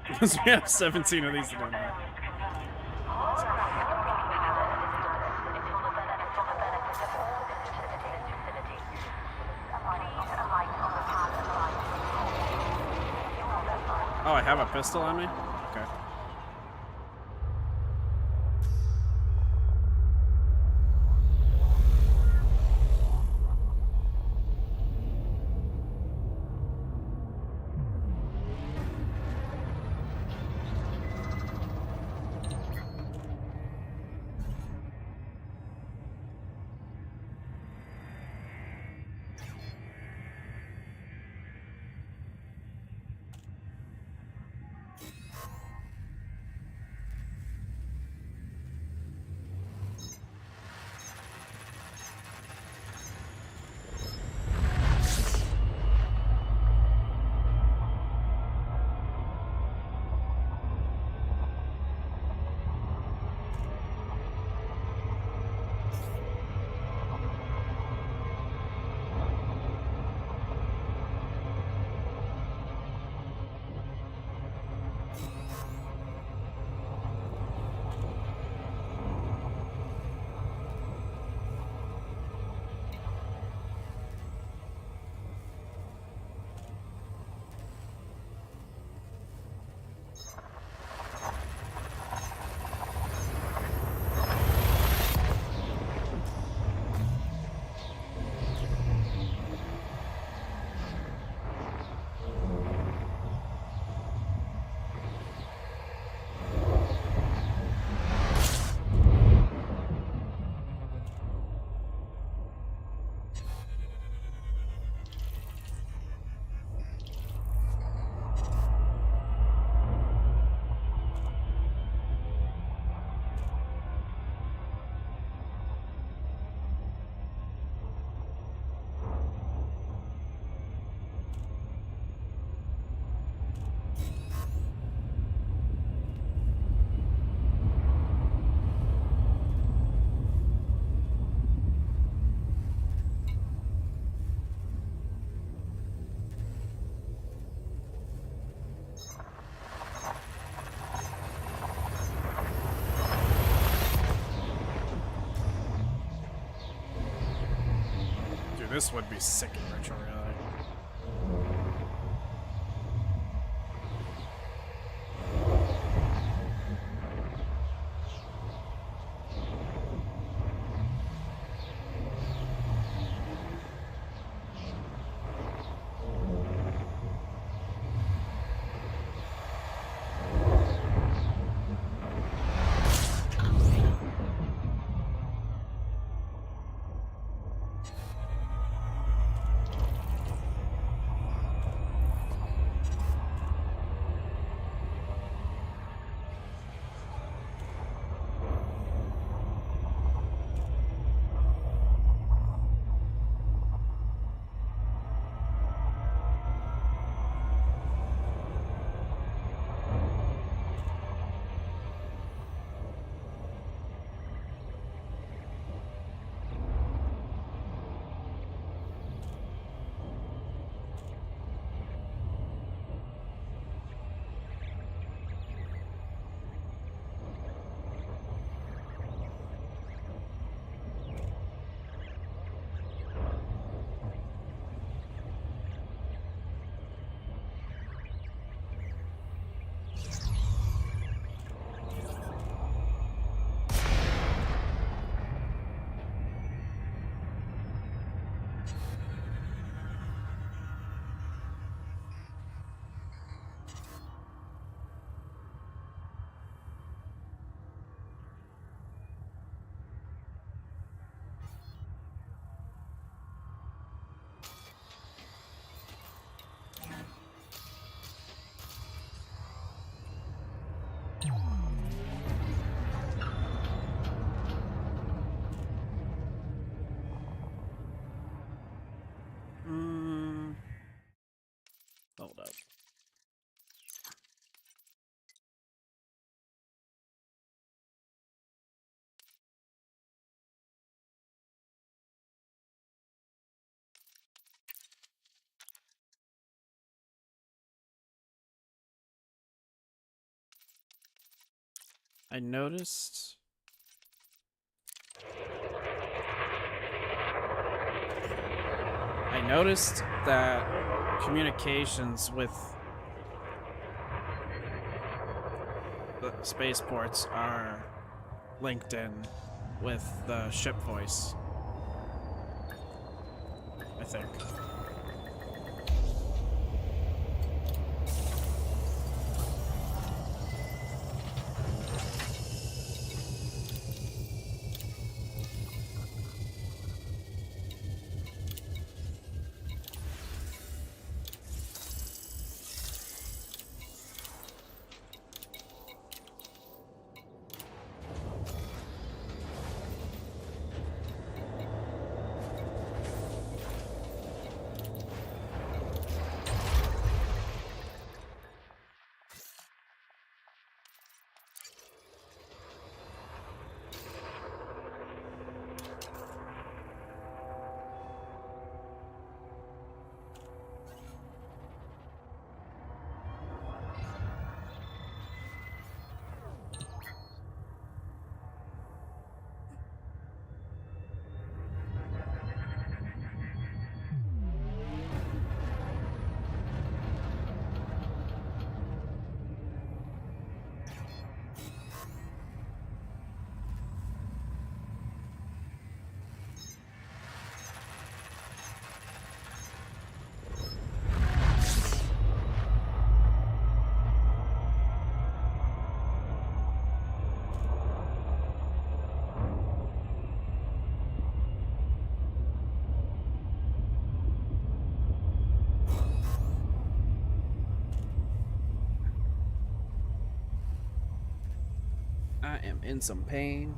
Because we have 17 of these to do now. Oh, I have a pistol on me? Okay. This would be sick in Retro Reality. Hold up. I noticed. I noticed that communications with the spaceports are linked in with the ship voice. I think. I am in some pain.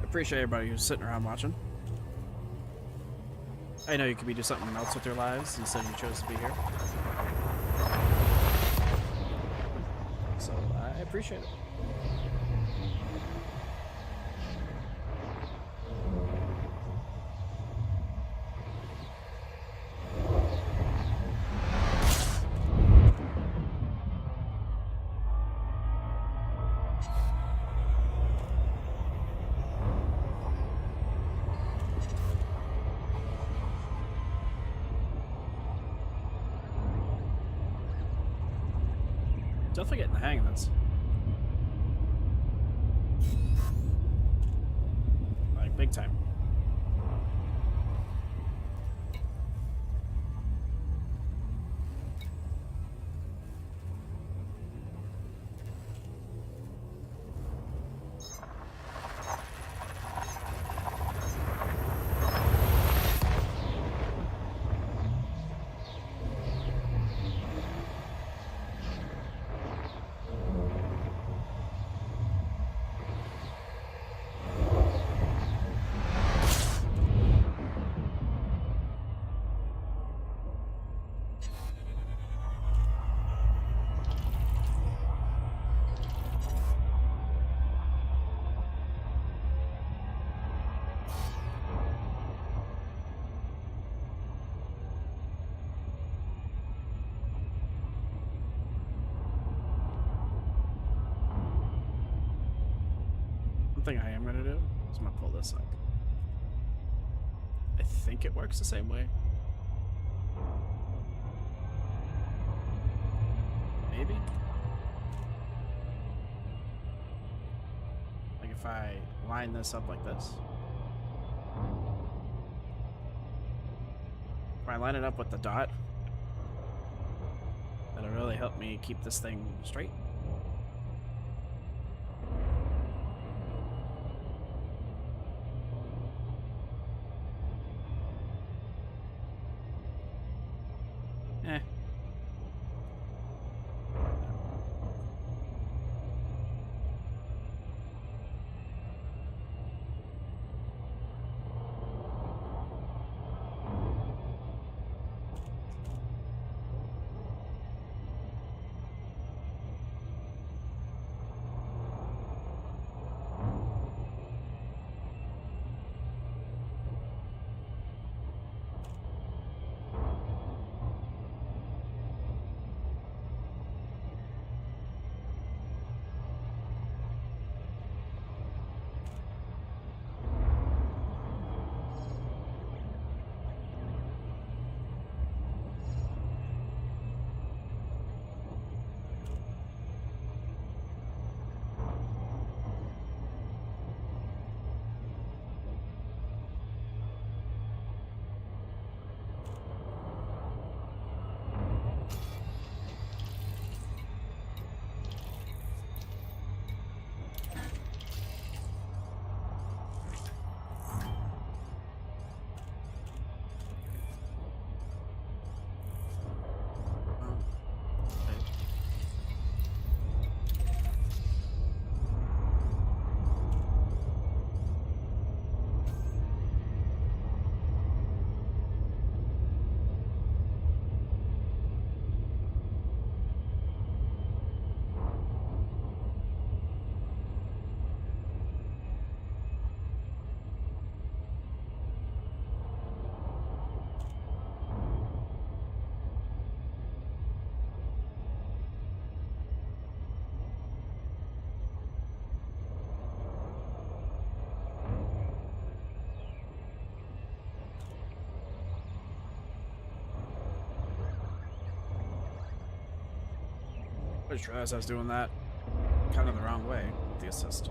Appreciate everybody who's sitting around watching. I know you could be doing something else with your lives, instead you chose to be here. So I appreciate it. Definitely getting the hang of this. Like, big time. One thing I am going to do is I'm going to pull this up. I think it works the same way. Maybe? Like if I line this up like this. If I line it up with the dot, that'll really help me keep this thing straight. Eh. I just realized I was doing that kind of the wrong way with the assist.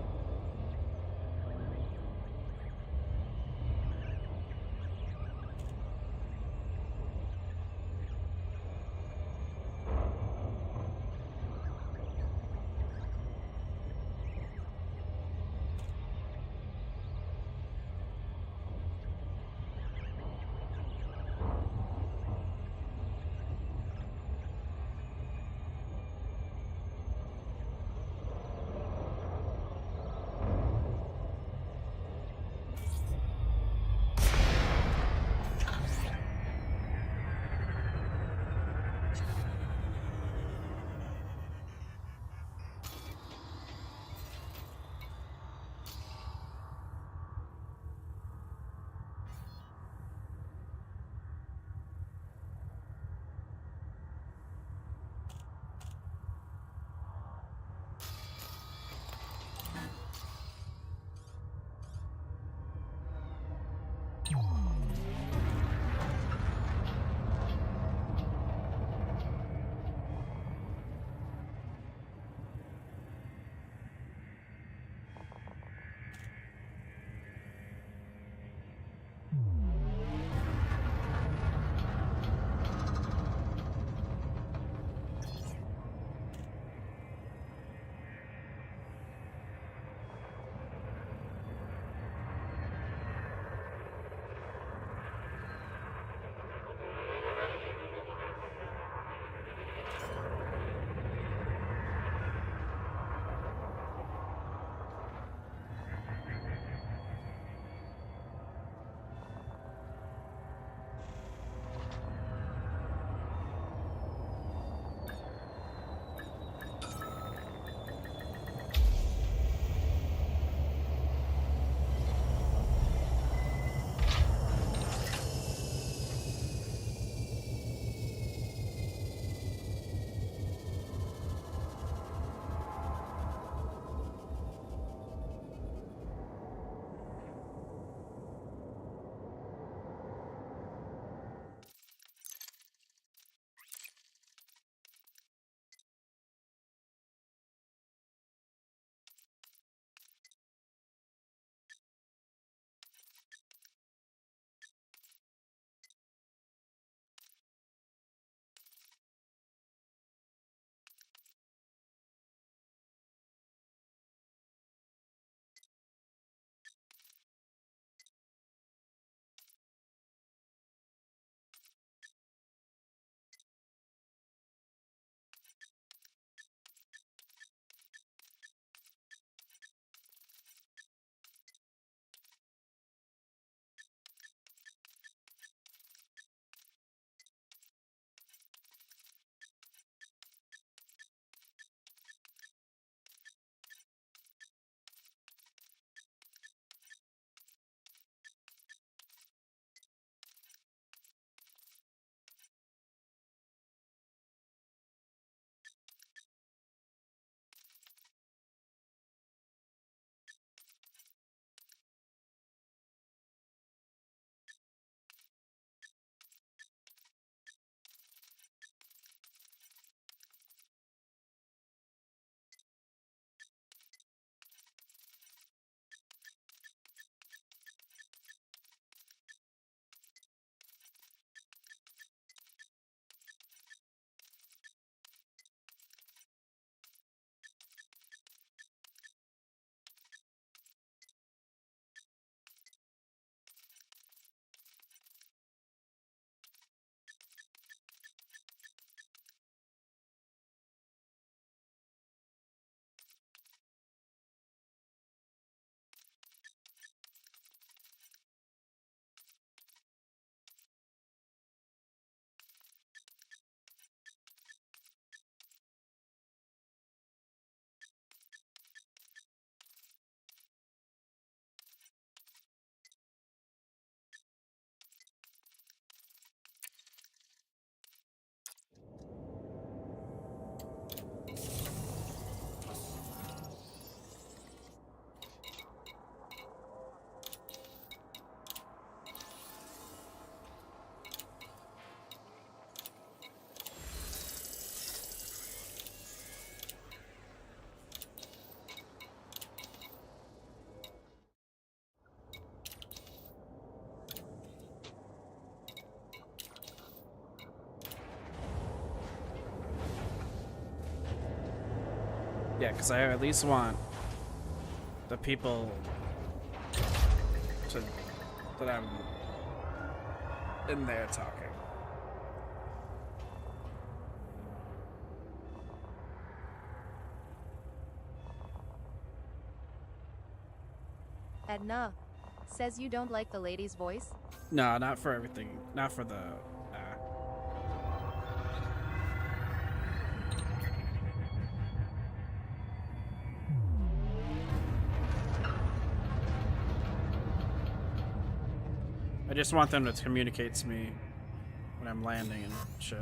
Yeah, because I at least want the people to that I'm in there talking. Edna says you don't like the lady's voice? No, not for everything. Not for the. I just want them to communicate to me when I'm landing and shit.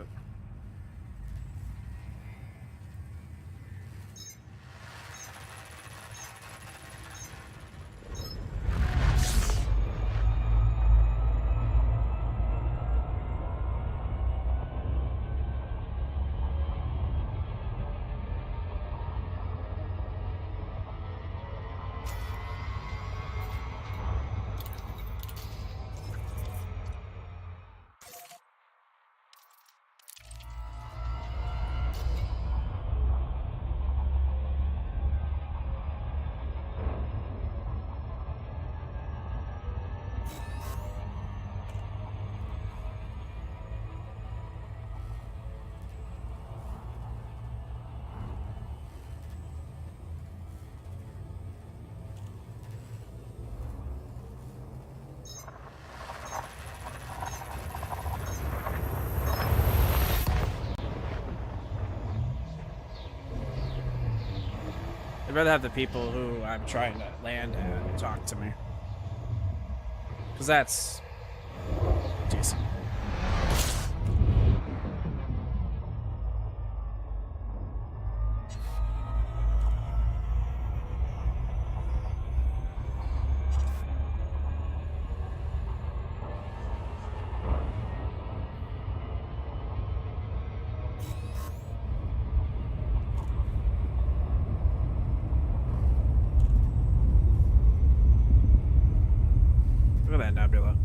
I'd rather have the people who I'm trying to land at talk to me. Because that's decent. Look at that nebula.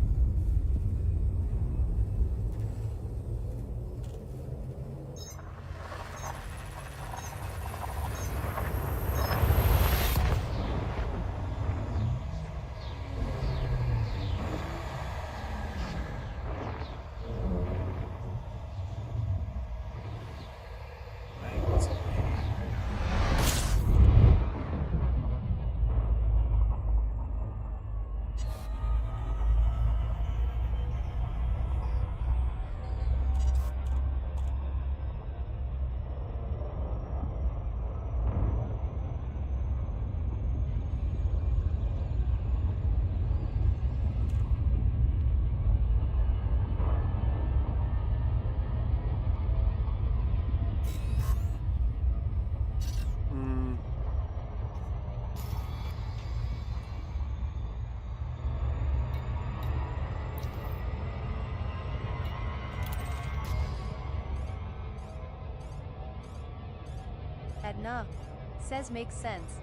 Edna says makes sense.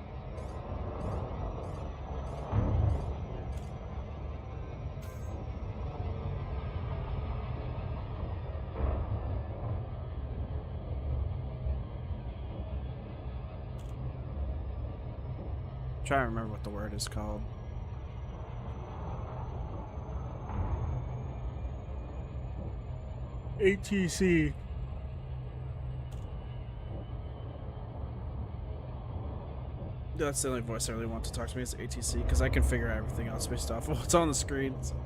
Trying to remember what the word is called. ATC. That's the only voice I really want to talk to me is ATC, because I can figure everything else based off of what's on the screen. So.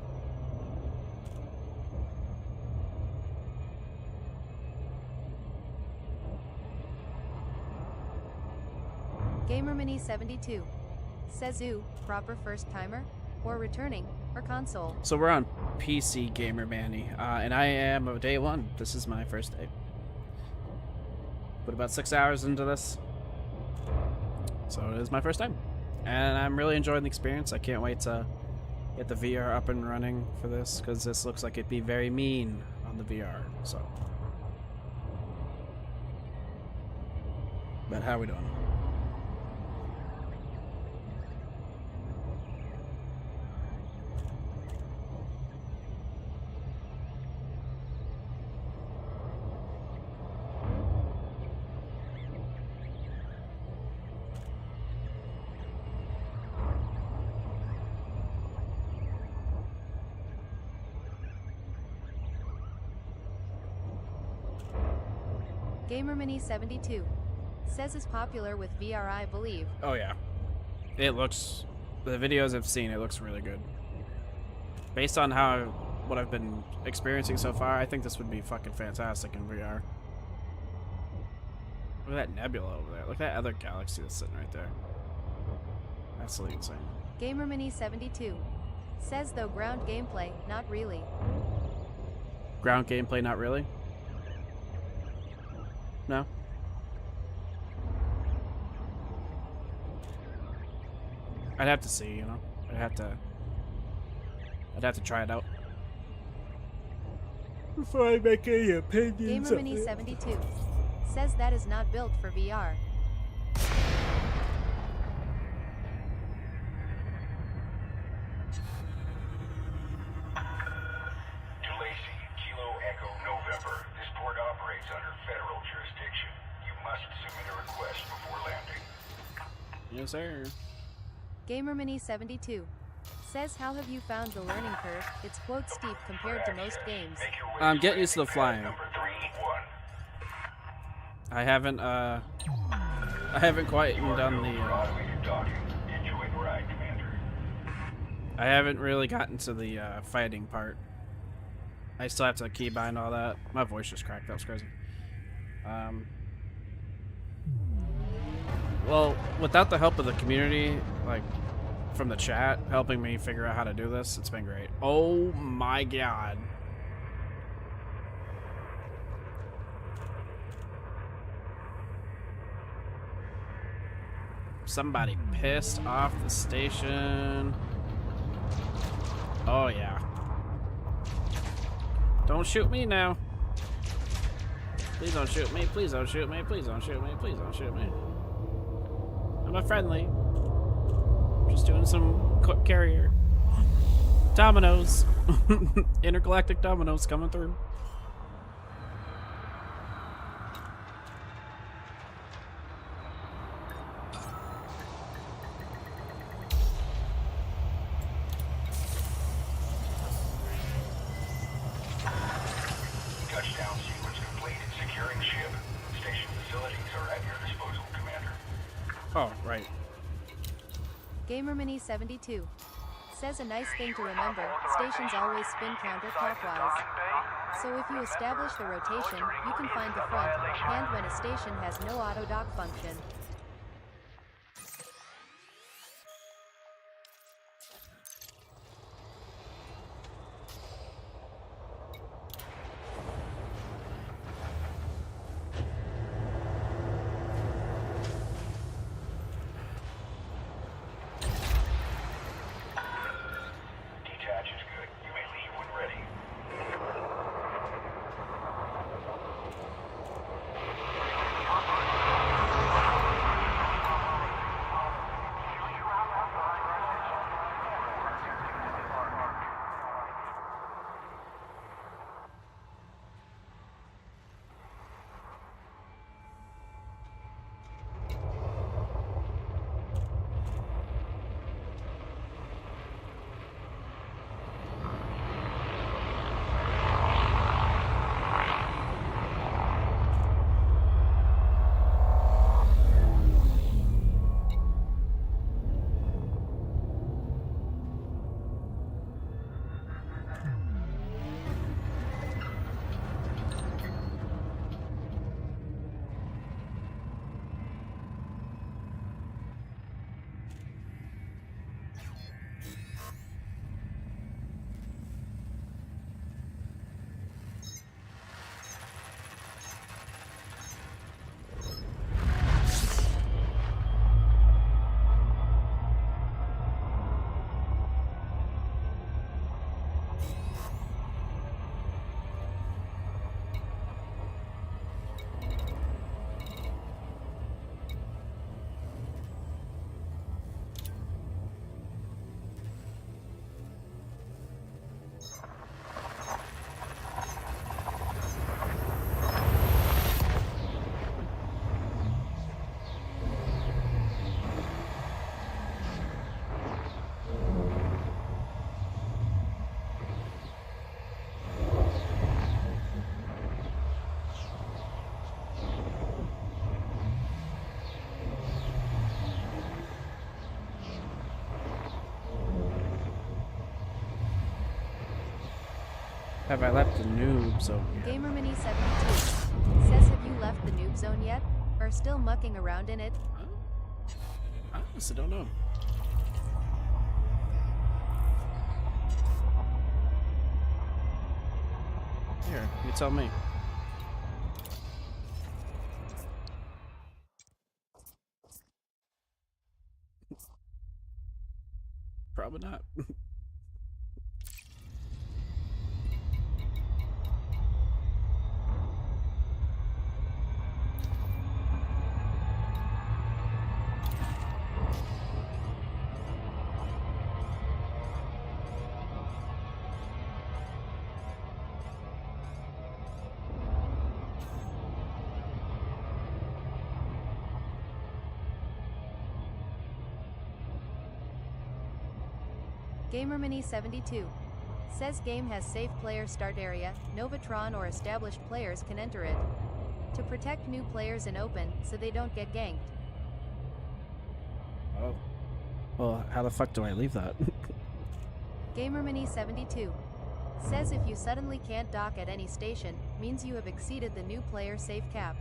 GamerMini72 says ooh, proper first timer, or returning, or console. So we're on PC Gamer Manny, and I am a day one. This is my first day. Put about 6 hours into this. So it is my first time. And I'm really enjoying the experience. I can't wait to get the VR up and running for this, because this looks like it'd be very mean on the VR. So. But how are we doing? GamerMini72 says is popular with VR, I believe. Oh yeah, it looks. The videos I've seen, it looks really good. Based on what I've been experiencing so far, I think this would be fucking fantastic in VR. Look at that nebula over there. Look at that other galaxy that's sitting right there. Absolutely insane. GamerMini72 says though ground gameplay, not really. Ground gameplay, not really? No? I'd have to see, you know? I'd have to try it out. Before I make any opinions. GamerMini72 says that is not built for VR. DeLacy, Kilo Echo November. This port operates under federal jurisdiction. You must submit a request before landing. Yes, sir. GamerMini72 says how have you found the learning curve? It's quote steep compared to most games. I'm getting used to the flying. Number 3-1. I haven't quite done the Automated docking. Enjoy the ride, Commander. I haven't really gotten to the fighting part. I still have to keybind all that. My voice just cracked. That was crazy. Well, without the help of the community, like from the chat, helping me figure out how to do this, it's been great. Oh my god. Somebody pissed off the station. Oh yeah. Don't shoot me now. Please don't shoot me. Please don't shoot me. Please don't shoot me. Please don't shoot me. I'm a friendly. Just doing some quick carrier. Dominoes. Intergalactic dominoes coming through. Touchdown sequence completed. Securing ship. Station facilities are at your disposal, Commander. Oh, right. GamerMini72 says a nice thing to remember, stations always spin counterclockwise. So if you establish the rotation, you can find the front hand when a station has no auto dock function. Detach is good. You may leave when ready. Have I left the noob zone yet? GamerMini72 says, have you left the noob zone yet? Or still mucking around in it? I honestly don't know. Here, you tell me. Probably not. GamerMini72 says game has safe player start area, Novatron or established players can enter it. To protect new players in open so they don't get ganked. Oh. Well, how the fuck do I leave that? GamerMini72 says if you suddenly can't dock at any station, means you have exceeded the new player safe cap.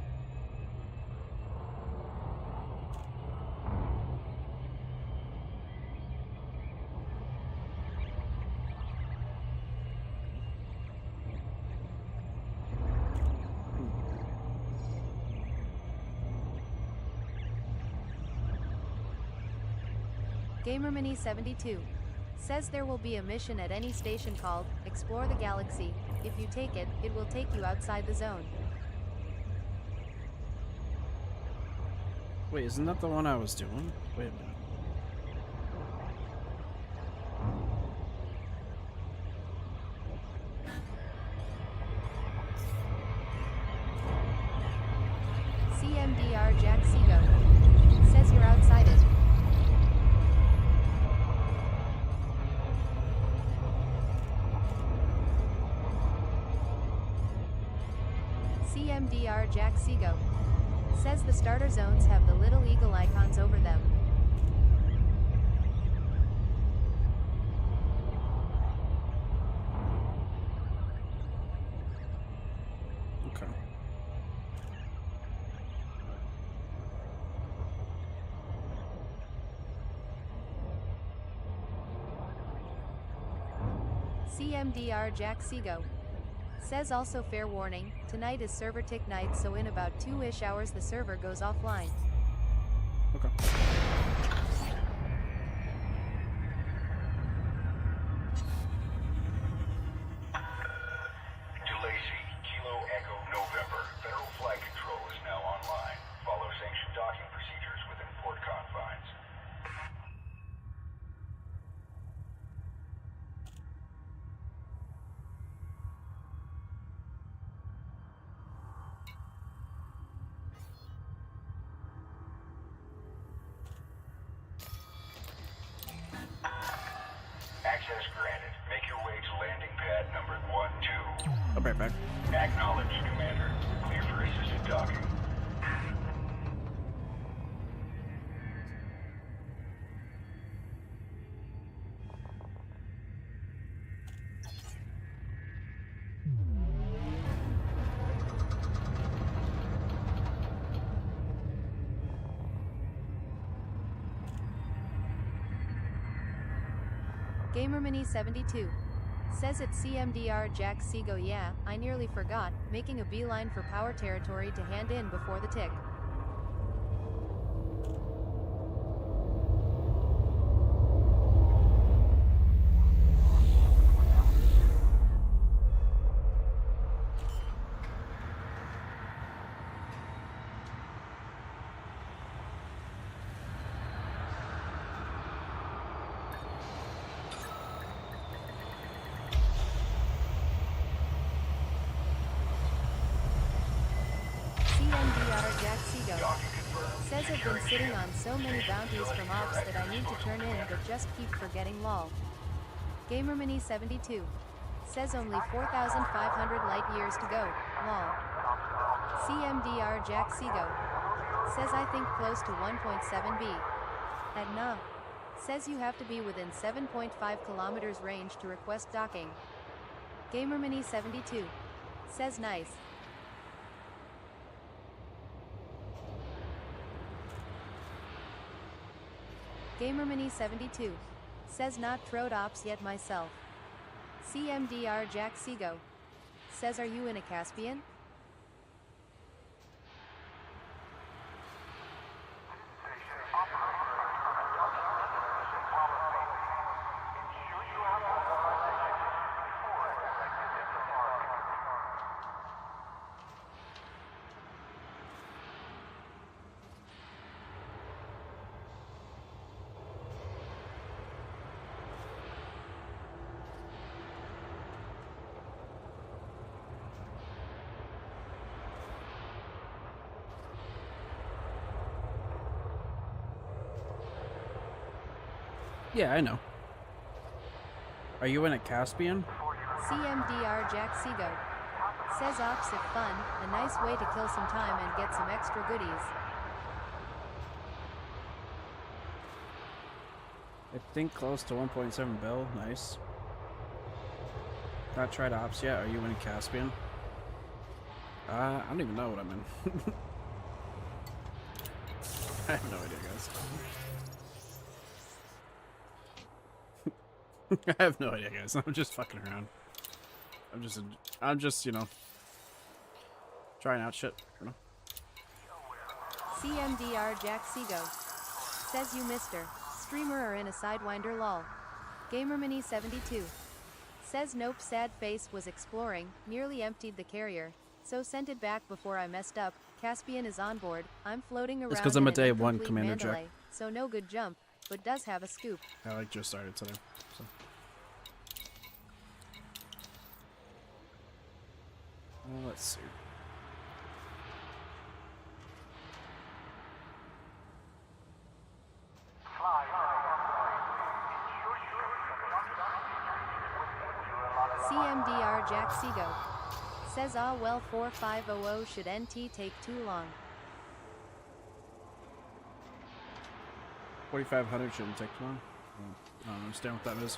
GamerMini72 says there will be a mission at any station called Explore the Galaxy. If you take it, it will take you outside the zone. Wait, isn't that the one I was doing? Wait a minute. CMDR Jack Seago says you're outside it. CMDR Jack Seago says the starter zones have the little eagle icons over them. Okay. CMDR Jack Seago says also fair warning, tonight is server tick night, so in about 2-ish hours the server goes offline. Okay. DeLacy, Kilo Echo November. Federal flight control is now online. Follow sanctioned docking procedures within port confines. Access granted. Make your way to landing pad number 12. I'll be right back. Acknowledged, Commander. Clear for assisted docking. GamerMini72 says it's CMDR Jack Seago. Yeah, I nearly forgot, making a beeline for power territory to hand in before the tick. CMDR Jack Seago says I've been sitting on so many bounties from ops that I need to turn in but just keep forgetting lol. GamerMini72 says only 4,500 light years to go, lol. CMDR Jack Seago says I think close to 1.7b. Adna says you have to be within 7.5 kilometers range to request docking. GamerMini72 says nice. GamerMini72 says not trod ops yet myself. CMDR Jack Sego says are you in a Caspian? Yeah, I know. Are you in a Caspian? CMDR Jack Sego says ops if fun, a nice way to kill some time and get some extra goodies. I think close to 1.7 bill. Nice. Not tried ops yet. Are you in a Caspian? I don't even know what I'm in. I have no idea, guys. I have no idea, guys. I'm just fucking around. I'm just, you know, trying out shit, you know. CMDR Jack Sego says you Mr. Streamer are in a Sidewinder lol. GamerMini72 says nope, sad face, was exploring, nearly emptied the carrier, so sent it back before I messed up. Caspian is on board. I'm floating around. It's 'cause I'm a in an day one incomplete commander check. Mandalay, so no good jump, but does have a scoop. I like just started today, so. Let's see. CMDR Jack Sego says ah well 4500 should NT take too long. 4,500 shouldn't take too long. I don't understand what that is.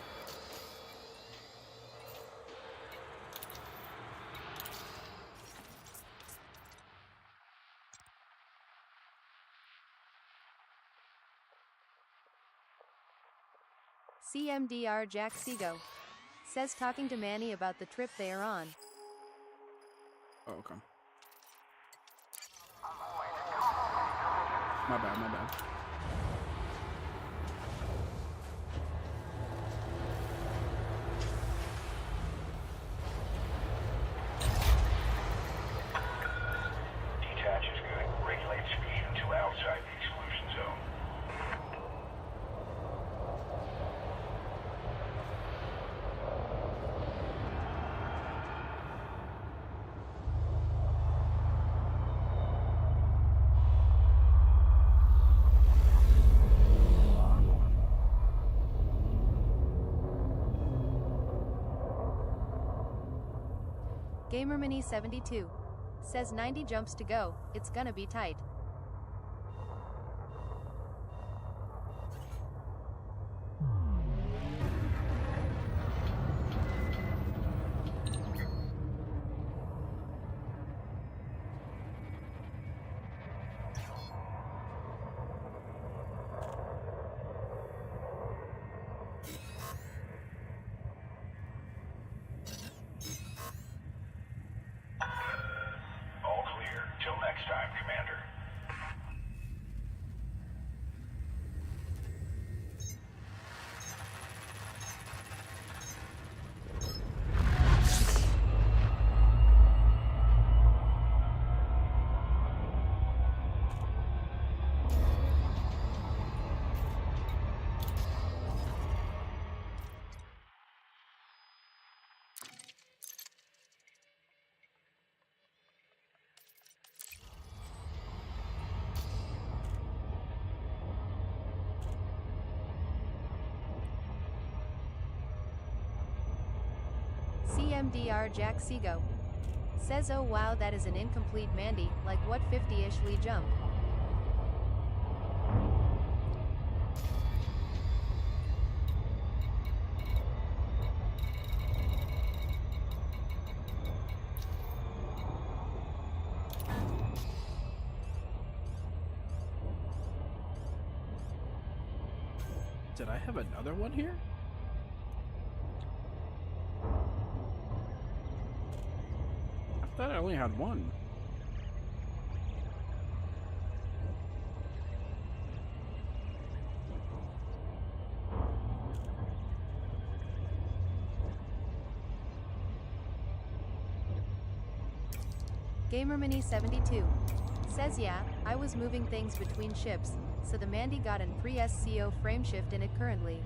CMDR Jack Sego says talking to Manny about the trip they are on. Oh, okay. My bad, my bad. Detach is good. Regulate speed until outside the exclusion zone. GamerMini72 says 90 jumps to go, it's gonna be tight. All clear. Till next time, Commander. CMDR Jack Sego says oh wow that is an incomplete Mandy, like what 50-ish Lee jump. Did I have another one here? I thought I only had one. GamerMini72 says, yeah, I was moving things between ships, so the Mandy got an pre-SCO frameshift in it currently.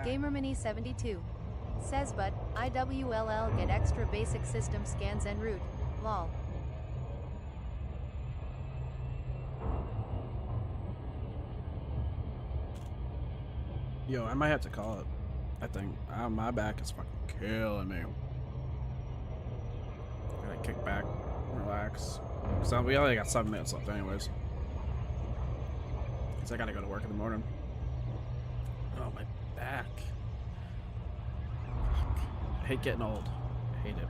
GamerMini72 says, but IWLL get extra basic system scans en route. Lol. Yo, I might have to call it. I think my back is fucking killing me. Gotta kick back, relax. So we only got 7 minutes left, anyways. Cause I gotta go to work in the morning. Oh, my back. Fuck. I hate getting old. I hate it.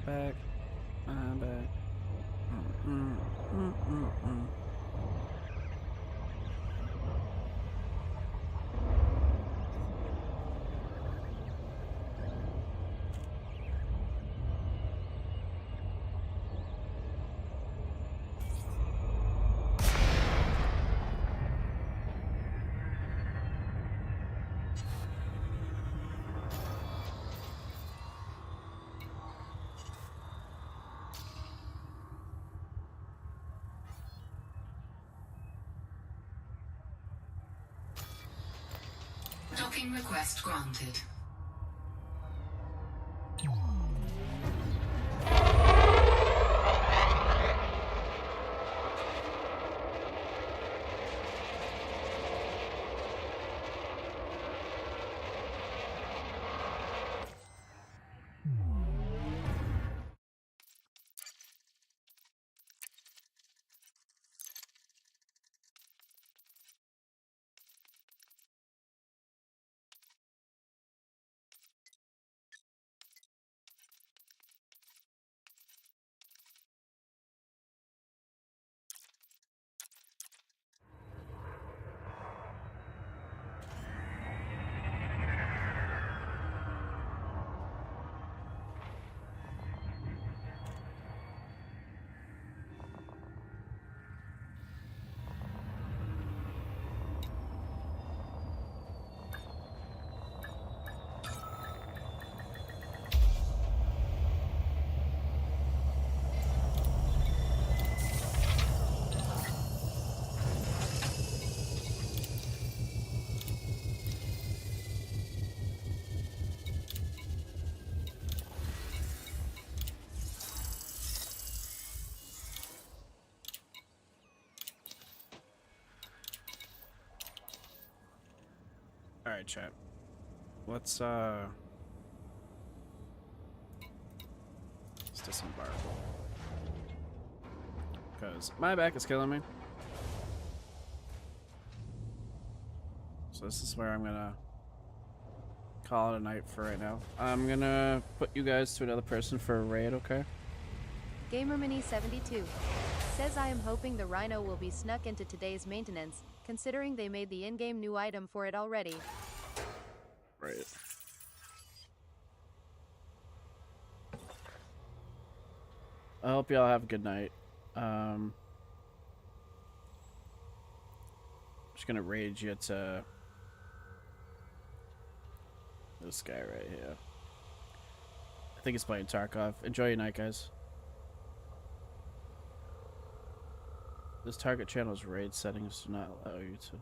Back, I'm back. Docking request granted. Alright, chat. Let's disembark. Because my back is killing me. So this is where I'm gonna call it a night for right now. I'm gonna put you guys to another person for a raid, okay? GamerMini72 says, I am hoping the Rhino will be snuck into today's maintenance, considering they made the in-game new item for it already. Right. I hope y'all have a good night. Just gonna raid you to This guy right here. I think he's playing Tarkov. Enjoy your night, guys. This target channel's raid settings do not allow you to.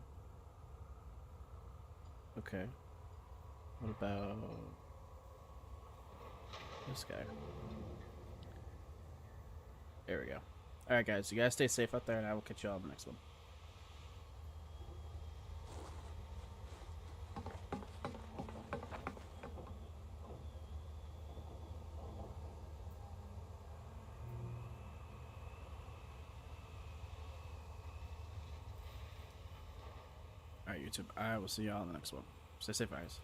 Okay. What about this guy? There we go. Alright, guys. You guys stay safe out there, and I will catch you all in the next one. Alright, YouTube. I will see y'all in the next one. Stay safe, guys.